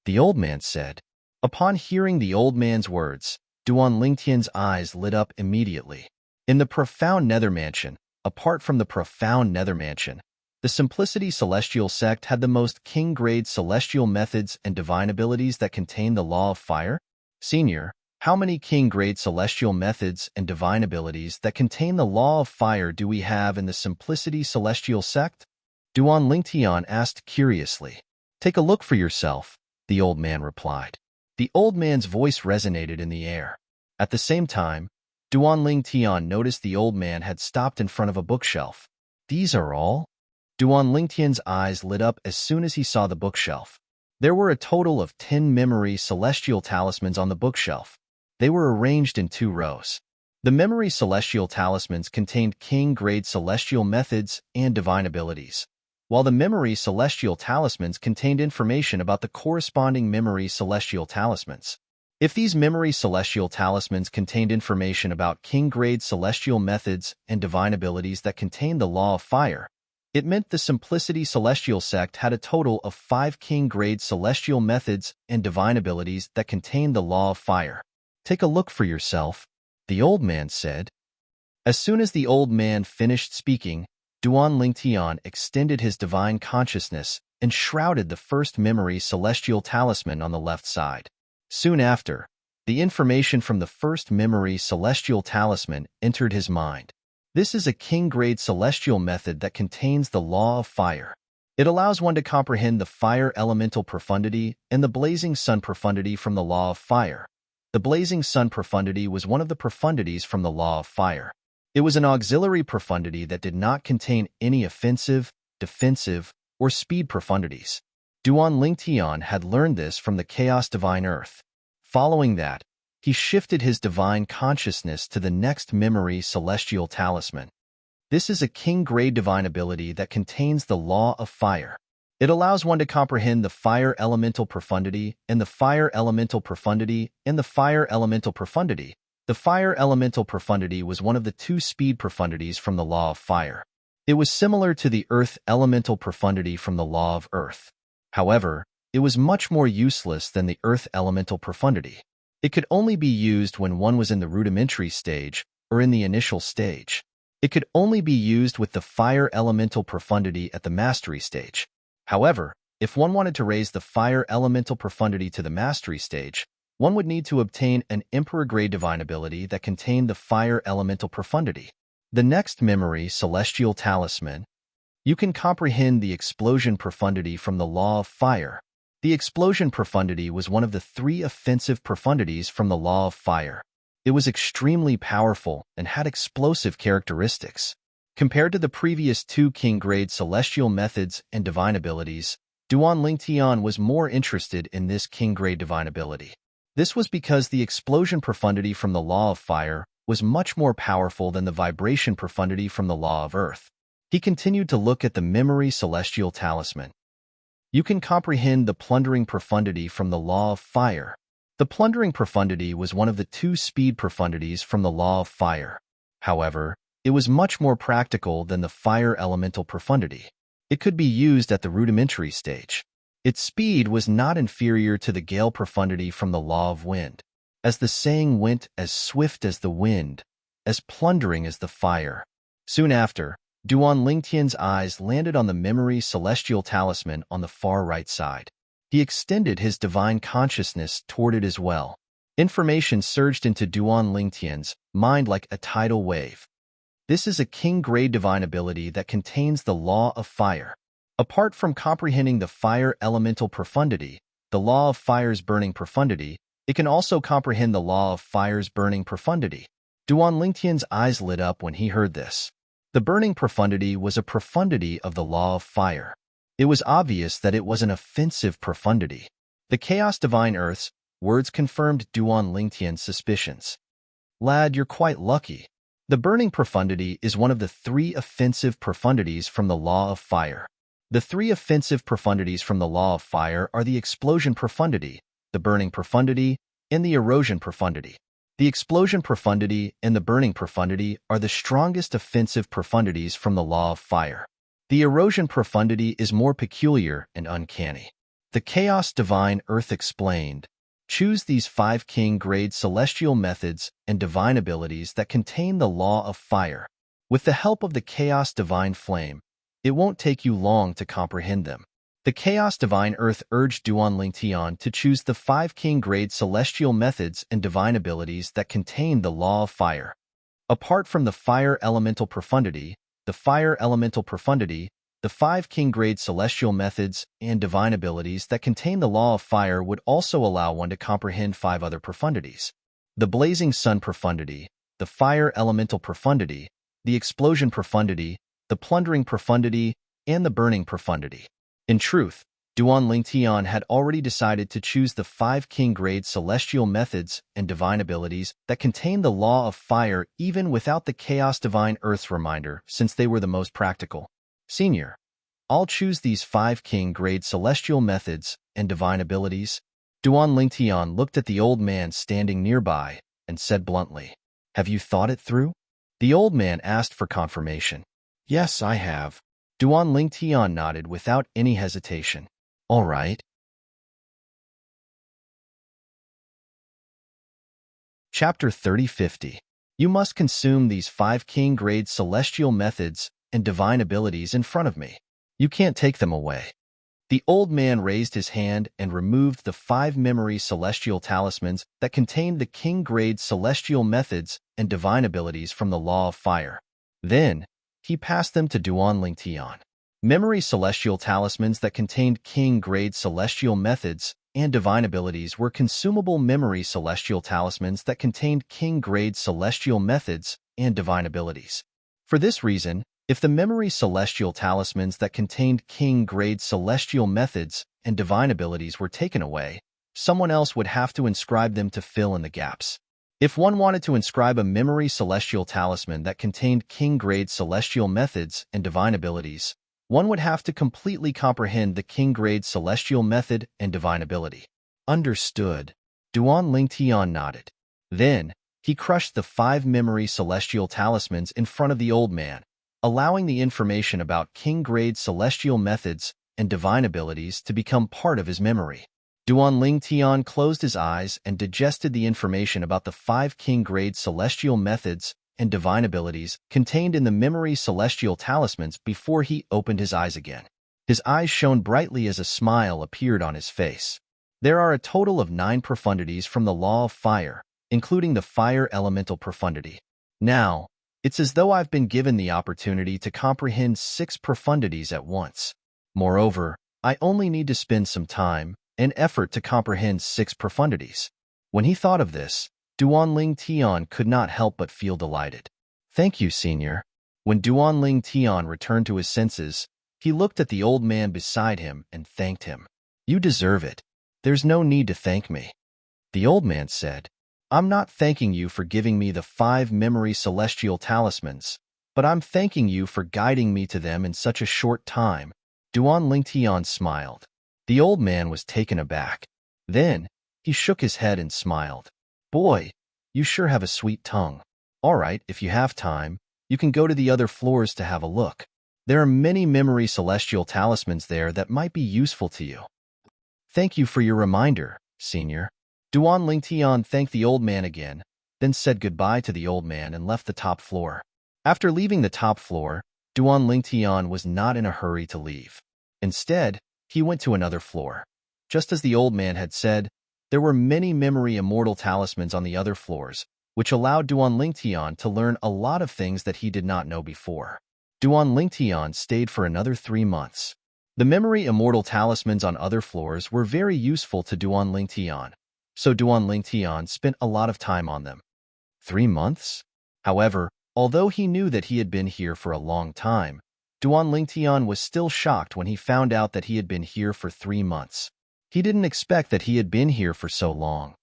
the old man said. Upon hearing the old man's words, Duan Lingtian's eyes lit up immediately. In the profound nether mansion, apart from the profound nether mansion, the Simplicity Celestial sect had the most king-grade celestial methods and divine abilities that contain the law of fire? Senior, how many king-grade celestial methods and divine abilities that contain the law of fire do we have in the Simplicity Celestial sect? Duan Lingtian asked curiously. "Take a look for yourself," the old man replied. The old man's voice resonated in the air. At the same time, Duan Lingtian noticed the old man had stopped in front of a bookshelf. "These are all?" Duan Lingtian's eyes lit up as soon as he saw the bookshelf. There were a total of 10 memory celestial talismans on the bookshelf. They were arranged in 2 rows. The memory celestial talismans contained king-grade celestial methods and divine abilities, while the memory celestial talismans contained information about the corresponding memory celestial talismans. If these memory celestial talismans contained information about king-grade celestial methods and divine abilities that contained the law of fire, it meant the Simplicity Celestial sect had a total of 5 king-grade celestial methods and divine abilities that contained the law of fire. "Take a look for yourself," the old man said. As soon as the old man finished speaking, Duan Lingtian extended his divine consciousness and shrouded the first memory celestial talisman on the left side. Soon after, the information from the first memory celestial talisman entered his mind. This is a king-grade celestial method that contains the law of fire. It allows one to comprehend the fire elemental profundity and the blazing sun profundity from the law of fire. The blazing sun profundity was one of the profundities from the law of fire. It was an auxiliary profundity that did not contain any offensive, defensive, or speed profundities. Duan Lingtian had learned this from the Chaos Divine Earth. Following that, he shifted his divine consciousness to the next memory celestial talisman. This is a king-grade divine ability that contains the law of fire. It allows one to comprehend the fire elemental profundity and the fire elemental profundity and the fire elemental profundity. The fire elemental profundity was one of the 2 speed profundities from the law of fire. It was similar to the earth elemental profundity from the law of earth. However, it was much more useless than the earth elemental profundity. It could only be used when one was in the rudimentary stage or in the initial stage. It could only be used with the fire elemental profundity at the mastery stage. However, if one wanted to raise the fire elemental profundity to the mastery stage, one would need to obtain an Emperor-grade divine ability that contained the fire elemental profundity. The next memory, Celestial Talisman. You can comprehend the explosion profundity from the law of fire. The explosion profundity was one of the 3 offensive profundities from the law of fire. It was extremely powerful and had explosive characteristics. Compared to the previous 2 king-grade celestial methods and divine abilities, Duan Lingtian was more interested in this king-grade divine ability. This was because the explosion profundity from the law of fire was much more powerful than the vibration profundity from the law of earth. He continued to look at the memory Celestial Talisman. You can comprehend the plundering profundity from the law of fire. The plundering profundity was one of the 2 speed profundities from the law of fire. However, it was much more practical than the fire elemental profundity. It could be used at the rudimentary stage. Its speed was not inferior to the gale profundity from the law of wind. As the saying went, as swift as the wind, as plundering as the fire. Soon after, Duan Lingtian's eyes landed on the memory Celestial Talisman on the far right side. He extended his divine consciousness toward it as well. Information surged into Duan Lingtian's mind like a tidal wave. This is a king-grade divine ability that contains the law of fire. Apart from comprehending the fire elemental profundity, the law of fire's burning profundity, it can also comprehend the law of fire's burning profundity. Duan Lingtian's eyes lit up when he heard this. The burning profundity was a profundity of the law of fire. It was obvious that it was an offensive profundity. The Chaos Divine Earth's words confirmed Duan Lingtian's suspicions. Lad, you're quite lucky. The burning profundity is one of the 3 offensive profundities from the law of fire. The 3 offensive profundities from the law of fire are the explosion profundity, the burning profundity, and the erosion profundity. The explosion profundity and the burning profundity are the strongest offensive profundities from the law of fire. The erosion profundity is more peculiar and uncanny. The Chaos Divine Earth explained, choose these 5 king-grade celestial methods and divine abilities that contain the law of fire. With the help of the Chaos Divine Flame, it won't take you long to comprehend them. The Chaos Divine Earth urged Duan Lingtian to choose the 5 king-grade celestial methods and divine abilities that contain the law of fire. Apart from the fire elemental profundity, the 5 king-grade celestial methods and divine abilities that contain the law of fire would also allow one to comprehend 5 other profundities. The blazing sun profundity, the fire elemental profundity, the explosion profundity, the plundering profundity, and the burning profundity. In truth, Duan Lingtian had already decided to choose the 5 king-grade celestial methods and divine abilities that contain the law of fire even without the Chaos Divine Earth's reminder, since they were the most practical. Senior, I'll choose these 5 king-grade celestial methods and divine abilities. Duan Lingtian looked at the old man standing nearby and said bluntly, have you thought it through? The old man asked for confirmation. Yes, I have. Duan Lingtian nodded without any hesitation. All right. Chapter 3050. You must consume these 5 king-grade celestial methods and divine abilities in front of me. You can't take them away. The old man raised his hand and removed the 5 memory celestial talismans that contained the king-grade celestial methods and divine abilities from the law of fire. Then, he passed them to Duan Lingtian. Memory celestial talismans that contained king-grade celestial methods and divine abilities were consumable memory celestial talismans that contained king-grade celestial methods and divine abilities. For this reason, if the memory celestial talismans that contained king-grade celestial methods and divine abilities were taken away, someone else would have to inscribe them to fill in the gaps. If one wanted to inscribe a memory celestial talisman that contained king-grade celestial methods and divine abilities, one would have to completely comprehend the king-grade celestial method and divine ability. Understood. Duan Lingtian nodded. Then, he crushed the 5 memory celestial talismans in front of the old man, allowing the information about king-grade celestial methods and divine abilities to become part of his memory. Duan Ling Tian closed his eyes and digested the information about the 5 king-grade celestial methods and divine abilities contained in the memory celestial talismans before he opened his eyes again. His eyes shone brightly as a smile appeared on his face. There are a total of 9 profundities from the law of fire, including the fire elemental profundity. Now, it's as though I've been given the opportunity to comprehend 6 profundities at once. Moreover, I only need to spend some time and effort to comprehend 6 profundities. When he thought of this, Duan Ling Tian could not help but feel delighted. Thank you, Senior. When Duan Ling Tian returned to his senses, he looked at the old man beside him and thanked him. You deserve it. There's no need to thank me. The old man said, I'm not thanking you for giving me the 5 memory celestial talismans, but I'm thanking you for guiding me to them in such a short time. Duan Ling Tian smiled. The old man was taken aback. Then, he shook his head and smiled. Boy, you sure have a sweet tongue. All right, if you have time, you can go to the other floors to have a look. There are many memory celestial talismans there that might be useful to you. Thank you for your reminder, Senior. Duan Ling Tian thanked the old man again, then said goodbye to the old man and left the top floor. After leaving the top floor, Duan Ling Tian was not in a hurry to leave. Instead, he went to another floor. Just as the old man had said, there were many memory immortal talismans on the other floors, which allowed Duan Ling Tian to learn a lot of things that he did not know before. Duan Ling Tian stayed for another 3 months. The memory immortal talismans on other floors were very useful to Duan Ling Tian, so Duan Ling Tian spent a lot of time on them. 3 months? However, although he knew that he had been here for a long time, Duan Ling Tian was still shocked when he found out that he had been here for 3 months. He didn't expect that he had been here for so long.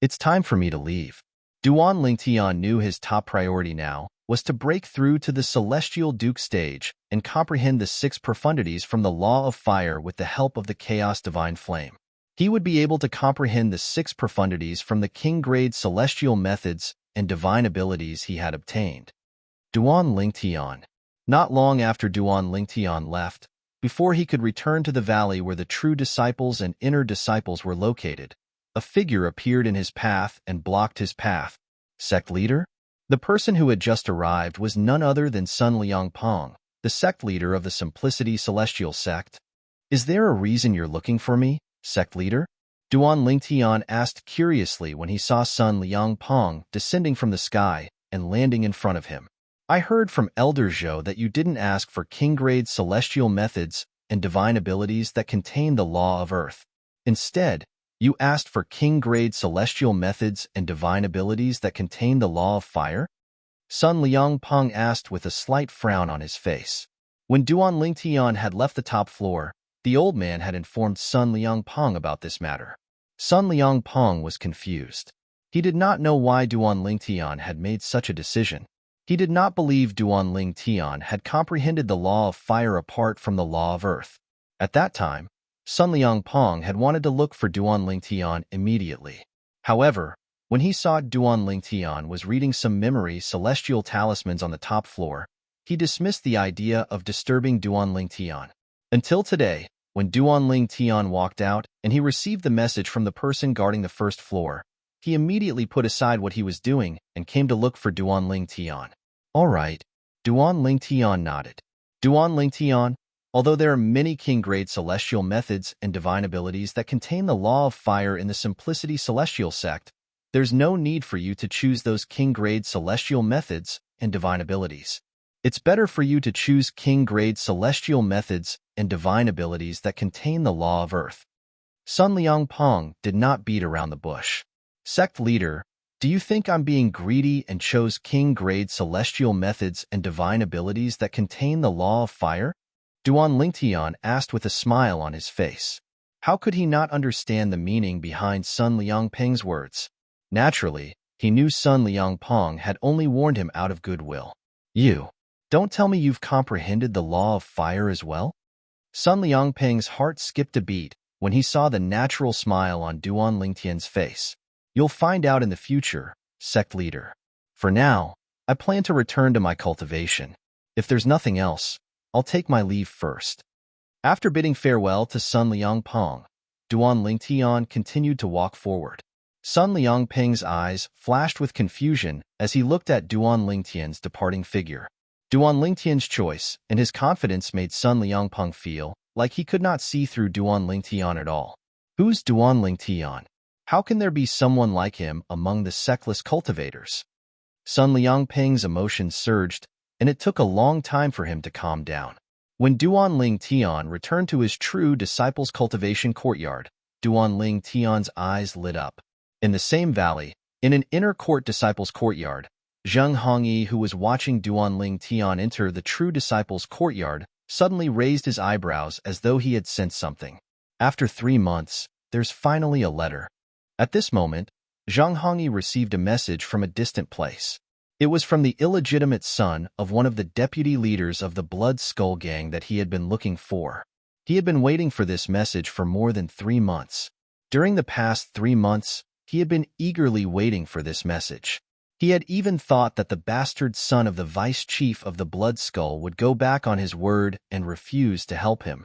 It's time for me to leave. Duan Ling Tian knew his top priority now was to break through to the Celestial Duke stage and comprehend the 6 profundities from the Law of Fire with the help of the Chaos Divine Flame. He would be able to comprehend the 6 profundities from the King-grade celestial methods and divine abilities he had obtained. Duan Ling Tian. Not long after Duan Ling Tian left, before he could return to the valley where the true disciples and inner disciples were located, a figure appeared in his path and blocked his path. Sect leader? The person who had just arrived was none other than Sun Liangpeng, the sect leader of the Simplicity Celestial Sect. Is there a reason you're looking for me, sect leader? Duan Ling Tian asked curiously when he saw Sun Liangpeng descending from the sky and landing in front of him. I heard from Elder Zhou that you didn't ask for king-grade celestial methods and divine abilities that contain the law of earth. Instead, you asked for king-grade celestial methods and divine abilities that contain the law of fire? Sun Liangpeng asked with a slight frown on his face. When Duan Ling Tian had left the top floor, the old man had informed Sun Liangpeng about this matter. Sun Liangpeng was confused. He did not know why Duan Ling Tian had made such a decision. He did not believe Duan Ling Tian had comprehended the law of fire apart from the law of earth. At that time, Sun Liangpeng had wanted to look for Duan Ling Tian immediately. However, when he saw Duan Ling Tian was reading some memory celestial talismans on the top floor, he dismissed the idea of disturbing Duan Ling Tian. Until today, when Duan Ling Tian walked out and he received the message from the person guarding the first floor, he immediately put aside what he was doing and came to look for Duan Ling Tian. All right. Duan Ling Tian nodded. Duan Ling Tian, although there are many king-grade celestial methods and divine abilities that contain the law of fire in the Simplicity Celestial Sect, there's no need for you to choose those king-grade celestial methods and divine abilities. It's better for you to choose king-grade celestial methods and divine abilities that contain the law of earth. Sun Liangpeng did not beat around the bush. Sect leader, do you think I'm being greedy and chose king-grade celestial methods and divine abilities that contain the law of fire? Duan Ling Tian asked with a smile on his face. How could he not understand the meaning behind Sun Liangpeng's words? Naturally, he knew Sun Liangpeng had only warned him out of goodwill. You, don't tell me you've comprehended the law of fire as well? Sun Liangpeng's heart skipped a beat when he saw the natural smile on Duan Ling Tian's face. You'll find out in the future, sect leader. For now, I plan to return to my cultivation. If there's nothing else, I'll take my leave first. After bidding farewell to Sun Liangpeng, Duan Lingtian continued to walk forward. Sun Liangping's eyes flashed with confusion as he looked at Duan Lingtian's departing figure. Duan Lingtian's choice and his confidence made Sun Liangpeng feel like he could not see through Duan Lingtian at all. Who's Duan Lingtian? How can there be someone like him among the sectless cultivators? Sun Liangping's emotions surged, and it took a long time for him to calm down. When Duan Lingtian returned to his true disciples' cultivation courtyard, Duan Lingtian's eyes lit up. In the same valley, in an inner court disciples' courtyard, Zheng Hongyi, who was watching Duan Lingtian enter the true disciples' courtyard, suddenly raised his eyebrows as though he had sensed something. After 3 months, there's finally a letter. At this moment, Zheng Hongyi received a message from a distant place. It was from the illegitimate son of one of the deputy leaders of the Blood Skull Gang that he had been looking for. He had been waiting for this message for more than 3 months. During the past 3 months, he had been eagerly waiting for this message. He had even thought that the bastard son of the vice chief of the Blood Skull would go back on his word and refuse to help him.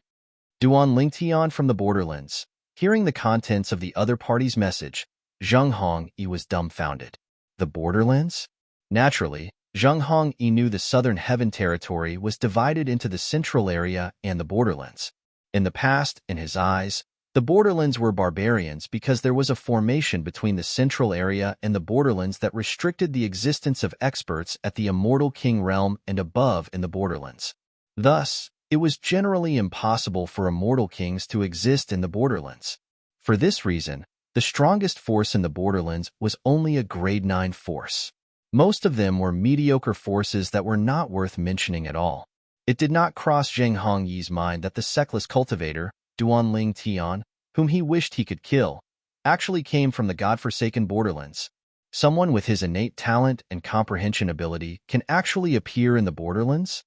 Duan Lingtian from the borderlands. Hearing the contents of the other party's message, Zheng Hongyi was dumbfounded. The borderlands? Naturally, Zheng Hongyi knew the Southern Heaven territory was divided into the Central area and the borderlands. In the past, in his eyes, the borderlands were barbarians because there was a formation between the Central area and the borderlands that restricted the existence of experts at the Immortal King realm and above in the borderlands. Thus, it was generally impossible for immortal kings to exist in the borderlands. For this reason, the strongest force in the borderlands was only a grade 9 force. Most of them were mediocre forces that were not worth mentioning at all. It did not cross Zheng Hongyi's mind that the sectless cultivator, Duan Lingtian, whom he wished he could kill, actually came from the godforsaken borderlands. Someone with his innate talent and comprehension ability can actually appear in the borderlands?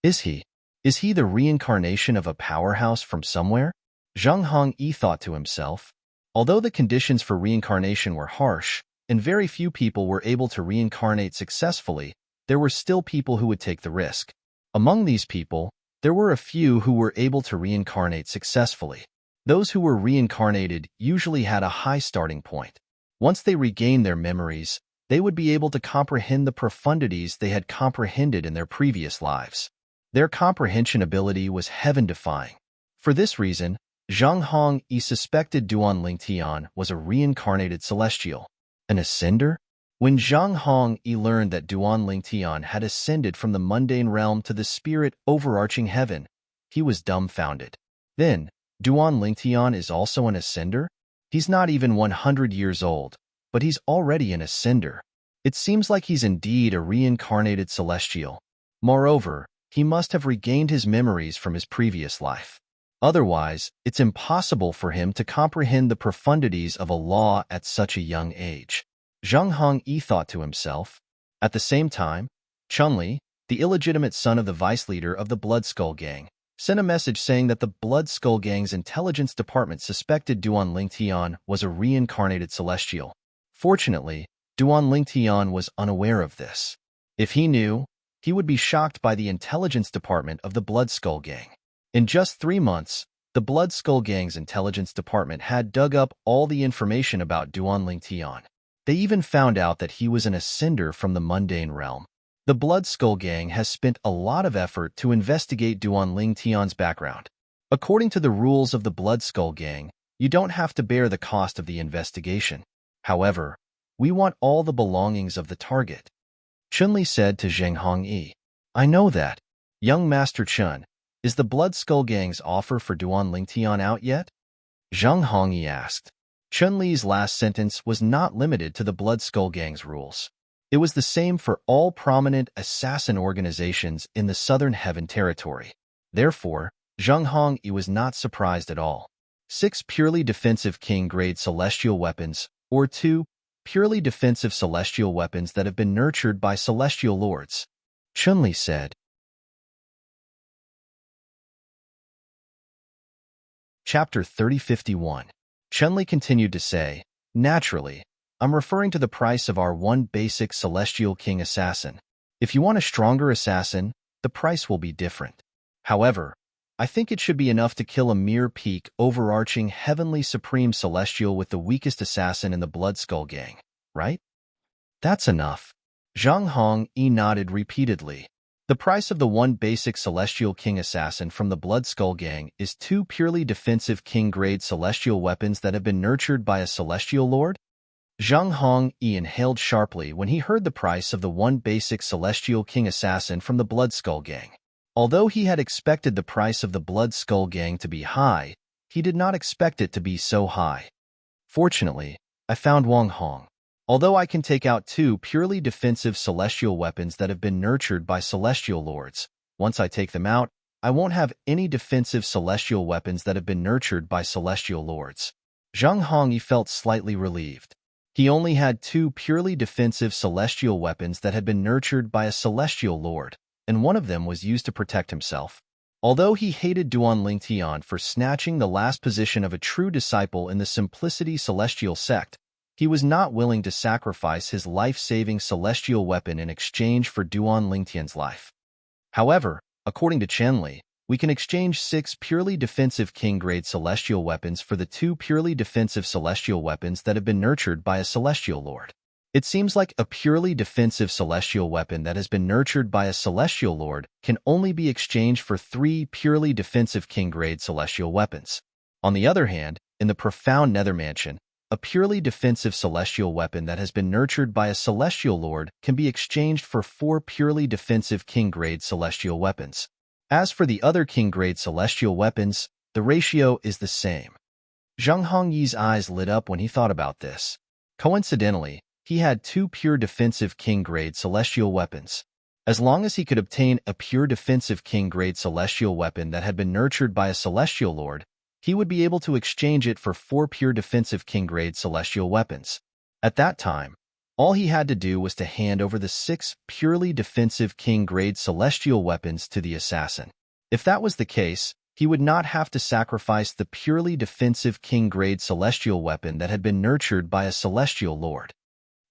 Is he? Is he the reincarnation of a powerhouse from somewhere? Zheng Hongyi thought to himself. Although the conditions for reincarnation were harsh, and very few people were able to reincarnate successfully, there were still people who would take the risk. Among these people, there were a few who were able to reincarnate successfully. Those who were reincarnated usually had a high starting point. Once they regained their memories, they would be able to comprehend the profundities they had comprehended in their previous lives. Their comprehension ability was heaven-defying. For this reason, Zheng Hongyi suspected Duan Lingtian was a reincarnated celestial. An ascender? When Zheng Hongyi learned that Duan Lingtian had ascended from the mundane realm to the spirit overarching heaven, he was dumbfounded. Then, Duan Lingtian is also an ascender? He's not even 100 years old, but he's already an ascender. It seems like he's indeed a reincarnated celestial. Moreover, he must have regained his memories from his previous life. Otherwise, it's impossible for him to comprehend the profundities of a law at such a young age. Zheng Hongyi thought to himself. At the same time, Chunli, the illegitimate son of the vice leader of the Blood Skull Gang, sent a message saying that the Blood Skull Gang's intelligence department suspected Duan Lingtian was a reincarnated celestial. Fortunately, Duan Lingtian was unaware of this. If he knew, he would be shocked by the intelligence department of the Blood Skull Gang. In just 3 months, the Blood Skull Gang's intelligence department had dug up all the information about Duan Lingtian. They even found out that he was an ascender from the mundane realm. The Blood Skull Gang has spent a lot of effort to investigate Duan Lingtian's background. According to the rules of the Blood Skull Gang, you don't have to bear the cost of the investigation. However, we want all the belongings of the target. Chunli said to Zheng Hongyi. I know that. Young Master Chun, is the Blood Skull Gang's offer for Duan Lingtian out yet? Zheng Hongyi asked. Chunli's last sentence was not limited to the Blood Skull Gang's rules. It was the same for all prominent assassin organizations in the Southern Heaven territory. Therefore, Zheng Hongyi was not surprised at all. 6 purely defensive king-grade celestial weapons, or 2 purely defensive celestial weapons that have been nurtured by celestial lords. Chunli said. Chapter 3051. Chunli continued to say, naturally, I'm referring to the price of our 1 basic Celestial King assassin. If you want a stronger assassin, the price will be different. However, I think it should be enough to kill a mere peak, overarching, heavenly supreme celestial with the weakest assassin in the Blood Skull Gang, right? That's enough. Zhang Hongyi nodded repeatedly. The price of the one basic Celestial King assassin from the Blood Skull Gang is 2 purely defensive King-grade celestial weapons that have been nurtured by a Celestial Lord? Zhang Hongyi inhaled sharply when he heard the price of the one basic Celestial King assassin from the Blood Skull Gang. Although he had expected the price of the Blood Skull Gang to be high, he did not expect it to be so high. Fortunately, I found Wang Hong. Although I can take out 2 purely defensive celestial weapons that have been nurtured by celestial lords, once I take them out, I won't have any defensive celestial weapons that have been nurtured by celestial lords. Zhang Hongyi felt slightly relieved. He only had 2 purely defensive celestial weapons that had been nurtured by a celestial lord, and one of them was used to protect himself. Although he hated Duan Lingtian for snatching the last position of a true disciple in the Simplicity Celestial sect, he was not willing to sacrifice his life-saving celestial weapon in exchange for Duan Lingtian's life. However, according to Chenli, we can exchange 6 purely defensive king-grade celestial weapons for the 2 purely defensive celestial weapons that have been nurtured by a celestial lord. It seems like a purely defensive celestial weapon that has been nurtured by a celestial lord can only be exchanged for 3 purely defensive king-grade celestial weapons. On the other hand, in the profound Nether Mansion, a purely defensive celestial weapon that has been nurtured by a celestial lord can be exchanged for 4 purely defensive king-grade celestial weapons. As for the other king-grade celestial weapons, the ratio is the same. Zhang Hongyi's eyes lit up when he thought about this. Coincidentally, he had 2 pure defensive king-grade celestial weapons. As long as he could obtain a pure defensive king-grade celestial weapon that had been nurtured by a celestial lord, he would be able to exchange it for 4 pure defensive king-grade celestial weapons. At that time, all he had to do was to hand over the 6 purely defensive king-grade celestial weapons to the assassin. If that was the case, he would not have to sacrifice the purely defensive king-grade celestial weapon that had been nurtured by a celestial lord.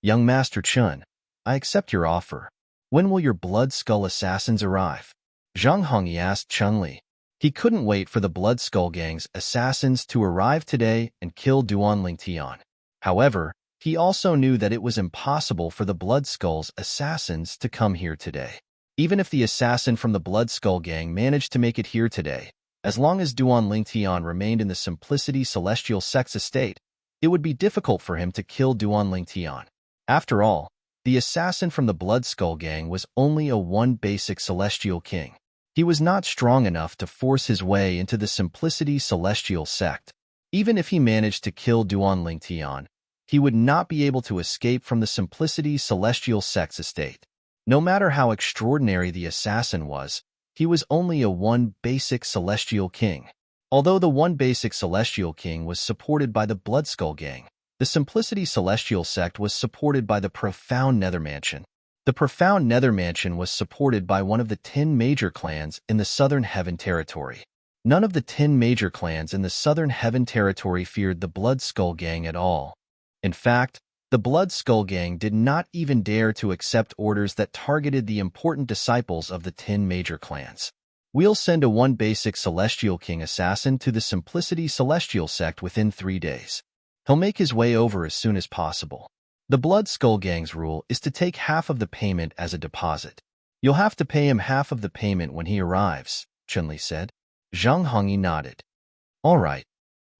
Young Master Chun, I accept your offer. When will your Blood Skull assassins arrive? Zhang Hongyi asked Chun-Li. He couldn't wait for the Blood Skull Gang's assassins to arrive today and kill Duan Lingtian. However, he also knew that it was impossible for the Blood Skull's assassins to come here today. Even if the assassin from the Blood Skull Gang managed to make it here today, as long as Duan Lingtian remained in the Simplicity Celestial Sect's estate, it would be difficult for him to kill Duan Lingtian. After all, the assassin from the Blood Skull Gang was only a one basic Celestial King. He was not strong enough to force his way into the Simplicity Celestial Sect. Even if he managed to kill Duan Lingtian, he would not be able to escape from the Simplicity Celestial Sect's estate. No matter how extraordinary the assassin was, he was only a one basic Celestial King. Although the one basic Celestial King was supported by the Blood Skull Gang, the Simplicity Celestial Sect was supported by the Profound Nether Mansion. The Profound Nether Mansion was supported by one of the 10 major clans in the Southern Heaven Territory. None of the 10 major clans in the Southern Heaven Territory feared the Blood Skull Gang at all. In fact, the Blood Skull Gang did not even dare to accept orders that targeted the important disciples of the 10 major clans. We'll send a one basic Celestial King assassin to the Simplicity Celestial Sect within 3 days. He'll make his way over as soon as possible. The Blood Skull Gang's rule is to take half of the payment as a deposit. You'll have to pay him half of the payment when he arrives, Chun-Li said. Zhang Hongyi nodded. All right.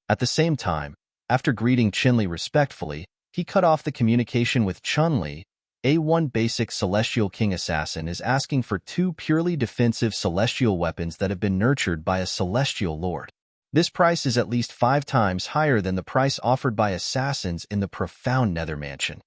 At the same time, after greeting Chun-Li respectfully, he cut off the communication with Chun-Li. A one basic Celestial King assassin is asking for 2 purely defensive celestial weapons that have been nurtured by a Celestial Lord. This price is at least 5 times higher than the price offered by assassins in the Profound Nether Mansion.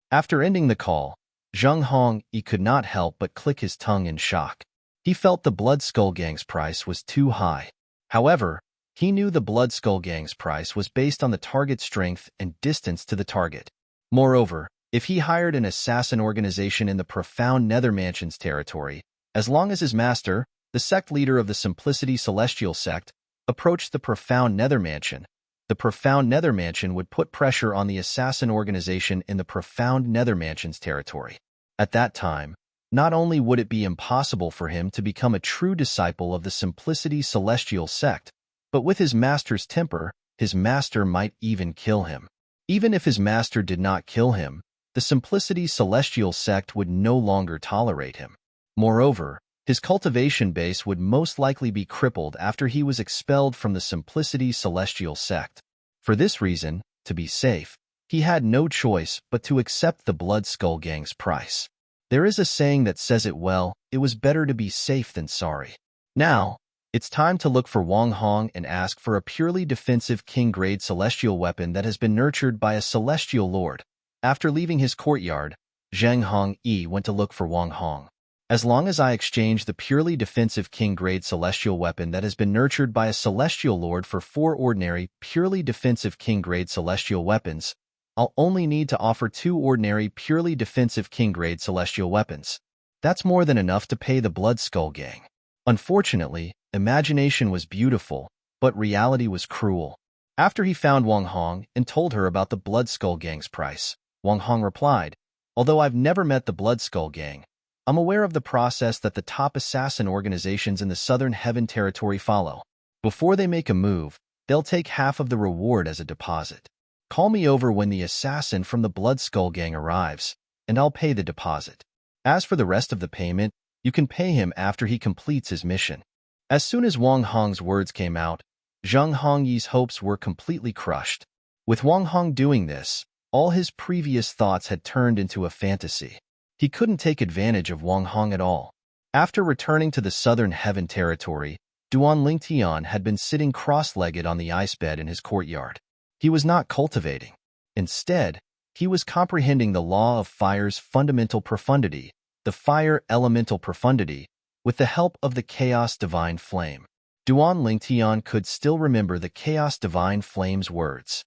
After ending the call, Zhang Hongyi could not help but click his tongue in shock. He felt the Blood Skull Gang's price was too high. However, he knew the Blood Skull Gang's price was based on the target strength and distance to the target. Moreover, if he hired an assassin organization in the Profound Nether Mansion's territory, as long as his master, the sect leader of the Simplicity Celestial Sect, approached the Profound Nether Mansion, the Profound Nether Mansion would put pressure on the assassin organization in the Profound Nether Mansion's territory. At that time, Not only would it be impossible for him to become a true disciple of the Simplicity Celestial sect, but with his master's temper, his master might even kill him. Even if his master did not kill him, the Simplicity Celestial sect would no longer tolerate him. Moreover, his cultivation base would most likely be crippled after he was expelled from the Simplicity Celestial sect. For this reason, to be safe, he had no choice but to accept the Blood Skull Gang's price. There is a saying that says it well, it was better to be safe than sorry. Now, it's time to look for Wang Hong and ask for a purely defensive king-grade celestial weapon that has been nurtured by a celestial lord. After leaving his courtyard, Zheng Hongyi went to look for Wang Hong. As long as I exchange the purely defensive king-grade celestial weapon that has been nurtured by a celestial lord for 4 ordinary, purely defensive king-grade celestial weapons, I'll only need to offer 2 ordinary, purely defensive king-grade celestial weapons. That's more than enough to pay the Blood Skull Gang. Unfortunately, imagination was beautiful, but reality was cruel. After he found Wang Hong and told her about the Blood Skull Gang's price, Wang Hong replied, "Although I've never met the Blood Skull Gang, I'm aware of the process that the top assassin organizations in the Southern Heaven Territory follow. Before they make a move, they'll take half of the reward as a deposit. Call me over when the assassin from the Blood Skull Gang arrives, and I'll pay the deposit. As for the rest of the payment, you can pay him after he completes his mission." As soon as Wang Hong's words came out, Zheng Hongyi's hopes were completely crushed. With Wang Hong doing this, all his previous thoughts had turned into a fantasy. He couldn't take advantage of Wang Hong at all. After returning to the Southern Heaven Territory, Duan Lingtian had been sitting cross-legged on the ice bed in his courtyard. He was not cultivating. Instead, he was comprehending the law of fire's fundamental profundity, the fire elemental profundity, with the help of the Chaos Divine Flame. Duan Lingtian could still remember the Chaos Divine Flame's words.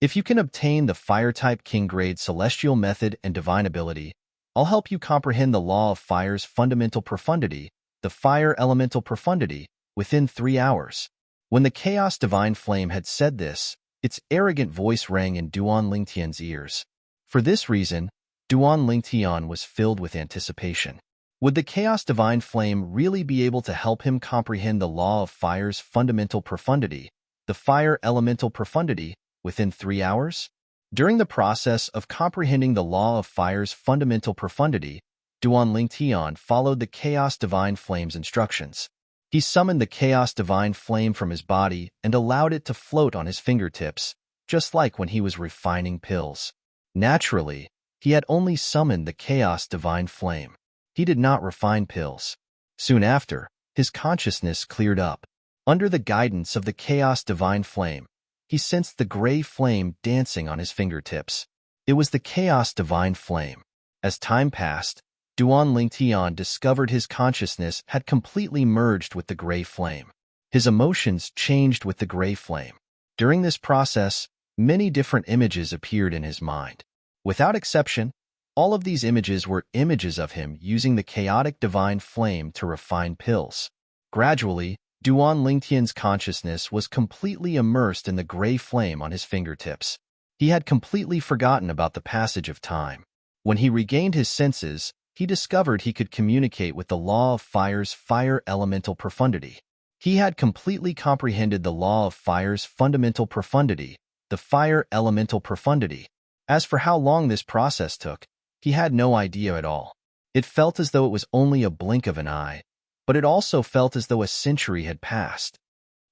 If you can obtain the Fire-type King-grade Celestial Method and Divine Ability, I'll help you comprehend the law of fire's fundamental profundity, the fire elemental profundity, within 3 hours. When the Chaos Divine Flame had said this, its arrogant voice rang in Duan Lingtian's ears. For this reason, Duan Lingtian was filled with anticipation. Would the Chaos Divine Flame really be able to help him comprehend the law of fire's fundamental profundity, the fire elemental profundity, within 3 hours? During the process of comprehending the law of fire's fundamental profundity, Duan Lingtian followed the Chaos Divine Flame's instructions. He summoned the Chaos Divine Flame from his body and allowed it to float on his fingertips, just like when he was refining pills. Naturally, he had only summoned the Chaos Divine Flame. He did not refine pills. Soon after, his consciousness cleared up. Under the guidance of the Chaos Divine Flame, he sensed the gray flame dancing on his fingertips. It was the Chaos Divine Flame. As time passed, Duan Lingtian discovered his consciousness had completely merged with the gray flame. His emotions changed with the gray flame. During this process, many different images appeared in his mind. Without exception, all of these images were images of him using the chaotic divine flame to refine pills. Gradually, Duan Lingtian's consciousness was completely immersed in the gray flame on his fingertips. He had completely forgotten about the passage of time. When he regained his senses, he discovered he could communicate with the law of fire's fire elemental profundity. He had completely comprehended the law of fire's fundamental profundity, the fire elemental profundity. As for how long this process took, he had no idea at all. It felt as though it was only a blink of an eye, but it also felt as though a century had passed.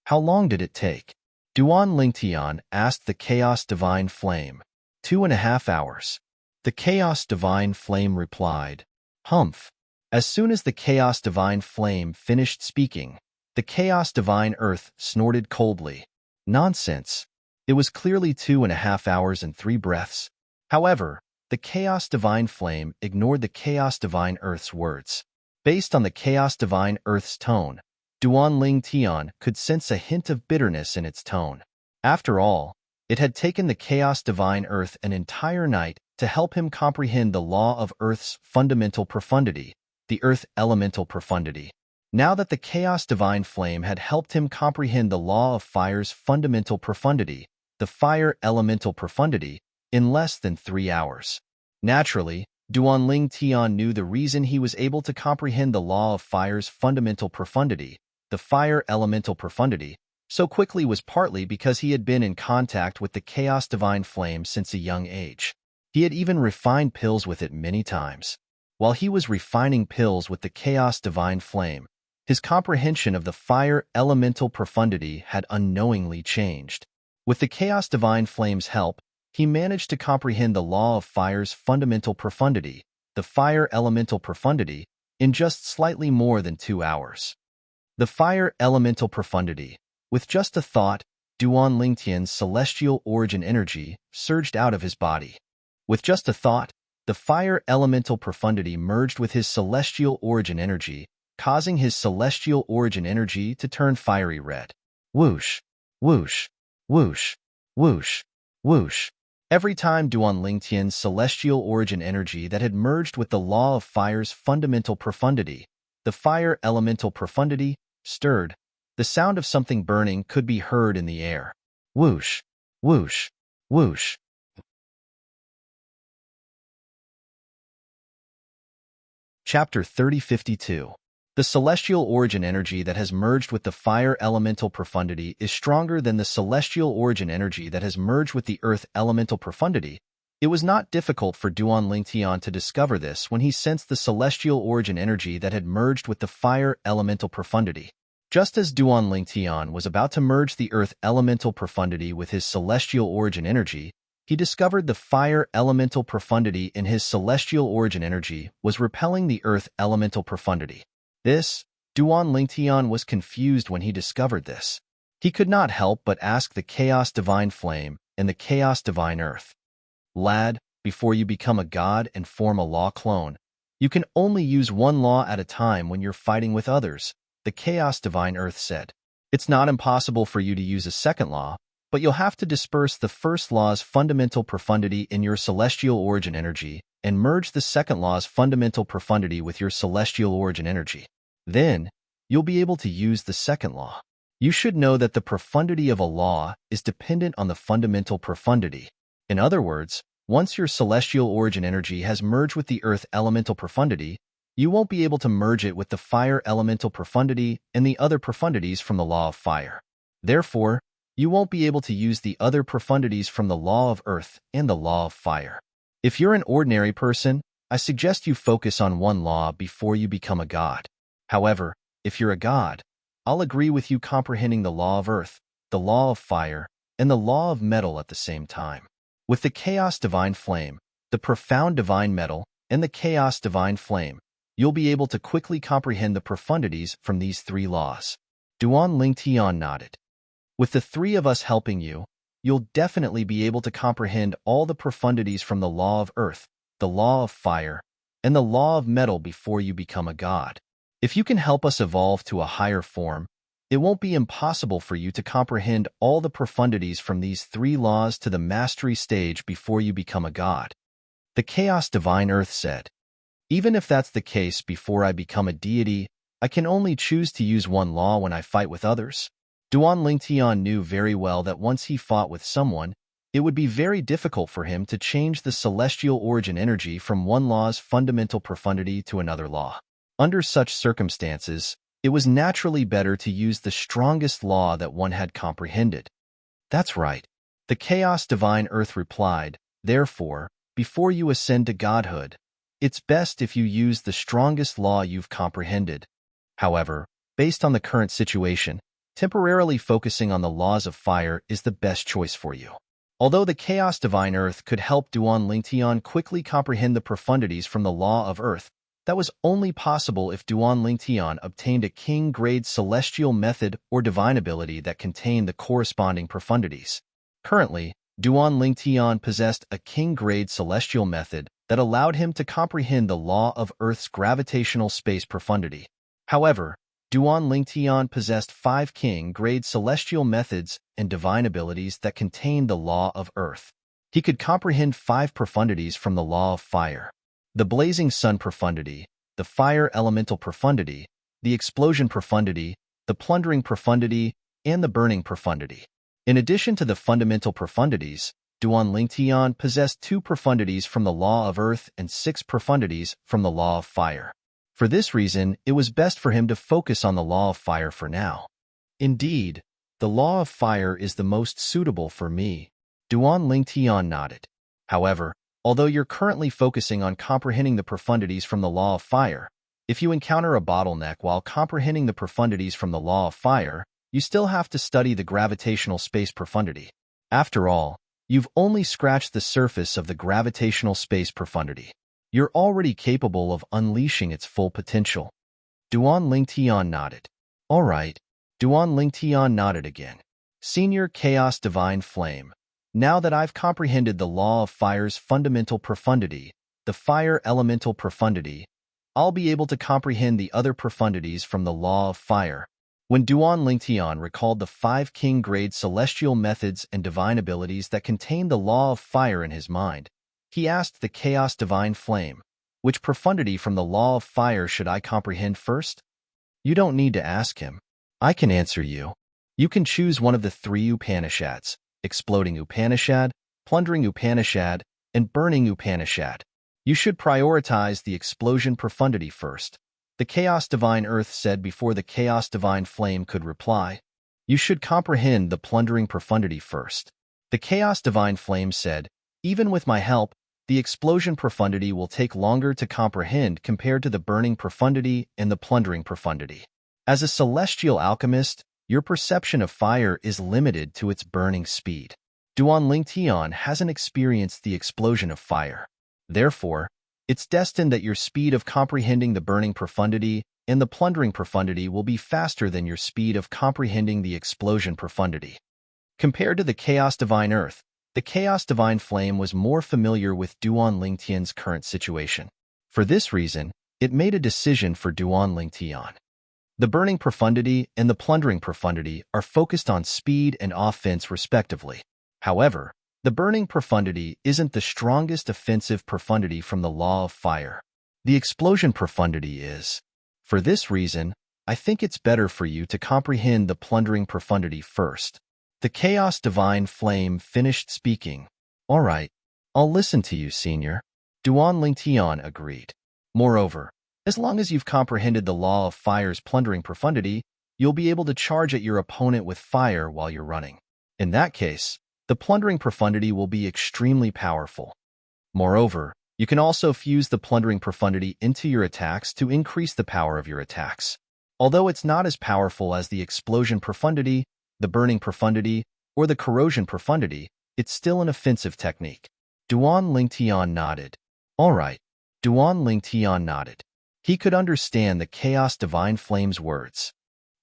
How long did it take? Duan Lingtian asked the Chaos Divine Flame. 2.5 hours. The Chaos Divine Flame replied, "Humph." As soon as the Chaos Divine Flame finished speaking, the Chaos Divine Earth snorted coldly. Nonsense. It was clearly 2.5 hours and 3 breaths. However, the Chaos Divine Flame ignored the Chaos Divine Earth's words. Based on the Chaos Divine Earth's tone, Duan Lingtian could sense a hint of bitterness in its tone. After all, it had taken the Chaos Divine Earth an entire night to help him comprehend the law of Earth's fundamental profundity, the Earth elemental profundity. Now that the Chaos Divine Flame had helped him comprehend the law of fire's fundamental profundity, the fire elemental profundity, in less than 3 hours. Naturally, Duanling Tian knew the reason he was able to comprehend the law of fire's fundamental profundity, the fire elemental profundity, so quickly was partly because he had been in contact with the chaos divine flame since a young age. He had even refined pills with it many times. While he was refining pills with the chaos divine flame, his comprehension of the fire elemental profundity had unknowingly changed. With the chaos divine flame's help, he managed to comprehend the law of fire's fundamental profundity, the fire elemental profundity, in just slightly more than 2 hours. The fire elemental profundity. With just a thought, Duan Lingtian's celestial origin energy surged out of his body. With just a thought, the fire elemental profundity merged with his celestial origin energy, causing his celestial origin energy to turn fiery red. Whoosh, whoosh, whoosh, whoosh, whoosh. Every time Duan Lingtian's celestial origin energy that had merged with the law of fire's fundamental profundity, the fire elemental profundity, stirred, the sound of something burning could be heard in the air. Whoosh, whoosh, whoosh. Chapter 3052. The celestial origin energy that has merged with the fire elemental profundity is stronger than the celestial origin energy that has merged with the earth elemental profundity. It was not difficult for Duan Lingtian to discover this when he sensed the celestial origin energy that had merged with the fire elemental profundity. Just as Duan Lingtian was about to merge the earth elemental profundity with his celestial origin energy, he discovered the fire elemental profundity in his celestial origin energy was repelling the earth elemental profundity. Duan Lingtian was confused when he discovered this. He could not help but ask the chaos divine flame and the chaos divine earth. Lad, before you become a god and form a law clone, you can only use one law at a time when you're fighting with others, the chaos divine earth said. It's not impossible for you to use a second law, but you'll have to disperse the first law's fundamental profundity in your celestial origin energy and merge the second law's fundamental profundity with your celestial origin energy. Then, you'll be able to use the second law. You should know that the profundity of a law is dependent on the fundamental profundity. In other words, once your celestial origin energy has merged with the earth elemental profundity, you won't be able to merge it with the fire elemental profundity and the other profundities from the law of fire. Therefore, you won't be able to use the other profundities from the law of earth and the law of fire. If you're an ordinary person, I suggest you focus on one law before you become a god. However, if you're a god, I'll agree with you comprehending the law of earth, the law of fire, and the law of metal at the same time. With the chaos divine flame, the profound divine metal, and the chaos divine flame, you'll be able to quickly comprehend the profundities from these 3 laws. Duan Lingtian nodded. With the 3 of us helping you, you'll definitely be able to comprehend all the profundities from the law of earth, the law of fire, and the law of metal before you become a god. If you can help us evolve to a higher form, it won't be impossible for you to comprehend all the profundities from these 3 laws to the mastery stage before you become a god. The chaos divine earth said, even if that's the case before I become a deity, I can only choose to use one law when I fight with others. Duan Lingtian knew very well that once he fought with someone, it would be very difficult for him to change the celestial origin energy from one law's fundamental profundity to another law. Under such circumstances, it was naturally better to use the strongest law that one had comprehended. That's right. The chaos divine earth replied, therefore, before you ascend to godhood, it's best if you use the strongest law you've comprehended. However, based on the current situation, temporarily focusing on the laws of fire is the best choice for you. Although the chaos divine earth could help Duan Lingtian quickly comprehend the profundities from the law of earth, that was only possible if Duan Lingtian obtained a king-grade celestial method or divine ability that contained the corresponding profundities. Currently, Duan Lingtian possessed a king-grade celestial method that allowed him to comprehend the law of Earth's gravitational space profundity. However, Duan Lingtian possessed 5 king-grade celestial methods and divine abilities that contained the law of Earth. He could comprehend 5 profundities from the law of fire: the blazing sun profundity, the fire elemental profundity, the explosion profundity, the plundering profundity, and the burning profundity. In addition to the fundamental profundities, Duan Lingtian possessed 2 profundities from the law of earth and 6 profundities from the law of fire. For this reason, it was best for him to focus on the law of fire for now. Indeed, the law of fire is the most suitable for me. Duan Lingtian nodded. However, although you're currently focusing on comprehending the profundities from the law of fire, if you encounter a bottleneck while comprehending the profundities from the law of fire, you still have to study the gravitational space profundity. After all, you've only scratched the surface of the gravitational space profundity. You're already capable of unleashing its full potential. Duan Lingtian nodded. All right. Duan Lingtian nodded again. Senior Chaos Divine Flame. Now that I've comprehended the law of fire's fundamental profundity, the fire elemental profundity, I'll be able to comprehend the other profundities from the law of fire. When Duan Lingtian recalled the 5 king-grade celestial methods and divine abilities that contained the law of fire in his mind, he asked the Chaos Divine Flame, which profundity from the law of fire should I comprehend first? You don't need to ask him. I can answer you. You can choose one of the 3 Upanishads, Exploding Upanishad, Plundering Upanishad, and Burning Upanishad. You should prioritize the explosion profundity first. The Chaos Divine Earth said before the Chaos Divine Flame could reply. You should comprehend the plundering profundity first. The Chaos Divine Flame said, even with my help, the explosion profundity will take longer to comprehend compared to the burning profundity and the plundering profundity. As a celestial alchemist, your perception of fire is limited to its burning speed. Duan Lingtian hasn't experienced the explosion of fire. Therefore, it's destined that your speed of comprehending the burning profundity and the plundering profundity will be faster than your speed of comprehending the explosion profundity. Compared to the Chaos Divine Earth, the Chaos Divine Flame was more familiar with Duan Lingtian's current situation. For this reason, it made a decision for Duan Lingtian. The burning profundity and the plundering profundity are focused on speed and offense respectively. However, the burning profundity isn't the strongest offensive profundity from the law of fire. The explosion profundity is. For this reason, I think it's better for you to comprehend the plundering profundity first. The Chaos Divine Flame finished speaking. All right, I'll listen to you, Senior. Duan Lingtian agreed. Moreover, as long as you've comprehended the law of fire's plundering profundity, you'll be able to charge at your opponent with fire while you're running. In that case, the plundering profundity will be extremely powerful. Moreover, you can also fuse the plundering profundity into your attacks to increase the power of your attacks. Although it's not as powerful as the explosion profundity, the burning profundity, or the corrosion profundity, it's still an offensive technique. Duan Lingtian nodded. All right. Duan Lingtian nodded. He could understand the Chaos Divine Flame's words.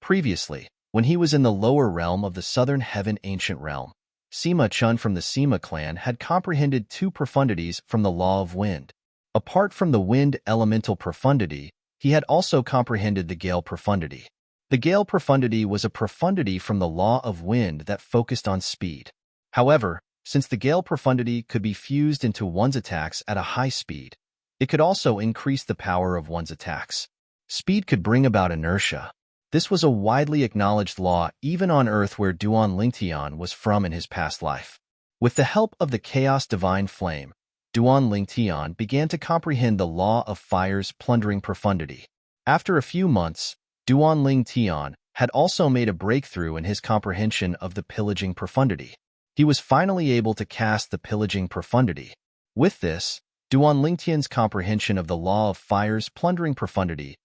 Previously, when he was in the lower realm of the Southern Heaven Ancient Realm, Sima Chun from the Sima clan had comprehended 2 profundities from the law of wind. Apart from the wind elemental profundity, he had also comprehended the gale profundity. The gale profundity was a profundity from the law of wind that focused on speed. However, since the gale profundity could be fused into one's attacks at a high speed, it could also increase the power of one's attacks. Speed could bring about inertia. This was a widely acknowledged law even on Earth where Duan Lingtian was from in his past life. With the help of the Chaos Divine Flame, Duan Lingtian began to comprehend the law of fire's plundering profundity. After a few months, Duan Lingtian had also made a breakthrough in his comprehension of the pillaging profundity. He was finally able to cast the pillaging profundity. With this, Duan Lingtian's comprehension of the law of fire's plundering profundity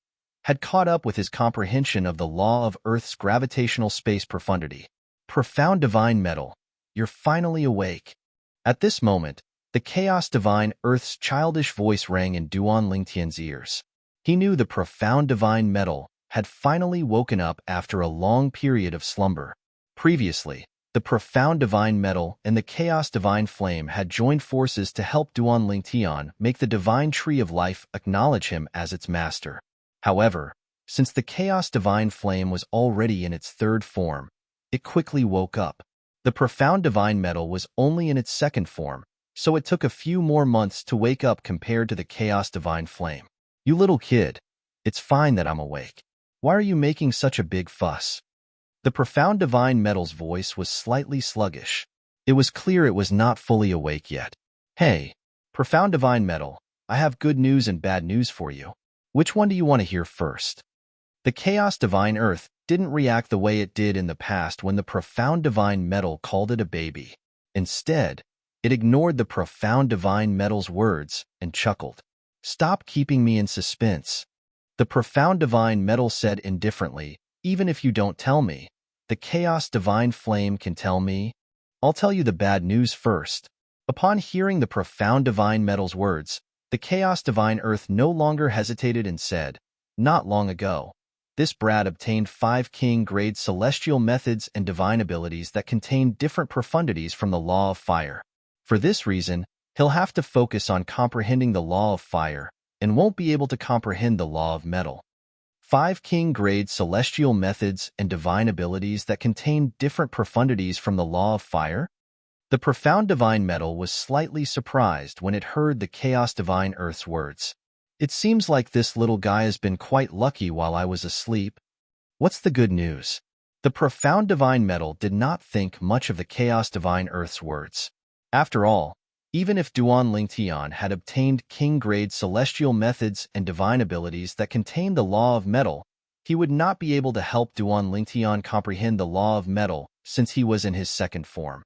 had caught up with his comprehension of the law of Earth's gravitational space profundity. Profound Divine Metal, you're finally awake. At this moment, the Chaos Divine Earth's childish voice rang in Duan Lingtian's ears. He knew the Profound Divine Metal had finally woken up after a long period of slumber. Previously, the Profound Divine Metal and the Chaos Divine Flame had joined forces to help Duan Lingtian make the Divine Tree of Life acknowledge him as its master. However, since the Chaos Divine Flame was already in its 3rd form, it quickly woke up. The Profound Divine Metal was only in its 2nd form, so it took a few more months to wake up compared to the Chaos Divine Flame. You little kid, it's fine that I'm awake. Why are you making such a big fuss? The Profound Divine Metal's voice was slightly sluggish. It was clear it was not fully awake yet. Hey, profound divine metal, I have good news and bad news for you. Which one do you want to hear first? The chaos divine earth didn't react the way it did in the past when the profound divine metal called it a baby. Instead, it ignored the profound divine metal's words and chuckled. Stop keeping me in suspense. The profound divine metal said indifferently, even if you don't tell me, the chaos divine flame can tell me. I'll tell you the bad news first. Upon hearing the profound divine metal's words, the chaos divine earth no longer hesitated and said, not long ago, this Brad obtained 5 king-grade celestial methods and divine abilities that contain different profundities from the law of fire. For this reason, he'll have to focus on comprehending the law of fire and won't be able to comprehend the law of metal. 5 king-grade celestial methods and divine abilities that contain different profundities from the law of fire? The profound divine metal was slightly surprised when it heard the chaos divine earth's words. It seems like this little guy has been quite lucky while I was asleep. What's the good news? The profound divine metal did not think much of the chaos divine earth's words. After all, even if Duan Lingtian had obtained king-grade celestial methods and divine abilities that contained the law of metal, he would not be able to help Duan Lingtian comprehend the law of metal since he was in his second form.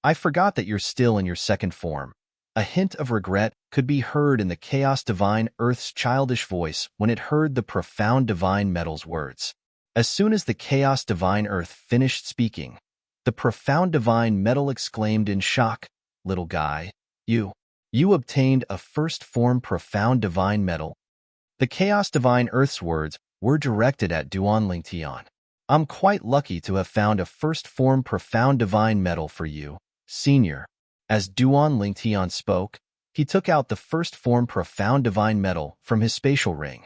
I forgot that you're still in your second form. A hint of regret could be heard in the chaos divine earth's childish voice when it heard the profound divine metal's words. As soon as the chaos divine earth finished speaking, the profound divine metal exclaimed in shock, little guy, you obtained a first form profound divine metal. The chaos divine earth's words were directed at Duan Lingtian. I'm quite lucky to have found a first form profound divine metal for you, senior. As Duan Lingtian spoke, he took out the first form profound divine metal from his spatial ring.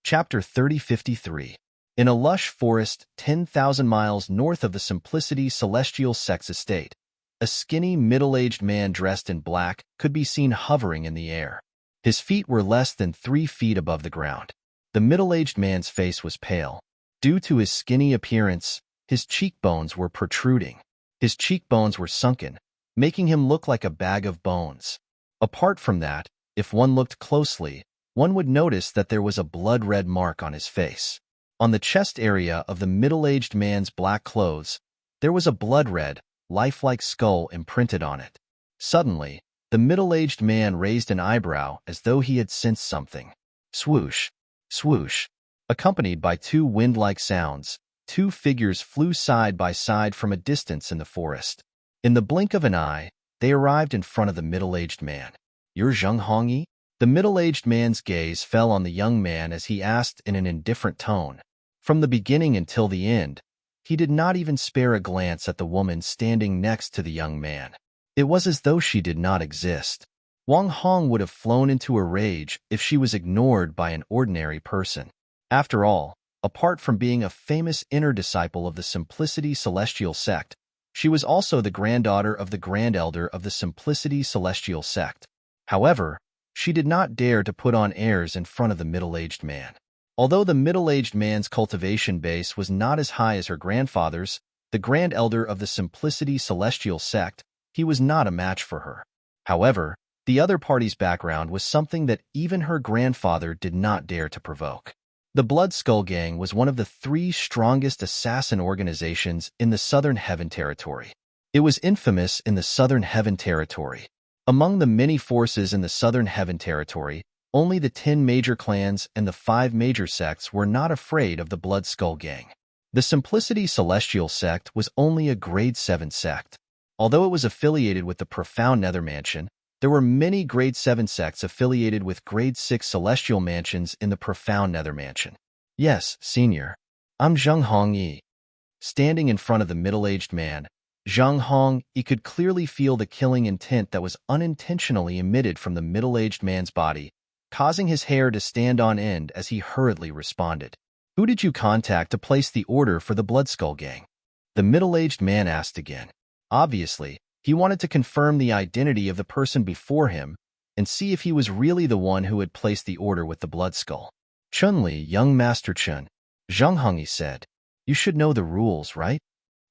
Chapter 3053. In a lush forest 10,000 miles north of the Simplicity Celestial Sex Estate, a skinny, middle-aged man dressed in black could be seen hovering in the air. His feet were less than 3 feet above the ground. The middle-aged man's face was pale. Due to his skinny appearance, his cheekbones were protruding. His cheekbones were sunken, making him look like a bag of bones. Apart from that, if one looked closely, one would notice that there was a blood-red mark on his face. On the chest area of the middle-aged man's black clothes, there was a blood-red, lifelike skull imprinted on it. Suddenly, the middle-aged man raised an eyebrow as though he had sensed something. Swoosh, swoosh. Accompanied by 2 wind-like sounds, 2 figures flew side by side from a distance in the forest. In the blink of an eye, they arrived in front of the middle-aged man. You're Zheng Hongyi? The middle-aged man's gaze fell on the young man as he asked in an indifferent tone. From the beginning until the end, he did not even spare a glance at the woman standing next to the young man. It was as though she did not exist. Wang Hong would have flown into a rage if she was ignored by an ordinary person. After all, apart from being a famous inner disciple of the Simplicity Celestial Sect, she was also the granddaughter of the Grand Elder of the Simplicity Celestial Sect. However, she did not dare to put on airs in front of the middle-aged man. Although the middle-aged man's cultivation base was not as high as her grandfather's, the Grand Elder of the Simplicity Celestial Sect, he was not a match for her. However, the other party's background was something that even her grandfather did not dare to provoke. The Blood Skull Gang was one of the 3 strongest assassin organizations in the Southern Heaven Territory. It was infamous in the Southern Heaven Territory. Among the many forces in the Southern Heaven Territory, only the 10 major clans and the 5 major sects were not afraid of the Blood Skull Gang. The Simplicity Celestial Sect was only a Grade 7 sect. Although it was affiliated with the Profound Nether Mansion, there were many Grade 7 sects affiliated with Grade 6 Celestial Mansions in the Profound Nether Mansion. Yes, Senior. I'm Zheng Hongyi. Standing in front of the middle-aged man, Zheng Hongyi could clearly feel the killing intent that was unintentionally emitted from the middle-aged man's body, causing his hair to stand on end as he hurriedly responded. Who did you contact to place the order for the Blood Skull Gang? The middle-aged man asked again. Obviously, he wanted to confirm the identity of the person before him and see if he was really the one who had placed the order with the blood skull. Chun-Li, young Master Chun, Zheng Hongyi said. You should know the rules, right?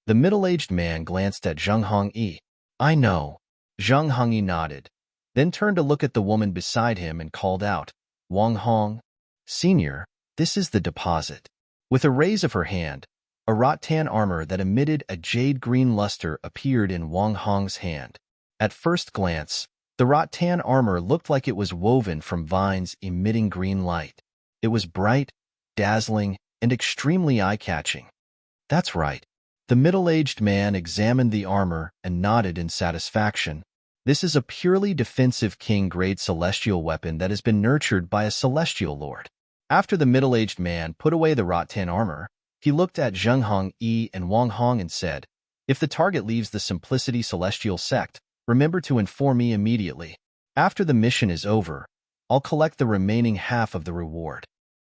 The middle-aged man glanced at Zheng Hongyi. I know. Zheng Hongyi nodded, then turned to look at the woman beside him and called out, Wang Hong, Senior, this is the deposit. With a raise of her hand, a rattan armor that emitted a jade-green luster appeared in Wang Hong's hand. At first glance, the rattan armor looked like it was woven from vines emitting green light. It was bright, dazzling, and extremely eye-catching. That's right. The middle-aged man examined the armor and nodded in satisfaction. This is a purely defensive king-grade celestial weapon that has been nurtured by a celestial lord. After the middle-aged man put away the rattan armor, he looked at Zheng Hongyi and Wang Hong and said, If the target leaves the Simplicity Celestial Sect, remember to inform me immediately. After the mission is over, I'll collect the remaining half of the reward.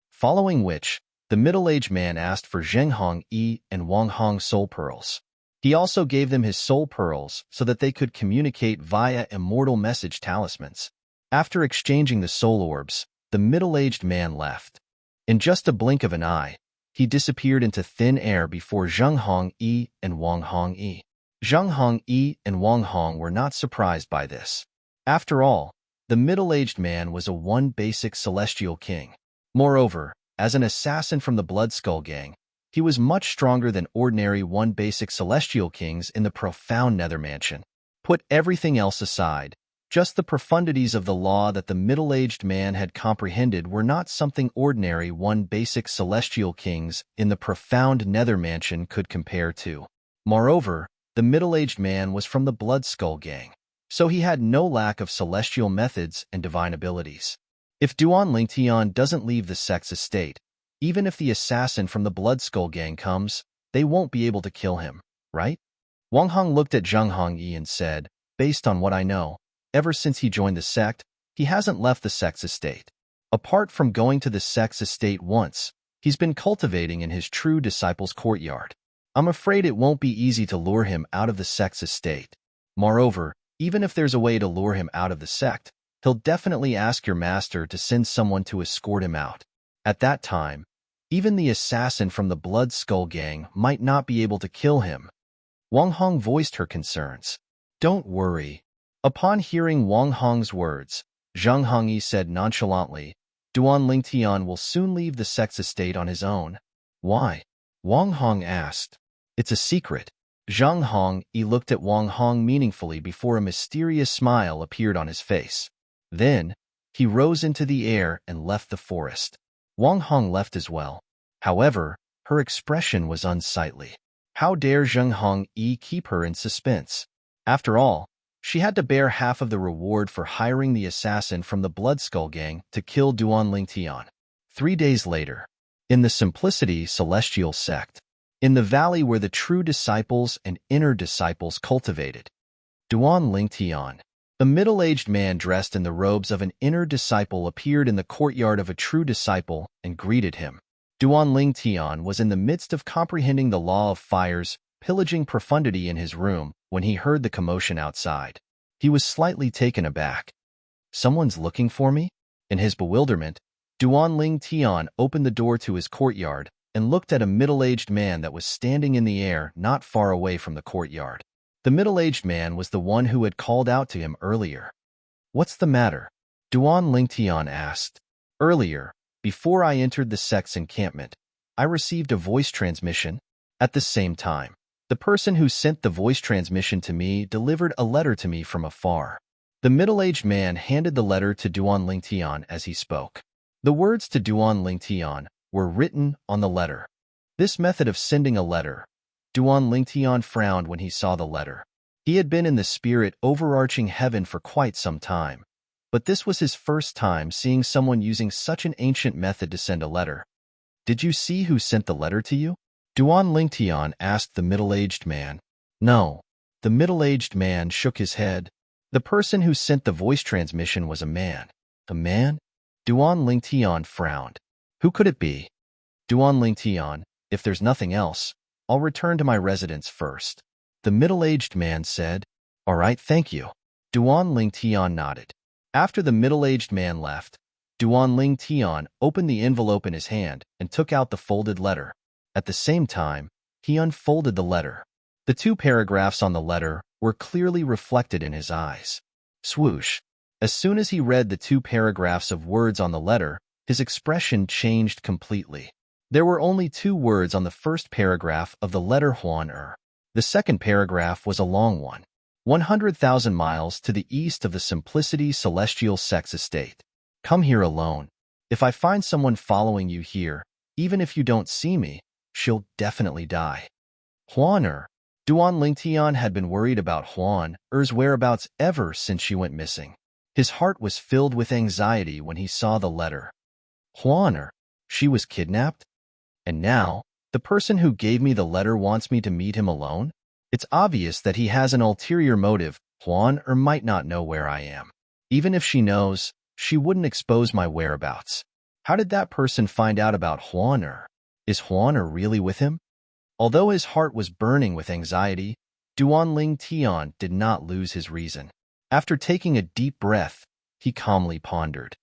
Following which, the middle-aged man asked for Zheng Hongyi and Wang Hong's soul pearls. He also gave them his soul pearls so that they could communicate via immortal message talismans. After exchanging the soul orbs, the middle-aged man left. In just a blink of an eye, he disappeared into thin air before Zheng Hongyi and Wang Hongyi. Zheng Hongyi and Wang Hong were not surprised by this. After all, the middle-aged man was a one basic celestial king. Moreover, as an assassin from the Blood Skull Gang, he was much stronger than ordinary one basic celestial kings in the profound Nether Mansion. Put everything else aside, just the profundities of the law that the middle-aged man had comprehended were not something ordinary one basic celestial kings in the profound Nether Mansion could compare to. Moreover, the middle-aged man was from the Blood Skull Gang, so he had no lack of celestial methods and divine abilities. If Duan Lingtian doesn't leave the sect's estate, even if the assassin from the Blood Skull Gang comes, they won't be able to kill him, right? Wang Hong looked at Zheng Hongyi and said, Based on what I know, ever since he joined the sect, he hasn't left the sect's estate. Apart from going to the sect's estate once, he's been cultivating in his true disciple's courtyard. I'm afraid it won't be easy to lure him out of the sect's estate. Moreover, even if there's a way to lure him out of the sect, he'll definitely ask your master to send someone to escort him out. At that time, even the assassin from the Blood Skull Gang might not be able to kill him. Wang Hong voiced her concerns. Don't worry. Upon hearing Wang Hong's words, Zheng Hongyi said nonchalantly, Duan Lingtian will soon leave the sect's estate on his own. Why? Wang Hong asked. It's a secret. Zheng Hongyi looked at Wang Hong meaningfully before a mysterious smile appeared on his face. Then, he rose into the air and left the forest. Wang Hong left as well. However, her expression was unsightly. How dare Zheng Hongyi keep her in suspense? After all, she had to bear half of the reward for hiring the assassin from the Blood Skull Gang to kill Duan Lingtian. 3 days later, in the Simplicity Celestial Sect, in the valley where the true disciples and inner disciples cultivated, Duan Lingtian, a middle-aged man dressed in the robes of an inner disciple appeared in the courtyard of a true disciple and greeted him. Duan Lingtian was in the midst of comprehending the law of fire's pillaging profundity in his room when he heard the commotion outside. He was slightly taken aback. Someone's looking for me? In his bewilderment, Duan Lingtian opened the door to his courtyard and looked at a middle-aged man that was standing in the air not far away from the courtyard. The middle-aged man was the one who had called out to him earlier. What's the matter? Duan Lingtian asked. Earlier, before I entered the sect's encampment, I received a voice transmission. At the same time, the person who sent the voice transmission to me delivered a letter to me from afar. The middle-aged man handed the letter to Duan Lingtian as he spoke. The words to Duan Lingtian were written on the letter. This method of sending a letter, Duan Lingtian frowned when he saw the letter. He had been in the spirit overarching heaven for quite some time, but this was his first time seeing someone using such an ancient method to send a letter. Did you see who sent the letter to you? Duan Lingtian asked the middle-aged man. No. The middle-aged man shook his head. The person who sent the voice transmission was a man. A man? Duan Lingtian frowned. Who could it be? Duan Lingtian, if there's nothing else, I'll return to my residence first. The middle-aged man said. All right, thank you. Duan Lingtian nodded. After the middle-aged man left, Duan Lingtian opened the envelope in his hand and took out the folded letter. At the same time, he unfolded the letter. The 2 paragraphs on the letter were clearly reflected in his eyes. Swoosh! As soon as he read the 2 paragraphs of words on the letter, his expression changed completely. There were only 2 words on the first paragraph of the letter Huan. The second paragraph was a long one. 100,000 miles to the east of the Simplicity Celestial Sex Estate. Come here alone. If I find someone following you here, even if you don't see me, she'll definitely die. Huan. Duan Lingtian had been worried about Huan's whereabouts ever since she went missing. His heart was filled with anxiety when he saw the letter. Huan. She was kidnapped? And now, the person who gave me the letter wants me to meet him alone? It's obvious that he has an ulterior motive. Huan might not know where I am. Even if she knows, she wouldn't expose my whereabouts. How did that person find out about Huan? Is Huan really with him? Although his heart was burning with anxiety, Duan Lingtian did not lose his reason. After taking a deep breath, he calmly pondered.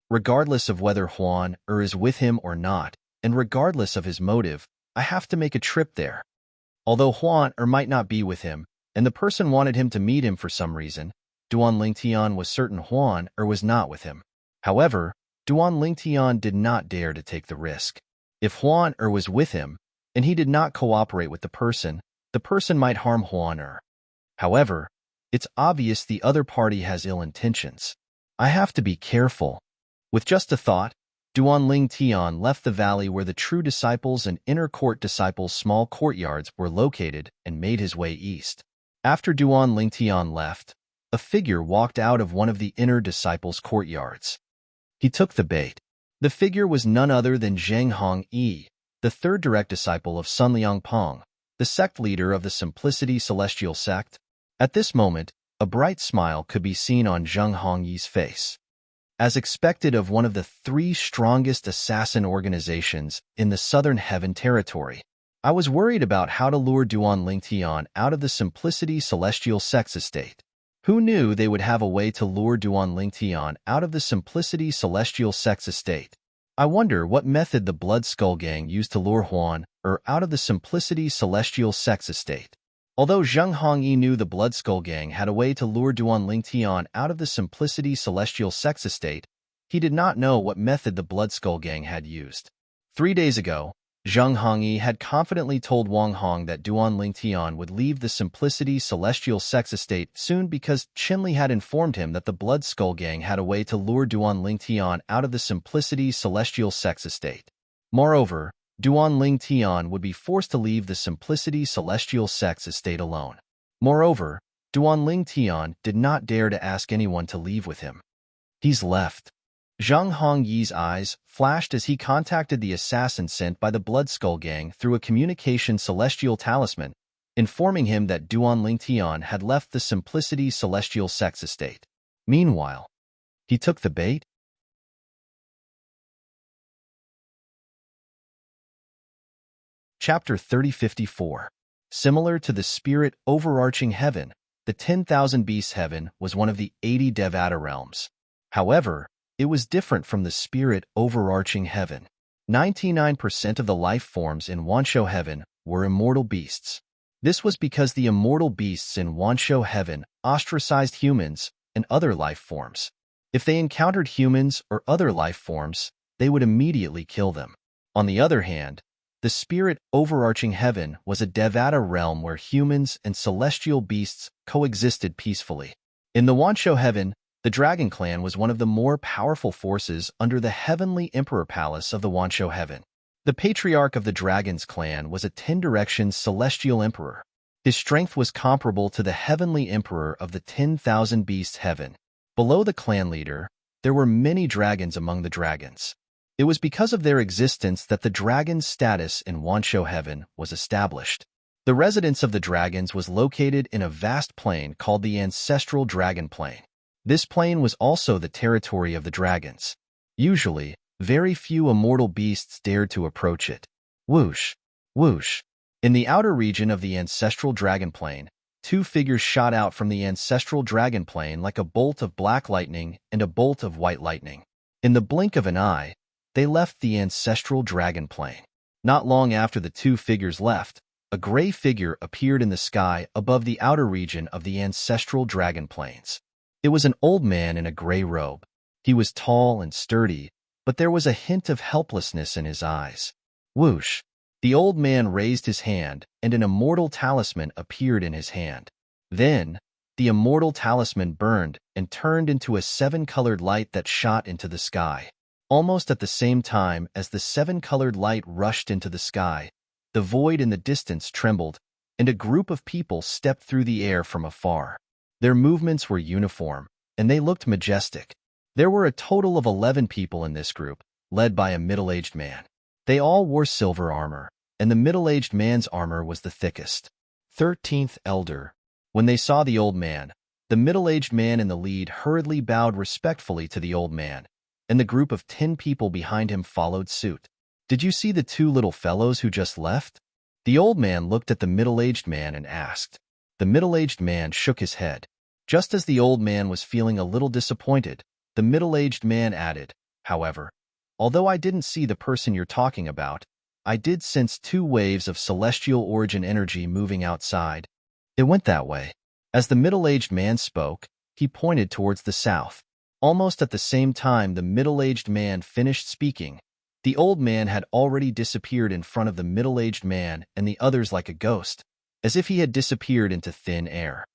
Regardless of whether Huan is with him or not, and regardless of his motive, I have to make a trip there. Although Huan might not be with him, and the person wanted him to meet him for some reason, Duan Lingtian was certain Huan was not with him. However, Duan Lingtian did not dare to take the risk. If Huan was with him, and he did not cooperate with the person might harm Huan. However, it's obvious the other party has ill intentions. I have to be careful. With just a thought, Duan Lingtian left the valley where the true disciples and inner court disciples' small courtyards were located and made his way east. After Duan Lingtian left, a figure walked out of one of the inner disciples' courtyards. He took the bait. The figure was none other than Zheng Hongyi, the 3rd direct disciple of Sun Liangpeng, the sect leader of the Simplicity Celestial Sect. At this moment, a bright smile could be seen on Zheng Hongyi's face. As expected of one of the 3 strongest assassin organizations in the Southern Heaven Territory, I was worried about how to lure Duan Lingtian out of the Simplicity Celestial Sex Estate. Who knew they would have a way to lure Duan Lingtian out of the Simplicity Celestial Sex Estate? I wonder what method the Blood Skull Gang used to lure Huan out of the Simplicity Celestial Sex Estate. Although Zheng Hongyi knew the Blood Skull Gang had a way to lure Duan Lingtian out of the Simplicity Celestial Sex Estate, he did not know what method the Blood Skull Gang had used. 3 days ago, Zheng Hongyi had confidently told Wang Hong that Duan Lingtian would leave the Simplicity Celestial Sex Estate soon because Qinli had informed him that the Blood Skull Gang had a way to lure Duan Lingtian out of the Simplicity Celestial Sex Estate. Moreover, Duan Lingtian would be forced to leave the Simplicity Celestial Sex Estate alone. Moreover, Duan Lingtian did not dare to ask anyone to leave with him. He's left. Zheng Hongyi's eyes flashed as he contacted the assassin sent by the Blood Skull Gang through a communication celestial talisman, informing him that Duan Lingtian had left the Simplicity Celestial Sex Estate. Meanwhile, he took the bait. Chapter 3054. Similar to the spirit overarching heaven, the 10,000 Beasts Heaven was one of the 80 Devata realms. However, it was different from the spirit overarching heaven. 99% of the life forms in Wansho Heaven were immortal beasts. This was because the immortal beasts in Wansho Heaven ostracized humans and other life forms. If they encountered humans or other life forms, they would immediately kill them. On the other hand, the spirit overarching heaven was a Devata realm where humans and celestial beasts coexisted peacefully. In the Wansho Heaven, the Dragon Clan was one of the more powerful forces under the Heavenly Emperor Palace of the Wansho Heaven. The patriarch of the Dragon's Clan was a 10-direction celestial emperor. His strength was comparable to the Heavenly Emperor of the 10,000 Beasts Heaven. Below the clan leader, there were many dragons among the dragons. It was because of their existence that the dragon's status in Wansho Heaven was established. The residence of the dragons was located in a vast plain called the Ancestral Dragon Plain. This plain was also the territory of the dragons. Usually, very few immortal beasts dared to approach it. Whoosh! Whoosh! In the outer region of the Ancestral Dragon Plain, 2 figures shot out from the Ancestral Dragon Plain like a bolt of black lightning and a bolt of white lightning. In the blink of an eye, they left the Ancestral Dragon Plain. Not long after the two figures left, a gray figure appeared in the sky above the outer region of the ancestral dragon plains. It was an old man in a gray robe. He was tall and sturdy, but there was a hint of helplessness in his eyes. Whoosh! The old man raised his hand, and an immortal talisman appeared in his hand. Then, the immortal talisman burned and turned into a seven-colored light that shot into the sky. Almost at the same time as the seven-colored light rushed into the sky, the void in the distance trembled, and a group of people stepped through the air from afar. Their movements were uniform, and they looked majestic. There were a total of 11 people in this group, led by a middle-aged man. They all wore silver armor, and the middle-aged man's armor was the thickest. 13th Elder. When they saw the old man, the middle-aged man in the lead hurriedly bowed respectfully to the old man, and the group of 10 people behind him followed suit. Did you see the two little fellows who just left? The old man looked at the middle-aged man and asked. The middle-aged man shook his head. Just as the old man was feeling a little disappointed, the middle-aged man added, however, although I didn't see the person you're talking about, I did sense 2 waves of celestial origin energy moving outside. It went that way. As the middle-aged man spoke, he pointed towards the south. Almost at the same time the middle-aged man finished speaking, the old man had already disappeared in front of the middle-aged man and the others like a ghost, as if he had disappeared into thin air.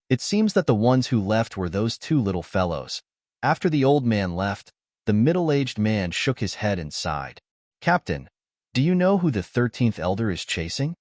It seems that the ones who left were those 2 little fellows. After the old man left, the middle-aged man shook his head and sighed. Captain, do you know who the 13th Elder is chasing?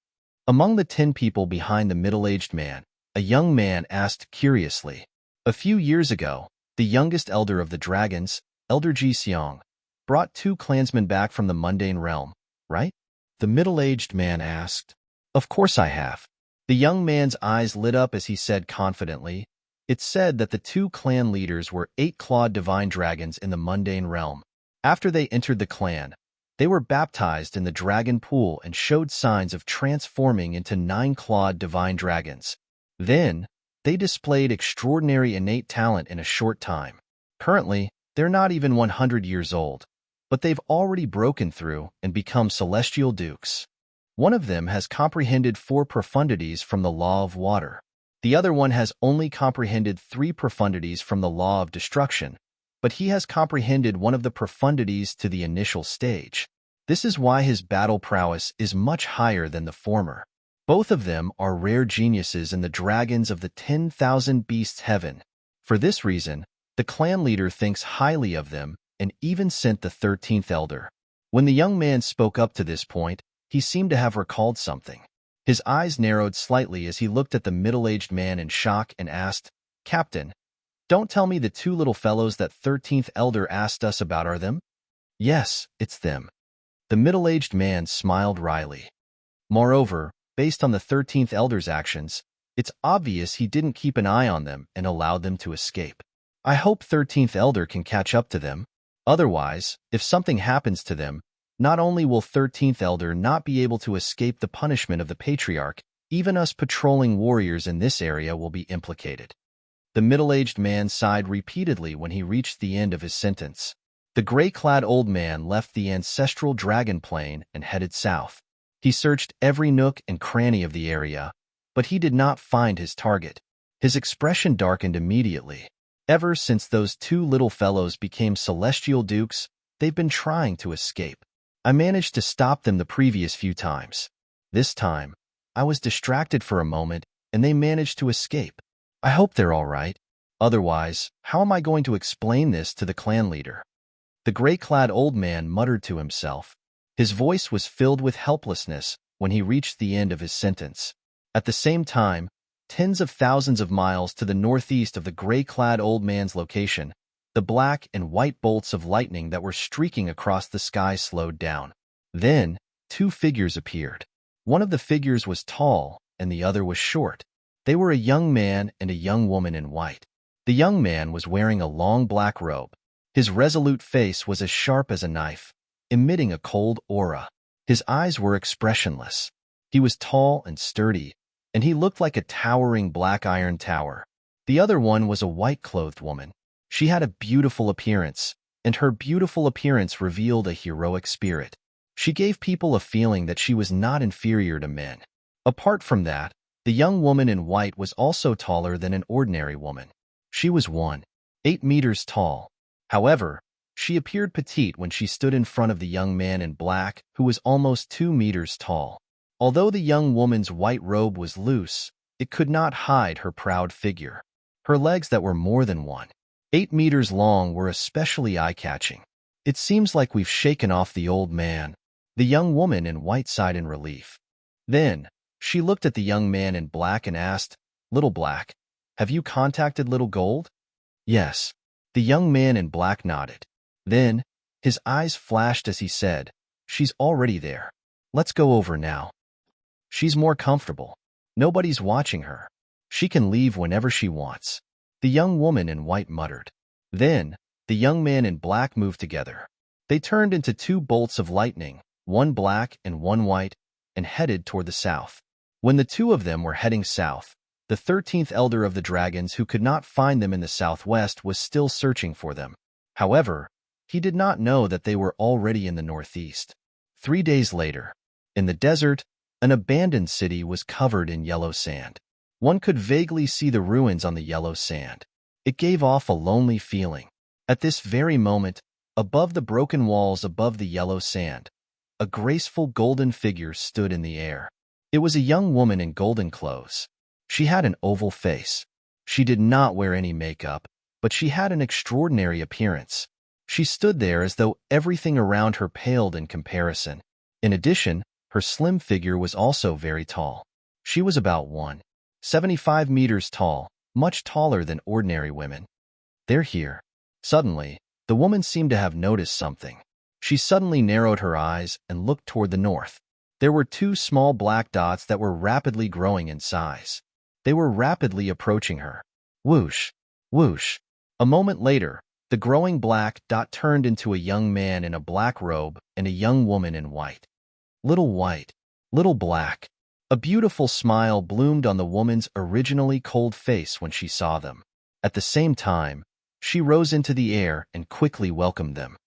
Among the 10 people behind the middle-aged man, a young man asked curiously. A few years ago, the youngest elder of the dragons, Elder Ji Seong, brought 2 clansmen back from the mundane realm, right? The middle-aged man asked. Of course I have. The young man's eyes lit up as he said confidently, it's said that the 2 clan leaders were 8-clawed divine dragons in the mundane realm. After they entered the clan, they were baptized in the dragon pool and showed signs of transforming into 9-clawed divine dragons. Then, they displayed extraordinary innate talent in a short time. Currently, they're not even 100 years old, but they've already broken through and become celestial dukes. One of them has comprehended 4 profundities from the law of water. The other one has only comprehended 3 profundities from the law of destruction, but he has comprehended one of the profundities to the initial stage. This is why his battle prowess is much higher than the former. Both of them are rare geniuses in the dragons of the 10,000 beasts heaven. For this reason, the clan leader thinks highly of them and even sent the 13th Elder. When the young man spoke up to this point, he seemed to have recalled something. His eyes narrowed slightly as he looked at the middle-aged man in shock and asked, Captain, don't tell me the 2 little fellows that 13th Elder asked us about are them? Yes, it's them. The middle-aged man smiled wryly. Moreover, based on the 13th Elder's actions, it's obvious he didn't keep an eye on them and allowed them to escape. I hope 13th Elder can catch up to them. Otherwise, if something happens to them, not only will 13th Elder not be able to escape the punishment of the Patriarch, even us patrolling warriors in this area will be implicated. The middle-aged man sighed repeatedly when he reached the end of his sentence. The gray-clad old man left the ancestral dragon plain and headed south. He searched every nook and cranny of the area, but he did not find his target. His expression darkened immediately. Ever since those 2 little fellows became celestial dukes, they've been trying to escape. I managed to stop them the previous few times. This time, I was distracted for a moment, and they managed to escape. I hope they're all right. Otherwise, how am I going to explain this to the clan leader? The gray-clad old man muttered to himself. His voice was filled with helplessness when he reached the end of his sentence. At the same time, tens of thousands of miles to the northeast of the gray-clad old man's location, the black and white bolts of lightning that were streaking across the sky slowed down. Then, 2 figures appeared. One of the figures was tall, and the other was short. They were a young man and a young woman in white. The young man was wearing a long black robe. His resolute face was as sharp as a knife, emitting a cold aura. His eyes were expressionless. He was tall and sturdy, and he looked like a towering black iron tower. The other one was a white-clothed woman. She had a beautiful appearance, and her beautiful appearance revealed a heroic spirit. She gave people a feeling that she was not inferior to men. Apart from that, the young woman in white was also taller than an ordinary woman. She was 1.8 meters tall. However, she appeared petite when she stood in front of the young man in black, who was almost 2 meters tall. Although the young woman's white robe was loose, it could not hide her proud figure. Her legs that were more than 1.8 meters long were especially eye-catching. It seems like we've shaken off the old man, the young woman in white sighed in relief. Then, she looked at the young man in black and asked, "Little Black, have you contacted Little Gold?" "Yes." The young man in black nodded. Then, his eyes flashed as he said, "She's already there. Let's go over now. She's more comfortable. Nobody's watching her. She can leave whenever she wants." The young woman in white muttered. Then, the young man in black moved together. They turned into two bolts of lightning, one black and one white, and headed toward the south. When the two of them were heading south, the 13th elder of the dragons who could not find them in the southwest was still searching for them. However, he did not know that they were already in the northeast. 3 days later, in the desert, an abandoned city was covered in yellow sand. One could vaguely see the ruins on the yellow sand. It gave off a lonely feeling. At this very moment, above the broken walls above the yellow sand, a graceful golden figure stood in the air. It was a young woman in golden clothes. She had an oval face. She did not wear any makeup, but she had an extraordinary appearance. She stood there as though everything around her paled in comparison. In addition, her slim figure was also very tall. She was about 1.75 meters tall, much taller than ordinary women. "They're here." Suddenly, the woman seemed to have noticed something. She suddenly narrowed her eyes and looked toward the north. There were two small black dots that were rapidly growing in size. They were rapidly approaching her. Whoosh! Whoosh! A moment later, the growing black dot turned into a young man in a black robe and a young woman in white. Little White, Little Black. A beautiful smile bloomed on the woman's originally cold face when she saw them. At the same time, she rose into the air and quickly welcomed them.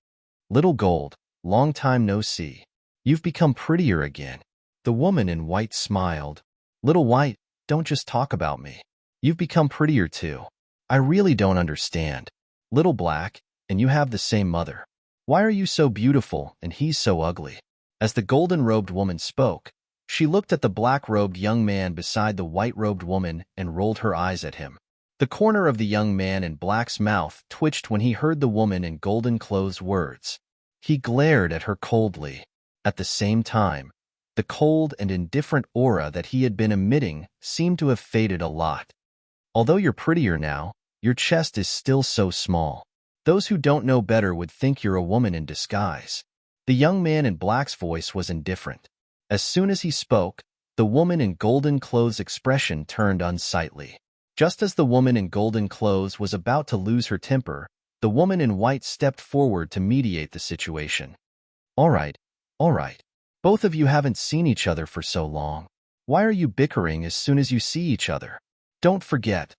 "Little Gold, long time no see. You've become prettier again." The woman in white smiled. "Little White, don't just talk about me. You've become prettier too. I really don't understand. Little Black, and you have the same mother. Why are you so beautiful and he's so ugly?" As the golden-robed woman spoke, she looked at the black-robed young man beside the white-robed woman and rolled her eyes at him. The corner of the young man in black's mouth twitched when he heard the woman in golden clothes' words. He glared at her coldly. At the same time, the cold and indifferent aura that he had been emitting seemed to have faded a lot. "Although you're prettier now, your chest is still so small. Those who don't know better would think you're a woman in disguise." The young man in black's voice was indifferent. As soon as he spoke, the woman in golden clothes' expression turned unsightly. Just as the woman in golden clothes was about to lose her temper, the woman in white stepped forward to mediate the situation. All right. Both of you haven't seen each other for so long. Why are you bickering as soon as you see each other? Don't forget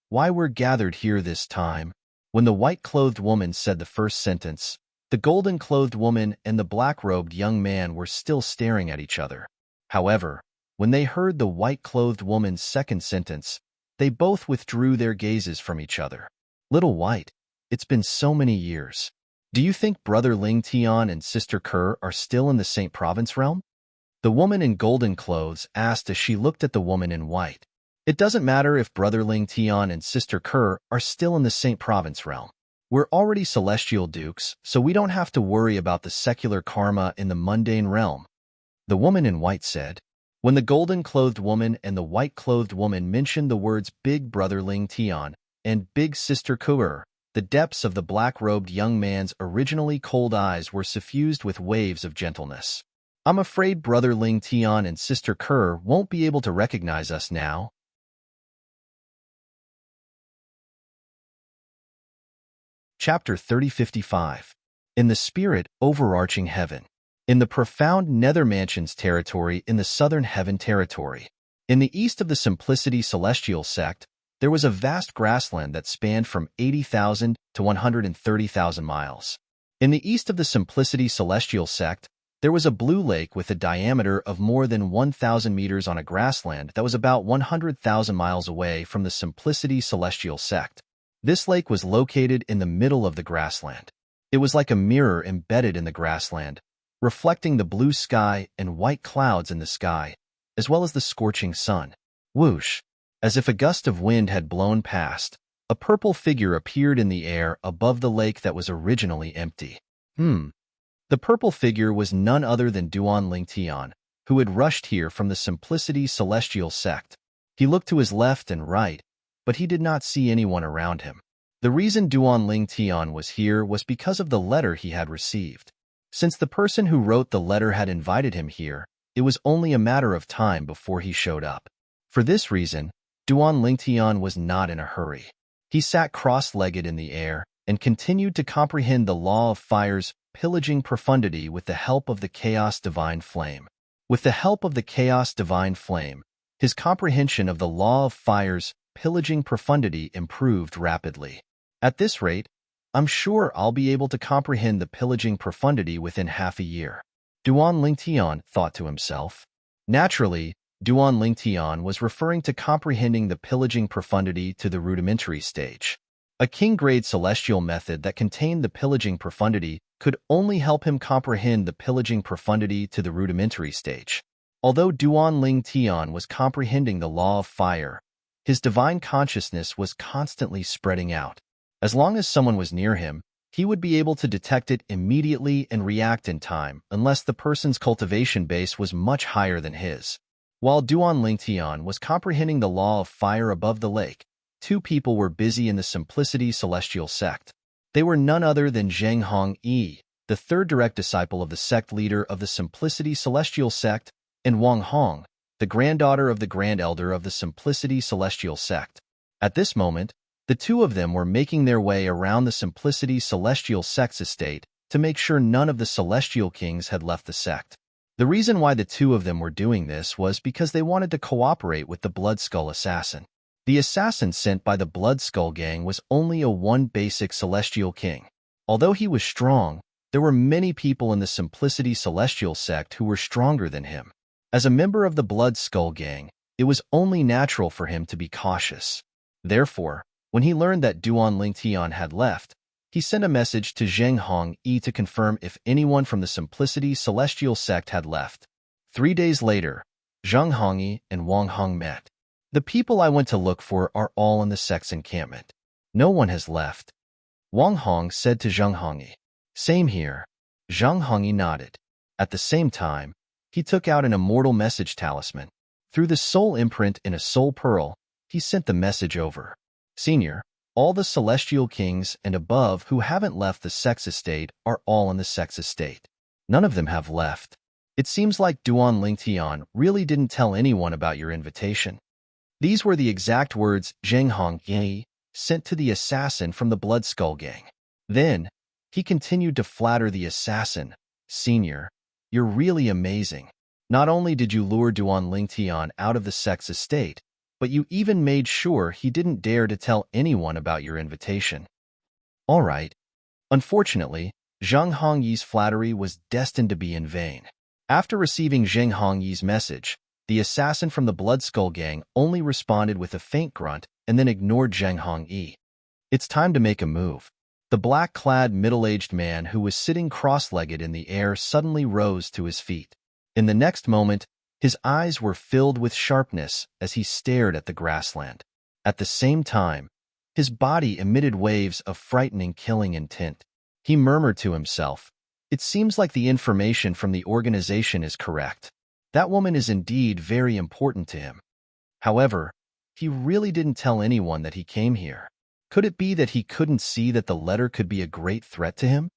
why we're gathered here this time." When the white-clothed woman said the first sentence, the golden-clothed woman and the black-robed young man were still staring at each other. However, when they heard the white-clothed woman's second sentence, they both withdrew their gazes from each other. "Little White, it's been so many years. Do you think Brother Ling Tian and Sister Kerr are still in the St. Province realm?" The woman in golden clothes asked as she looked at the woman in white. "It doesn't matter if Brother Ling Tian and Sister Kerr are still in the St. Province realm. We're already celestial dukes, so we don't have to worry about the secular karma in the mundane realm," the woman in white said. When the golden-clothed woman and the white-clothed woman mentioned the words Big Brother Ling Tian and Big Sister Kerr, the depths of the black-robed young man's originally cold eyes were suffused with waves of gentleness. "I'm afraid Brother Ling Tian and Sister Kerr won't be able to recognize us now." Chapter 3055. In the Spirit Overarching Heaven. In the profound Nether Mansions territory in the Southern Heaven territory. In the east of the Simplicity Celestial Sect, there was a vast grassland that spanned from 80,000 to 130,000 miles. In the east of the Simplicity Celestial Sect, There was a blue lake with a diameter of more than 1,000 meters on a grassland that was about 100,000 miles away from the Simplicity Celestial sect. This lake was located in the middle of the grassland. It was like a mirror embedded in the grassland, reflecting the blue sky and white clouds in the sky, as well as the scorching sun. Whoosh! As if a gust of wind had blown past, a purple figure appeared in the air above the lake that was originally empty. The purple figure was none other than Duan Lingtian, who had rushed here from the Simplicity Celestial sect. He looked to his left and right, but he did not see anyone around him. The reason Duan Lingtian was here was because of the letter he had received. Since the person who wrote the letter had invited him here, it was only a matter of time before he showed up. For this reason, Duan Lingtian was not in a hurry. He sat cross-legged in the air and continued to comprehend the law of fire's pillaging profundity with the help of the Chaos Divine Flame. With the help of the Chaos Divine Flame, his comprehension of the law of fire's pillaging profundity improved rapidly. At this rate, I'm sure I'll be able to comprehend the pillaging profundity within half a year. Duan Lingtian thought to himself. Naturally, Duan Lingtian was referring to comprehending the pillaging profundity to the rudimentary stage. A king-grade celestial method that contained the pillaging profundity could only help him comprehend the pillaging profundity to the rudimentary stage. Although Duan Lingtian was comprehending the law of fire, his divine consciousness was constantly spreading out. As long as someone was near him, he would be able to detect it immediately and react in time, unless the person's cultivation base was much higher than his. While Duan Lingtian was comprehending the law of fire above the lake, two people were busy in the Simplicity Celestial sect. They were none other than Zheng Hongyi, the third direct disciple of the sect leader of the Simplicity Celestial sect, and Wang Hong, the granddaughter of the Grand Elder of the Simplicity Celestial sect. At this moment, the two of them were making their way around the Simplicity Celestial sect's estate to make sure none of the Celestial Kings had left the sect. The reason why the two of them were doing this was because they wanted to cooperate with the Blood Skull assassin. The assassin sent by the Blood Skull gang was only a one basic Celestial King. Although he was strong, there were many people in the Simplicity Celestial sect who were stronger than him. As a member of the Blood Skull gang, it was only natural for him to be cautious. Therefore, when he learned that Duan Lingtian had left, he sent a message to Zheng Hongyi to confirm if anyone from the Simplicity Celestial sect had left. 3 days later, Zheng Hongyi and Wang Hong met. The people I went to look for are all in the sect's encampment. No one has left. Wang Hong said to Zheng Hongyi. Same here. Zheng Hongyi nodded. At the same time, he took out an immortal message talisman. Through the soul imprint in a soul pearl, he sent the message over. Senior, all the Celestial Kings and above who haven't left the sect's estate are all in the sect's estate. None of them have left. It seems like Duan Lingtian really didn't tell anyone about your invitation. These were the exact words Zheng Hongyi sent to the assassin from the Blood Skull gang. Then, he continued to flatter the assassin. Senior, you're really amazing. Not only did you lure Duan Lingtian out of the sect's estate, but you even made sure he didn't dare to tell anyone about your invitation. All right. Unfortunately, Zheng Hongyi's flattery was destined to be in vain. After receiving Zheng Hongyi's message, the assassin from the Blood Skull gang only responded with a faint grunt and then ignored Zheng Hongyi. It's time to make a move. The black-clad middle-aged man who was sitting cross-legged in the air suddenly rose to his feet. In the next moment, his eyes were filled with sharpness as he stared at the grassland. At the same time, his body emitted waves of frightening killing intent. He murmured to himself, "It seems like the information from the organization is correct. That woman is indeed very important to him." However, he really didn't tell anyone that he came here. Could it be that he couldn't see that the letter could be a great threat to him?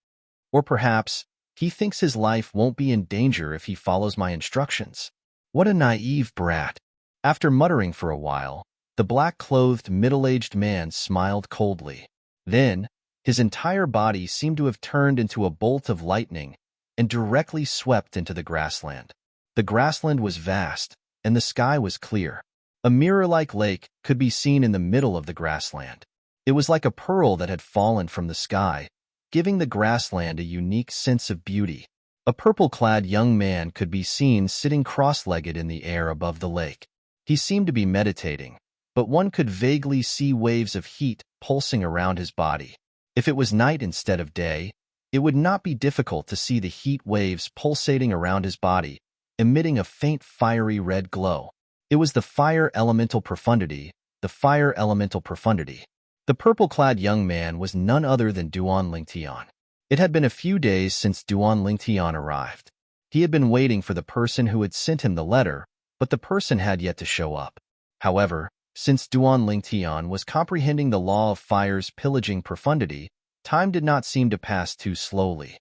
Or perhaps, he thinks his life won't be in danger if he follows my instructions. What a naive brat. After muttering for a while, the black-clothed middle-aged man smiled coldly. Then, his entire body seemed to have turned into a bolt of lightning and directly swept into the grassland. The grassland was vast, and the sky was clear. A mirror-like lake could be seen in the middle of the grassland. It was like a pearl that had fallen from the sky, giving the grassland a unique sense of beauty. A purple-clad young man could be seen sitting cross-legged in the air above the lake. He seemed to be meditating, but one could vaguely see waves of heat pulsing around his body. If it was night instead of day, it would not be difficult to see the heat waves pulsating around his body, emitting a faint fiery red glow. It was the fire elemental profundity, the fire elemental profundity. The purple-clad young man was none other than Duan Lingtian. It had been a few days since Duan Lingtian arrived. He had been waiting for the person who had sent him the letter, but the person had yet to show up. However, since Duan Lingtian was comprehending the law of fire's pillaging profundity, time did not seem to pass too slowly.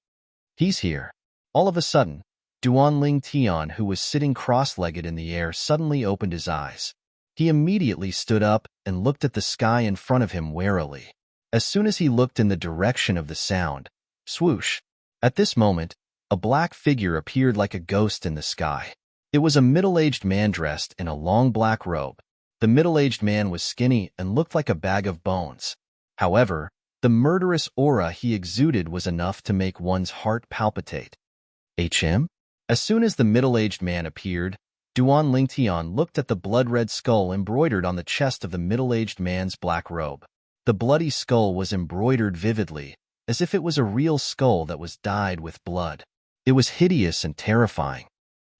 He's here. All of a sudden, Duan Lingtian, who was sitting cross-legged in the air, suddenly opened his eyes. He immediately stood up and looked at the sky in front of him warily. As soon as he looked in the direction of the sound, swoosh! At this moment, a black figure appeared like a ghost in the sky. It was a middle-aged man dressed in a long black robe. The middle-aged man was skinny and looked like a bag of bones. However, the murderous aura he exuded was enough to make one's heart palpitate. HM? As soon as the middle-aged man appeared, Duan Lingtian looked at the blood-red skull embroidered on the chest of the middle-aged man's black robe. The bloody skull was embroidered vividly, as if it was a real skull that was dyed with blood. It was hideous and terrifying.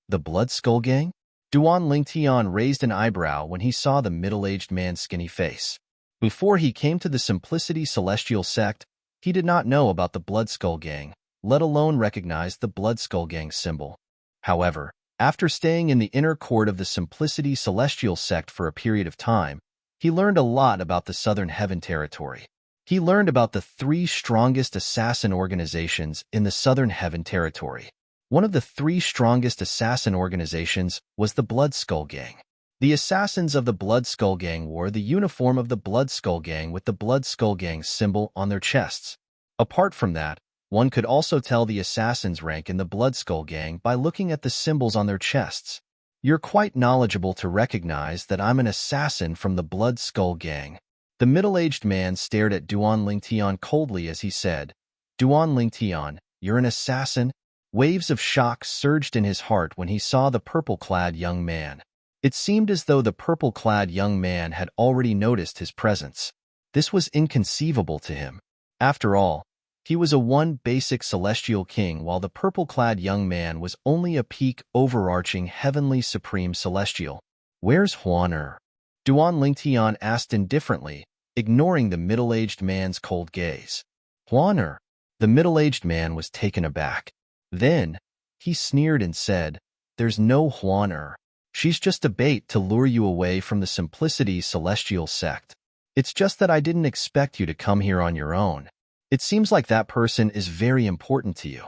The Blood Skull Gang? Duan Lingtian raised an eyebrow when he saw the middle-aged man's skinny face. Before he came to the Simplicity Celestial sect, he did not know about the Blood Skull Gang, let alone recognize the Blood Skull Gang symbol. However, after staying in the inner court of the Simplicity Celestial sect for a period of time, he learned a lot about the Southern Heaven Territory. He learned about the 3 strongest assassin organizations in the Southern Heaven Territory. One of the 3 strongest assassin organizations was the Blood Skull Gang. The assassins of the Blood Skull Gang wore the uniform of the Blood Skull Gang with the Blood Skull Gang symbol on their chests. Apart from that, one could also tell the assassin's rank in the Blood Skull Gang by looking at the symbols on their chests. You're quite knowledgeable to recognize that I'm an assassin from the Blood Skull Gang. The middle-aged man stared at Duan Lingtian coldly as he said, Duan Lingtian, you're an assassin? Waves of shock surged in his heart when he saw the purple-clad young man. It seemed as though the purple-clad young man had already noticed his presence. This was inconceivable to him. After all, he was a one basic celestial king, while the purple-clad young man was only a peak overarching heavenly supreme celestial. Where's Huan? Duan Lingtian asked indifferently, ignoring the middle-aged man's cold gaze. Huan? The middle-aged man was taken aback. Then, he sneered and said, There's no Huan. She's just a bait to lure you away from the Simplicity Celestial sect. It's just that I didn't expect you to come here on your own. It seems like that person is very important to you.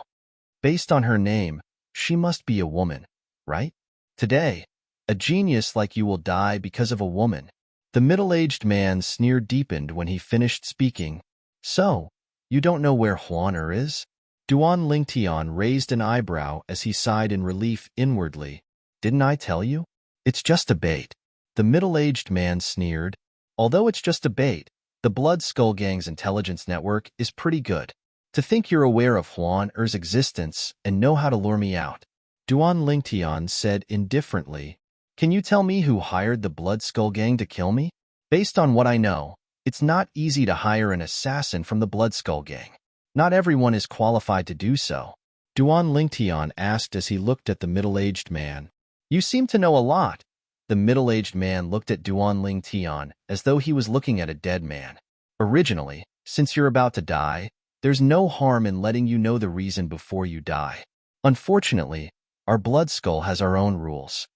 Based on her name, she must be a woman, right? Today, a genius like you will die because of a woman. The middle-aged man's sneer deepened when he finished speaking. So, you don't know where Huan is? Duan Lingtian raised an eyebrow as he sighed in relief inwardly. Didn't I tell you? It's just a bait. The middle-aged man sneered. Although it's just a bait, the Blood Skull Gang's intelligence network is pretty good. To think you're aware of Huan-Er's existence and know how to lure me out. Duan Lingtian said indifferently, Can you tell me who hired the Blood Skull Gang to kill me? Based on what I know, it's not easy to hire an assassin from the Blood Skull Gang. Not everyone is qualified to do so. Duan Lingtian asked as he looked at the middle-aged man. You seem to know a lot. The middle-aged man looked at Duan Lingtian as though he was looking at a dead man. Originally, since you're about to die, there's no harm in letting you know the reason before you die. Unfortunately, our blood skull has our own rules.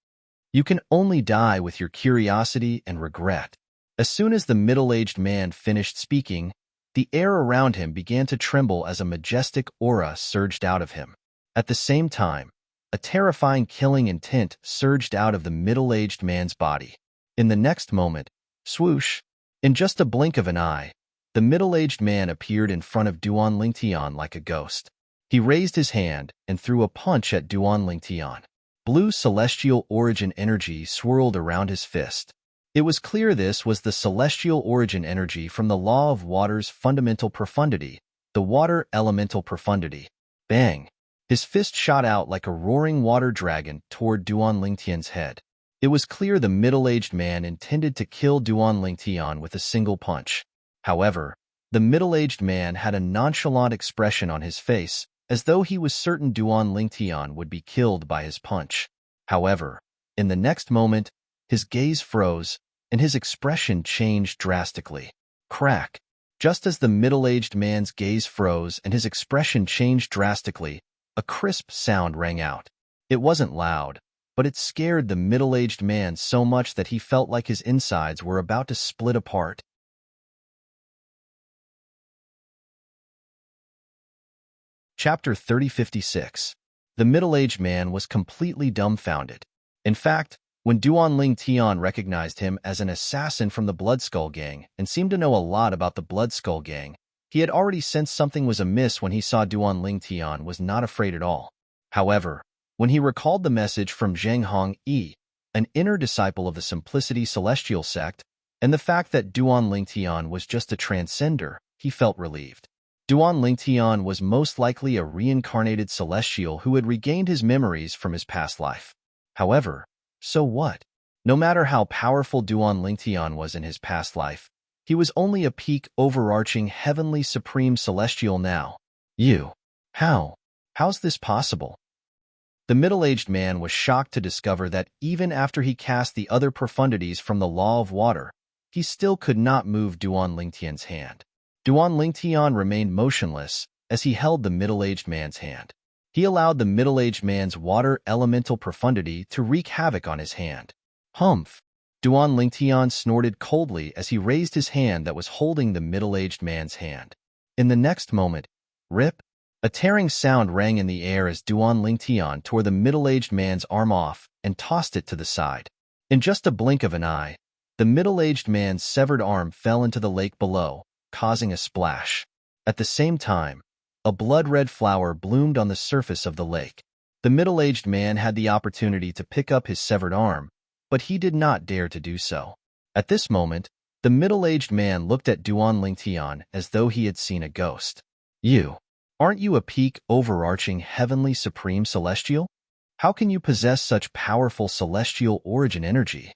You can only die with your curiosity and regret. As soon as the middle-aged man finished speaking, the air around him began to tremble as a majestic aura surged out of him. At the same time, a terrifying killing intent surged out of the middle-aged man's body. In the next moment, swoosh, in just a blink of an eye, the middle-aged man appeared in front of Duan Lingtian like a ghost. He raised his hand and threw a punch at Duan Lingtian. Blue celestial origin energy swirled around his fist. It was clear this was the celestial origin energy from the law of water's fundamental profundity, the water elemental profundity. Bang! His fist shot out like a roaring water dragon toward Duan Lingtian's head. It was clear the middle-aged man intended to kill Duan Lingtian with a single punch. However, the middle-aged man had a nonchalant expression on his face, as though he was certain Duan Lingtian would be killed by his punch. However, in the next moment, his gaze froze, and his expression changed drastically. Crack! Just as the middle-aged man's gaze froze and his expression changed drastically, a crisp sound rang out. It wasn't loud, but it scared the middle-aged man so much that he felt like his insides were about to split apart. Chapter 3056. The middle-aged man was completely dumbfounded. In fact, when Duan Lingtian recognized him as an assassin from the Bloodskull Gang and seemed to know a lot about the Bloodskull Gang, he had already sensed something was amiss when he saw Duan Lingtian was not afraid at all. However, when he recalled the message from Zheng Hong Yi, an inner disciple of the Simplicity Celestial sect, and the fact that Duan Lingtian was just a transcender, he felt relieved. Duan Lingtian was most likely a reincarnated celestial who had regained his memories from his past life. However, so what? No matter how powerful Duan Lingtian was in his past life, he was only a peak overarching heavenly supreme celestial now. How's this possible? The middle-aged man was shocked to discover that even after he cast the other profundities from the law of water, he still could not move Duan Lingtian's hand. Duan Lingtian remained motionless as he held the middle-aged man's hand. He allowed the middle-aged man's water elemental profundity to wreak havoc on his hand. Humph! Duan Lingtian snorted coldly as he raised his hand that was holding the middle-aged man's hand. In the next moment, rip! A tearing sound rang in the air as Duan Lingtian tore the middle-aged man's arm off and tossed it to the side. In just a blink of an eye, the middle-aged man's severed arm fell into the lake below, causing a splash. At the same time, a blood-red flower bloomed on the surface of the lake. The middle-aged man had the opportunity to pick up his severed arm, but he did not dare to do so. At this moment, the middle-aged man looked at Duan Lingtian as though he had seen a ghost. Aren't you a peak overarching heavenly supreme celestial? How can you possess such powerful celestial origin energy?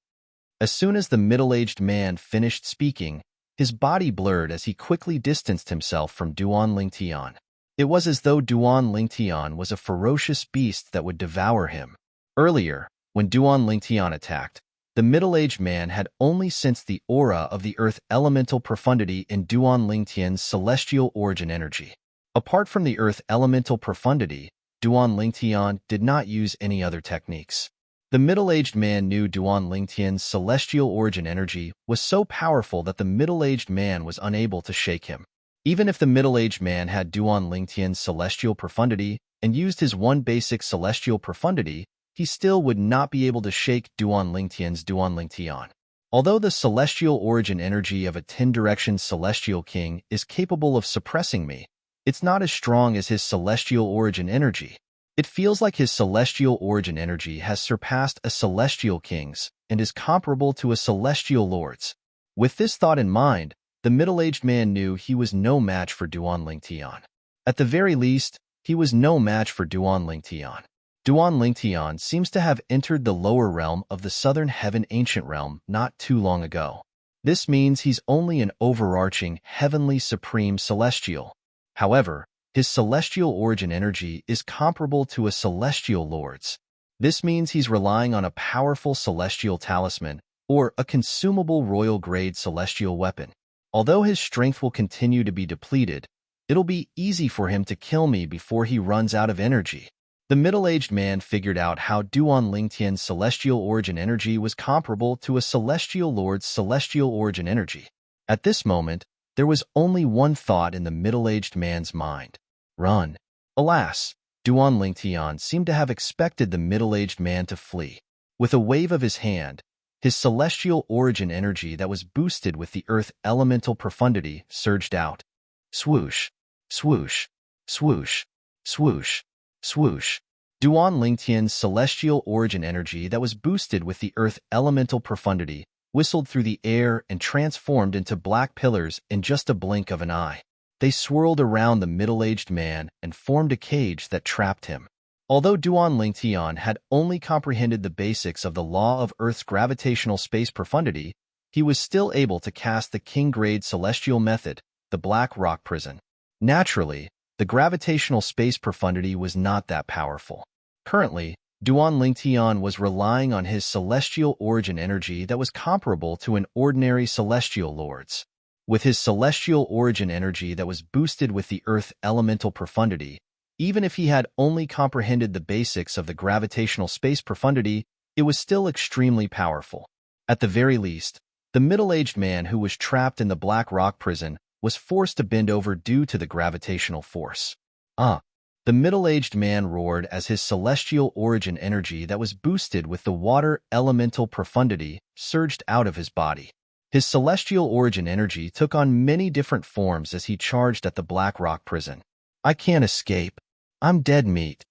As soon as the middle-aged man finished speaking, his body blurred as he quickly distanced himself from Duan Lingtian. It was as though Duan Lingtian was a ferocious beast that would devour him. Earlier, when Duan Lingtian attacked, the middle-aged man had only sensed the aura of the earth elemental profundity in Duan Lingtian's celestial origin energy. Apart from the earth elemental profundity, Duan Lingtian did not use any other techniques. The middle-aged man knew Duan Lingtian's celestial origin energy was so powerful that the middle-aged man was unable to shake him. Even if the middle-aged man had Duan Lingtian's celestial profundity and used his one basic celestial profundity, he still would not be able to shake Duan Lingtian's Duan Lingtian. Although the celestial origin energy of a 10-direction celestial king is capable of suppressing me, it's not as strong as his celestial origin energy. It feels like his celestial origin energy has surpassed a celestial king's and is comparable to a celestial lord's. With this thought in mind, the middle-aged man knew he was no match for Duan Lingtian. At the very least, he was no match for Duan Lingtian. Duan Lingtian seems to have entered the lower realm of the Southern Heaven Ancient Realm not too long ago. This means he's only an overarching, heavenly supreme celestial. However, his celestial origin energy is comparable to a celestial lord's. This means he's relying on a powerful celestial talisman or a consumable royal-grade celestial weapon. Although his strength will continue to be depleted, it'll be easy for him to kill me before he runs out of energy. The middle-aged man figured out how Duan Lingtian's celestial origin energy was comparable to a celestial lord's celestial origin energy. At this moment, there was only one thought in the middle-aged man's mind: run. Alas, Duan Lingtian seemed to have expected the middle-aged man to flee. With a wave of his hand, his celestial origin energy that was boosted with the earth elemental profundity surged out. Swoosh, swoosh, swoosh, swoosh, swoosh. Duan Lingtian's celestial origin energy that was boosted with the earth elemental profundity whistled through the air and transformed into black pillars in just a blink of an eye. They swirled around the middle-aged man and formed a cage that trapped him. Although Duan Lingtian had only comprehended the basics of the law of Earth's gravitational space profundity, he was still able to cast the king-grade celestial method, the Black Rock Prison. Naturally, the gravitational space profundity was not that powerful. Currently, Duan Lingtian was relying on his celestial origin energy that was comparable to an ordinary celestial lord's. With his celestial origin energy that was boosted with the Earth elemental profundity, even if he had only comprehended the basics of the gravitational space profundity, it was still extremely powerful. At the very least, the middle-aged man who was trapped in the Black Rock Prison was forced to bend over due to the gravitational force. The middle-aged man roared as his celestial origin energy that was boosted with the water elemental profundity surged out of his body. His celestial origin energy took on many different forms as he charged at the Black Rock Prison. I can't escape. I'm dead meat.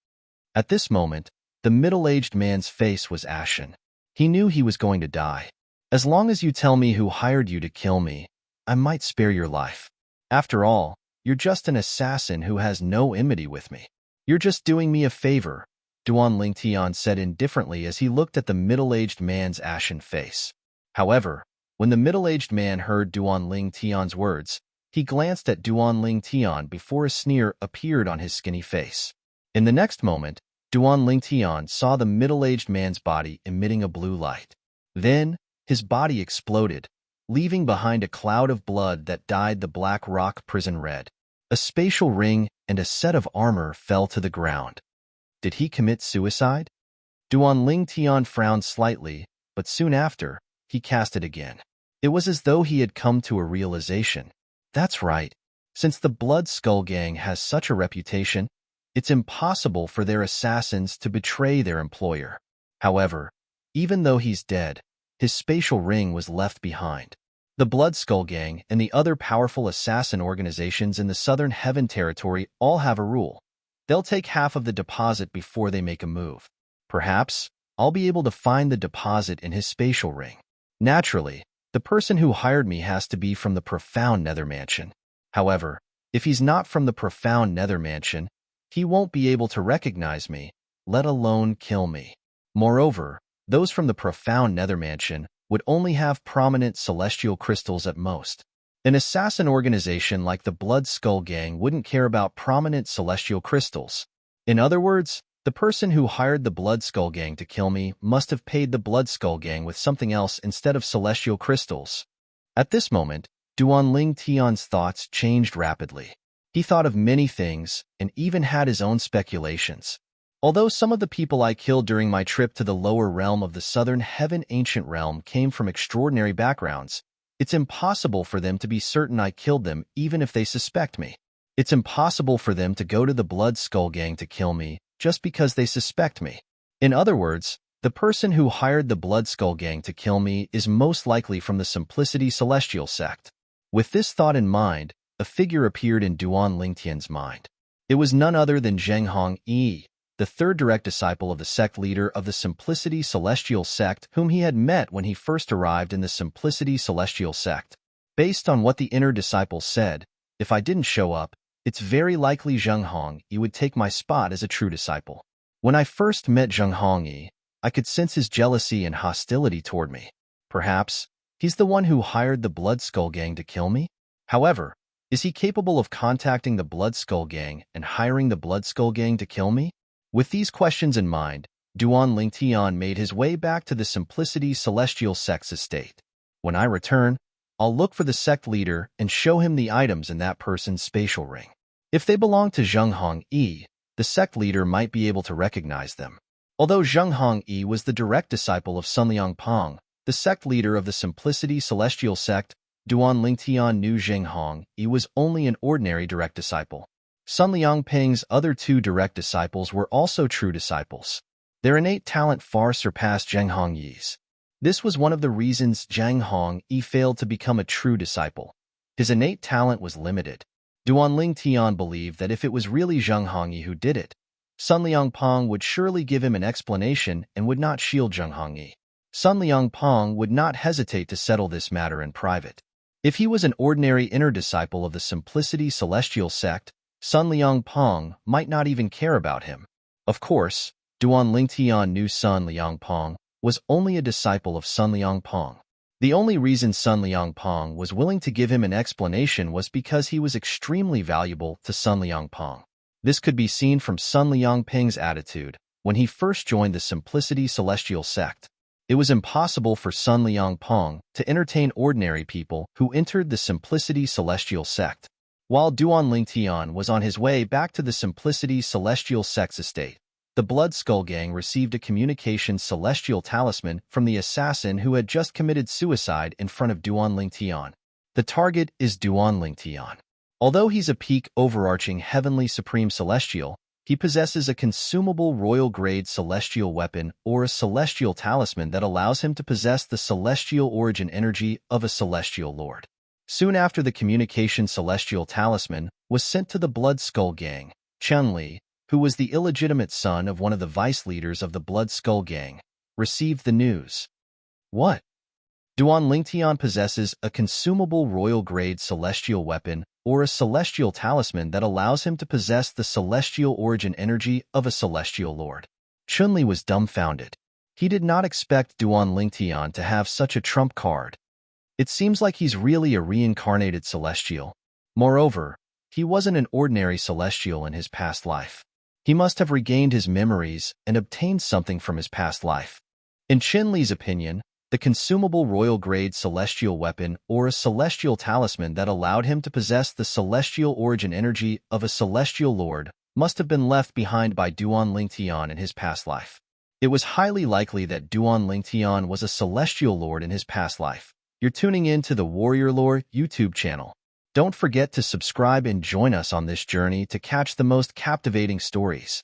At this moment, the middle-aged man's face was ashen. He knew he was going to die. As long as you tell me who hired you to kill me, I might spare your life. After all, you're just an assassin who has no enmity with me. You're just doing me a favor, Duan Lingtian said indifferently as he looked at the middle-aged man's ashen face. However, when the middle-aged man heard Duan Lingtian's words, he glanced at Duan Lingtian before a sneer appeared on his skinny face. In the next moment, Duan Lingtian saw the middle-aged man's body emitting a blue light. Then, his body exploded, leaving behind a cloud of blood that dyed the Black Rock Prison red. A spatial ring and a set of armor fell to the ground. Did he commit suicide? Duan Lingtian frowned slightly, but soon after, he cast it again. It was as though he had come to a realization. That's right. Since the Blood Skull Gang has such a reputation, it's impossible for their assassins to betray their employer. However, even though he's dead, his spatial ring was left behind. The Blood Skull Gang and the other powerful assassin organizations in the Southern Heaven Territory all have a rule. They'll take half of the deposit before they make a move. Perhaps, I'll be able to find the deposit in his spatial ring. Naturally, the person who hired me has to be from the Profound Nether Mansion. However, if he's not from the Profound Nether Mansion, he won't be able to recognize me, let alone kill me. Moreover, those from the Profound Nether Mansion would only have prominent celestial crystals at most. An assassin organization like the Blood Skull Gang wouldn't care about prominent celestial crystals. In other words, the person who hired the Blood Skull Gang to kill me must have paid the Blood Skull Gang with something else instead of celestial crystals. At this moment, Duan Lingtian's thoughts changed rapidly. He thought of many things and even had his own speculations. Although some of the people I killed during my trip to the lower realm of the Southern Heaven Ancient Realm came from extraordinary backgrounds, it's impossible for them to be certain I killed them even if they suspect me. It's impossible for them to go to the Blood Skull Gang to kill me just because they suspect me. In other words, the person who hired the Blood Skull Gang to kill me is most likely from the Simplicity Celestial sect. With this thought in mind, a figure appeared in Duan Lingtian's mind. It was none other than Zheng Hongyi, the third direct disciple of the sect leader of the Simplicity Celestial sect whom he had met when he first arrived in the Simplicity Celestial sect. Based on what the inner disciple said, if I didn't show up, it's very likely Zheng Hongyi would take my spot as a true disciple. When I first met Zheng Hongyi, I could sense his jealousy and hostility toward me. Perhaps, he's the one who hired the Blood Skull Gang to kill me? However, is he capable of contacting the Blood Skull Gang and hiring the Blood Skull Gang to kill me? With these questions in mind, Duan Lingtian made his way back to the Simplicity Celestial sect's estate. When I return, I'll look for the sect leader and show him the items in that person's spatial ring. If they belong to Zheng Hongyi, the sect leader might be able to recognize them. Although Zheng Hongyi was the direct disciple of Sun Liangpeng, the sect leader of the Simplicity Celestial sect, Duan Lingtian knew Zheng Hongyi was only an ordinary direct disciple. Sun Liangpeng's other two direct disciples were also true disciples. Their innate talent far surpassed Zheng Hongyi's. This was one of the reasons Zheng Hongyi failed to become a true disciple. His innate talent was limited. Duan Lingtian believed that if it was really Zheng Hongyi who did it, Sun Liangpeng would surely give him an explanation and would not shield Zheng Hongyi. Sun Liangpeng would not hesitate to settle this matter in private. If he was an ordinary inner disciple of the Simplicity Celestial sect, Sun Liang Pong might not even care about him. Of course, Duan Lingtian knew Sun Liang Pong was only a disciple of Sun Liang Pong. The only reason Sun Liang Pong was willing to give him an explanation was because he was extremely valuable to Sun Liang Pong. This could be seen from Sun Liang Ping's attitude when he first joined the Simplicity Celestial sect. It was impossible for Sun Liang Pong to entertain ordinary people who entered the Simplicity Celestial sect. While Duan Lingtian was on his way back to the Simplicity Celestial sect's estate, the Blood Skull Gang received a communication celestial talisman from the assassin who had just committed suicide in front of Duan Lingtian. The target is Duan Lingtian. Although he's a peak overarching heavenly supreme celestial, he possesses a consumable royal-grade celestial weapon or a celestial talisman that allows him to possess the celestial origin energy of a celestial lord. Soon after the communication celestial talisman was sent to the Blood Skull Gang, Chun-Li, who was the illegitimate son of one of the vice leaders of the Blood Skull Gang, received the news. What? Duan Lingtian possesses a consumable royal-grade celestial weapon or a celestial talisman that allows him to possess the celestial origin energy of a celestial lord. Chun-Li was dumbfounded. He did not expect Duan Lingtian to have such a trump card. It seems like he's really a reincarnated celestial. Moreover, he wasn't an ordinary celestial in his past life. He must have regained his memories and obtained something from his past life. In Chun-Li's opinion, the consumable royal-grade celestial weapon or a celestial talisman that allowed him to possess the celestial origin energy of a celestial lord must have been left behind by Duan Lingtian in his past life. It was highly likely that Duan Lingtian was a celestial lord in his past life. You're tuning in to the Warrior Lore YouTube channel. Don't forget to subscribe and join us on this journey to catch the most captivating stories.